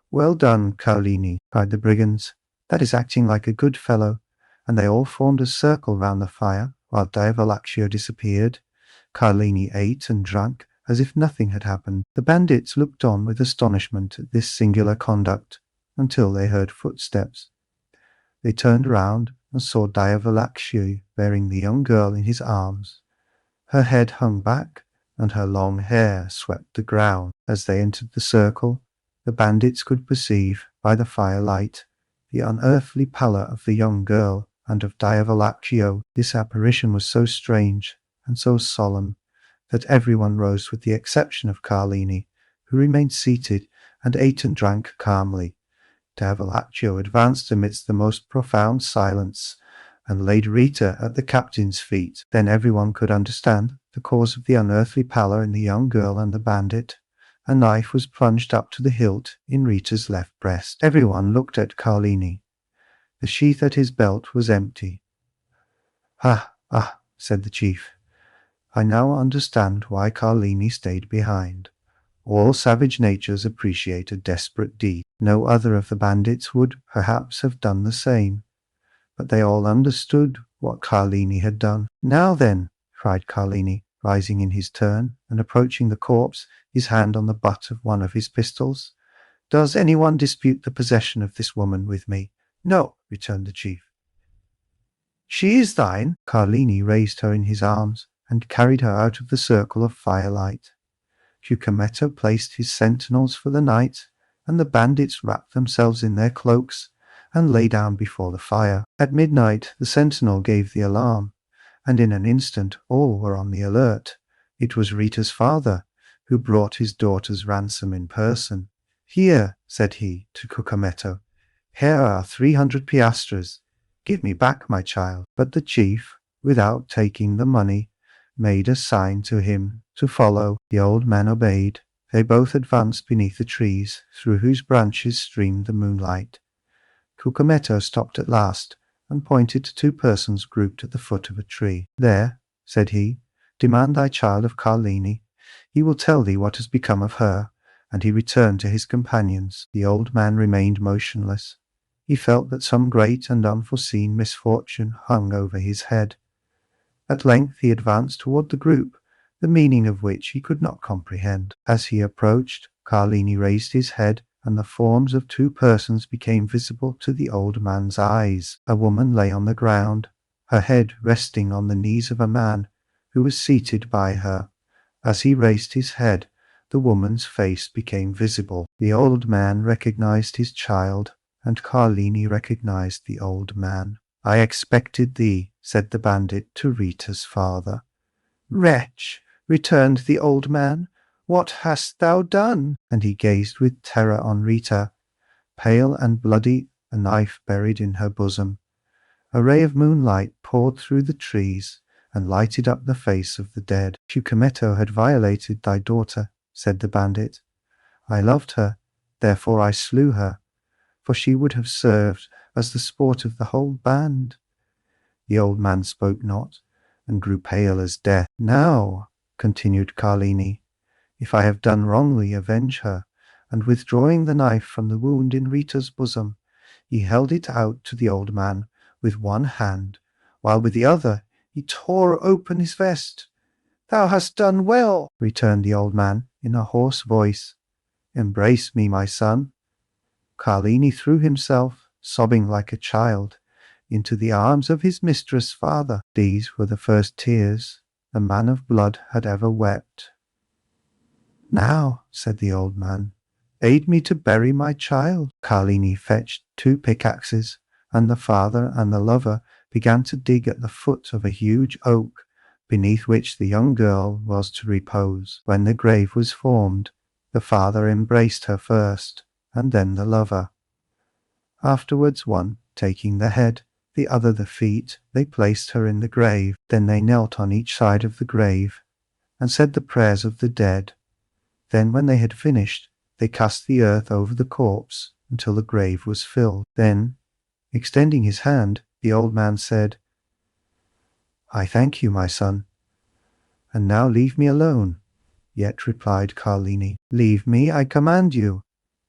"Well done, Carlini," cried the brigands. "That is acting like a good fellow," and they all formed a circle round the fire while Diavolaccio disappeared. Carlini ate and drank as if nothing had happened. The bandits looked on with astonishment at this singular conduct, until they heard footsteps. They turned round and saw Diavolaccio bearing the young girl in his arms. Her head hung back, and her long hair swept the ground. As they entered the circle, the bandits could perceive, by the firelight, the unearthly pallor of the young girl and of Diavolaccio. This apparition was so strange and so solemn that everyone rose with the exception of Carlini, who remained seated and ate and drank calmly. Diavolaccio advanced amidst the most profound silence and laid Rita at the captain's feet. Then everyone could understand the cause of the unearthly pallor in the young girl and the bandit. A knife was plunged up to the hilt in Rita's left breast. Everyone looked at Carlini. The sheath at his belt was empty. Ah, said the chief. I now understand why Carlini stayed behind. All savage natures appreciate a desperate deed. No other of the bandits would, perhaps, have done the same. But they all understood what Carlini had done. Now then, cried Carlini, rising in his turn and approaching the corpse, his hand on the butt of one of his pistols. Does anyone dispute the possession of this woman with me? No, returned the chief. She is thine. Carlini raised her in his arms and carried her out of the circle of firelight. Cucumetto placed his sentinels for the night, and the bandits wrapped themselves in their cloaks and lay down before the fire. At midnight the sentinel gave the alarm, and in an instant all were on the alert. It was Rita's father, who brought his daughter's ransom in person. Here, said he to Cucumetto, here are 300 piastres. Give me back my child. But the chief, without taking the money, made a sign to him to follow. The old man obeyed. They both advanced beneath the trees, through whose branches streamed the moonlight. Cucumetto stopped at last, and pointed to two persons grouped at the foot of a tree. There, said he, demand thy child of Carlini. He will tell thee what has become of her. And he returned to his companions. The old man remained motionless. He felt that some great and unforeseen misfortune hung over his head. At length he advanced toward the group, the meaning of which he could not comprehend. As he approached, Carlini raised his head, and the forms of two persons became visible to the old man's eyes. A woman lay on the ground, her head resting on the knees of a man who was seated by her. As he raised his head, the woman's face became visible. The old man recognized his child, and Carlini recognized the old man. I expected thee, said the bandit to Rita's father. Wretch, returned the old man, what hast thou done? And he gazed with terror on Rita, pale and bloody, a knife buried in her bosom. A ray of moonlight poured through the trees and lighted up the face of the dead. Cucumetto had violated thy daughter, said the bandit. I loved her, therefore I slew her, for she would have served as the sport of the whole band. The old man spoke not, and grew pale as death. Now, continued Carlini, if I have done wrongly, avenge her. And withdrawing the knife from the wound in Rita's bosom, he held it out to the old man with one hand, while with the other he tore open his vest. Thou hast done well, returned the old man in a hoarse voice. Embrace me, my son. Carlini threw himself, sobbing like a child, into the arms of his mistress' father. These were the first tears a man of blood had ever wept. Now, said the old man, aid me to bury my child. Carlini fetched 2 pickaxes, and the father and the lover began to dig at the foot of a huge oak, beneath which the young girl was to repose. When the grave was formed, the father embraced her first, and then the lover. Afterwards, one taking the head, the other the feet, they placed her in the grave. Then they knelt on each side of the grave, and said the prayers of the dead. Then, when they had finished, they cast the earth over the corpse until the grave was filled. Then, extending his hand, the old man said, I thank you, my son, and now leave me alone. Yet, replied Carlini, leave me, I command you.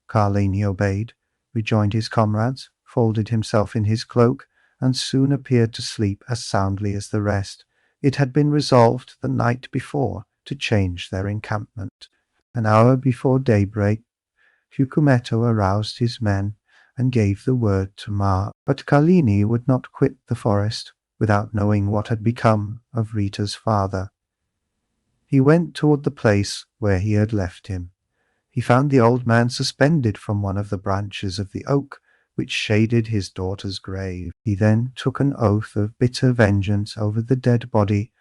Carlini obeyed, rejoined his comrades, folded himself in his cloak, and soon appeared to sleep as soundly as the rest. It had been resolved the night before to change their encampment. An hour before daybreak, Cucumetto aroused his men and gave the word to march. But Carlini would not quit the forest without knowing what had become of Rita's father. He went toward the place where he had left him. He found the old man suspended from one of the branches of the oak which shaded his daughter's grave. He then took an oath of bitter vengeance over the dead body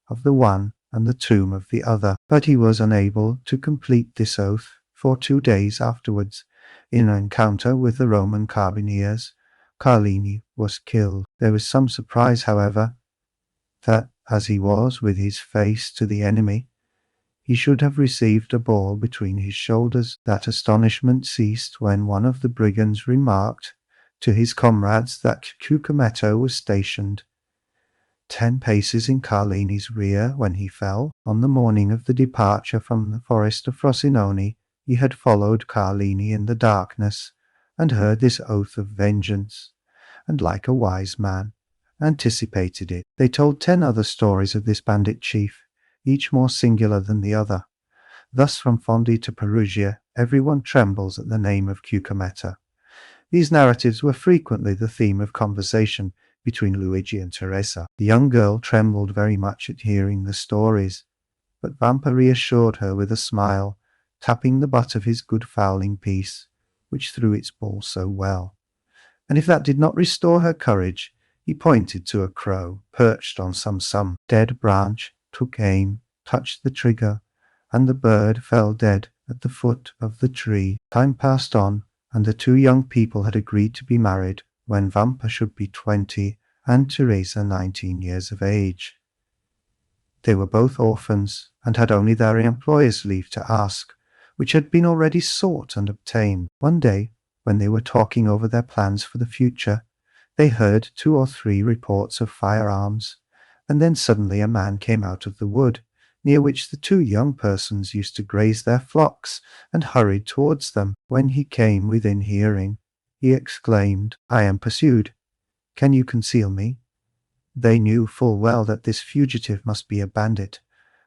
of the one and the tomb of the other, but he was unable to complete this oath, for 2 days afterwards, in an encounter with the Roman carbineers, Carlini was killed. There was some surprise, however, that, as he was with his face to the enemy, he should have received a ball between his shoulders. That astonishment ceased when one of the brigands remarked to his comrades that Cucumetto was stationed 10 paces in Carlini's rear when he fell. On the morning of the departure from the forest of Frosinone, he had followed Carlini in the darkness, and heard this oath of vengeance, and like a wise man, anticipated it. They told 10 other stories of this bandit chief, each more singular than the other. Thus from Fondi to Perugia, everyone trembles at the name of Cucumetto. These narratives were frequently the theme of conversation between Luigi and Teresa. The young girl trembled very much at hearing the stories, but Vampa reassured her with a smile, tapping the butt of his good fowling piece, which threw its ball so well. And if that did not restore her courage, he pointed to a crow, perched on some dead branch, took aim, touched the trigger, and the bird fell dead at the foot of the tree. Time passed on, and the 2 young people had agreed to be married when Vampa should be 20 and Teresa 19 years of age. They were both orphans, and had only their employer's leave to ask, which had been already sought and obtained. One day, when they were talking over their plans for the future, they heard 2 or 3 reports of firearms, and then suddenly a man came out of the wood, near which the 2 young persons used to graze their flocks, and hurried towards them. When he came within hearing, he exclaimed, "I am pursued. Can you conceal me?" They knew full well that this fugitive must be a bandit,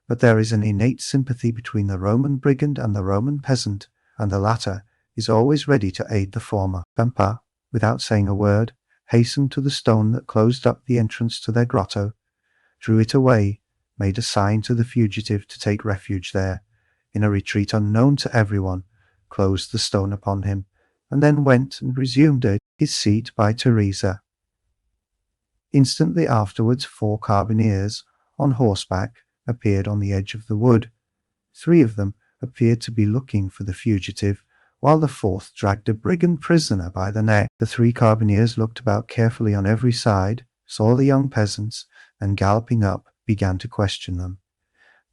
but there is an innate sympathy between the Roman brigand and the Roman peasant, and the latter is always ready to aid the former. Vampa, without saying a word, hastened to the stone that closed up the entrance to their grotto, drew it away, made a sign to the fugitive to take refuge there, in a retreat unknown to everyone, closed the stone upon him, and then went and resumed his seat by Teresa. Instantly afterwards 4 carbineers, on horseback, appeared on the edge of the wood. 3 of them appeared to be looking for the fugitive, while the 4th dragged a brigand prisoner by the neck. The 3 carbineers looked about carefully on every side, saw the young peasants, and galloping up, began to question them.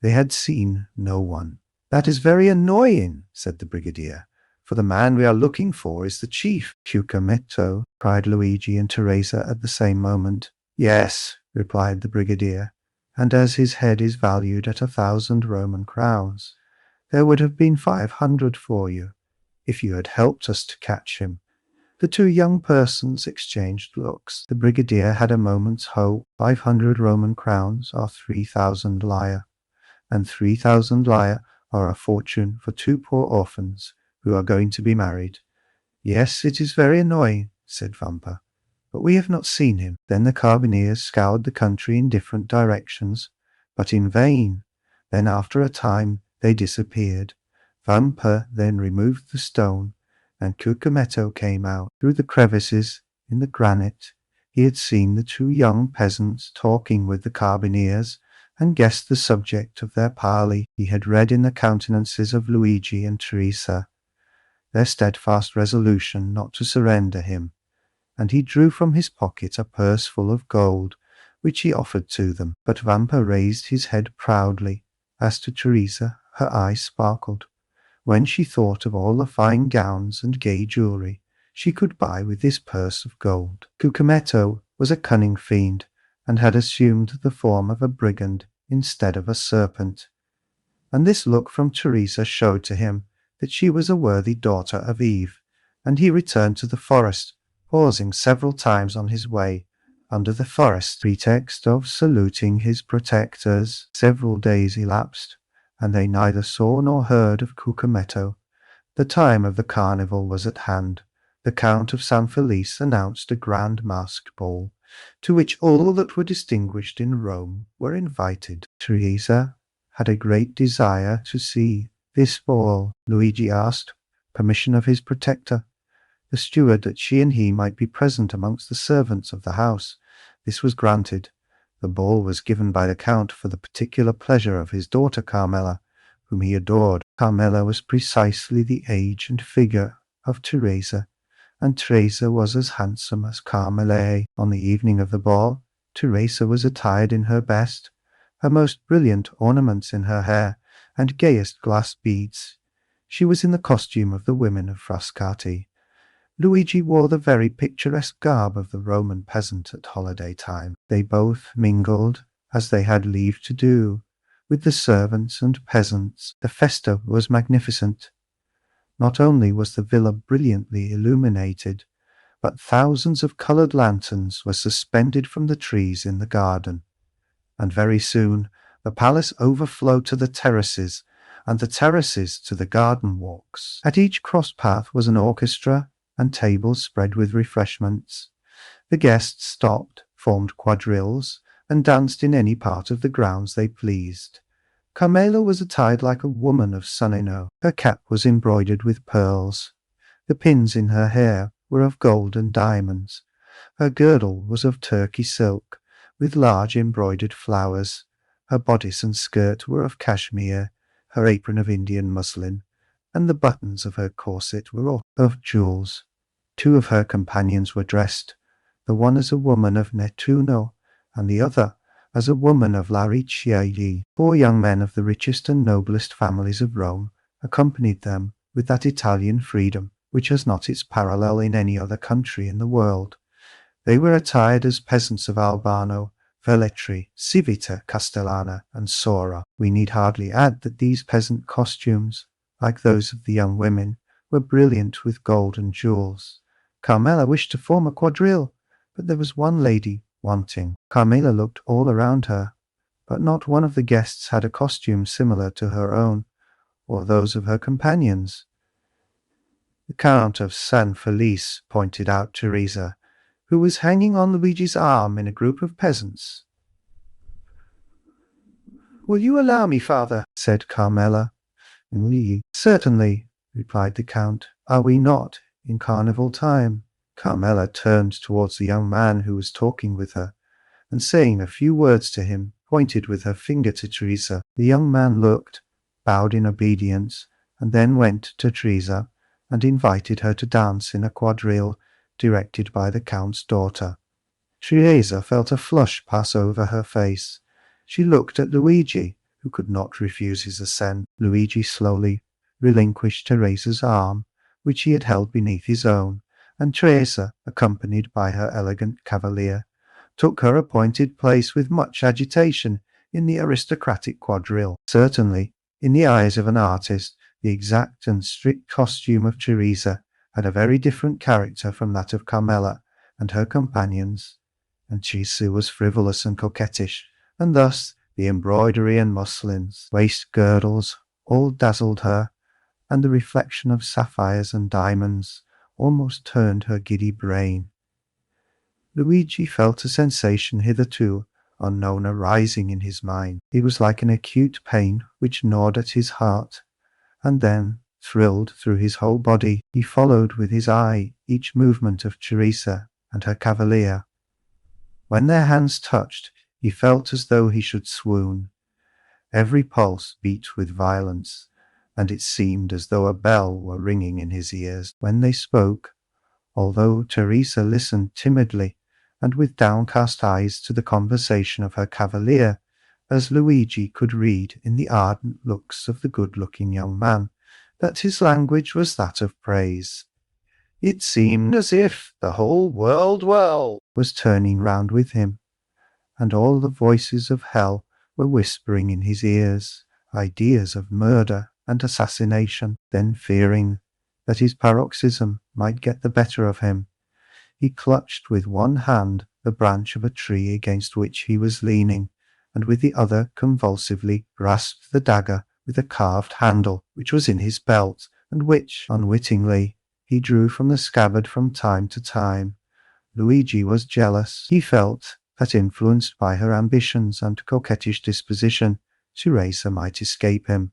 They had seen no one. "That is very annoying," said the brigadier, "for the man we are looking for is the chief." "Cucumetto," cried Luigi and Teresa at the same moment. "Yes," replied the brigadier, "and as his head is valued at 1,000 Roman crowns, there would have been 500 for you, if you had helped us to catch him." The 2 young persons exchanged looks. The brigadier had a moment's hope. 500 Roman crowns are 3,000 lire, and 3,000 lire are a fortune for 2 poor orphans who are going to be married. "Yes, it is very annoying," said Vampa, "but we have not seen him." Then the carbineers scoured the country in different directions, but in vain. Then after a time they disappeared. Vampa then removed the stone, and Cucumetto came out. Through the crevices in the granite he had seen the 2 young peasants talking with the carbineers, and guessed the subject of their parley. He had read in the countenances of Luigi and Teresa their steadfast resolution not to surrender him, and he drew from his pocket a purse full of gold, which he offered to them. But Vampa raised his head proudly. As to Teresa, her eyes sparkled when she thought of all the fine gowns and gay jewelry she could buy with this purse of gold. Cucumetto was a cunning fiend, and had assumed the form of a brigand instead of a serpent, and this look from Teresa showed to him that she was a worthy daughter of Eve, and he returned to the forest, pausing several times on his way under the forest pretext of saluting his protectors. Several days elapsed, and they neither saw nor heard of Cucumetto. The time of the carnival was at hand. The Count of San Felice announced a grand masked ball, to which all that were distinguished in Rome were invited. Teresa had a great desire to see this ball. Luigi asked permission of his protector, the steward, that she and he might be present amongst the servants of the house. This was granted. The ball was given by the Count for the particular pleasure of his daughter Carmela, whom he adored. Carmela was precisely the age and figure of Teresa, and Teresa was as handsome as Carmela. On the evening of the ball, Teresa was attired in her best, her most brilliant ornaments in her hair, and gayest glass beads. She was in the costume of the women of Frascati. Luigi wore the very picturesque garb of the Roman peasant at holiday time. They both mingled, as they had leave to do, with the servants and peasants. The festa was magnificent. Not only was the villa brilliantly illuminated, but thousands of coloured lanterns were suspended from the trees in the garden. And very soon the palace overflowed to the terraces, and the terraces to the garden walks. At each cross path was an orchestra, and tables spread with refreshments. The guests stopped, formed quadrilles, and danced in any part of the grounds they pleased. Carmela was attired like a woman of Sunino. Her cap was embroidered with pearls. The pins in her hair were of gold and diamonds. Her girdle was of Turkey silk, with large embroidered flowers. Her bodice and skirt were of cashmere, her apron of Indian muslin, and the buttons of her corset were of jewels. Two of her companions were dressed, the one as a woman of Nettuno, and the other as a woman of La Ricciardi. 4 young men of the richest and noblest families of Rome accompanied them with that Italian freedom which has not its parallel in any other country in the world. They were attired as peasants of Albano, Velletri, Civita, Castellana, and Sora. We need hardly add that these peasant costumes, like those of the young women, were brilliant with gold and jewels. Carmela wished to form a quadrille, but there was one lady wanting. Carmela looked all around her, but not one of the guests had a costume similar to her own, or those of her companions. The Count of San Felice pointed out Teresa, who was hanging on Luigi's arm in a group of peasants. "Will you allow me, father?" said Carmela. "Oui, certainly," replied the Count. "Are we not in carnival time?" Carmela turned towards the young man who was talking with her, and saying a few words to him, pointed with her finger to Teresa. The young man looked, bowed in obedience, and then went to Teresa and invited her to dance in a quadrille directed by the Count's daughter. Teresa felt a flush pass over her face. She looked at Luigi, who could not refuse his assent. Luigi slowly relinquished Teresa's arm, which he had held beneath his own, and Teresa, accompanied by her elegant cavalier, took her appointed place with much agitation in the aristocratic quadrille. Certainly, in the eyes of an artist, the exact and strict costume of Teresa had a very different character from that of Carmela and her companions, and Teresa was frivolous and coquettish, and thus the embroidery and muslins, waist girdles, all dazzled her, and the reflection of sapphires and diamonds almost turned her giddy brain. Luigi felt a sensation hitherto unknown arising in his mind. It was like an acute pain which gnawed at his heart, and then thrilled through his whole body. He followed with his eye each movement of Teresa and her cavalier. When their hands touched, he felt as though he should swoon. Every pulse beat with violence, and it seemed as though a bell were ringing in his ears. When they spoke, although Teresa listened timidly and with downcast eyes to the conversation of her cavalier, as Luigi could read in the ardent looks of the good-looking young man that his language was that of praise. It seemed as if the whole world was turning round with him, and all the voices of hell were whispering in his ears ideas of murder and assassination. Then, fearing that his paroxysm might get the better of him, he clutched with one hand the branch of a tree against which he was leaning, and with the other convulsively grasped the dagger with a carved handle which was in his belt, and which, unwittingly, he drew from the scabbard from time to time. Luigi was jealous. He felt that, influenced by her ambitions and coquettish disposition, Teresa might escape him.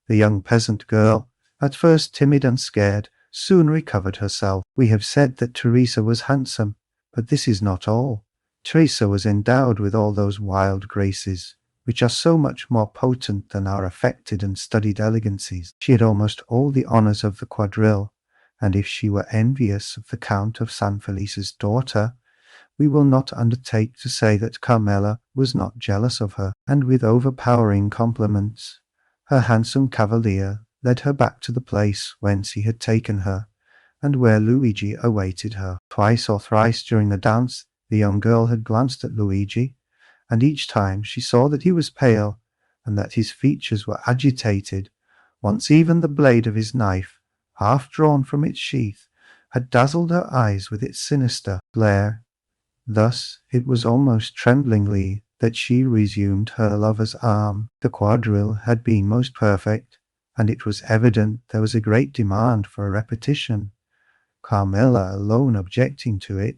The young peasant girl, at first timid and scared, soon recovered herself. We have said that Teresa was handsome, but this is not all. Teresa was endowed with all those wild graces which are so much more potent than our affected and studied elegancies. She had almost all the honours of the quadrille, and if she were envious of the Count of San Felice's daughter, we will not undertake to say that Carmela was not jealous of her, and with overpowering compliments, her handsome cavalier led her back to the place whence he had taken her, and where Luigi awaited her. Twice or thrice during the dance, the young girl had glanced at Luigi, and each time she saw that he was pale, and that his features were agitated. Once even the blade of his knife, half drawn from its sheath, had dazzled her eyes with its sinister glare. Thus it was almost tremblingly that she resumed her lover's arm. The quadrille had been most perfect, and it was evident there was a great demand for a repetition, Carmela alone objecting to it.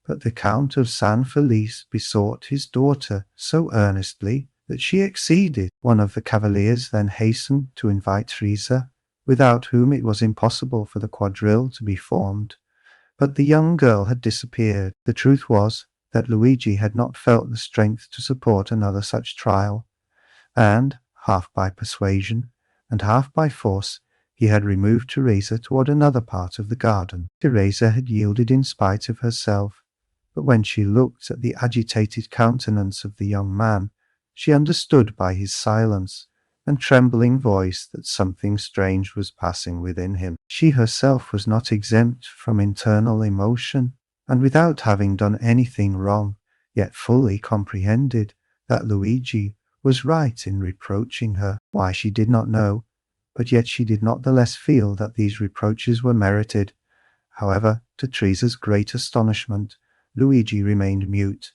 But the Count of San Felice besought his daughter so earnestly that she acceded. One of the cavaliers then hastened to invite Teresa, without whom it was impossible for the quadrille to be formed. But the young girl had disappeared. The truth was that Luigi had not felt the strength to support another such trial, and, half by persuasion and half by force, he had removed Teresa toward another part of the garden. Teresa had yielded in spite of herself, but when she looked at the agitated countenance of the young man, she understood by his silence and trembling voice that something strange was passing within him. She herself was not exempt from internal emotion, and without having done anything wrong, yet fully comprehended that Luigi was right in reproaching her. Why, she did not know, but yet she did not the less feel that these reproaches were merited. However, to Teresa's great astonishment, Luigi remained mute,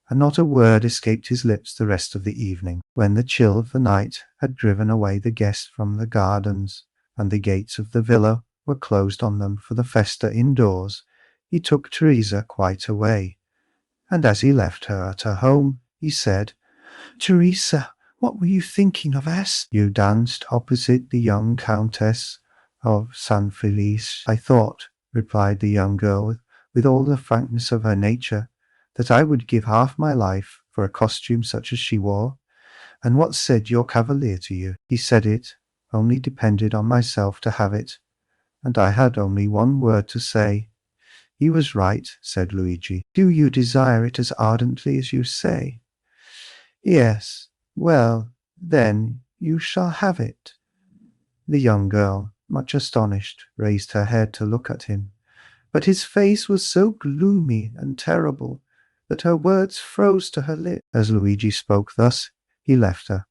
and not a word escaped his lips the rest of the evening. When the chill of the night had driven away the guests from the gardens, and the gates of the villa were closed on them for the festa indoors, he took Teresa quite away, and as he left her at her home, he said, "Teresa, what were you thinking of us? You danced opposite the young Countess of San Felice." "I thought," replied the young girl with all the frankness of her nature, "that I would give half my life for a costume such as she wore." "And what said your cavalier to you?" "He said it only depended on myself to have it, and I had only one word to say." "He was right," said Luigi. "Do you desire it as ardently as you say?" "Yes." "Well, then, you shall have it." The young girl, much astonished, raised her head to look at him, but his face was so gloomy and terrible that her words froze to her lips. As Luigi spoke thus, he left her.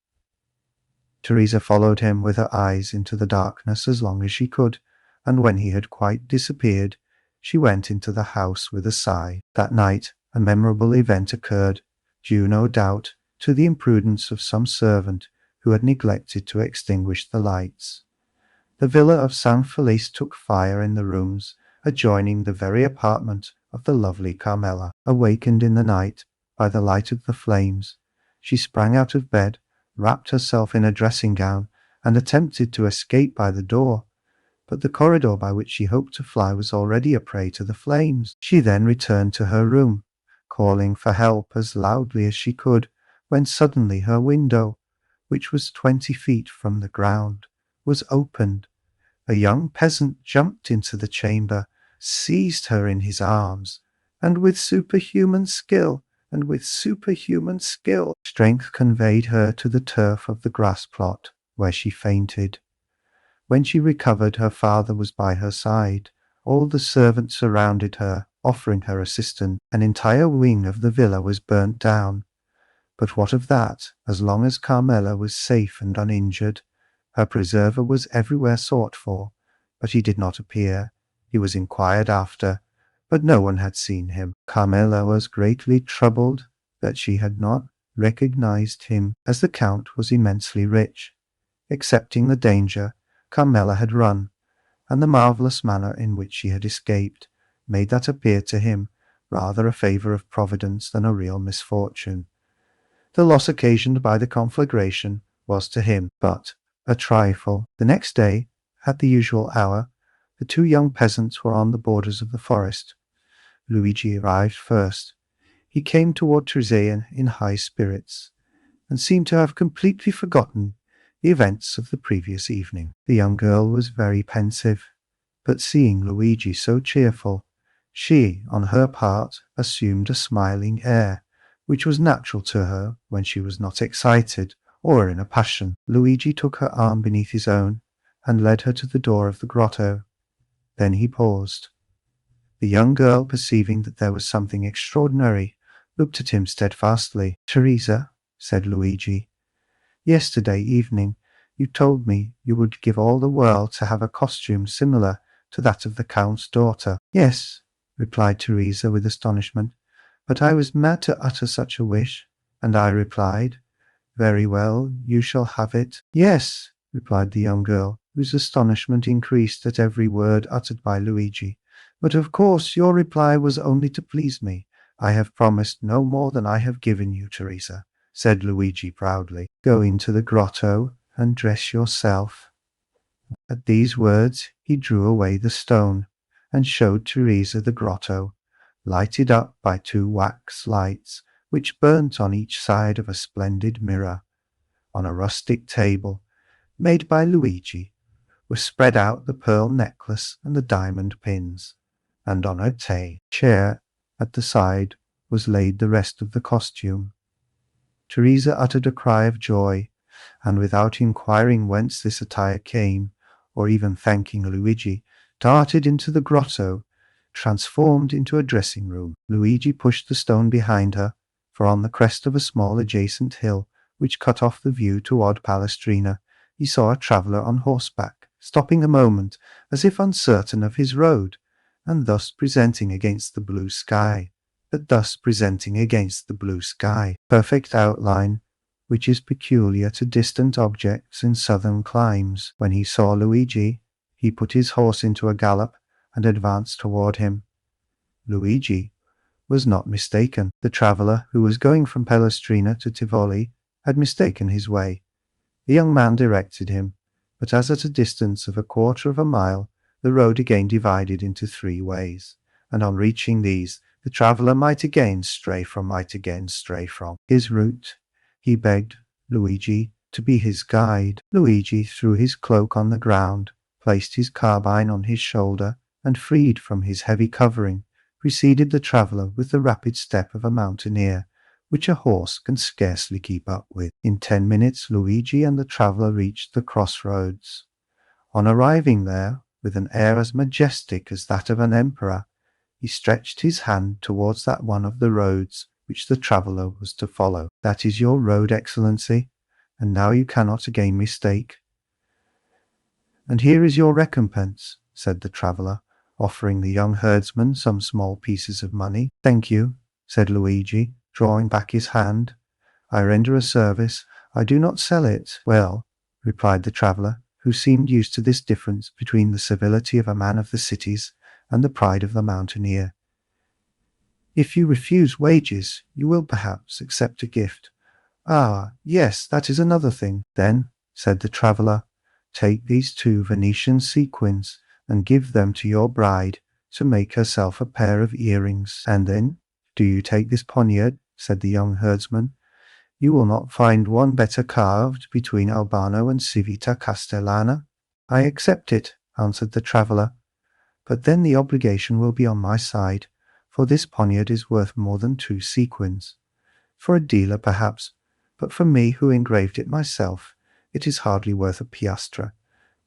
Teresa followed him with her eyes into the darkness as long as she could, and when he had quite disappeared, she went into the house with a sigh. That night a memorable event occurred, due no doubt to the imprudence of some servant who had neglected to extinguish the lights. The villa of San Felice took fire in the rooms adjoining the very apartment of the lovely Carmela. Awakened in the night by the light of the flames, she sprang out of bed, wrapped herself in a dressing gown, and attempted to escape by the door, but the corridor by which she hoped to fly was already a prey to the flames. She then returned to her room, calling for help as loudly as she could, when suddenly her window, which was 20 feet from the ground, was opened. A young peasant jumped into the chamber, seized her in his arms, and with superhuman skill, strength conveyed her to the turf of the grass plot, where she fainted. When she recovered, her father was by her side. All the servants surrounded her, offering her assistance. An entire wing of the villa was burnt down. But what of that, as long as Carmela was safe and uninjured? Her preserver was everywhere sought for, but he did not appear. He was inquired after, but no one had seen him. Carmela was greatly troubled that she had not recognized him, as the Count was immensely rich. Accepting the danger, Carmela had run, and the marvellous manner in which she had escaped made that appear to him rather a favour of Providence than a real misfortune. The loss occasioned by the conflagration was to him but a trifle. The next day, at the usual hour, the two young peasants were on the borders of the forest. Luigi arrived first. He came toward Trezean in high spirits, and seemed to have completely forgotten the events of the previous evening. The young girl was very pensive, but seeing Luigi so cheerful, she, on her part, assumed a smiling air, which was natural to her when she was not excited or in a passion. Luigi took her arm beneath his own and led her to the door of the grotto. Then he paused. The young girl, perceiving that there was something extraordinary, looked at him steadfastly. "Teresa," said Luigi, "yesterday evening you told me you would give all the world to have a costume similar to that of the Count's daughter." "Yes," replied Teresa with astonishment, "but I was mad to utter such a wish, and I replied, 'Very well, you shall have it.'" "Yes," replied the young girl, whose astonishment increased at every word uttered by Luigi, "but of course your reply was only to please me. I have promised no more than I have given you, Teresa," said Luigi proudly. "Go into the grotto and dress yourself." At these words he drew away the stone, and showed Teresa the grotto, lighted up by two wax lights, which burnt on each side of a splendid mirror. On a rustic table, made by Luigi, were spread out the pearl necklace and the diamond pins, and on a chair at the side was laid the rest of the costume. Teresa uttered a cry of joy, and without inquiring whence this attire came, or even thanking Luigi, darted into the grotto, transformed into a dressing room. Luigi pushed the stone behind her, for on the crest of a small adjacent hill, which cut off the view toward Palestrina, he saw a traveller on horseback, stopping a moment as if uncertain of his road, and thus presenting against the blue sky, perfect outline, which is peculiar to distant objects in southern climes. When he saw Luigi, he put his horse into a gallop and advanced toward him. Luigi was not mistaken. The traveller, who was going from Palestrina to Tivoli, had mistaken his way. The young man directed him, but as at a distance of a quarter of a mile, the road again divided into three ways, and on reaching these, the traveller might again stray from his route. He begged Luigi to be his guide. Luigi threw his cloak on the ground, placed his carbine on his shoulder, and freed from his heavy covering, preceded the traveller with the rapid step of a mountaineer, which a horse can scarcely keep up with. In 10 minutes Luigi and the traveller reached the crossroads. On arriving there, with an air as majestic as that of an emperor, he stretched his hand towards that one of the roads which the traveller was to follow. "That is your road, Excellency, and now you cannot again mistake." "And here is your recompense," said the traveller, offering the young herdsman some small pieces of money. "Thank you," said Luigi, drawing back his hand. "I render a service, I do not sell it." "Well," replied the traveller, who seemed used to this difference between the civility of a man of the cities and the pride of the mountaineer, "if you refuse wages, you will perhaps accept a gift." "Ah, yes, that is another thing." "Then," said the traveller, "take these 2 Venetian sequins and give them to your bride to make herself a pair of earrings." "And then, do you take this poniard," said the young herdsman. "You will not find one better carved between Albano and Civita Castellana." "I accept it," answered the traveller, "but then the obligation will be on my side, for this poniard is worth more than 2 sequins. For a dealer, perhaps, but for me, who engraved it myself, it is hardly worth a piastre."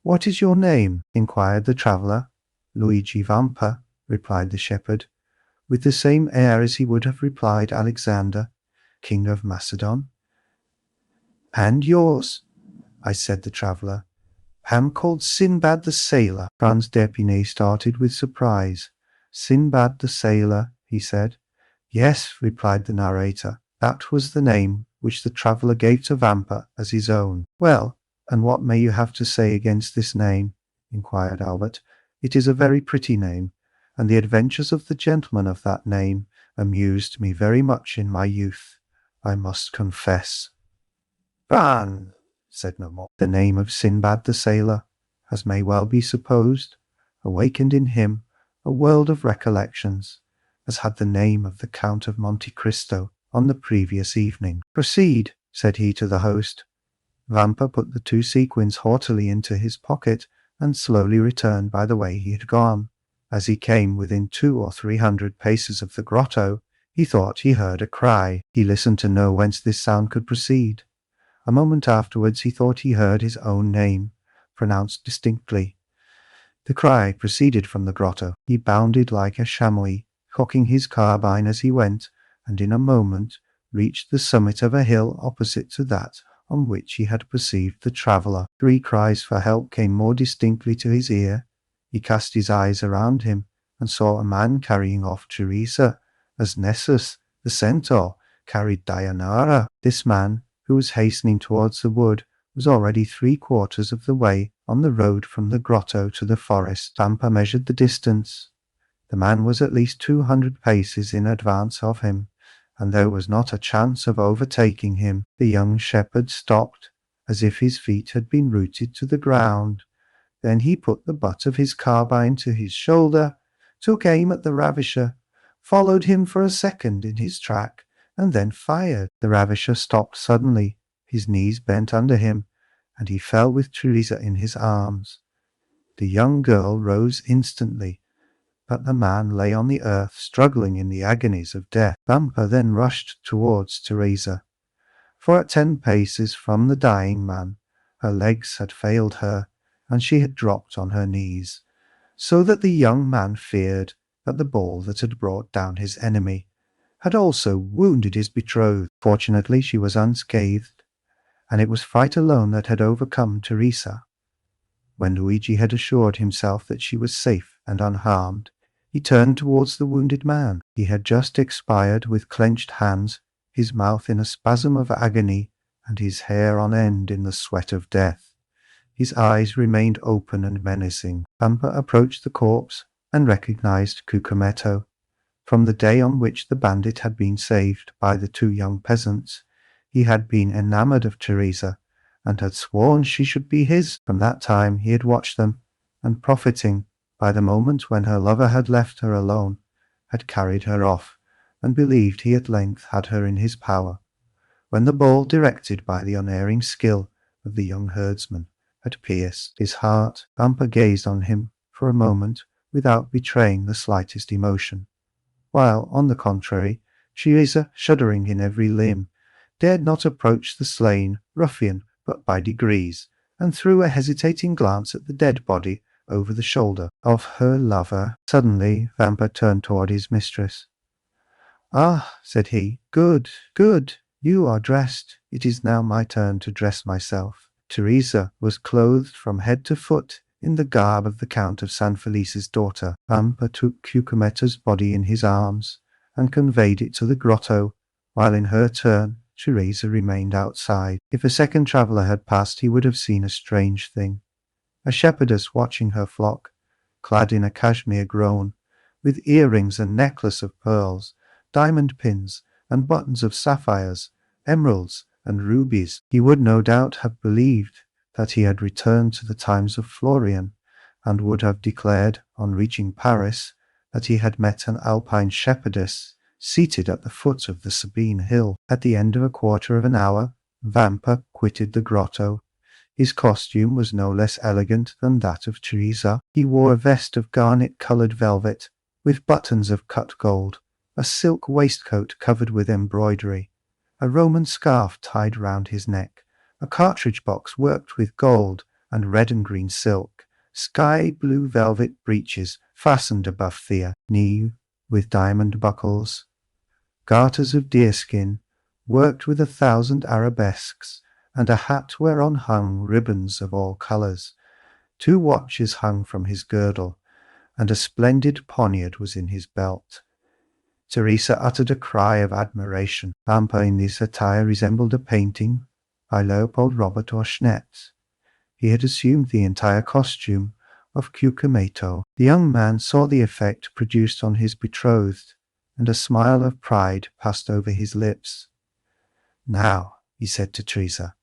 "What is your name?" inquired the traveller. "Luigi Vampa," replied the shepherd, with the same air as he would have replied Alexander, King of Macedon. "And yours?" "I," said the traveller, "am called Sinbad the Sailor." Franz d'Epinay started with surprise. "Sinbad the Sailor," he said. "Yes," replied the narrator, "that was the name which the traveller gave to Vampa as his own." "Well, and what may you have to say against this name?" inquired Albert. "It is a very pretty name, and the adventures of the gentleman of that name amused me very much in my youth, I must confess." "Ban," said no more. The name of Sinbad the sailor, as may well be supposed, awakened in him a world of recollections, as had the name of the Count of Monte Cristo on the previous evening. "Proceed," said he to the host. Vampa put the 2 sequins haughtily into his pocket and slowly returned by the way he had gone. As he came within 200 or 300 paces of the grotto, he thought he heard a cry. He listened to know whence this sound could proceed. A moment afterwards he thought he heard his own name, pronounced distinctly. The cry proceeded from the grotto. He bounded like a chamois, cocking his carbine as he went, and in a moment reached the summit of a hill opposite to that on which he had perceived the traveller. 3 cries for help came more distinctly to his ear. He cast his eyes around him, and saw a man carrying off Teresa, as Nessus, the centaur, carried Dianara. This man, who was hastening towards the wood, was already 3/4 of the way on the road from the grotto to the forest. Vampa measured the distance. The man was at least 200 paces in advance of him, and there was not a chance of overtaking him. The young shepherd stopped, as if his feet had been rooted to the ground. Then he put the butt of his carbine to his shoulder, took aim at the ravisher, followed him for a second in his track, and then fired. The ravisher stopped suddenly, his knees bent under him, and he fell with Teresa in his arms. The young girl rose instantly, but the man lay on the earth struggling in the agonies of death. Vampa then rushed towards Teresa, for at 10 paces from the dying man her legs had failed her, and she had dropped on her knees, so that the young man feared that the ball that had brought down his enemy had also wounded his betrothed. Fortunately she was unscathed, and it was fright alone that had overcome Teresa. When Luigi had assured himself that she was safe and unharmed, he turned towards the wounded man. He had just expired with clenched hands, his mouth in a spasm of agony, and his hair on end in the sweat of death. His eyes remained open and menacing. Vampa approached the corpse and recognized Cucumetto. From the day on which the bandit had been saved by the 2 young peasants, he had been enamored of Teresa, and had sworn she should be his. From that time he had watched them, and profiting by the moment when her lover had left her alone, had carried her off, and believed he at length had her in his power. When the ball, directed by the unerring skill of the young herdsman, had pierced his heart, Vampa gazed on him for a moment without betraying the slightest emotion, while, on the contrary, Teresa, shuddering in every limb, dared not approach the slain ruffian but by degrees, and threw a hesitating glance at the dead body over the shoulder of her lover. Suddenly Vampa turned toward his mistress. "Ah," said he, "good, good, you are dressed. It is now my turn to dress myself." Teresa was clothed from head to foot in the garb of the Count of San Felice's daughter. Vampa took Cucumetto's body in his arms and conveyed it to the grotto, while in her turn Teresa remained outside. If a second traveller had passed, he would have seen a strange thing. A shepherdess watching her flock, clad in a cashmere gown, with earrings and necklace of pearls, diamond pins and buttons of sapphires, emeralds and rubies. He would no doubt have believed that he had returned to the times of Florian, and would have declared, on reaching Paris, that he had met an Alpine shepherdess seated at the foot of the Sabine hill. At the end of a quarter of an hour, Vampa quitted the grotto. His costume was no less elegant than that of Teresa. He wore a vest of garnet-coloured velvet, with buttons of cut gold, a silk waistcoat covered with embroidery, a Roman scarf tied round his neck, a cartridge box worked with gold and red and green silk, sky-blue velvet breeches fastened above the knee with diamond buckles, garters of deerskin worked with 1,000 arabesques, and a hat whereon hung ribbons of all colours. 2 watches hung from his girdle, and a splendid poniard was in his belt. Teresa uttered a cry of admiration. Vampa in this attire resembled a painting by Leopold Robert or Schnetz. He had assumed the entire costume, of Cucumetto. The young man saw the effect produced on his betrothed, and a smile of pride passed over his lips. "Now," he said to Teresa,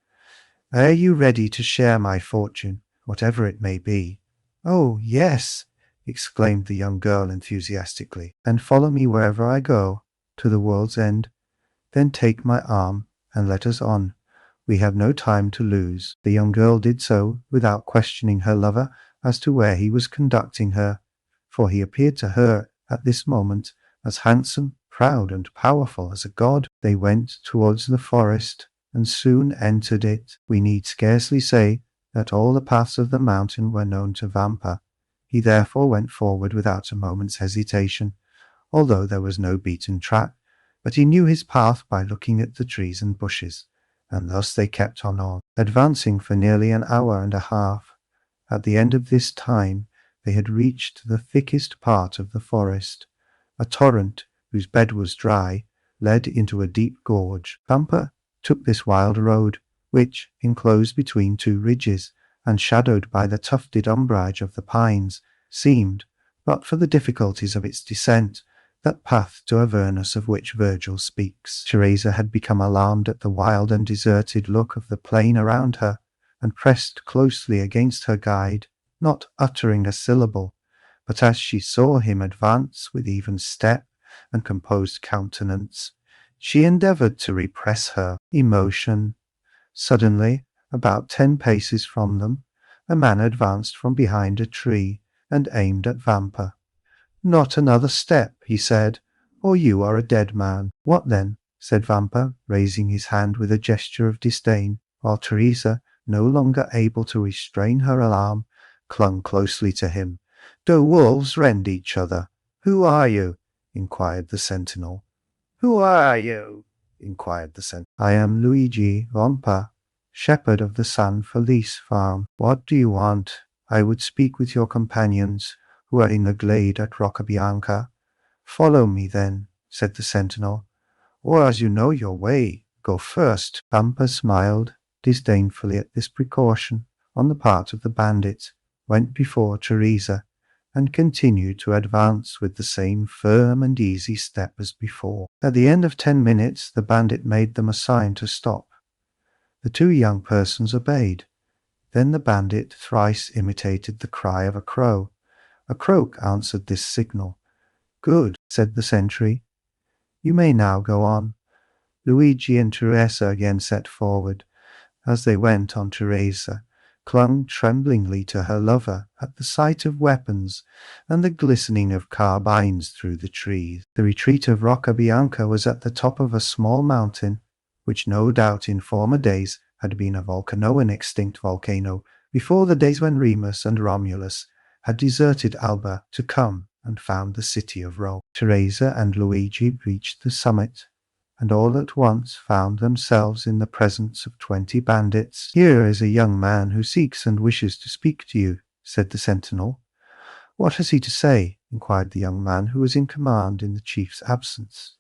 "are you ready to share my fortune, whatever it may be?" "Oh, yes!" exclaimed the young girl enthusiastically. "And follow me wherever I go, to the world's end. Then take my arm, and let us on. We have no time to lose." The young girl did so, without questioning her lover as to where he was conducting her, for he appeared to her at this moment as handsome, proud, and powerful as a god. They went towards the forest, and soon entered it. We need scarcely say that all the paths of the mountain were known to Vampa. He therefore went forward without a moment's hesitation, although there was no beaten track, but he knew his path by looking at the trees and bushes, and thus they kept on, advancing for nearly an hour and a half. At the end of this time they had reached the thickest part of the forest. A torrent, whose bed was dry, led into a deep gorge. Vampa took this wild road, which, enclosed between two ridges, and shadowed by the tufted umbrage of the pines, seemed, but for the difficulties of its descent, that path to Avernus of which Virgil speaks. Teresa had become alarmed at the wild and deserted look of the plain around her, and pressed closely against her guide, not uttering a syllable, but as she saw him advance with even step and composed countenance, she endeavoured to repress her emotion. Suddenly, about 10 paces from them, a man advanced from behind a tree and aimed at Vampa. "Not another step," he said, "or you are a dead man." "What then?" said Vampa, raising his hand with a gesture of disdain, while Teresa, no longer able to restrain her alarm, clung closely to him. "Do wolves rend each other? Who are you?" inquired the sentinel. "Who are you?" inquired the sentinel. "I am Luigi Vampa, shepherd of the San Felice farm. What do you want?" "I would speak with your companions, who are in the glade at Roccabianca." "Follow me, then," said the sentinel, "or as you know your way, go first." Vampa smiled disdainfully at this precaution on the part of the bandit, went before Teresa, and continued to advance with the same firm and easy step as before. At the end of 10 minutes the bandit made them a sign to stop. The two young persons obeyed. Then the bandit thrice imitated the cry of a crow. A croak answered this signal. "Good," said the sentry. "You may now go on." Luigi and Teresa again set forward. As they went on, Teresa clung tremblingly to her lover at the sight of weapons and the glistening of carbines through the trees. The retreat of Roccabianca was at the top of a small mountain, which no doubt in former days had been a volcano, an extinct volcano, before the days when Remus and Romulus had deserted Alba to come and found the city of Rome. Teresa and Luigi reached the summit, and all at once found themselves in the presence of 20 bandits. "Here is a young man who seeks and wishes to speak to you," said the sentinel. "What has he to say?" inquired the young man who was in command in the chief's absence.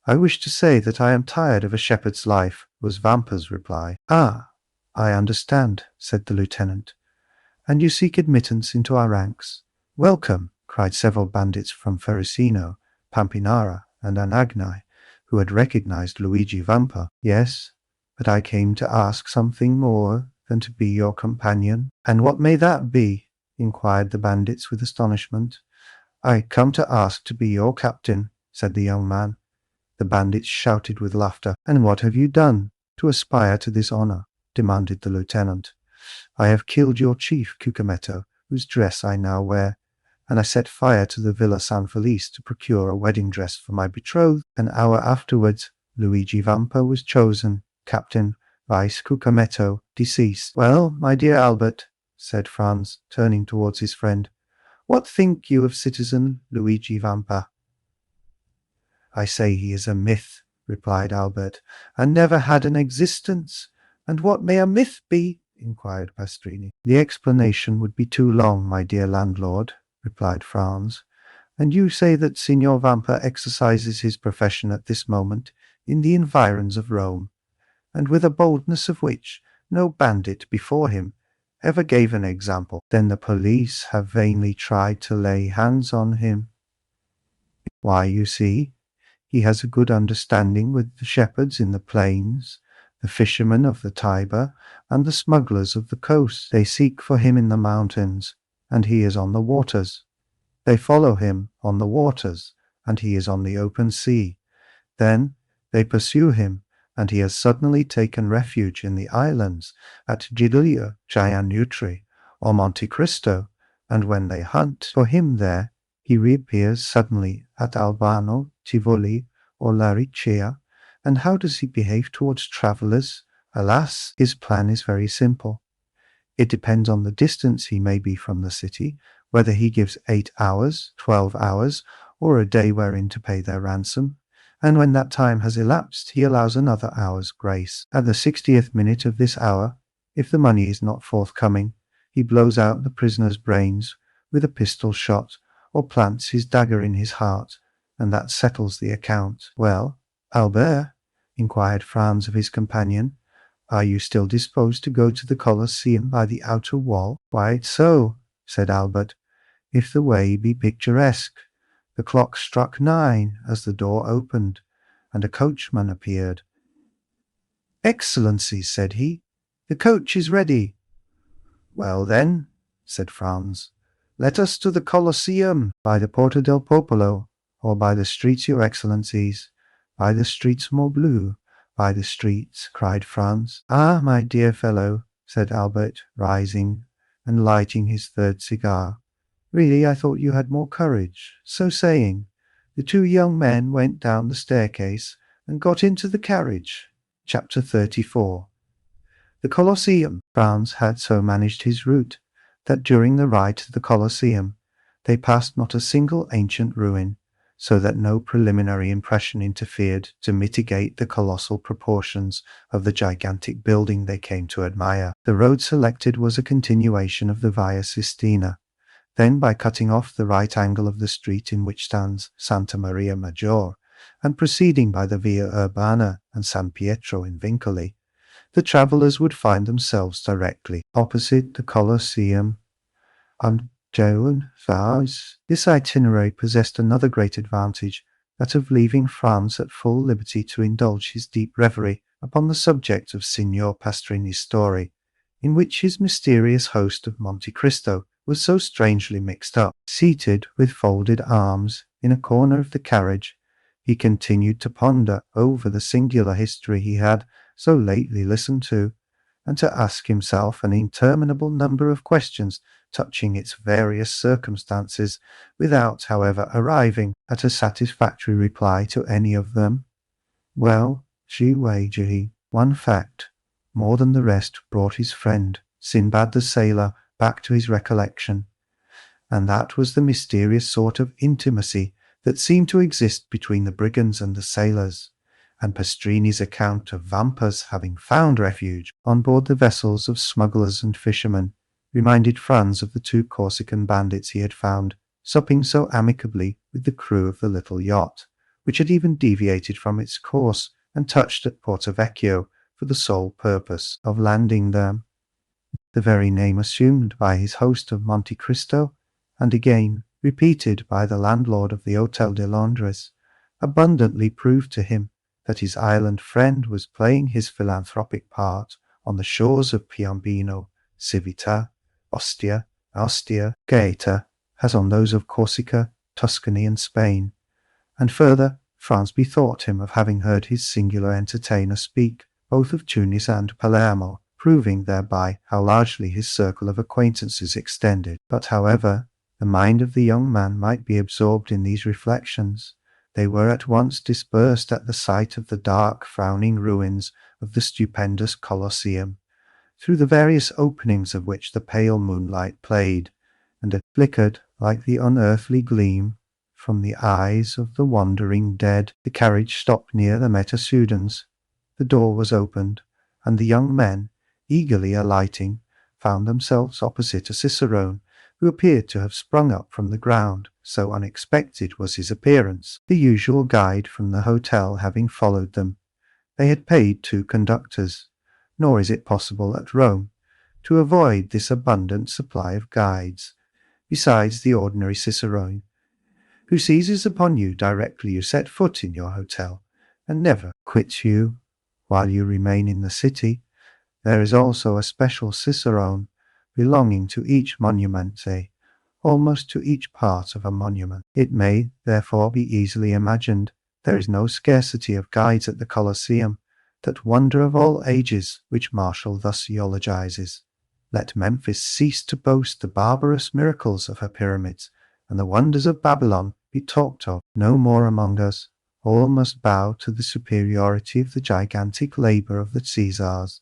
"I wish to say that I am tired of a shepherd's life," was Vampa's reply. "Ah, I understand," said the lieutenant. "And you seek admittance into our ranks?" "Welcome," cried several bandits from Ferrusino, Pampinara, and Anagni, who had recognized Luigi Vampa. "Yes, but I came to ask something more than to be your companion." "And what may that be?" inquired the bandits with astonishment. "I come to ask to be your captain," said the young man. The bandits shouted with laughter. "And what have you done to aspire to this honor?" demanded the lieutenant. "I have killed your chief, Cucumetto, whose dress I now wear, and I set fire to the Villa San Felice to procure a wedding dress for my betrothed. An hour afterwards, Luigi Vampa was chosen captain, vice Cucumetto, deceased." "Well, my dear Albert," said Franz, turning towards his friend, "what think you of citizen Luigi Vampa?" "I say he is a myth," replied Albert, "and never had an existence." "And what may a myth be?" inquired Pastrini. "The explanation would be too long, my dear landlord," replied Franz. "And you say that Signor Vampa exercises his profession at this moment in the environs of Rome, and with a boldness of which no bandit before him ever gave an example. Then the police have vainly tried to lay hands on him. Why, you see, he has a good understanding with the shepherds in the plains, the fishermen of the Tiber, and the smugglers of the coast. They seek for him in the mountains, and he is on the waters. They follow him on the waters, and he is on the open sea. Then they pursue him, and he has suddenly taken refuge in the islands at Giulia, Gianutri, or Monte Cristo, and when they hunt for him there, he reappears suddenly at Albano, Tivoli, or Laricea. And how does he behave towards travellers? Alas, his plan is very simple. It depends on the distance he may be from the city, whether he gives 8 hours, 12 hours, or a day wherein to pay their ransom. And when that time has elapsed, he allows another hour's grace. At the 60th minute of this hour, if the money is not forthcoming, he blows out the prisoner's brains with a pistol shot, or plants his dagger in his heart, and that settles the account. Well, Albert, inquired Franz of his companion, are you still disposed to go to the Colosseum by the outer wall? Quite so, said Albert, if the way be picturesque. The clock struck 9 as the door opened, and a coachman appeared. Excellency, said he, the coach is ready. Well then, said Franz, let us to the Colosseum, by the Porta del Popolo, or by the streets, your excellencies, by the streets, morbleu, by the streets, cried Franz. Ah, my dear fellow, said Albert, rising and lighting his third cigar. Really, I thought you had more courage. So saying, the two young men went down the staircase and got into the carriage. Chapter 34. The Colosseum. Franz had so managed his route that during the ride to the Colosseum they passed not a single ancient ruin, so that no preliminary impression interfered to mitigate the colossal proportions of the gigantic building they came to admire. The road selected was a continuation of the Via Sistina. Then, by cutting off the right angle of the street in which stands Santa Maria Maggiore, and proceeding by the Via Urbana and San Pietro in Vincoli, the travellers would find themselves directly opposite the Colosseum. And this itinerary possessed another great advantage, that of leaving Franz at full liberty to indulge his deep reverie upon the subject of Signor Pastrini's story, in which his mysterious host of Monte Cristo was so strangely mixed up. Seated with folded arms in a corner of the carriage, he continued to ponder over the singular history he had so lately listened to, and to ask himself an interminable number of questions touching its various circumstances, without, however, arriving at a satisfactory reply to any of them. Well, she wager he, one fact, more than the rest, brought his friend, Sinbad the sailor, back to his recollection, and that was the mysterious sort of intimacy that seemed to exist between the brigands and the sailors, and Pastrini's account of vampires having found refuge on board the vessels of smugglers and fishermen reminded Franz of the 2 Corsican bandits he had found supping so amicably with the crew of the little yacht, which had even deviated from its course and touched at Porto Vecchio for the sole purpose of landing them. The very name assumed by his host of Monte Cristo, and again repeated by the landlord of the Hôtel de Londres, abundantly proved to him that his island friend was playing his philanthropic part on the shores of Piombino, Civita, Ostia, Gaeta, as on those of Corsica, Tuscany, and Spain. And further, Franz bethought him of having heard his singular entertainer speak both of Tunis and Palermo, proving thereby how largely his circle of acquaintances extended. But however the mind of the young man might be absorbed in these reflections, they were at once dispersed at the sight of the dark, frowning ruins of the stupendous Colosseum, through the various openings of which the pale moonlight played, and it flickered like the unearthly gleam from the eyes of the wandering dead. The carriage stopped near the Metasudans. The door was opened, and the young men, eagerly alighting, found themselves opposite a cicerone, who appeared to have sprung up from the ground, so unexpected was his appearance, the usual guide from the hotel having followed them. They had paid 2 conductors, nor is it possible at Rome to avoid this abundant supply of guides, besides the ordinary cicerone, who seizes upon you directly you set foot in your hotel, and never quits you while you remain in the city. There is also a special cicerone belonging to each monumente, almost to each part of a monument. It may, therefore, be easily imagined there is no scarcity of guides at the Colosseum, that wonder of all ages which Martial thus eulogizes. Let Memphis cease to boast the barbarous miracles of her pyramids, and the wonders of Babylon be talked of no more among us. All must bow to the superiority of the gigantic labor of the Caesars,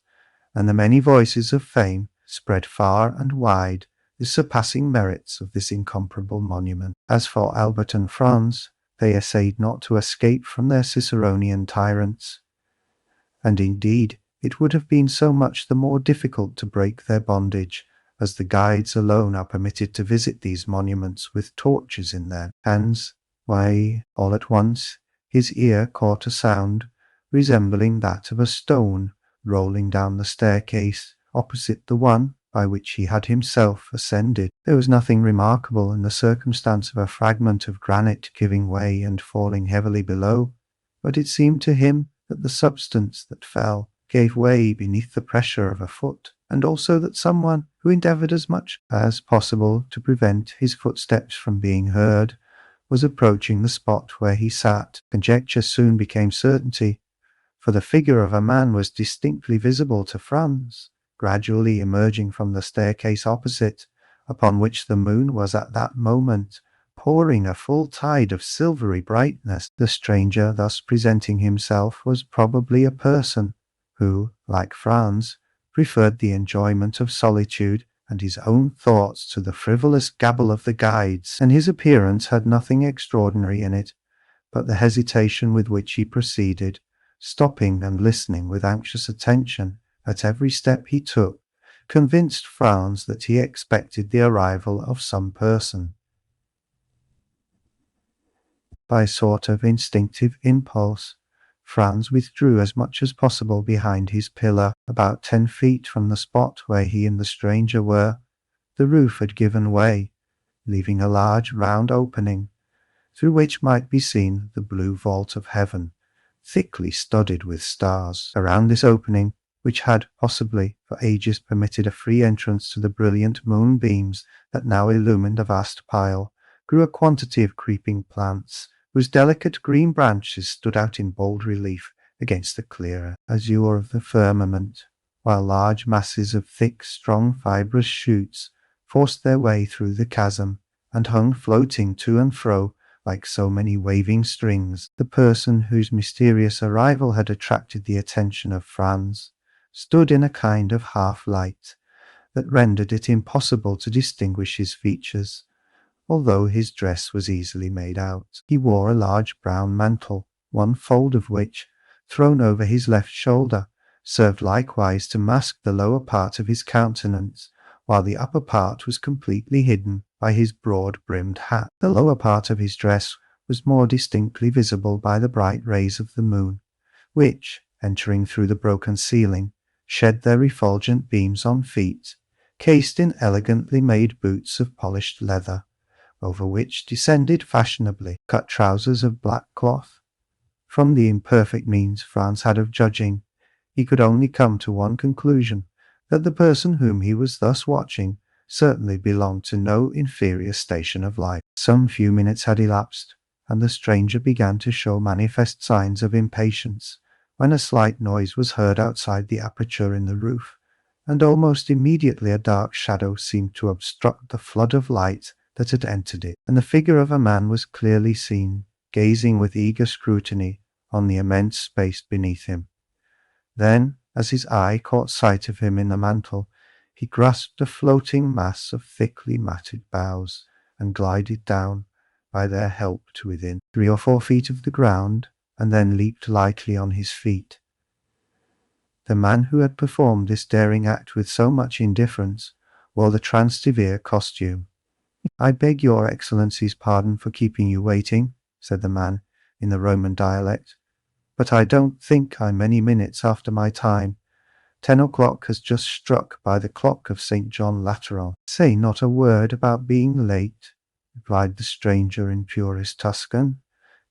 and the many voices of fame spread far and wide the surpassing merits of this incomparable monument. As for Albert and Franz, they essayed not to escape from their Ciceronian tyrants, and indeed it would have been so much the more difficult to break their bondage, as the guides alone are permitted to visit these monuments with torches in their hands. Why, all at once his ear caught a sound resembling that of a stone rolling down the staircase opposite the one by which he had himself ascended. There was nothing remarkable in the circumstance of a fragment of granite giving way and falling heavily below, but it seemed to him that the substance that fell gave way beneath the pressure of a foot, and also that someone who endeavored as much as possible to prevent his footsteps from being heard was approaching the spot where he sat. Conjecture soon became certainty, for the figure of a man was distinctly visible to Franz, gradually emerging from the staircase opposite, upon which the moon was at that moment pouring a full tide of silvery brightness. The stranger thus presenting himself was probably a person who, like Franz, preferred the enjoyment of solitude and his own thoughts to the frivolous gabble of the guides, and his appearance had nothing extraordinary in it, but the hesitation with which he proceeded, stopping and listening with anxious attention at every step he took, convinced Franz that he expected the arrival of some person. By a sort of instinctive impulse, Franz withdrew as much as possible behind his pillar. About 10 feet from the spot where he and the stranger were, the roof had given way, leaving a large round opening, through which might be seen the blue vault of heaven, thickly studded with stars. Around this opening, which had possibly for ages permitted a free entrance to the brilliant moonbeams that now illumined a vast pile, grew a quantity of creeping plants, whose delicate green branches stood out in bold relief against the clearer azure of the firmament, while large masses of thick, strong, fibrous shoots forced their way through the chasm, and hung floating to and fro like so many waving strings. The person whose mysterious arrival had attracted the attention of Franz stood in a kind of half-light that rendered it impossible to distinguish his features, although his dress was easily made out. He wore a large brown mantle, one fold of which, thrown over his left shoulder, served likewise to mask the lower part of his countenance, while the upper part was completely hidden by his broad-brimmed hat. The lower part of his dress was more distinctly visible by the bright rays of the moon, which, entering through the broken ceiling, shed their refulgent beams on feet, cased in elegantly made boots of polished leather, over which descended fashionably cut trousers of black cloth. From the imperfect means Franz had of judging, he could only come to one conclusion, that the person whom he was thus watching certainly belonged to no inferior station of life. Some few minutes had elapsed, and the stranger began to show manifest signs of impatience, when a slight noise was heard outside the aperture in the roof, and almost immediately a dark shadow seemed to obstruct the flood of light that had entered it, and the figure of a man was clearly seen, gazing with eager scrutiny on the immense space beneath him. Then, as his eye caught sight of him in the mantle, he grasped a floating mass of thickly matted boughs, and glided down, by their help, to within 3 or 4 feet of the ground, and then leaped lightly on his feet. The man who had performed this daring act with so much indifference wore the Transtivere costume. "I beg your Excellency's pardon for keeping you waiting," said the man, in the Roman dialect, "but I don't think I'm many minutes after my time. 10 o'clock has just struck by the clock of St. John Lateran. Say not a word about being late, replied the stranger in purest Tuscan.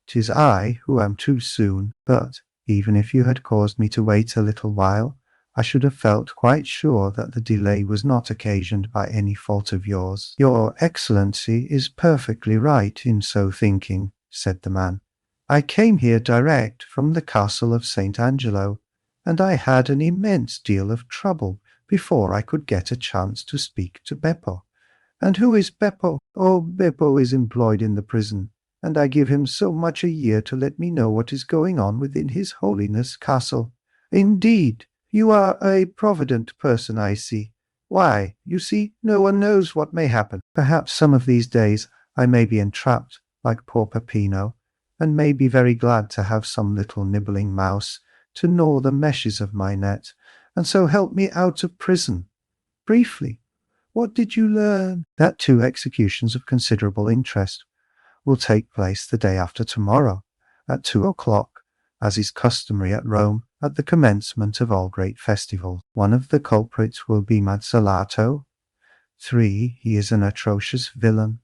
'Tis I who am too soon, but even if you had caused me to wait a little while, I should have felt quite sure that the delay was not occasioned by any fault of yours. Your Excellency is perfectly right in so thinking, said the man. I came here direct from the castle of St. Angelo, and I had an immense deal of trouble before I could get a chance to speak to Beppo. And who is Beppo? Oh, Beppo is employed in the prison, and I give him so much a year to let me know what is going on within his holiness castle. Indeed, you are a provident person, I see. Why, you see, no one knows what may happen. Perhaps some of these days I may be entrapped, like poor Peppino, and may be very glad to have some little nibbling mouse to gnaw the meshes of my net, and so help me out of prison. Briefly, what did you learn? That 2 executions of considerable interest will take place the day after tomorrow, at 2 o'clock, as is customary at Rome at the commencement of all great festivals. One of the culprits will be Mazzolato. 3. He is an atrocious villain,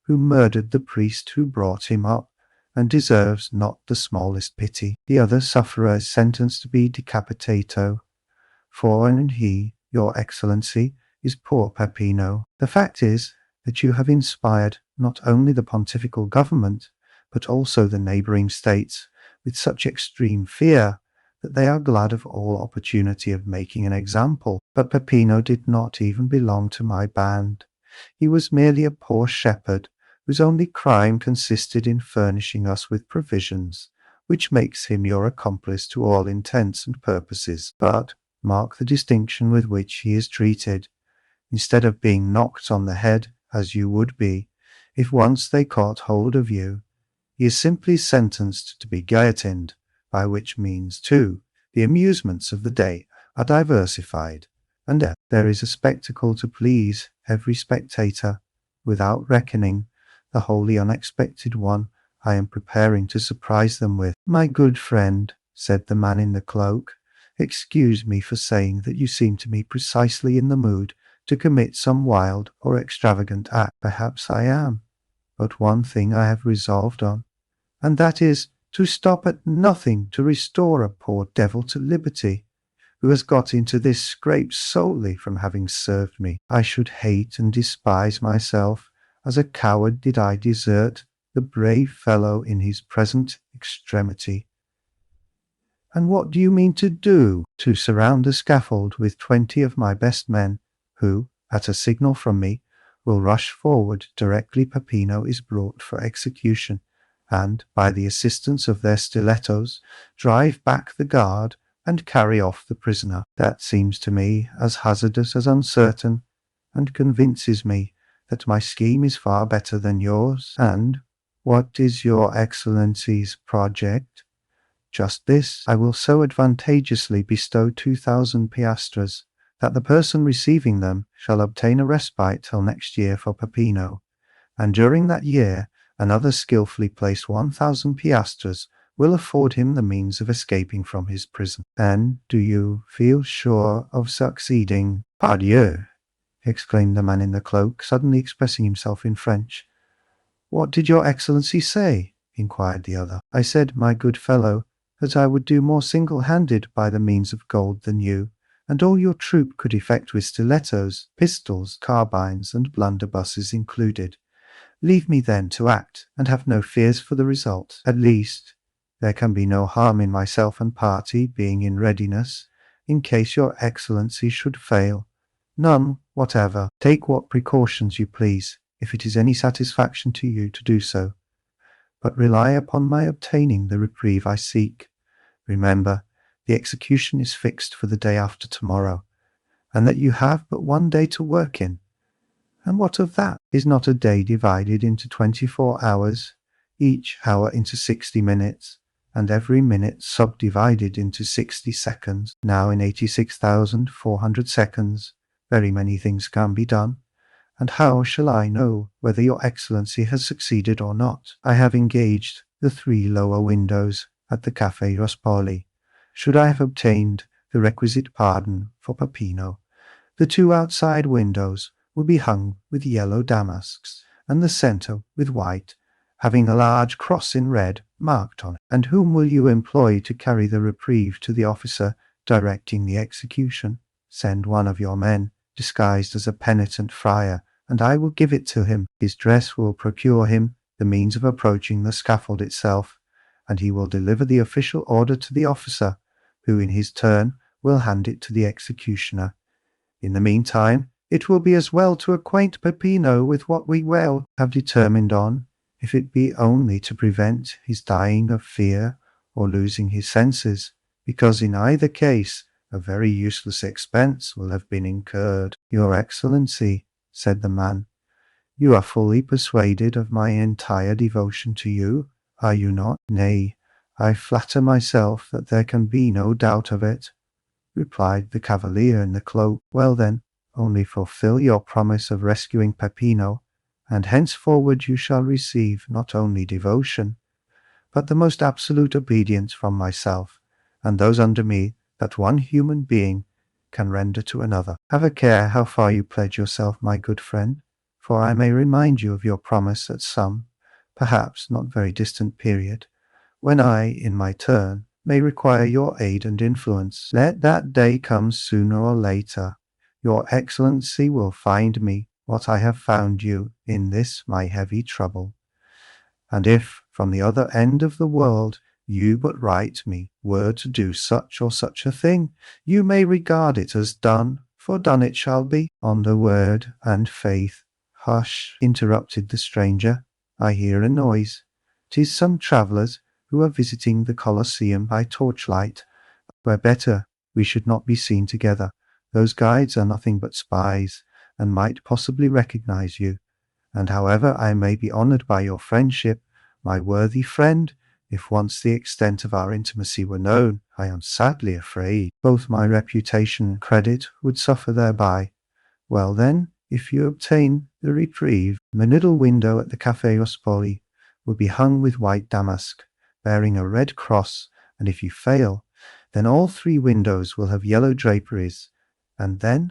who murdered the priest who brought him up, and deserves not the smallest pity. The other sufferer is sentenced to be decapitato. 4. And he, your Excellency, is poor Peppino. The fact is that you have inspired not only the pontifical government, but also the neighbouring states with such extreme fear that they are glad of all opportunity of making an example. But Peppino did not even belong to my band. He was merely a poor shepherd, whose only crime consisted in furnishing us with provisions, which makes him your accomplice to all intents and purposes. But mark the distinction with which he is treated. Instead of being knocked on the head, as you would be, if once they caught hold of you, he is simply sentenced to be guillotined, by which means, too, the amusements of the day are diversified, and there is a spectacle to please every spectator, without reckoning the wholly unexpected one I am preparing to surprise them with. My good friend, said the man in the cloak, excuse me for saying that you seem to me precisely in the mood to commit some wild or extravagant act. Perhaps I am, but one thing I have resolved on, and that is to stop at nothing to restore a poor devil to liberty, who has got into this scrape solely from having served me. I should hate and despise myself as a coward did I desert the brave fellow in his present extremity. And what do you mean to do? To surround the scaffold with 20 of my best men, who, at a signal from me, will rush forward directly Peppino is brought for execution, and, by the assistance of their stilettos, drive back the guard and carry off the prisoner. That seems to me as hazardous as uncertain, and convinces me that my scheme is far better than yours. And what is your Excellency's project? Just this: I will so advantageously bestow 2,000 piastres, that the person receiving them shall obtain a respite till next year for Peppino, and during that year another skilfully placed 1,000 piastres will afford him the means of escaping from his prison. And do you feel sure of succeeding? Pardieu! Exclaimed the man in the cloak, suddenly expressing himself in French. What did your Excellency say? Inquired the other. I said, my good fellow, that I would do more single-handed by the means of gold than you, and all your troop could effect with stilettos, pistols, carbines, and blunderbusses included. Leave me then to act, and have no fears for the result. At least, there can be no harm in myself and party being in readiness, in case your Excellency should fail. None whatever. Take what precautions you please, if it is any satisfaction to you to do so, but rely upon my obtaining the reprieve I seek. Remember, the execution is fixed for the day after tomorrow, and that you have but 1 day to work in. And what of that? Is not a day divided into 24 hours, each hour into 60 minutes, and every minute subdivided into 60 seconds? Now in 86,400 seconds, very many things can be done. And how shall I know whether your Excellency has succeeded or not? I have engaged the 3 lower windows at the Café Rospoli. Should I have obtained the requisite pardon for Peppino. The 2 outside windows will be hung with yellow damasks, and the centre with white, having a large cross in red marked on it. And whom will you employ to carry the reprieve to the officer directing the execution? Send one of your men, disguised as a penitent friar, and I will give it to him. His dress will procure him the means of approaching the scaffold itself, and he will deliver the official order to the officer, who in his turn will hand it to the executioner. In the meantime, it will be as well to acquaint Peppino with what we well have determined on, if it be only to prevent his dying of fear or losing his senses, because in either case a very useless expense will have been incurred. Your Excellency, said the man, you are fully persuaded of my entire devotion to you, are you not? Nay, I flatter myself that there can be no doubt of it, replied the cavalier in the cloak. Well then, only fulfill your promise of rescuing Peppino, and henceforward you shall receive not only devotion, but the most absolute obedience from myself, and those under me that one human being can render to another. Have a care how far you pledge yourself, my good friend, for I may remind you of your promise at some, perhaps not very distant period, when I, in my turn, may require your aid and influence. Let that day come sooner or later. Your Excellency will find me what I have found you in this my heavy trouble. And if, from the other end of the world, you but write me word to do such or such a thing, you may regard it as done, for done it shall be. On the word and faith. Hush, interrupted the stranger. I hear a noise. 'Tis some travellers who are visiting the Colosseum by torchlight. Were better we should not be seen together. Those guides are nothing but spies, and might possibly recognize you. And however I may be honoured by your friendship, my worthy friend, if once the extent of our intimacy were known, I am sadly afraid both my reputation and credit would suffer thereby. Well then, if you obtain the reprieve, the middle window at the Café Ospoli will be hung with white damask, bearing a red cross, and if you fail, then all 3 windows will have yellow draperies, and then